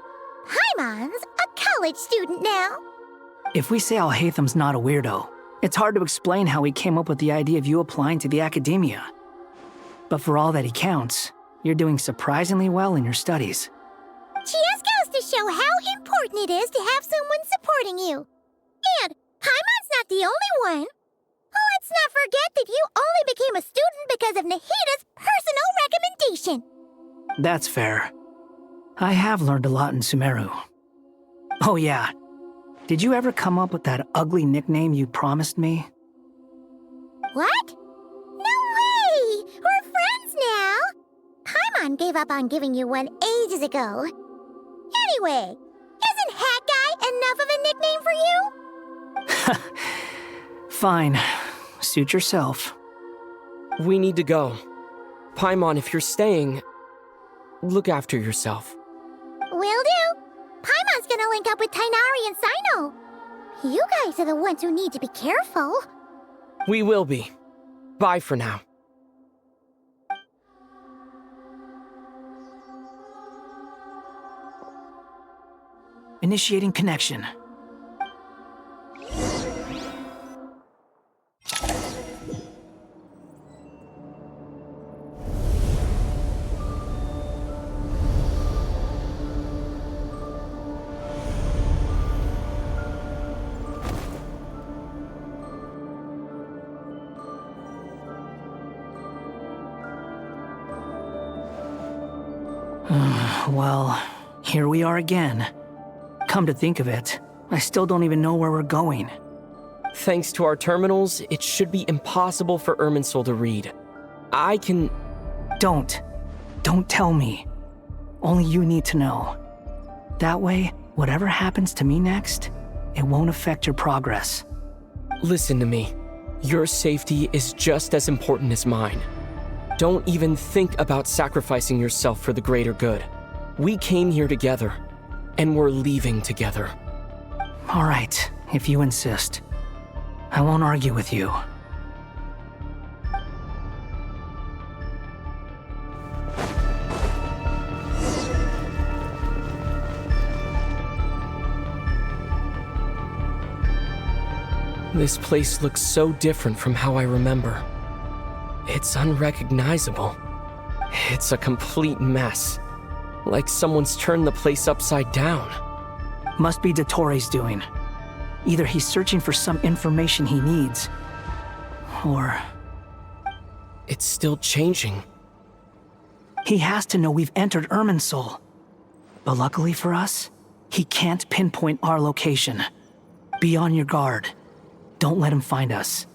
Paimon's a college student now. If we say Alhatham's not a weirdo, it's hard to explain how he came up with the idea of you applying to the academia. But for all that he counts, you're doing surprisingly well in your studies. Just goes to show how important it is to have someone supporting you. And Paimon's not the only one. Let's not forget that you only became a student because of Nahida's personal recommendation. That's fair. I have learned a lot in Sumeru. Oh yeah. Did you ever come up with that ugly nickname you promised me? What? No way! We're friends now! Paimon gave up on giving you one ages ago. Anyway, isn't Hat Guy enough of a nickname for you? Fine. Suit yourself. We need to go. Paimon, if you're staying, look after yourself. Will do. Paimon's gonna link up with Tainari and Sino. You guys are the ones who need to be careful. We will be. Bye for now. Initiating connection. Well, here we are again. Come to think of it, I still don't even know where we're going. Thanks to our terminals, it should be impossible for Irminsul to read. I can... Don't tell me. Only you need to know. That way, whatever happens to me next, it won't affect your progress. Listen to me. Your safety is just as important as mine. Don't even think about sacrificing yourself for the greater good. We came here together, and we're leaving together. All right, if you insist. I won't argue with you. This place looks so different from how I remember. It's unrecognizable. It's a complete mess. Like someone's turned the place upside down. Must be Dottoro's doing. Either he's searching for some information he needs, or... It's still changing. He has to know we've entered Irminsul. But luckily for us, he can't pinpoint our location. Be on your guard. Don't let him find us.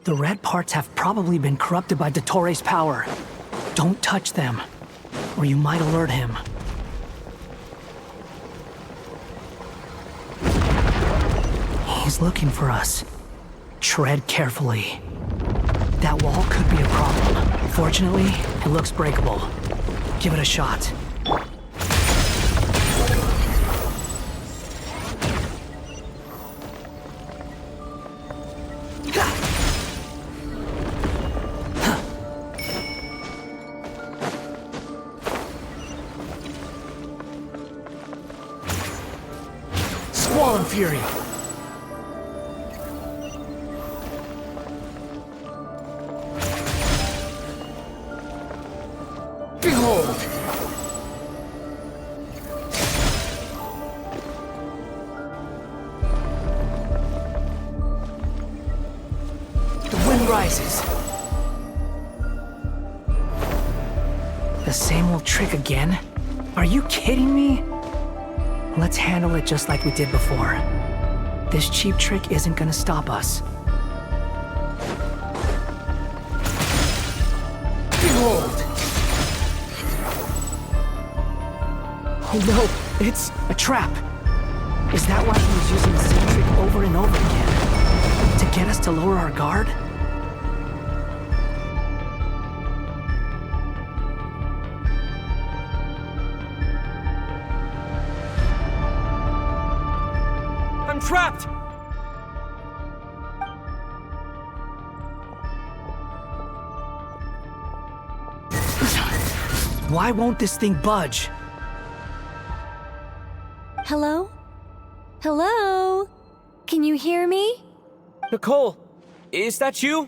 The red parts have probably been corrupted by Dottoro's power. Don't touch them, or you might alert him. He's looking for us. Tread carefully. That wall could be a problem. Fortunately, it looks breakable. Give it a shot. Squall Fury! Behold! The wind rises. The same old trick again? Are you kidding me? Let's handle it just like we did before. This cheap trick isn't gonna stop us. Behold! Oh no, it's a trap. Is that why he was using the same trick over and over again? To get us to lower our guard? I'm trapped! Why won't this thing budge? Hello? Hello? Can you hear me? Nicole, is that you?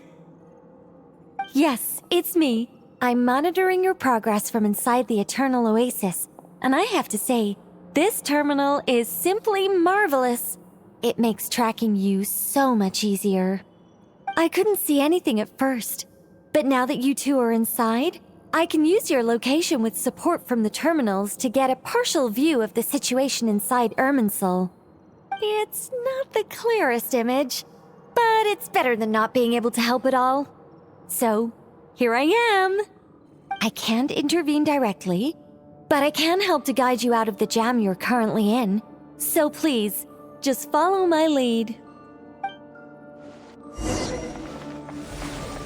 Yes, it's me. I'm monitoring your progress from inside the Eternal Oasis, and I have to say, this terminal is simply marvelous. It makes tracking you so much easier. I couldn't see anything at first, but now that you two are inside, I can use your location with support from the terminals to get a partial view of the situation inside Irminsul. It's not the clearest image, but it's better than not being able to help at all. So, here I am. I can't intervene directly, but I can help to guide you out of the jam you're currently in. So please, just follow my lead.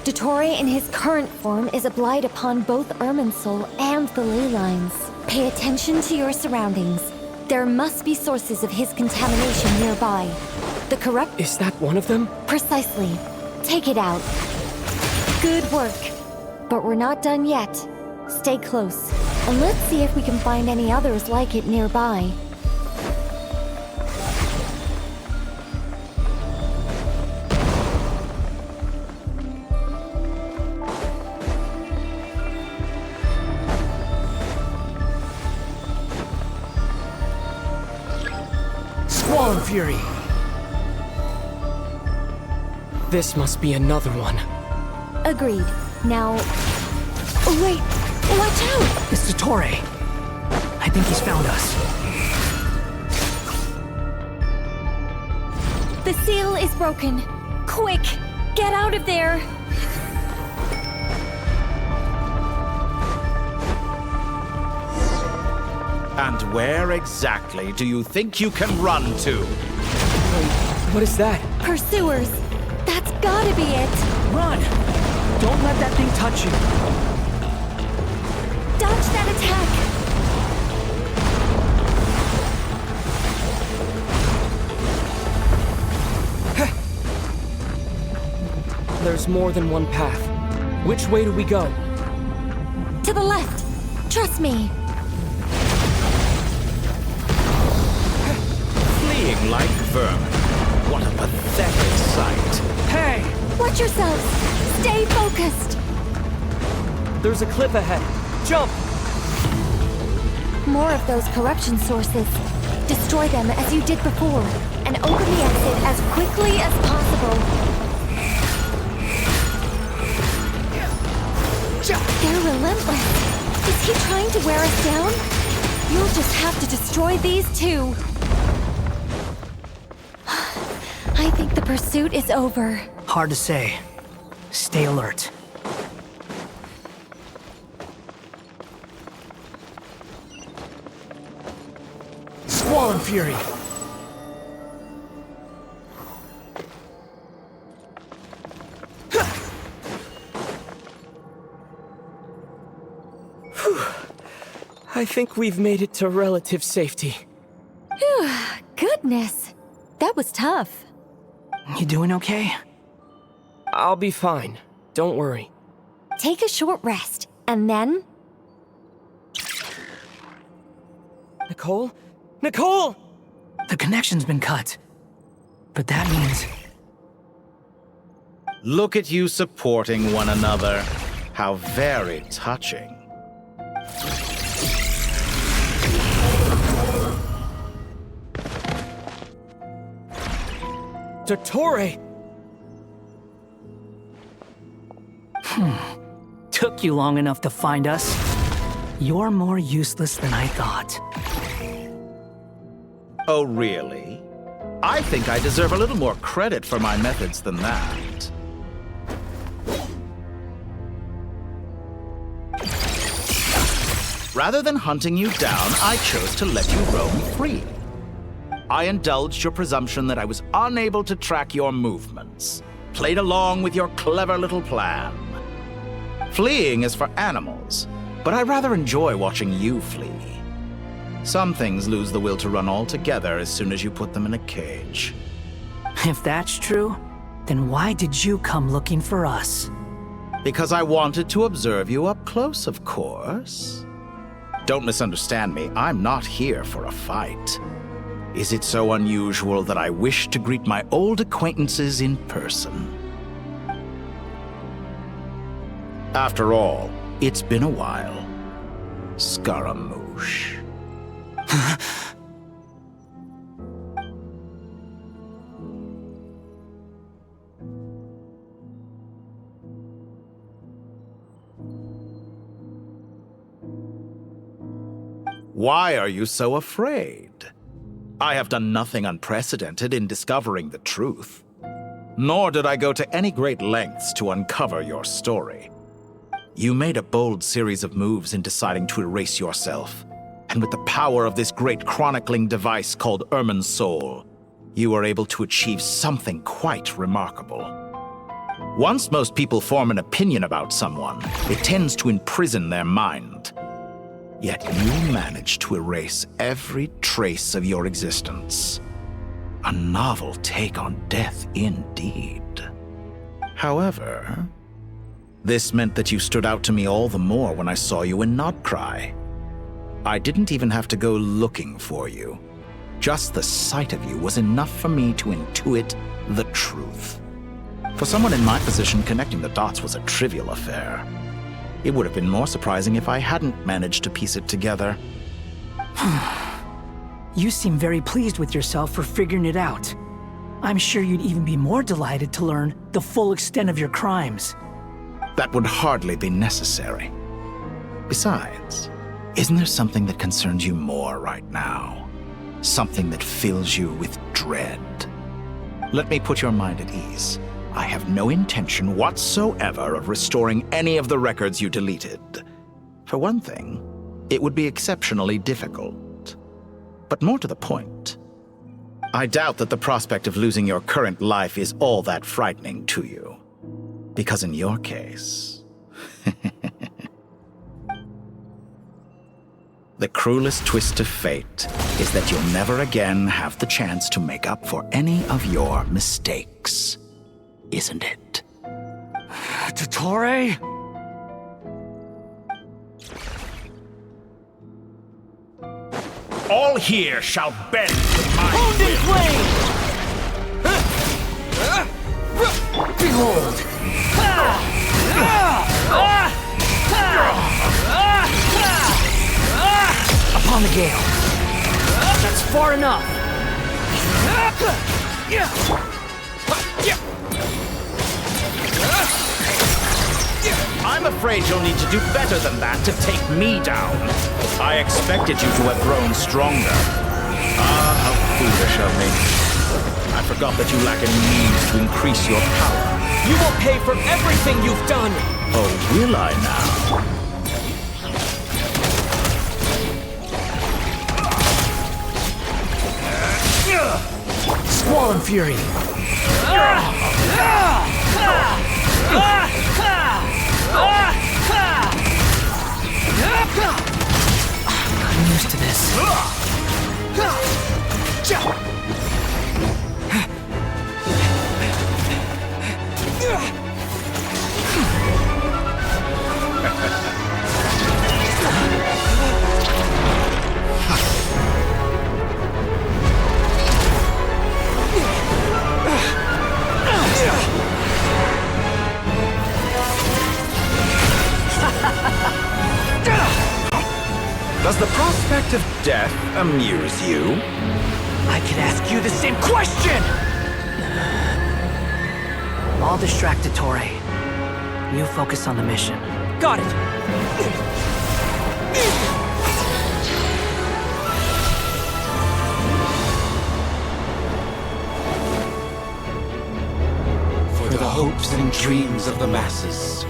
Dottore in his current form is a blight upon both Irminsul and the ley lines. Pay attention to your surroundings. There must be sources of his contamination nearby. The corrupt... Is that one of them? Precisely. Take it out. Good work. But we're not done yet. Stay close, and let's see if we can find any others like it nearby. Squall Fury! This must be another one. Agreed. Now... Oh, wait! Watch out! It's Dottore. I think he's found us. The seal is broken. Quick! Get out of there! And where exactly do you think you can run to? Wait, what is that? Pursuers! That's gotta be it! Run! Don't let that thing touch you! Dodge that attack! There's more than one path. Which way do we go? To the left! Trust me! Fleeing like vermin. What a pathetic sight. Hey! Watch yourselves! Stay focused! There's a cliff ahead. Jump! More of those corruption sources. Destroy them as you did before, and open the exit as quickly as possible. They're relentless. Is he trying to wear us down? You'll just have to destroy these two. I think the pursuit is over. Hard to say. Stay alert. Squall and Fury! I think we've made it to relative safety. Phew, goodness. That was tough. You doing okay? I'll be fine. Don't worry. Take a short rest, and then... Nicole? Nicole! The connection's been cut. But that means... Look at you supporting one another. How very touching. Dottore! Took you long enough to find us. You're more useless than I thought. Oh, really? I think I deserve a little more credit for my methods than that. Rather than hunting you down, I chose to let you roam free. I indulged your presumption that I was unable to track your movements, played along with your clever little plan. Fleeing is for animals, but I rather enjoy watching you flee. Some things lose the will to run altogether as soon as you put them in a cage. If that's true, then why did you come looking for us? Because I wanted to observe you up close, of course. Don't misunderstand me, I'm not here for a fight. Is it so unusual that I wish to greet my old acquaintances in person? After all, it's been a while. Scaramouche. Why are you so afraid? I have done nothing unprecedented in discovering the truth. Nor did I go to any great lengths to uncover your story. You made a bold series of moves in deciding to erase yourself. And with the power of this great chronicling device called Ermin's Soul, you were able to achieve something quite remarkable. Once most people form an opinion about someone, it tends to imprison their mind. Yet you managed to erase every trace of your existence. A novel take on death indeed. However, this meant that you stood out to me all the more when I saw you in Krai. I didn't even have to go looking for you. Just the sight of you was enough for me to intuit the truth. For someone in my position, connecting the dots was a trivial affair. It would have been more surprising if I hadn't managed to piece it together. You seem very pleased with yourself for figuring it out. I'm sure you'd even be more delighted to learn the full extent of your crimes. That would hardly be necessary. Besides, isn't there something that concerns you more right now? Something that fills you with dread? Let me put your mind at ease. I have no intention whatsoever of restoring any of the records you deleted. For one thing, it would be exceptionally difficult. But more to the point, I doubt that the prospect of losing your current life is all that frightening to you. Because in your case, the cruelest twist of fate is that you'll never again have the chance to make up for any of your mistakes. Isn't it? Dottore? All here shall bend to my will. Behold! Upon the gale. That's far enough. I'm afraid you'll need to do better than that to take me down. I expected you to have grown stronger. Ah, how foolish of me. I forgot that you lack any means to increase your power. You will pay for everything you've done! Oh, will I now? Squall and Fury. I'm used to this. Does the prospect of death amuse you? I could ask you the same question! distract Dottore. You focus on the mission. Got it! For the hopes and dreams of the masses.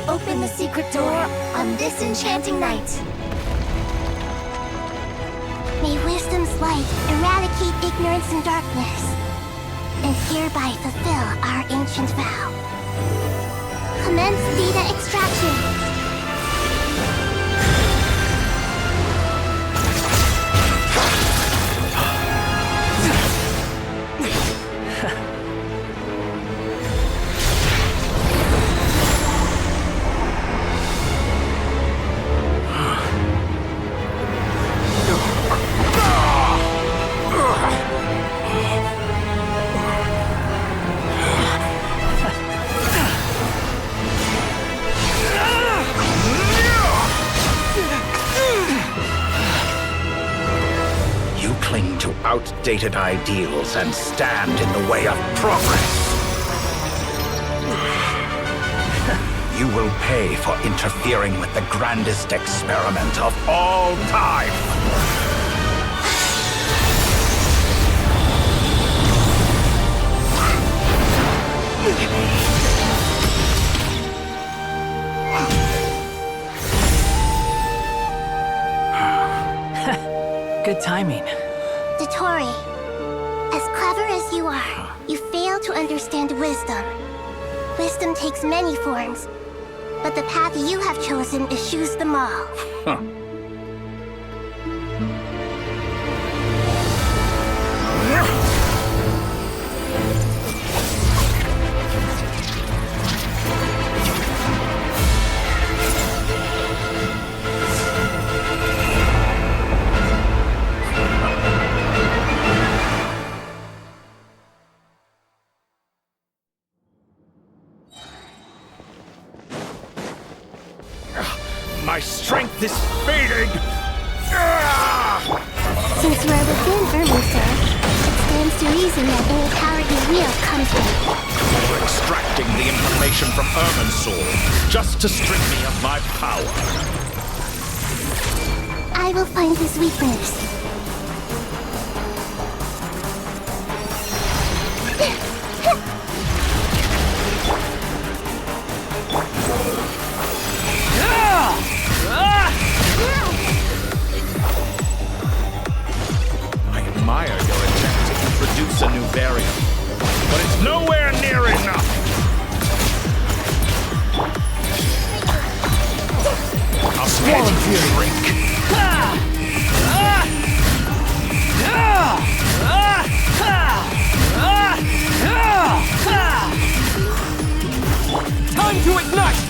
Open the secret door on this enchanting night. May wisdom's light eradicate ignorance and darkness, and hereby fulfill our ancient vow. Commence data extraction. Outdated ideals and stand in the way of progress. You will pay for interfering with the grandest experiment of all time. Good timing. Dottore, as clever as you are, you fail to understand wisdom. Wisdom takes many forms, but the path you have chosen eschews them all. Huh. My strength is fading! Since we're within Erminster, it stands to reason that any power you wield comes from it. You're extracting the information from Erminster just to strip me of my power. I will find his weakness. I admire your attempt to introduce a new variant, but it's nowhere near enough! I'll swallow your drink! Time to ignite!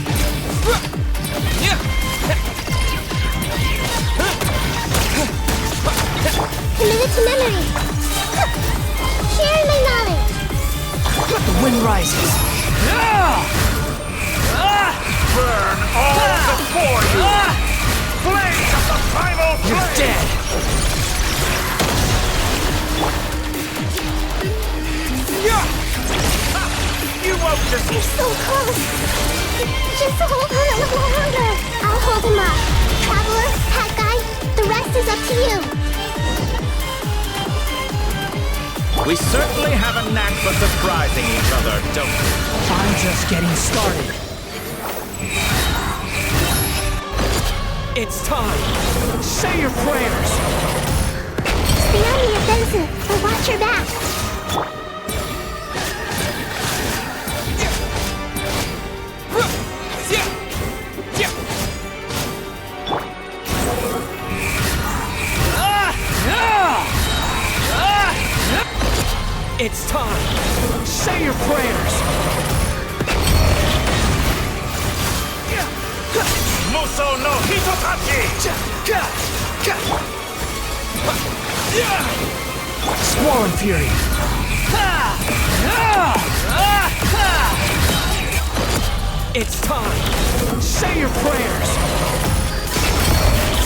Committed to memory! Sharing my knowledge! The wind rises. Burn all before you! Blaze of the primal flame! You're dead! You won't just... You're so close! Just hold on a little longer! I'll hold him up. Traveler, Hat Guy, the rest is up to you. We certainly have a knack for surprising each other, don't we? I'm just getting started. It's time! Say your prayers! Stay on the offensive, but watch your back. It's time! Say your prayers! Muso no Hitotachi! Squall Fury! It's time! Say your prayers!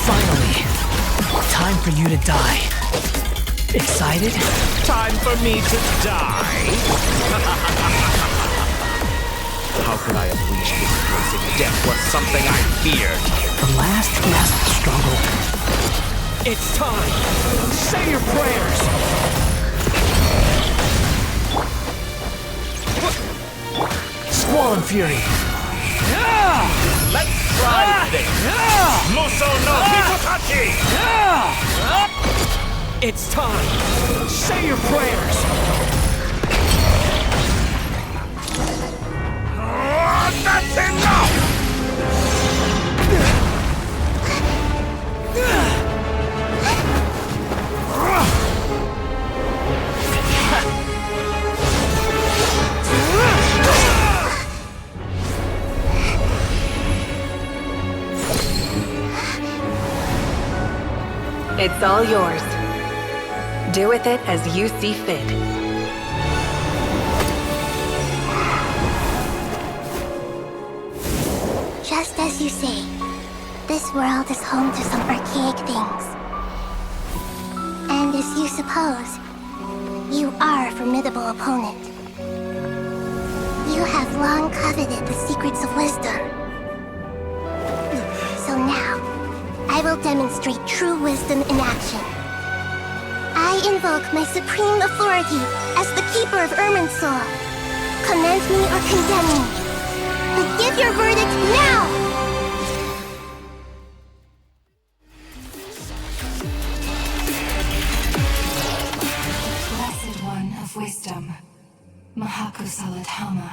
Finally! Time for you to die. Excited? Time for me to die. How could I have reached this place if death was something I feared? The last gasp struggle. It's time! Say your prayers! Squall and Fury! Let's try this! Muso no Hibutachi! It's time! Say your prayers! That's enough! It's all yours. Do with it as you see fit. Just as you say, this world is home to some archaic things. And as you suppose, you are a formidable opponent. You have long coveted the secrets of wisdom. So now, I will demonstrate true wisdom in action. I invoke my supreme authority as the keeper of Irminsul. Commend me or condemn me, but give your verdict now! Blessed One of Wisdom, Mahakusaladhama,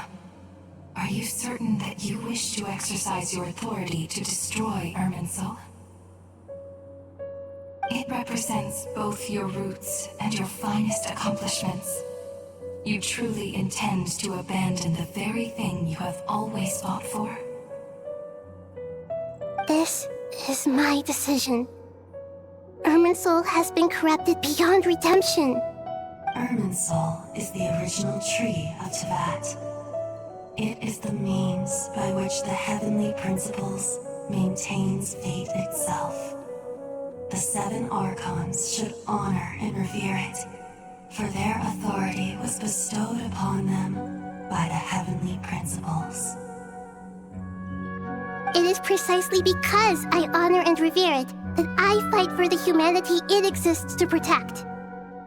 are you certain that you wish to exercise your authority to destroy Irminsul? It represents both your roots and your finest accomplishments. You truly intend to abandon the very thing you have always fought for? This is my decision. Irminsul has been corrupted beyond redemption. Irminsul is the original tree of Teyvat. It is the means by which the heavenly principles maintains fate itself. The 7 Archons should honor and revere it, for their authority was bestowed upon them by the heavenly principles. It is precisely because I honor and revere it that I fight for the humanity it exists to protect.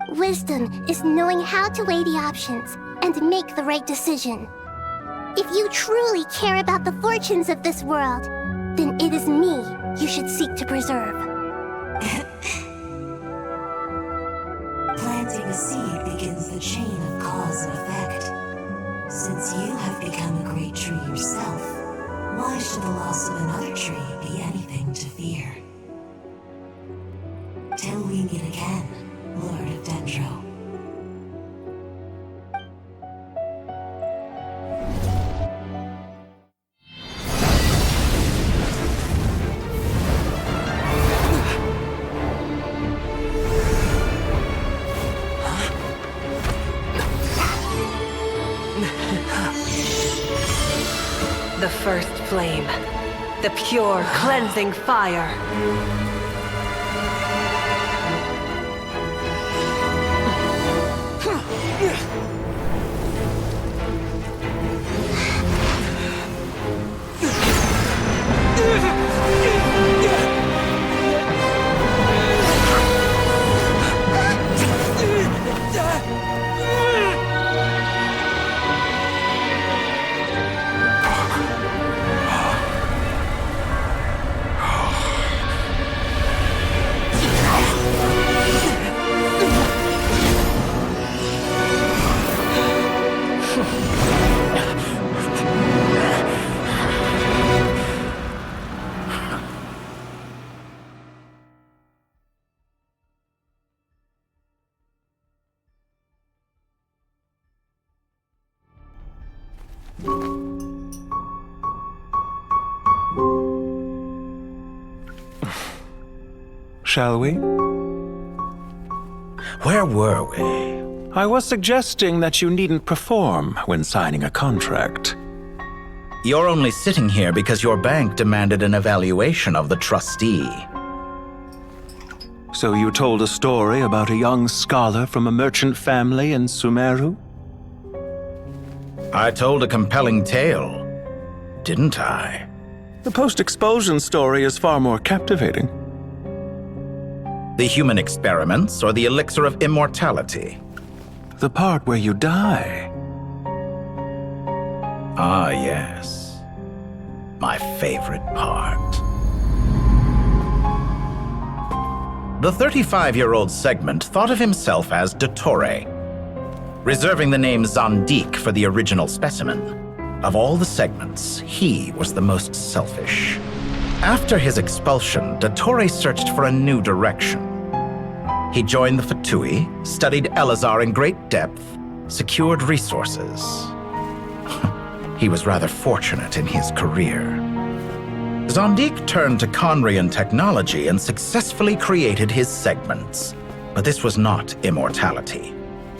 Wisdom is knowing how to weigh the options and make the right decision. If you truly care about the fortunes of this world, then it is me you should seek to preserve. Planting a seed begins the chain of cause and effect. Since you have become a great tree yourself, why should the loss of another tree be anything to fear? Till we meet again, Lord of Dendro. The first flame. The pure, cleansing fire. Shall we? Where were we? I was suggesting that you needn't perform when signing a contract. You're only sitting here because your bank demanded an evaluation of the trustee. So you told a story about a young scholar from a merchant family in Sumeru? I told a compelling tale, didn't I? The post-expulsion story is far more captivating. The human experiments or the elixir of immortality? The part where you die. Ah, yes. My favorite part. The 35-year-old Segment thought of himself as Dottore, reserving the name Zandik for the original specimen. Of all the Segments, he was the most selfish. After his expulsion, Dottore searched for a new direction. He joined the Fatui, studied Elazar in great depth, secured resources. He was rather fortunate in his career. Zandik turned to Conrian technology and successfully created his segments. But this was not immortality.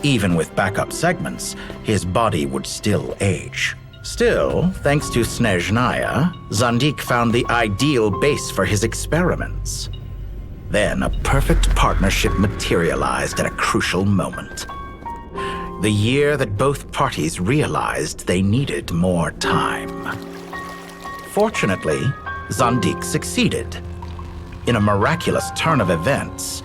Even with backup segments, his body would still age. Still, thanks to Snezhnaya, Zandik found the ideal base for his experiments. Then a perfect partnership materialized at a crucial moment. The year that both parties realized they needed more time. Fortunately, Zandik succeeded. In a miraculous turn of events,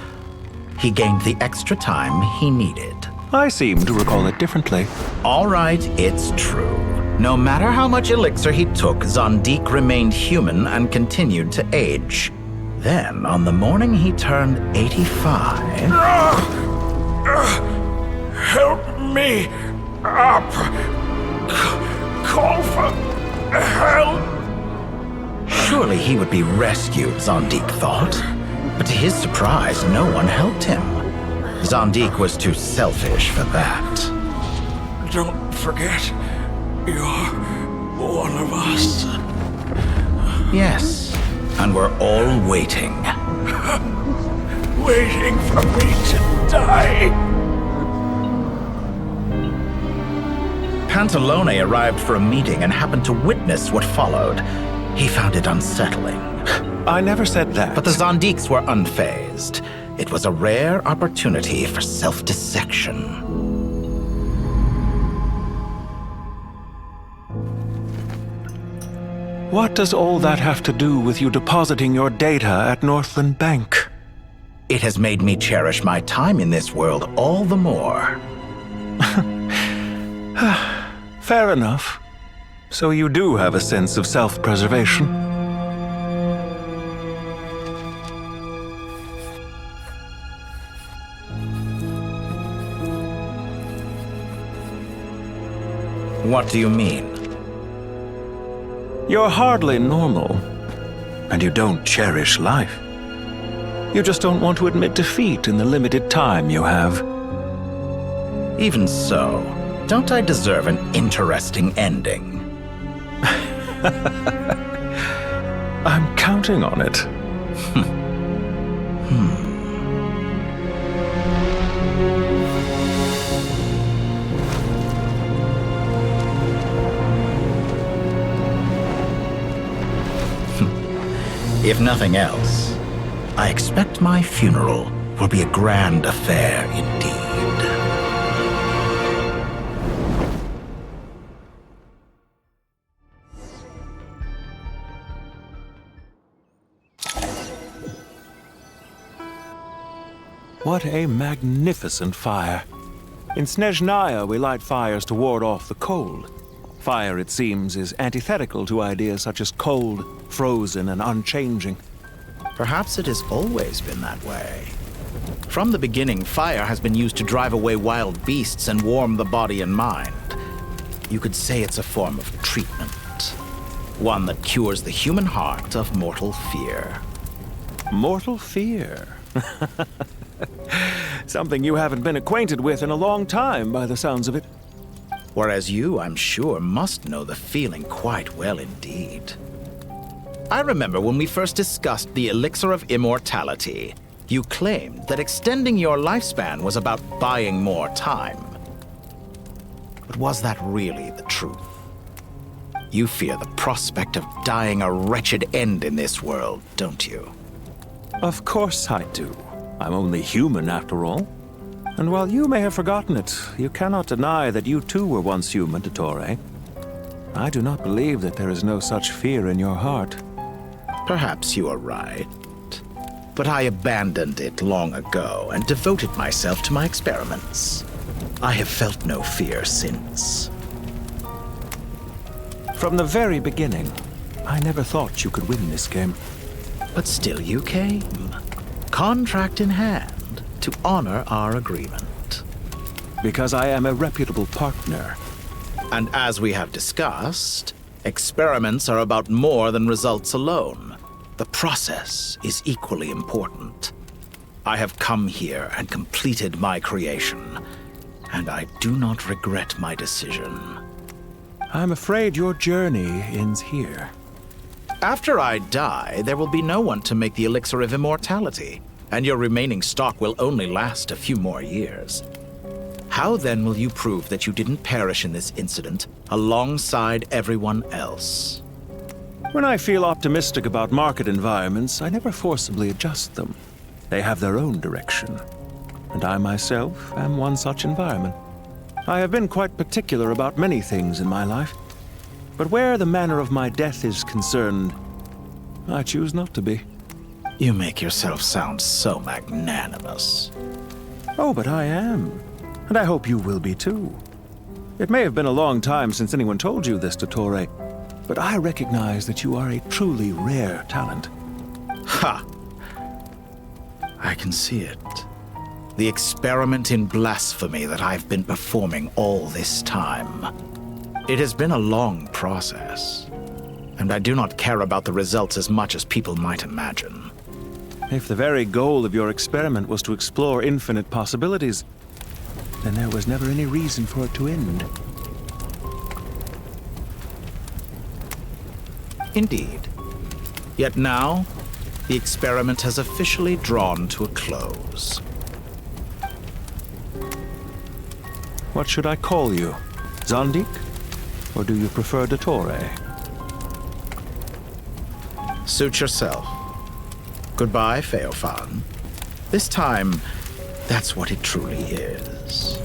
he gained the extra time he needed. I seem to recall it differently. All right, it's true. No matter how much elixir he took, Zandik remained human and continued to age. Then, on the morning he turned 85... Help me up! Call for help! Surely he would be rescued, Zandik thought. But to his surprise, no one helped him. Zandik was too selfish for that. Don't forget, you're one of us. Yes, and we're all waiting. Waiting for me to die. Pantalone arrived for a meeting and happened to witness what followed. He found it unsettling. I never said that. But the Zandiks were unfazed. It was a rare opportunity for self-dissection. What does all that have to do with you depositing your data at Northland Bank? It has made me cherish my time in this world all the more. Fair enough. So you do have a sense of self-preservation. What do you mean? You're hardly normal, and you don't cherish life. You just don't want to admit defeat in the limited time you have. Even so, don't I deserve an interesting ending? I'm counting on it. If nothing else, I expect my funeral will be a grand affair indeed. What a magnificent fire. In Snezhnaya, we light fires to ward off the cold. Fire, it seems, is antithetical to ideas such as cold, frozen, and unchanging. Perhaps it has always been that way. From the beginning, fire has been used to drive away wild beasts and warm the body and mind. You could say it's a form of treatment. One that cures the human heart of mortal fear. Mortal fear? Something you haven't been acquainted with in a long time, by the sounds of it. Whereas you, I'm sure, must know the feeling quite well indeed. I remember when we first discussed the elixir of immortality, you claimed that extending your lifespan was about buying more time. But was that really the truth? You fear the prospect of dying a wretched end in this world, don't you? Of course I do. I'm only human, after all. And while you may have forgotten it, you cannot deny that you too were once human, Dottore. I do not believe that there is no such fear in your heart. Perhaps you are right. But I abandoned it long ago and devoted myself to my experiments. I have felt no fear since. From the very beginning, I never thought you could win this game. But still you came. Contract in hand, to honor our agreement. Because I am a reputable partner. And as we have discussed, experiments are about more than results alone. The process is equally important. I have come here and completed my creation, and I do not regret my decision. I'm afraid your journey ends here. After I die, there will be no one to make the elixir of immortality, and your remaining stock will only last a few more years. How then will you prove that you didn't perish in this incident alongside everyone else? When I feel optimistic about market environments, I never forcibly adjust them. They have their own direction. And I myself am one such environment. I have been quite particular about many things in my life. But where the manner of my death is concerned, I choose not to be. You make yourself sound so magnanimous. Oh, but I am. And I hope you will be too. It may have been a long time since anyone told you this, Dottore, but I recognize that you are a truly rare talent. Ha! I can see it. The experiment in blasphemy that I've been performing all this time. It has been a long process, and I do not care about the results as much as people might imagine. If the very goal of your experiment was to explore infinite possibilities, then there was never any reason for it to end. Indeed. Yet now, the experiment has officially drawn to a close. What should I call you? Zandik? Or do you prefer Dottore? Suit yourself. Goodbye, Feofan. This time, that's what it truly is.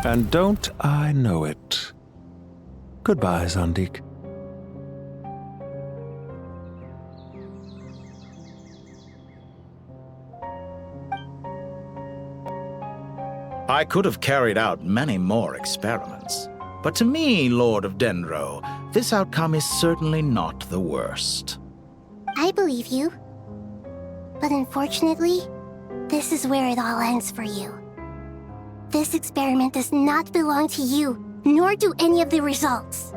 And don't I know it? Goodbye, Zandik. I could have carried out many more experiments, but to me, Lord of Dendro, this outcome is certainly not the worst. I believe you. But unfortunately, this is where it all ends for you. This experiment does not belong to you, nor do any of the results.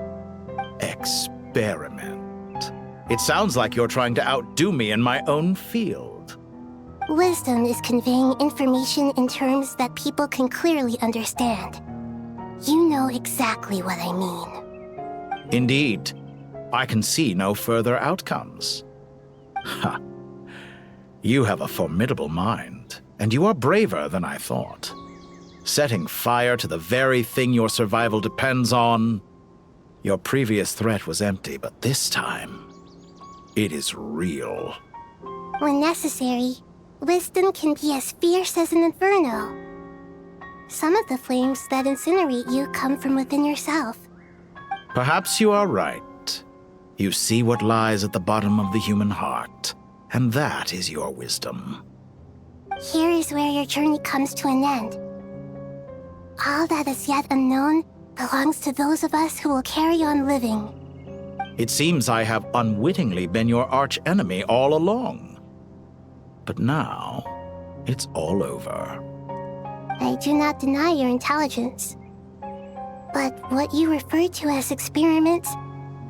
Experiment? It sounds like you're trying to outdo me in my own field. Wisdom is conveying information in terms that people can clearly understand. You know exactly what I mean. Indeed. I can see no further outcomes. Ha. You have a formidable mind, and you are braver than I thought. Setting fire to the very thing your survival depends on. Your previous threat was empty, but this time, it is real. When necessary, wisdom can be as fierce as an inferno. Some of the flames that incinerate you come from within yourself. Perhaps you are right. You see what lies at the bottom of the human heart, and that is your wisdom. Here is where your journey comes to an end. All that is yet unknown belongs to those of us who will carry on living. It seems I have unwittingly been your arch-enemy all along. But now, it's all over. I do not deny your intelligence. But what you refer to as experiments,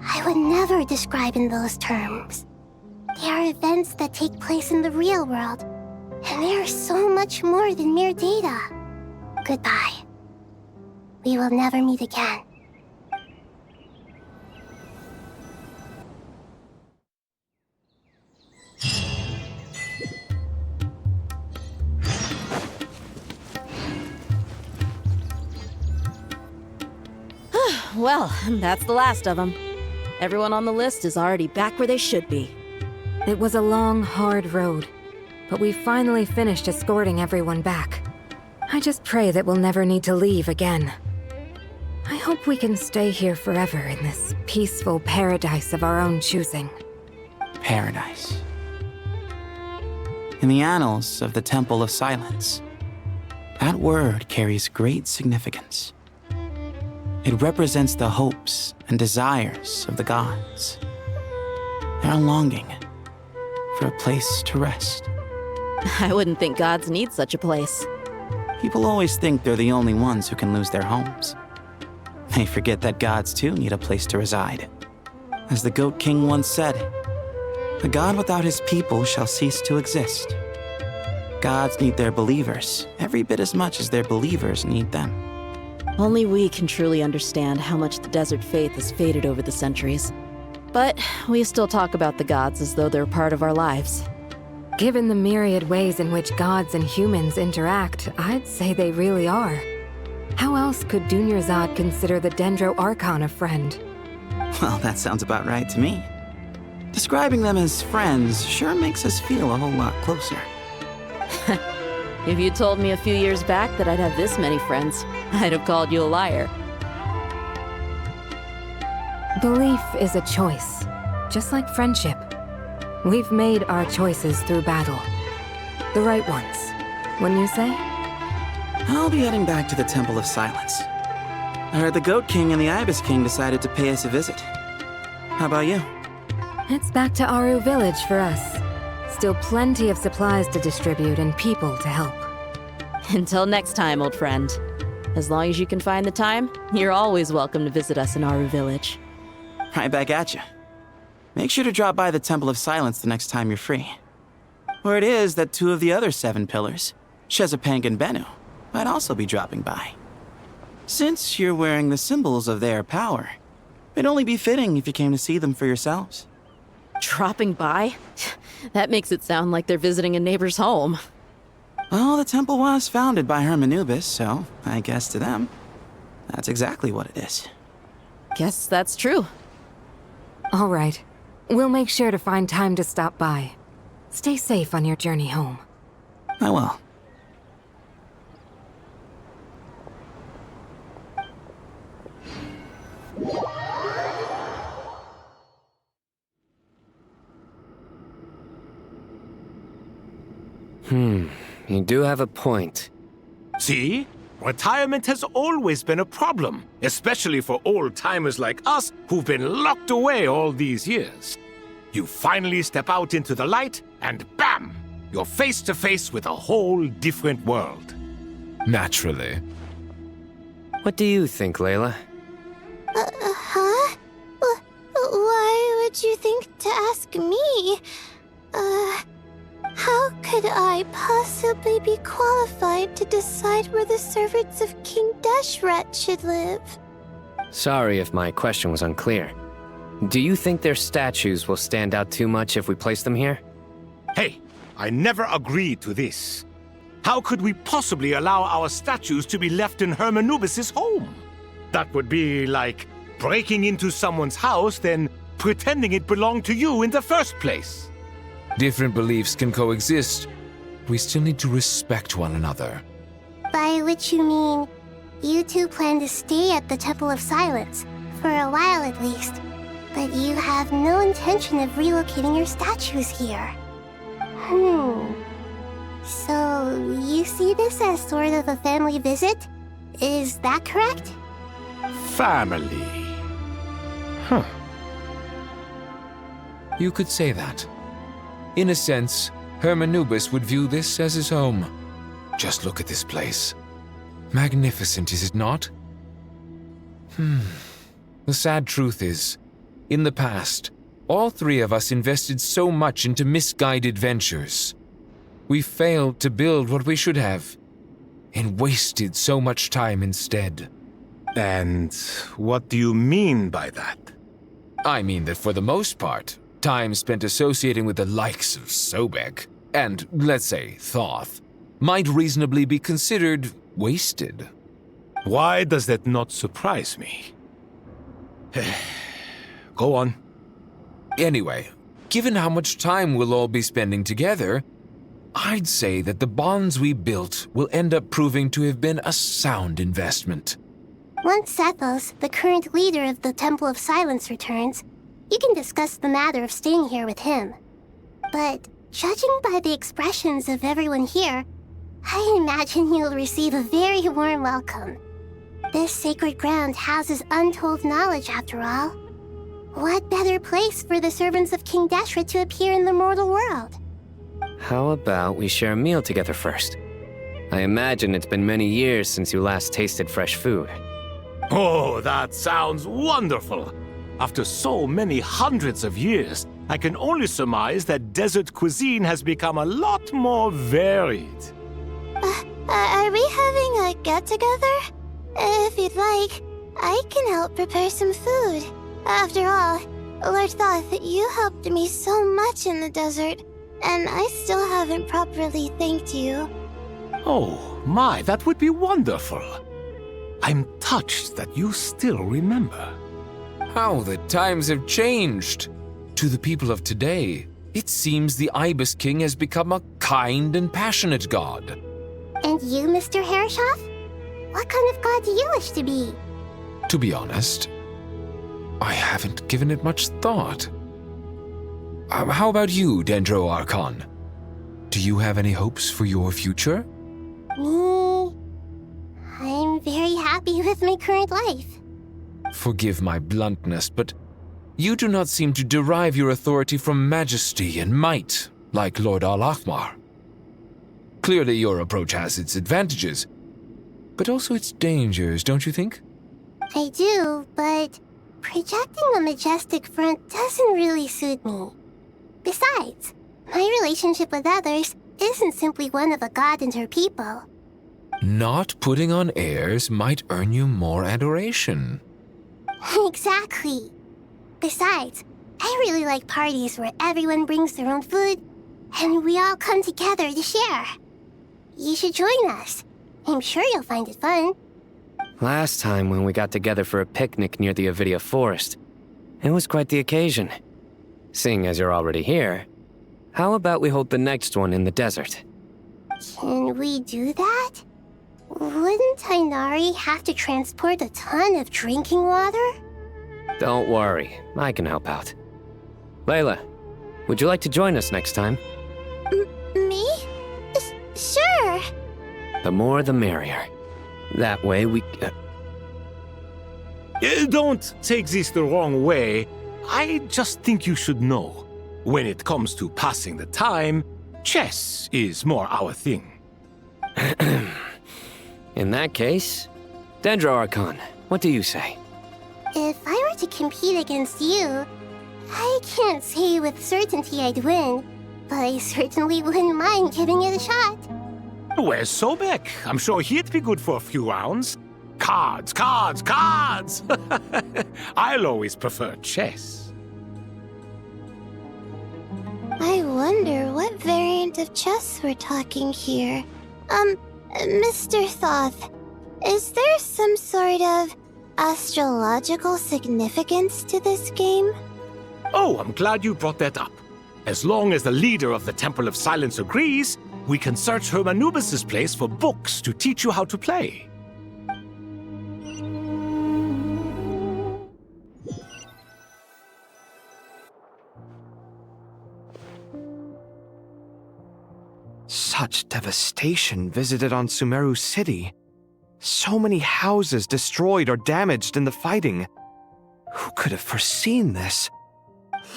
I would never describe in those terms. They are events that take place in the real world, and they are so much more than mere data. Goodbye. We will never meet again. Well, that's the last of them. Everyone on the list is already back where they should be. It was a long, hard road, but we finally finished escorting everyone back. I just pray that we'll never need to leave again. I hope we can stay here forever in this peaceful paradise of our own choosing. Paradise. In the annals of the Temple of Silence, that word carries great significance. It represents the hopes and desires of the gods. Their longing for a place to rest. I wouldn't think gods need such a place. People always think they're the only ones who can lose their homes. They forget that gods too need a place to reside. As the Goat King once said, "A god without his people shall cease to exist." Gods need their believers every bit as much as their believers need them. Only we can truly understand how much the desert faith has faded over the centuries. But we still talk about the gods as though they're part of our lives. Given the myriad ways in which gods and humans interact, I'd say they really are. How else could Dunyarzad consider the Dendro Archon a friend? Well, that sounds about right to me. Describing them as friends sure makes us feel a whole lot closer. If you told me a few years back that I'd have this many friends, I'd have called you a liar. Belief is a choice, just like friendship. We've made our choices through battle. The right ones, wouldn't you say? I'll be heading back to the Temple of Silence. I heard the Goat King and the Ibis King decided to pay us a visit. How about you? It's back to Aru Village for us. Still plenty of supplies to distribute and people to help. Until next time, old friend. As long as you can find the time, you're always welcome to visit us in Aru Village. Right back at you. Make sure to drop by the Temple of Silence the next time you're free. Word is that 2 of the other 7 pillars, Shezapang and Bennu, might also be dropping by. Since you're wearing the symbols of their power, it'd only be fitting if you came to see them for yourselves. Dropping by? That makes it sound like they're visiting a neighbor's home. Well, the temple was founded by Hermanubis, so I guess to them, that's exactly what it is. Guess that's true. All right. We'll make sure to find time to stop by. Stay safe on your journey home. I will. You do have a point. See? Retirement has always been a problem, especially for old-timers like us who've been locked away all these years. You finally step out into the light, and bam! You're face to face with a whole different world. Naturally. What do you think, Layla? Huh? Why would you think to ask me? How could I possibly be qualified to decide where the servants of King Deshret should live? Sorry if my question was unclear. Do you think their statues will stand out too much if we place them here? Hey, I never agreed to this. How could we possibly allow our statues to be left in Hermanubis' home? That would be like breaking into someone's house, then pretending it belonged to you in the first place. Different beliefs can coexist. We still need to respect one another. By which you mean, you two plan to stay at the Temple of Silence, for a while at least, but you have no intention of relocating your statues here. So, you see this as sort of a family visit? Is that correct? Family. Huh. You could say that. In a sense, Hermanubis would view this as his home. Just look at this place. Magnificent, is it not? The sad truth is, in the past, all 3 of us invested so much into misguided ventures. We failed to build what we should have, and wasted so much time instead. And what do you mean by that? I mean that for the most part, time spent associating with the likes of Sobek, and, let's say, Thoth, might reasonably be considered wasted. Why does that not surprise me? Go on. Anyway, given how much time we'll all be spending together, I'd say that the bonds we built will end up proving to have been a sound investment. Once Sethos, the current leader of the Temple of Silence, returns, you can discuss the matter of staying here with him. But judging by the expressions of everyone here, I imagine you'll receive a very warm welcome. This sacred ground houses untold knowledge, after all. What better place for the servants of King Deshret to appear in the mortal world? How about we share a meal together first? I imagine it's been many years since you last tasted fresh food. Oh, that sounds wonderful! After so many hundreds of years, I can only surmise that desert cuisine has become a lot more varied. Are we having a get-together? If you'd like, I can help prepare some food. After all, Lord Thoth, you helped me so much in the desert, and I still haven't properly thanked you. Oh, my, that would be wonderful. I'm touched that you still remember. How the times have changed. To the people of today, it seems the Ibis King has become a kind and passionate god. And you, Mr. Herreshoff? What kind of god do you wish to be? To be honest, I haven't given it much thought. How about you, Dendro Archon? Do you have any hopes for your future? Me? I'm very happy with my current life. Forgive my bluntness, but you do not seem to derive your authority from majesty and might, like Lord Al-Ahmar. Clearly your approach has its advantages, but also its dangers, don't you think? I do, but projecting a majestic front doesn't really suit me. Besides, my relationship with others isn't simply one of a god and her people. Not putting on airs might earn you more adoration. Exactly. Besides, I really like parties where everyone brings their own food and we all come together to share. You should join us. I'm sure you'll find it fun. Last time when we got together for a picnic near the Avidia Forest, it was quite the occasion. Seeing as you're already here, how about we hold the next one in the desert? Can we do that? Wouldn't Tainari have to transport a ton of drinking water? Don't worry, I can help out. Layla, would you like to join us next time? Me? Sure. The more the merrier. That way we... Don't take this the wrong way. I just think you should know. When it comes to passing the time, chess is more our thing. In that case, Dendro Archon, what do you say? If I were to compete against you, I can't say with certainty I'd win, but I certainly wouldn't mind giving it a shot. Where's Sobek? I'm sure he'd be good for a few rounds. Cards, cards, cards! I'll always prefer chess. I wonder what variant of chess we're talking here. Mr. Thoth, is there some sort of astrological significance to this game? Oh, I'm glad you brought that up. As long as the leader of the Temple of Silence agrees, we can search Hermanubis' place for books to teach you how to play. Such devastation visited on Sumeru City. So many houses destroyed or damaged in the fighting. Who could have foreseen this?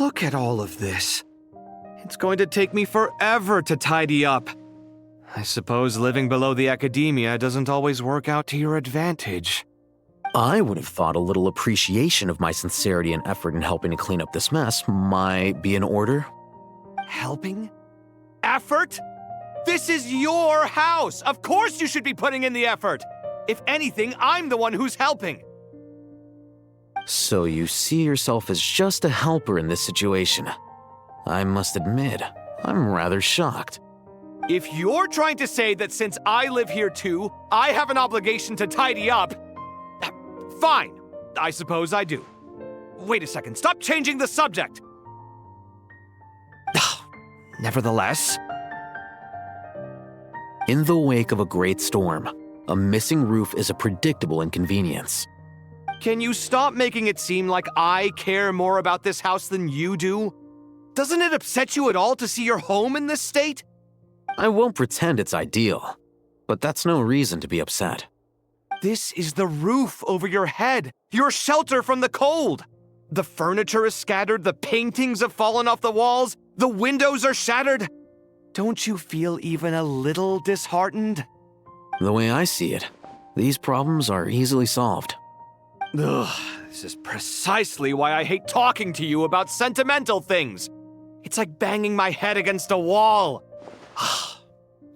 Look at all of this. It's going to take me forever to tidy up. I suppose living below the academia doesn't always work out to your advantage. I would have thought a little appreciation of my sincerity and effort in helping to clean up this mess might be in order. Helping? Effort? This is your house! Of course you should be putting in the effort! If anything, I'm the one who's helping. So you see yourself as just a helper in this situation. I must admit, I'm rather shocked. If you're trying to say that since I live here too, I have an obligation to tidy up, fine, I suppose I do. Wait a second, stop changing the subject! Nevertheless, In the wake of a great storm, a missing roof is a predictable inconvenience. Can you stop making it seem like I care more about this house than you do? Doesn't it upset you at all to see your home in this state? I won't pretend it's ideal, but that's no reason to be upset. This is the roof over your head, your shelter from the cold. The furniture is scattered, the paintings have fallen off the walls, the windows are shattered. Don't you feel even a little disheartened? The way I see it, these problems are easily solved. Ugh, this is precisely why I hate talking to you about sentimental things. It's like banging my head against a wall.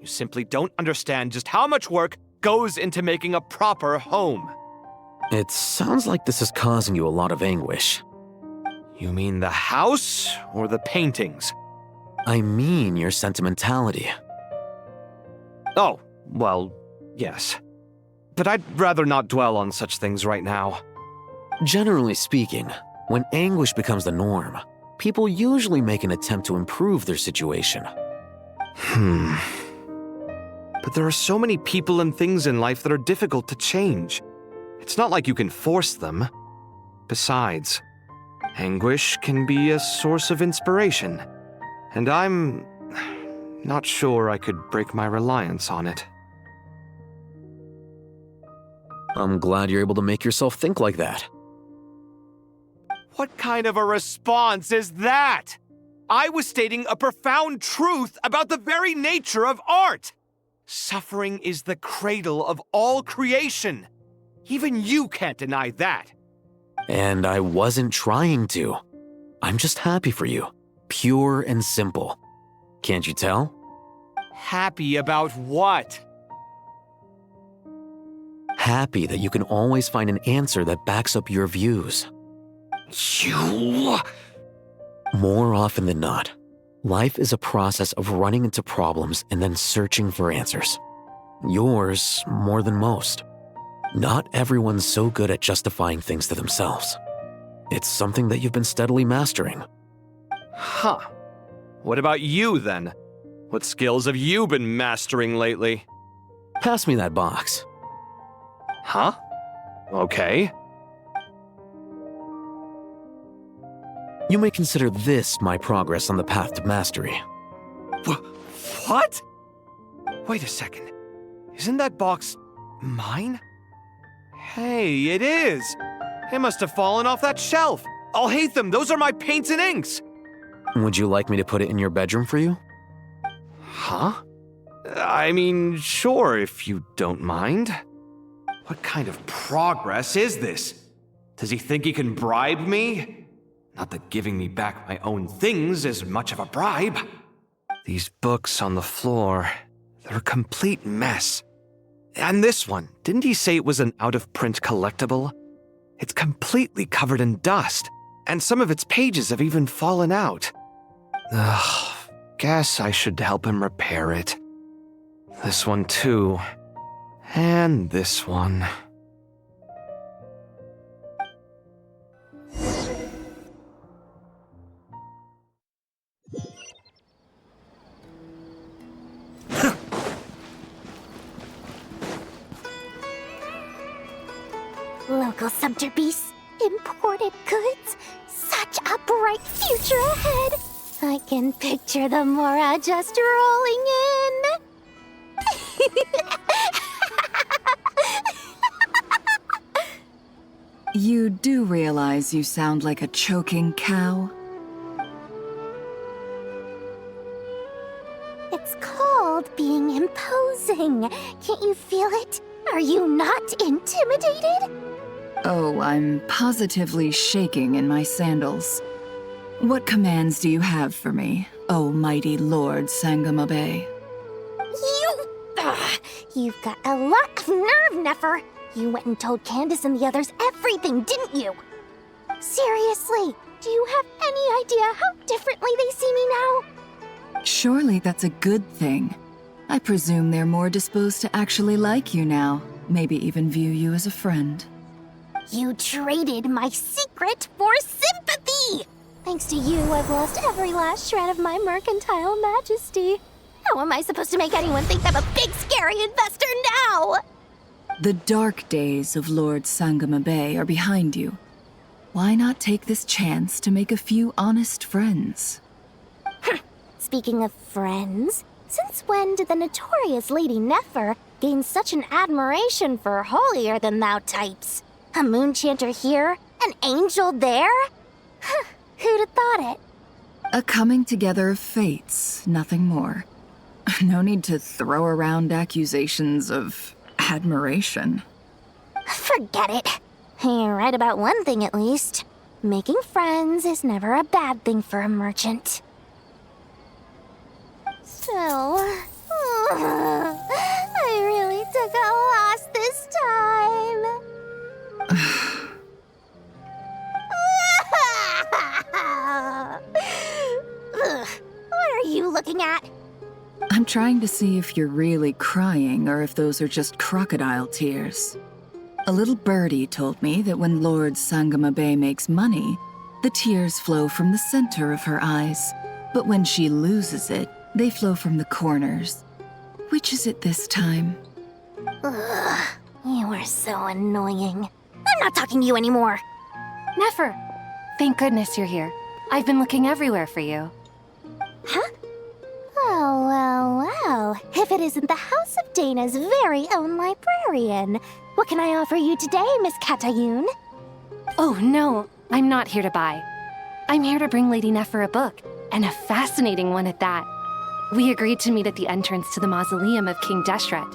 You simply don't understand just how much work goes into making a proper home. It sounds like this is causing you a lot of anguish. You mean the house or the paintings? I mean your sentimentality. Oh, well, yes. But I'd rather not dwell on such things right now. Generally speaking, when anguish becomes the norm, people usually make an attempt to improve their situation. But there are so many people and things in life that are difficult to change. It's not like you can force them. Besides, anguish can be a source of inspiration, and I'm not sure I could break my reliance on it. I'm glad you're able to make yourself think like that. What kind of a response is that? I was stating a profound truth about the very nature of art. Suffering is the cradle of all creation. Even you can't deny that. And I wasn't trying to. I'm just happy for you. Pure and simple. Can't you tell? Happy about what? Happy that you can always find an answer that backs up your views. You... More often than not, life is a process of running into problems and then searching for answers. Yours more than most. Not everyone's so good at justifying things to themselves. It's something that you've been steadily mastering. Huh. What about you, then? What skills have you been mastering lately? Pass me that box. Huh? Okay. You may consider this my progress on the path to mastery. What? Wait a second. Isn't that box mine? Hey, it is! It must have fallen off that shelf. I'll hate them. Those are my paints and inks. Would you like me to put it in your bedroom for you? Huh? I mean, sure, if you don't mind. What kind of progress is this? Does he think he can bribe me? Not that giving me back my own things is much of a bribe. These books on the floor, they're a complete mess. And this one, didn't he say it was an out-of-print collectible? It's completely covered in dust, and some of its pages have even fallen out. Ugh, guess I should help him repair it. This one too. And this one. Local subter beasts, imported goods, such a bright future ahead. I can picture the Mora just rolling in. You do realize you sound like a choking cow? It's called being imposing. Can't you feel it? Are you not intimidated? Oh, I'm positively shaking in my sandals. What commands do you have for me, oh mighty Lord Sangamabe? You've got a lot of nerve, Nefer. You went and told Candace and the others everything, didn't you? Seriously, do you have any idea how differently they see me now? Surely that's a good thing. I presume they're more disposed to actually like you now, maybe even view you as a friend. You traded my secret for sympathy! Thanks to you, I've lost every last shred of my mercantile majesty. How am I supposed to make anyone think I'm a big, scary investor now? The dark days of Lord Sangamabe are behind you. Why not take this chance to make a few honest friends? Speaking of friends, since when did the notorious Lady Nefer gain such an admiration for holier-than-thou types? A moon chanter here, an angel there? Who'd have thought it? A coming together of fates, nothing more. No need to throw around accusations of admiration. Forget it. You're right about one thing at least. Making friends is never a bad thing for a merchant. So, I really took a loss this time. What are you looking at? I'm trying to see if you're really crying or if those are just crocodile tears. A little birdie told me that when Lord Sangamabe makes money, the tears flow from the center of her eyes, but when she loses it, they flow from the corners. Which is it this time? Ugh, you are so annoying. I'm not talking to you anymore. Nefer, thank goodness you're here. I've been looking everywhere for you. Huh? Oh. If it isn't the House of Dana's very own librarian. What can I offer you today, Miss Katayun? Oh, no, I'm not here to buy. I'm here to bring Lady Nefer a book, and a fascinating one at that. We agreed to meet at the entrance to the mausoleum of King Deshret.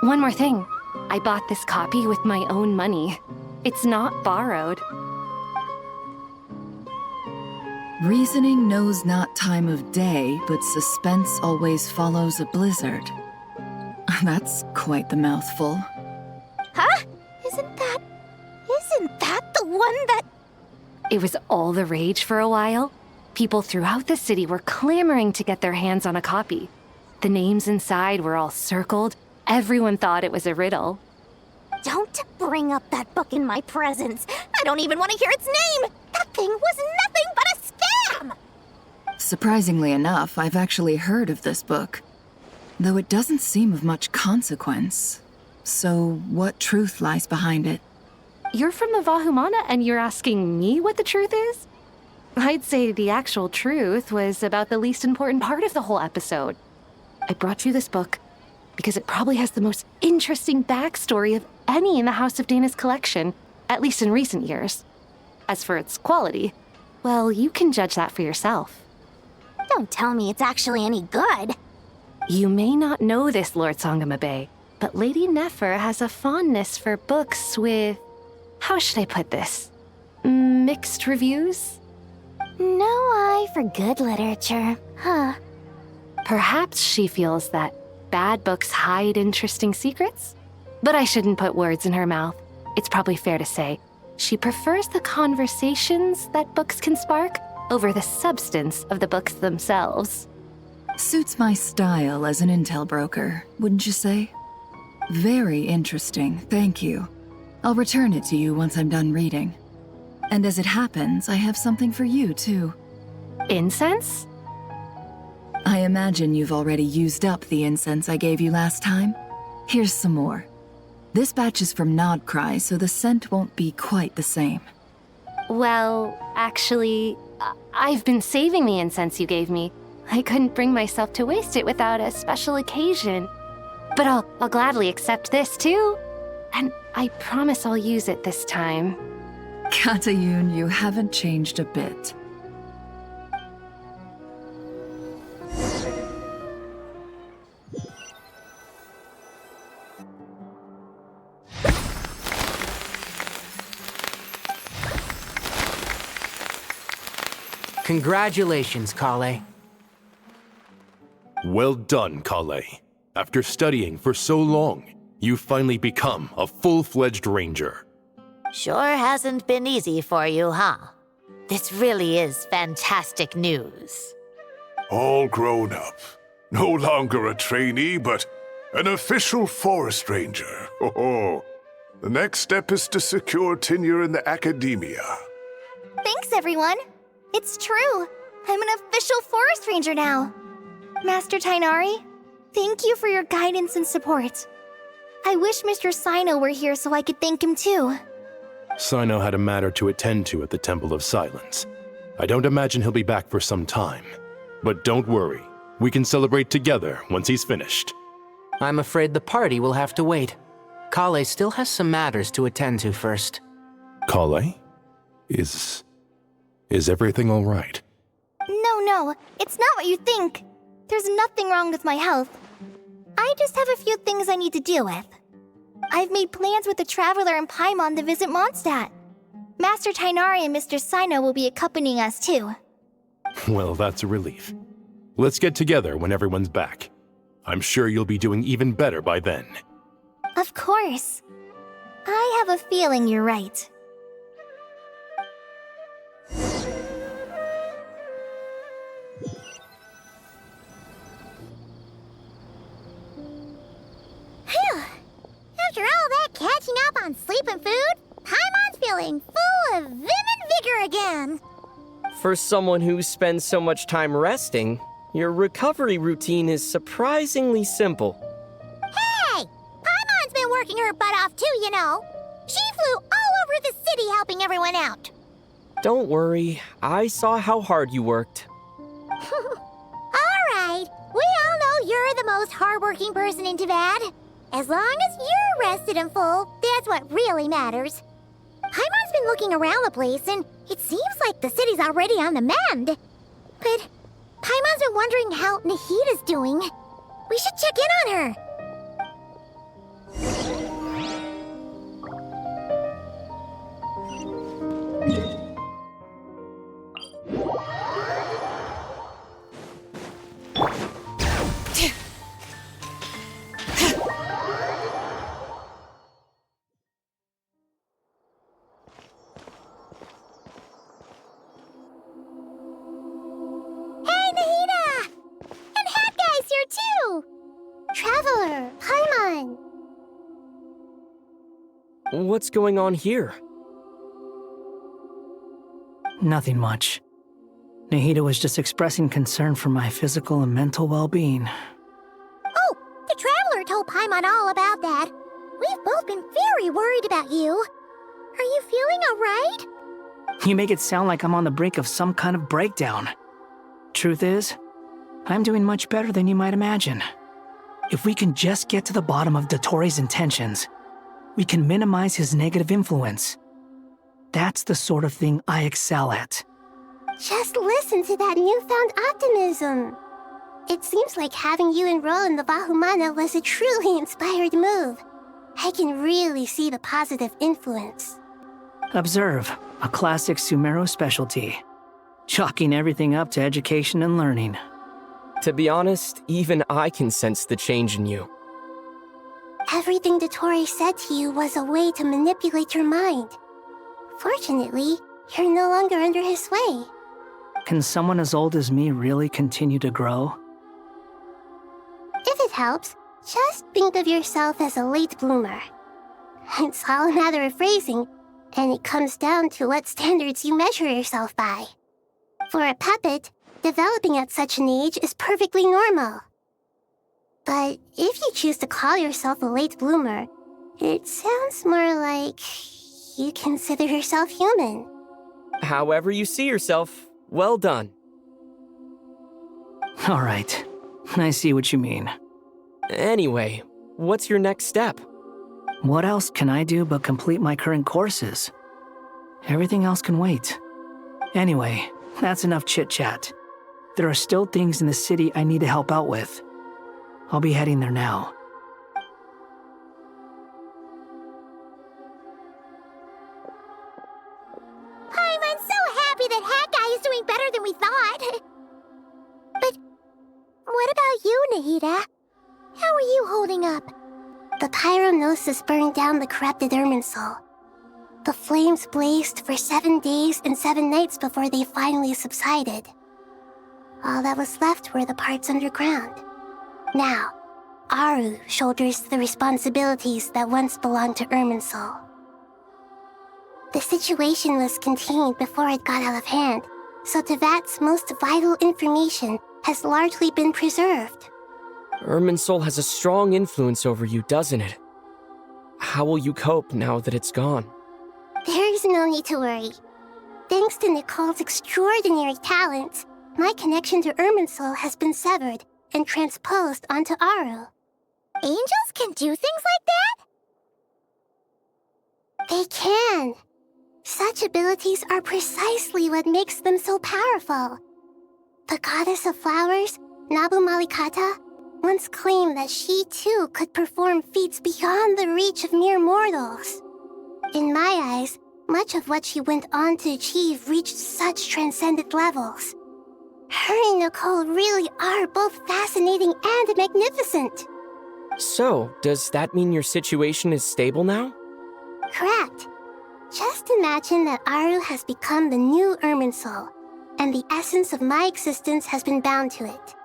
One more thing, I bought this copy with my own money. It's not borrowed. Reasoning knows not time of day, but suspense always follows a blizzard. That's quite the mouthful. Huh? Isn't that the one that... It was all the rage for a while. People throughout the city were clamoring to get their hands on a copy. The names inside were all circled. Everyone thought it was a riddle. Don't bring up that book in my presence. I don't even want to hear its name. That thing was nothing but a scam. Surprisingly enough, I've actually heard of this book, though it doesn't seem of much consequence. So what truth lies behind it? You're from the Vahumana and you're asking me what the truth is? I'd say the actual truth was about the least important part of the whole episode. I brought you this book because it probably has the most interesting backstory of any in the House of Dana's collection, at least in recent years. As for its quality, well, you can judge that for yourself. Don't tell me it's actually any good. You may not know this, Lord Sangamabe, but Lady Nefer has a fondness for books with... how should I put this? Mixed reviews? No eye for good literature, huh? Perhaps she feels that bad books hide interesting secrets? But I shouldn't put words in her mouth. It's probably fair to say she prefers the conversations that books can spark over the substance of the books themselves. Suits my style as an intel broker, wouldn't you say? Very interesting, thank you. I'll return it to you once I'm done reading. And as it happens, I have something for you, too. Incense? I imagine you've already used up the incense I gave you last time. Here's some more. This batch is from Krai, so the scent won't be quite the same. Well, actually, I've been saving the incense you gave me. I couldn't bring myself to waste it without a special occasion. But I'll gladly accept this, too. And I promise I'll use it this time. Katayun, you haven't changed a bit. Congratulations, Kale. Well done, Kale. After studying for so long, you finally become a full-fledged ranger. Sure hasn't been easy for you, huh? This really is fantastic news. All grown up. No longer a trainee, but an official forest ranger. Oh, the next step is to secure tenure in the academia. Thanks, everyone. It's true. I'm an official forest ranger now. Master Tainari, thank you for your guidance and support. I wish Mr. Sino were here so I could thank him too. Sino had a matter to attend to at the Temple of Silence. I don't imagine he'll be back for some time. But don't worry, we can celebrate together once he's finished. I'm afraid the party will have to wait. Kale still has some matters to attend to first. Kale? Is everything all right? No, it's not what you think. There's nothing wrong with my health. I just have a few things I need to deal with. I've made plans with the Traveler and Paimon to visit Mondstadt. Master Tainari and Mr. Sino will be accompanying us too. Well, that's a relief. Let's get together when everyone's back. I'm sure you'll be doing even better by then. Of course. I have a feeling you're right. Phew! After all that catching up on sleep and food, Paimon's feeling full of vim and vigor again. For someone who spends so much time resting, your recovery routine is surprisingly simple. Hey! Paimon's been working her butt off too, you know. She flew all over the city helping everyone out. Don't worry, I saw how hard you worked. Alright, we all know you're the most hardworking person in Teyvat. As long as you're rested and full, that's what really matters. Paimon's been looking around the place, and it seems like the city's already on the mend. But Paimon's been wondering how Nahida's doing. We should check in on her. Traveler, Paimon! What's going on here? Nothing much. Nahida was just expressing concern for my physical and mental well-being. Oh, the Traveler told Paimon all about that. We've both been very worried about you. Are you feeling alright? You make it sound like I'm on the brink of some kind of breakdown. Truth is, I'm doing much better than you might imagine. If we can just get to the bottom of Dottoro's intentions, we can minimize his negative influence. That's the sort of thing I excel at. Just listen to that newfound optimism. It seems like having you enroll in the Bahumana was a truly inspired move. I can really see the positive influence. Observe, a classic Sumeru specialty. Chalking everything up to education and learning. To be honest, even I can sense the change in you. Everything Dottore said to you was a way to manipulate your mind. Fortunately, you're no longer under his sway. Can someone as old as me really continue to grow? If it helps, just think of yourself as a late bloomer. It's all a matter of phrasing, and it comes down to what standards you measure yourself by. For a puppet, developing at such an age is perfectly normal. But if you choose to call yourself a late bloomer, it sounds more like you consider yourself human. However you see yourself, well done. All right, I see what you mean. Anyway, what's your next step? What else can I do but complete my current courses? Everything else can wait. Anyway, that's enough chit-chat. There are still things in the city I need to help out with. I'll be heading there now. I'm so happy that Hat Guy is doing better than we thought. But what about you, Nahida? How are you holding up? The pyronosis burned down the corrupted Irminsul. The flames blazed for 7 days and 7 nights before they finally subsided. All that was left were the parts underground. Now, Aru shoulders the responsibilities that once belonged to Irminsul. The situation was contained before it got out of hand, so Teyvat's most vital information has largely been preserved. Irminsul has a strong influence over you, doesn't it? How will you cope now that it's gone? There is no need to worry. Thanks to Nicole's extraordinary talents, my connection to Irminsul has been severed and transposed onto Aru. Angels can do things like that? They can. Such abilities are precisely what makes them so powerful. The goddess of flowers, Nabu Malikata, once claimed that she too could perform feats beyond the reach of mere mortals. In my eyes, much of what she went on to achieve reached such transcendent levels. Her and Nicole really are both fascinating and magnificent. So, does that mean your situation is stable now? Correct. Just imagine that Aru has become the new Irminsul, and the essence of my existence has been bound to it.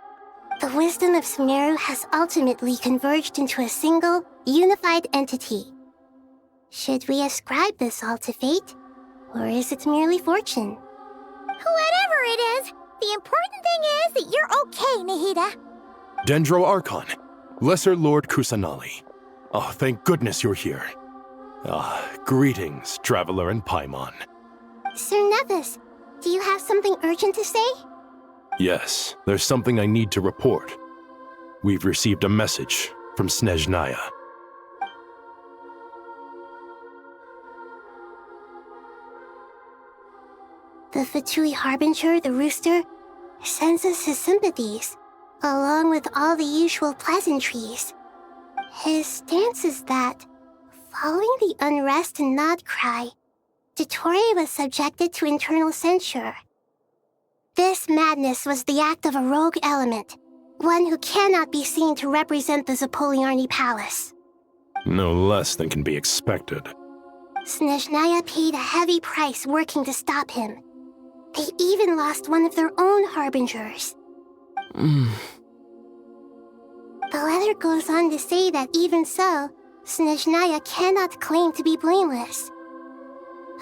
The wisdom of Sumeru has ultimately converged into a single, unified entity. Should we ascribe this all to fate, or is it merely fortune? Whatever it is, the important thing is that you're okay, Nahida. Dendro Archon, Lesser Lord Kusanali. Oh, thank goodness you're here. Greetings, Traveler and Paimon. Sir Nevis, do you have something urgent to say? Yes, there's something I need to report. We've received a message from Snezhnaya. The Fatui Harbinger, the Rooster, sends us his sympathies, along with all the usual pleasantries. His stance is that, following the unrest in Nod Krai, Dottore was subjected to internal censure. This madness was the act of a rogue element, one who cannot be seen to represent the Zapoliarni Palace. No less than can be expected. Snezhnaya paid a heavy price working to stop him. They even lost one of their own harbingers. The letter goes on to say that even so, Snezhnaya cannot claim to be blameless.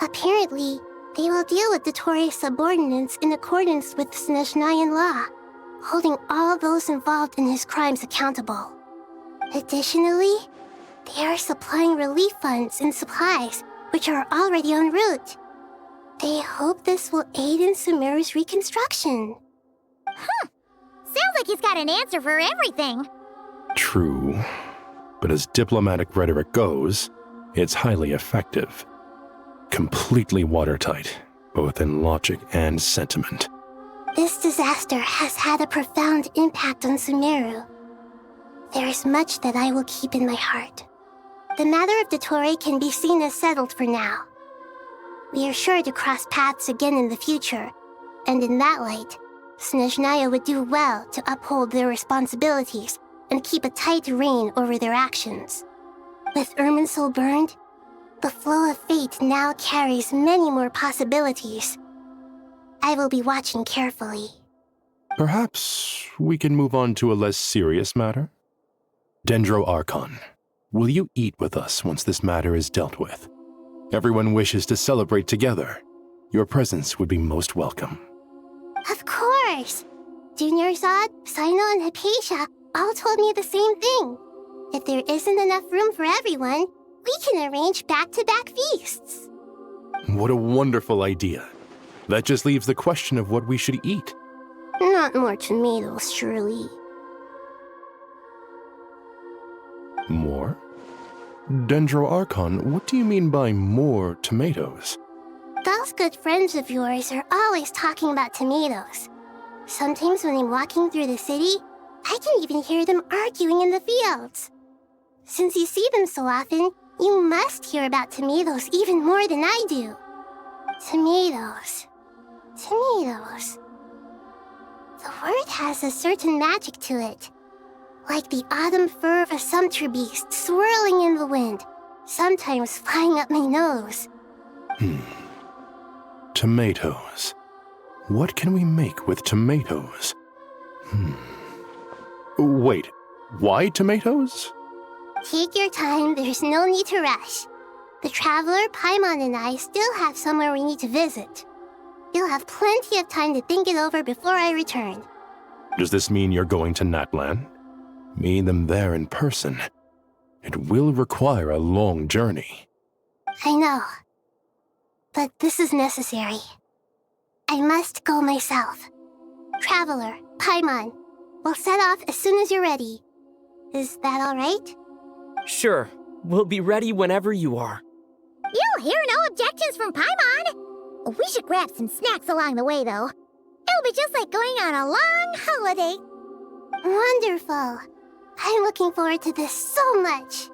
Apparently, they will deal with Dottore's subordinates in accordance with Snezhnayan law, holding all those involved in his crimes accountable. Additionally, they are supplying relief funds and supplies, which are already en route. They hope this will aid in Sumeru's reconstruction. Sounds like he's got an answer for everything. True, but as diplomatic rhetoric goes, it's highly effective. Completely watertight, both in logic and sentiment. This disaster has had a profound impact on Sumeru. There is much that I will keep in my heart. The matter of Dottore can be seen as settled for now. We are sure to cross paths again in the future, and in that light, Snezhnaya would do well to uphold their responsibilities and keep a tight rein over their actions. With Irminsul burned, the flow of fate now carries many more possibilities. I will be watching carefully. Perhaps we can move on to a less serious matter? Dendro Archon, will you eat with us once this matter is dealt with? Everyone wishes to celebrate together. Your presence would be most welcome. Of course! Junior Zod, Sino, and Hypatia all told me the same thing. If there isn't enough room for everyone, we can arrange back-to-back feasts. What a wonderful idea. That just leaves the question of what we should eat. Not more tomatoes, surely. More? Dendro Archon, what do you mean by more tomatoes? Those good friends of yours are always talking about tomatoes. Sometimes when I'm walking through the city, I can even hear them arguing in the fields. Since you see them so often, you must hear about tomatoes even more than I do. Tomatoes. Tomatoes. The word has a certain magic to it. Like the autumn fur of a sumpter beast swirling in the wind, sometimes flying up my nose. Tomatoes. What can we make with tomatoes? Wait, why tomatoes? Take your time, there's no need to rush. The Traveler, Paimon, and I still have somewhere we need to visit. You'll have plenty of time to think it over before I return. Does this mean you're going to Natlan? Meet them there in person. It will require a long journey. I know. But this is necessary. I must go myself. Traveler, Paimon, we'll set off as soon as you're ready. Is that all right? Sure. We'll be ready whenever you are. You'll hear no objections from Paimon. We should grab some snacks along the way, though. It'll be just like going on a long holiday. Wonderful. I'm looking forward to this so much.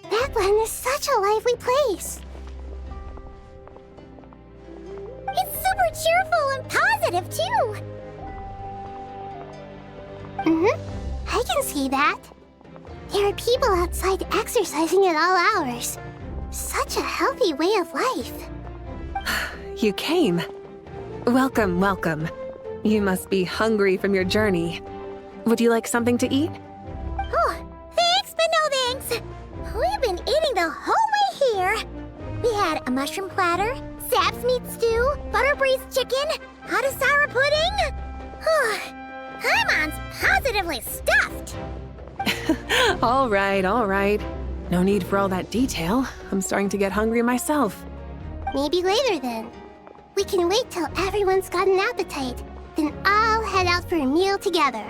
Natlan is such a lively place. It's super cheerful and positive, too. I can see that. There are people outside exercising at all hours. Such a healthy way of life. You came. Welcome, welcome. You must be hungry from your journey. Would you like something to eat? Oh, thanks, but no thanks. We've been eating the whole way here. We had a mushroom platter, sap's meat stew, butter braised chicken, Hadasara pudding. Paimon's positively stuffed. All right, all right. No need for all that detail. I'm starting to get hungry myself. Maybe later then. We can wait till everyone's got an appetite. Then I'll head out for a meal together.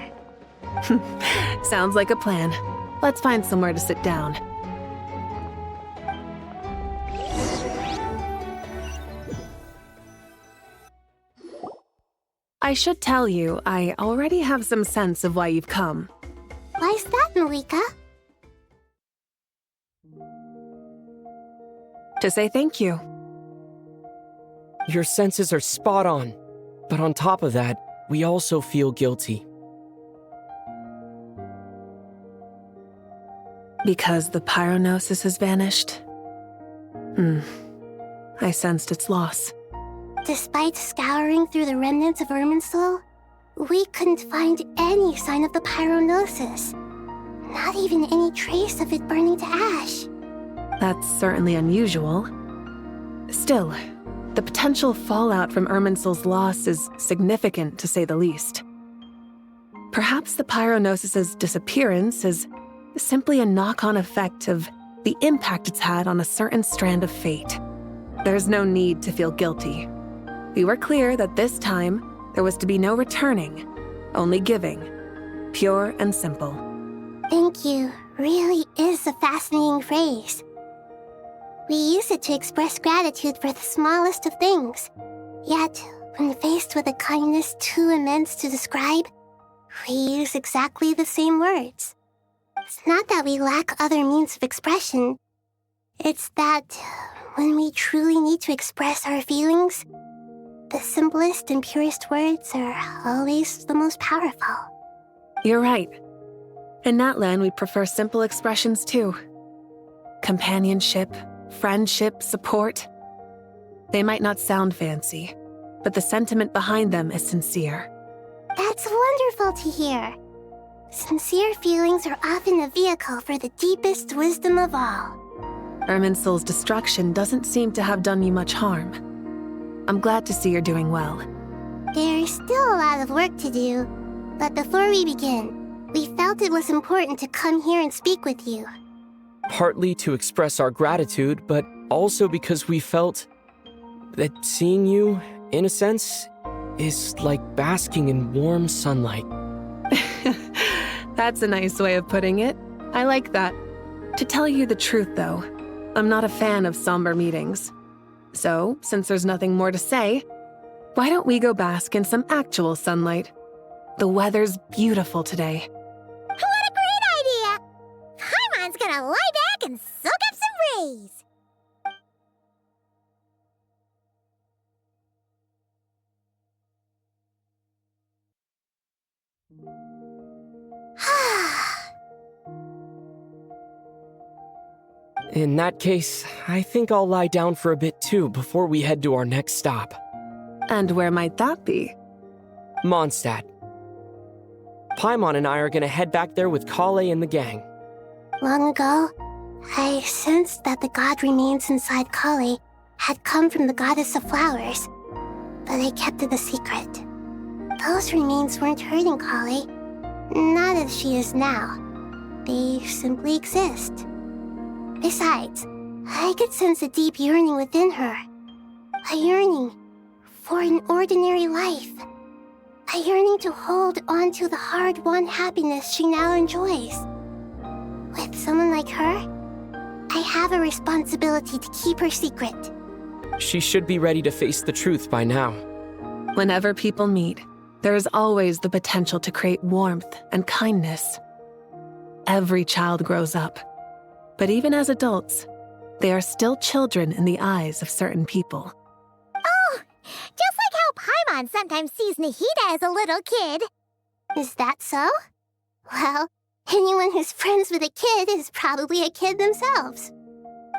Sounds like a plan. Let's find somewhere to sit down. I should tell you, I already have some sense of why you've come. Why's that, Malika? To say thank you. Your senses are spot on. But on top of that, we also feel guilty. Because the pyronosis has vanished? I sensed its loss. Despite scouring through the remnants of Irminsul, we couldn't find any sign of the pyronosis. Not even any trace of it burning to ash. That's certainly unusual. Still, the potential fallout from Irminsul's loss is significant, to say the least. Perhaps the pyronosis's disappearance is simply a knock-on effect of the impact it's had on a certain strand of fate. There's no need to feel guilty. We were clear that this time, there was to be no returning, only giving. Pure and simple. Thank you really is a fascinating phrase. We use it to express gratitude for the smallest of things. Yet, when faced with a kindness too immense to describe, we use exactly the same words. It's not that we lack other means of expression. It's that when we truly need to express our feelings, the simplest and purest words are always the most powerful. You're right. In Natlan, we prefer simple expressions too. Companionship, friendship, support. They might not sound fancy, but the sentiment behind them is sincere. That's wonderful to hear. Sincere feelings are often a vehicle for the deepest wisdom of all. Irminsul's destruction doesn't seem to have done you much harm. I'm glad to see you're doing well. There's still a lot of work to do, but before we begin, we felt it was important to come here and speak with you. Partly to express our gratitude, but also because we felt that seeing you, in a sense, is like basking in warm sunlight. That's a nice way of putting it. I like that. To tell you the truth, though, I'm not a fan of somber meetings. So, since there's nothing more to say, why don't we go bask in some actual sunlight? The weather's beautiful today. What a great idea! Paimon's gonna lie back and soak up some rays. In that case, I think I'll lie down for a bit too before we head to our next stop. And where might that be? Mondstadt. Paimon and I are gonna head back there with Kale and the gang. Long ago, I sensed that the god remains inside Kali had come from the goddess of flowers, but I kept it a secret. Those remains weren't hurting Kali, not as she is now. They simply exist. Besides, I could sense a deep yearning within her. A yearning for an ordinary life. A yearning to hold on to the hard-won happiness she now enjoys. With someone like her, I have a responsibility to keep her secret. She should be ready to face the truth by now. Whenever people meet, there is always the potential to create warmth and kindness. Every child grows up, but even as adults, they are still children in the eyes of certain people. Oh, just like how Paimon sometimes sees Nahida as a little kid. Is that so? Well, anyone who's friends with a kid is probably a kid themselves.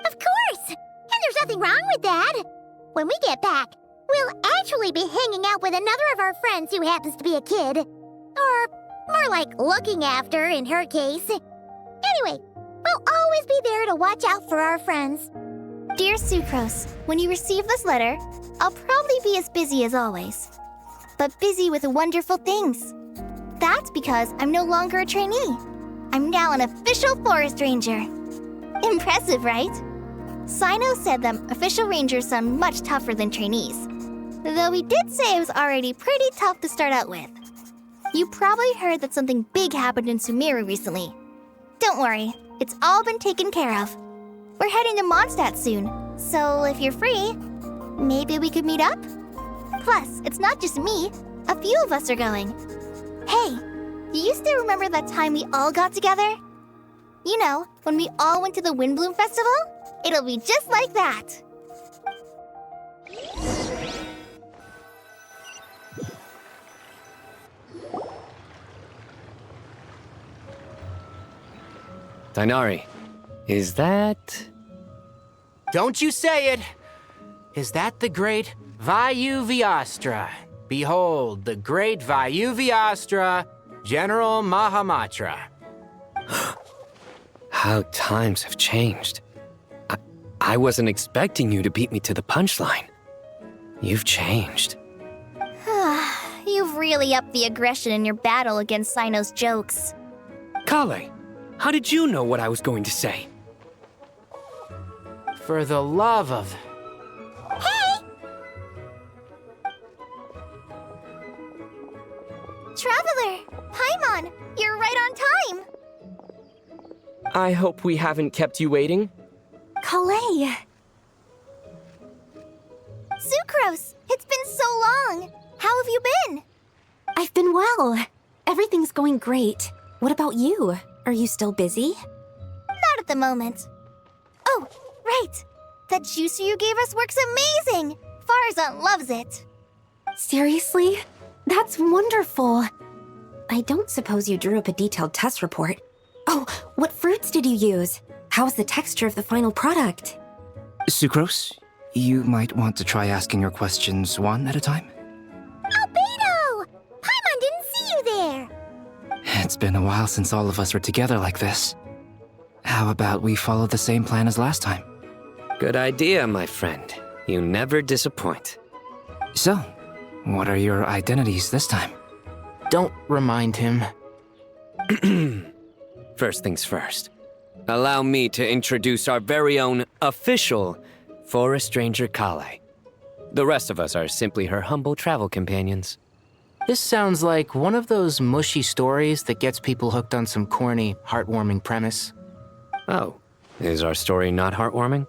Of course! And there's nothing wrong with that. When we get back, we'll actually be hanging out with another of our friends who happens to be a kid. Or more like looking after, in her case. Anyway, we'll always be there to watch out for our friends. Dear Sucrose, when you receive this letter, I'll probably be as busy as always. But busy with wonderful things. That's because I'm no longer a trainee. I'm now an official forest ranger. Impressive, right? Sino said them official rangers sound much tougher than trainees. Though he did say it was already pretty tough to start out with. You probably heard that something big happened in Sumeru recently. Don't worry, it's all been taken care of. We're heading to Mondstadt soon, so if you're free, maybe we could meet up? Plus, it's not just me, a few of us are going. Hey, you used to remember that time we all got together? You know, when we all went to the Windbloom Festival? It'll be just like that. Dainari, is that... Don't you say it! Is that the great Vayu-Vyastra? Behold, the great Vayu-Vyastra, General Mahamatra. How times have changed. I wasn't expecting you to beat me to the punchline. You've changed. You've really upped the aggression in your battle against Sino's jokes. Kale, how did you know what I was going to say? For the love of... Hey! Traveler! Paimon! You're right on time! I hope we haven't kept you waiting. Krai! Sucrose! It's been so long! How have you been? I've been well. Everything's going great. What about you? Are you still busy? Not at the moment. Oh, right! That juicer you gave us works amazing! Farzan loves it! Seriously? That's wonderful. I don't suppose you drew up a detailed test report. Oh, what fruits did you use? How's the texture of the final product? Sucrose, you might want to try asking your questions one at a time. Albedo! Paimon didn't see you there! It's been a while since all of us were together like this. How about we follow the same plan as last time? Good idea, my friend. You never disappoint. So, what are your identities this time? Don't remind him. First things first. Allow me to introduce our very own official Forest Ranger Kale. The rest of us are simply her humble travel companions. This sounds like one of those mushy stories that gets people hooked on some corny, heartwarming premise. Oh, is our story not heartwarming?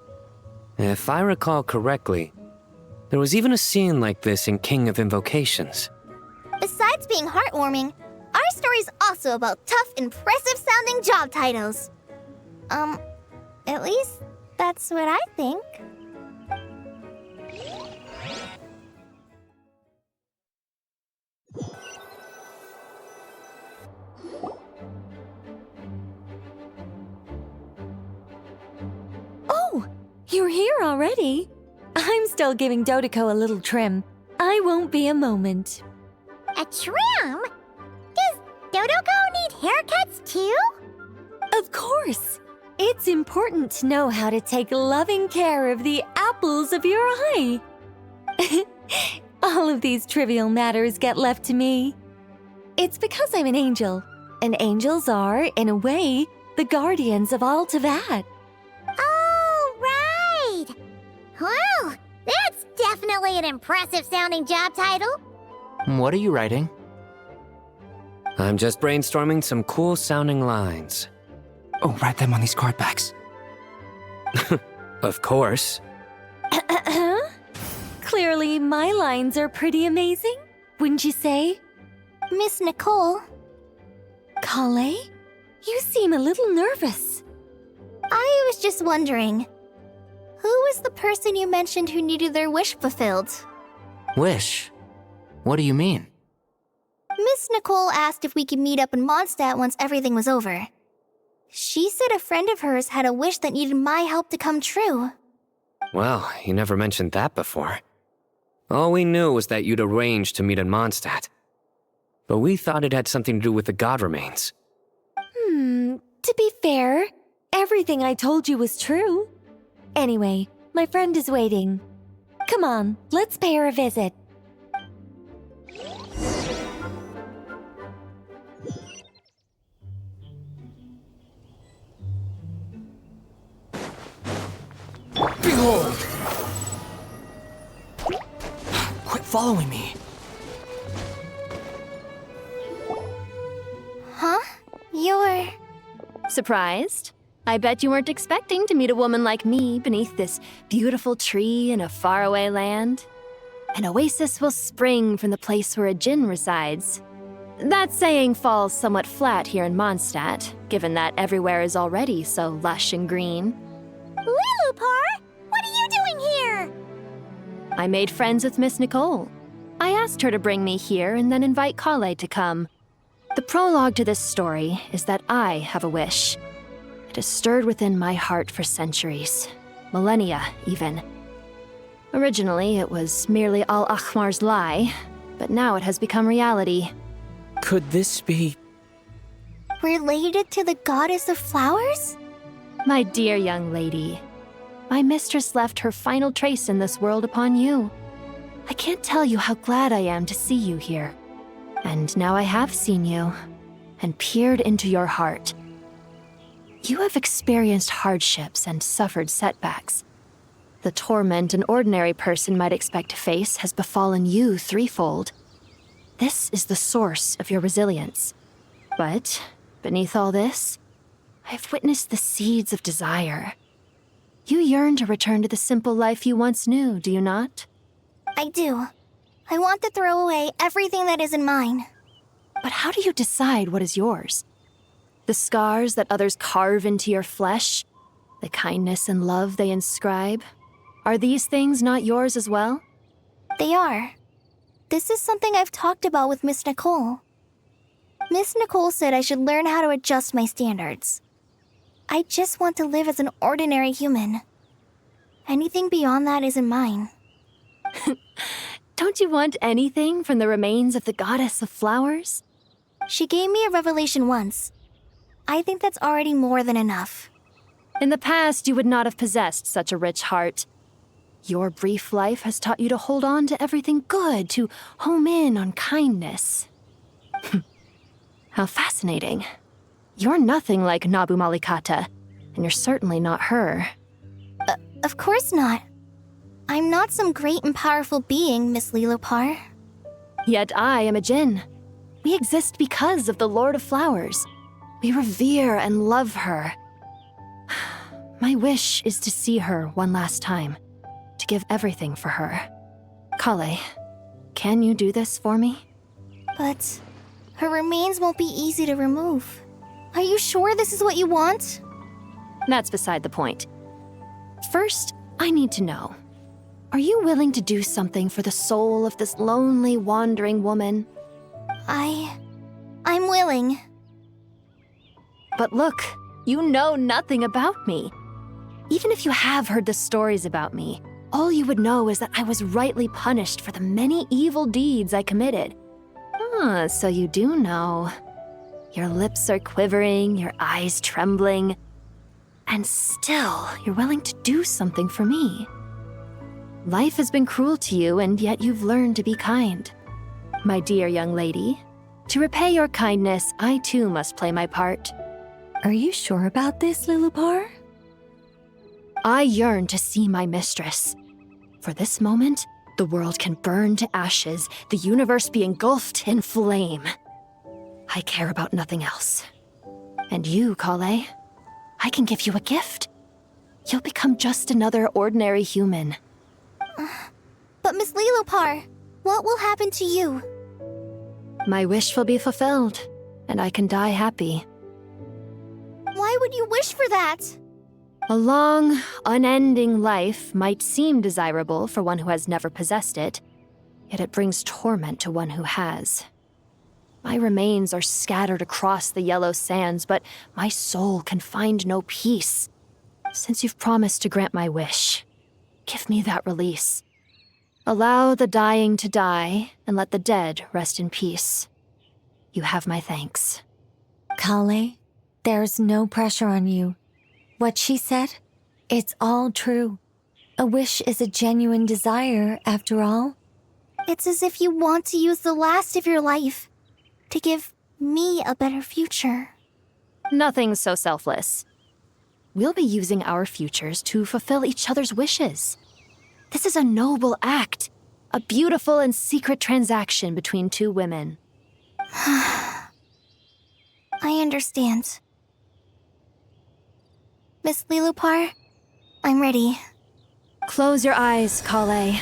If I recall correctly, there was even a scene like this in King of Invocations. Besides being heartwarming, our story's also about tough, impressive-sounding job titles. At least that's what I think. Oh, you're here already? I'm still giving Dodeko a little trim. I won't be a moment. A trim? Does Dodoko need haircuts too? Of course. It's important to know how to take loving care of the apples of your eye. All of these trivial matters get left to me. It's because I'm an angel, and angels are, in a way, the guardians of all Tavad. Oh, right! Well, that's definitely an impressive sounding job title. What are you writing? I'm just brainstorming some cool sounding lines. Oh, write them on these card backs. Of course. Clearly, my lines are pretty amazing, wouldn't you say? Miss Nicole. Krai? You seem a little nervous. I was just wondering, who was the person you mentioned who needed their wish fulfilled? Wish? What do you mean? Miss Nicole asked if we could meet up in Mondstadt once everything was over. She said a friend of hers had a wish that needed my help to come true. Well, you never mentioned that before. All we knew was that you'd arranged to meet in Mondstadt. But we thought it had something to do with the god remains. To be fair, everything I told you was true. Anyway, my friend is waiting. Come on, let's pay her a visit. Behold! Quit following me. Huh? You're... Surprised? I bet you weren't expecting to meet a woman like me beneath this beautiful tree in a faraway land. An oasis will spring from the place where a djinn resides. That saying falls somewhat flat here in Mondstadt, given that everywhere is already so lush and green. Lilupar, what are you doing here? I made friends with Miss Nicole. I asked her to bring me here and then invite Krai to come. The prologue to this story is that I have a wish. It has stirred within my heart for centuries, millennia even. Originally, it was merely Al-Akhmar's lie, but now it has become reality. Could this be... related to the goddess of flowers? My dear young lady, my mistress left her final trace in this world upon you. I can't tell you how glad I am to see you here. And now I have seen you, and peered into your heart. You have experienced hardships and suffered setbacks. The torment an ordinary person might expect to face has befallen you threefold. This is the source of your resilience. But, beneath all this, I've witnessed the seeds of desire. You yearn to return to the simple life you once knew, do you not? I do. I want to throw away everything that isn't mine. But how do you decide what is yours? The scars that others carve into your flesh? The kindness and love they inscribe? Are these things not yours as well? They are. This is something I've talked about with Miss Nicole. Miss Nicole said I should learn how to adjust my standards. I just want to live as an ordinary human. Anything beyond that isn't mine. Don't you want anything from the remains of the goddess of flowers? She gave me a revelation once. I think that's already more than enough. In the past, you would not have possessed such a rich heart. Your brief life has taught you to hold on to everything good, to home in on kindness. How fascinating. You're nothing like Nabu Malikata, and you're certainly not her. Of course not. I'm not some great and powerful being, Miss Lilupar. Yet I am a djinn. We exist because of the Lord of Flowers. We revere and love her. My wish is to see her one last time, to give everything for her. Krai, can you do this for me? But her remains won't be easy to remove. Are you sure this is what you want? That's beside the point. First, I need to know. Are you willing to do something for the soul of this lonely, wandering woman? I'm willing. But look, you know nothing about me. Even if you have heard the stories about me, all you would know is that I was rightly punished for the many evil deeds I committed. Ah, so you do know. Your lips are quivering, your eyes trembling. And still, you're willing to do something for me. Life has been cruel to you, and yet you've learned to be kind. My dear young lady, to repay your kindness, I too must play my part. Are you sure about this, Lilupar? I yearn to see my mistress. For this moment, the world can burn to ashes, the universe be engulfed in flame. I care about nothing else. And you, Krai, I can give you a gift. You'll become just another ordinary human. But Miss Lilupar, what will happen to you? My wish will be fulfilled, and I can die happy. Why would you wish for that? A long, unending life might seem desirable for one who has never possessed it, yet it brings torment to one who has. My remains are scattered across the yellow sands, but my soul can find no peace. Since you've promised to grant my wish, give me that release. Allow the dying to die, and let the dead rest in peace. You have my thanks. Krai, there's no pressure on you. What she said, it's all true. A wish is a genuine desire, after all. It's as if you want to use the last of your life to give me a better future. Nothing's so selfless. We'll be using our futures to fulfill each other's wishes. This is a noble act, a beautiful and secret transaction between two women. I understand. Miss Lilupar, I'm ready. Close your eyes, Krai.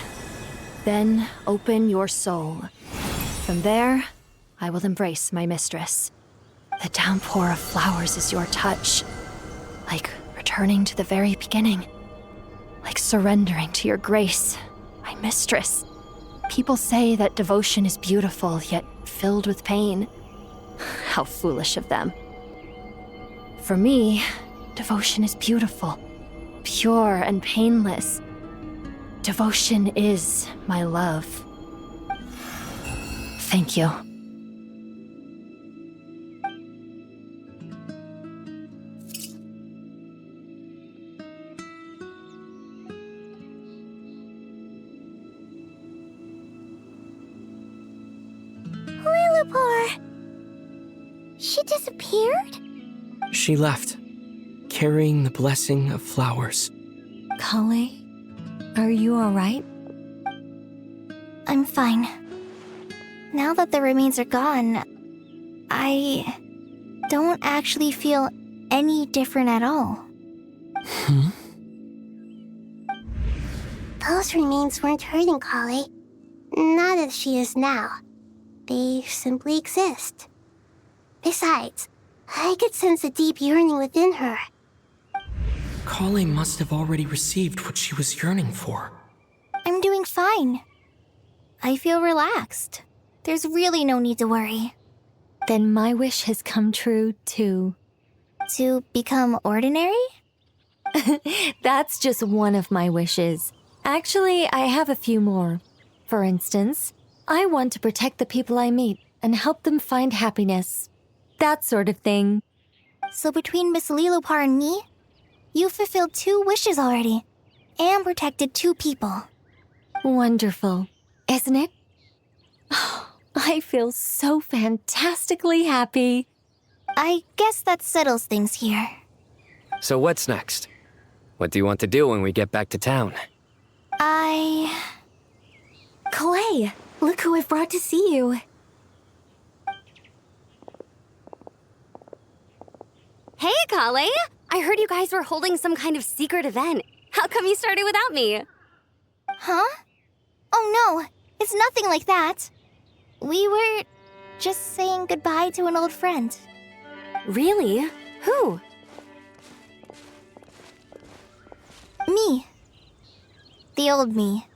Then open your soul. From there, I will embrace my mistress. The downpour of flowers is your touch. Like returning to the very beginning. Like surrendering to your grace, my mistress. People say that devotion is beautiful, yet filled with pain. How foolish of them. For me, devotion is beautiful, pure and painless. Devotion is my love. Thank you. Lilupar! She disappeared? She left, carrying the blessing of flowers. Krai, are you alright? I'm fine. Now that the remains are gone, I don't actually feel any different at all. Those remains weren't hurting Krai. Not as she is now. They simply exist. Besides, I could sense a deep yearning within her. Krai must have already received what she was yearning for. I'm doing fine. I feel relaxed. There's really no need to worry. Then my wish has come true, too. To become ordinary? That's just one of my wishes. Actually, I have a few more. For instance, I want to protect the people I meet and help them find happiness. That sort of thing. So between Miss Lilupar and me, you fulfilled 2 wishes already, and protected 2 people. Wonderful, isn't it? I feel so fantastically happy. I guess that settles things here. So what's next? What do you want to do when we get back to town? Krai, look who I've brought to see you. Hey, Krai! I heard you guys were holding some kind of secret event. How come you started without me? Huh? Oh no, it's nothing like that. We were just saying goodbye to an old friend. Really? Who? Me. The old me.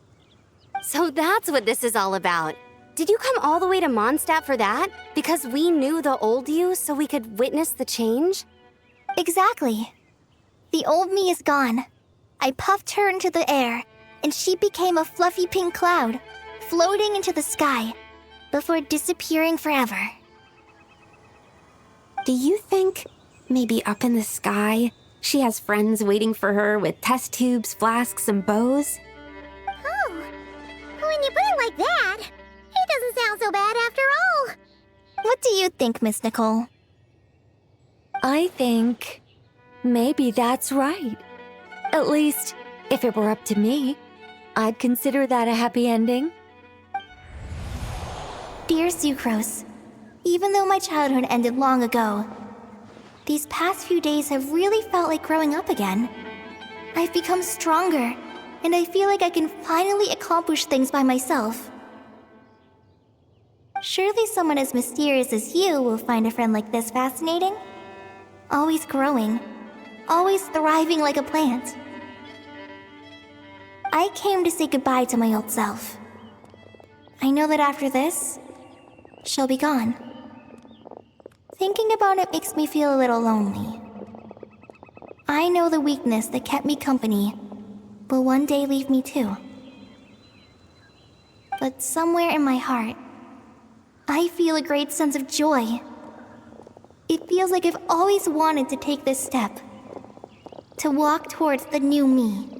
So that's what this is all about. Did you come all the way to Mondstadt for that? Because we knew the old you so we could witness the change? Exactly. The old me is gone. I puffed her into the air, and she became a fluffy pink cloud, floating into the sky, before disappearing forever. Do you think maybe up in the sky She has friends waiting for her with test tubes, flasks, and bows. Oh, when you put it like that, it doesn't sound so bad after all. What do you think, Miss Nicole? I think maybe that's right. At least, if it were up to me, I'd consider that a happy ending. Dear Sucrose, even though my childhood ended long ago, these past few days have really felt like growing up again. I've become stronger, and I feel like I can finally accomplish things by myself. Surely someone as mysterious as you will find a friend like this fascinating? Always growing, always thriving like a plant. I came to say goodbye to my old self. I know that after this, she'll be gone. Thinking about it makes me feel a little lonely. I know the weakness that kept me company will one day leave me too. But somewhere in my heart, I feel a great sense of joy. It feels like I've always wanted to take this step, to walk towards the new me.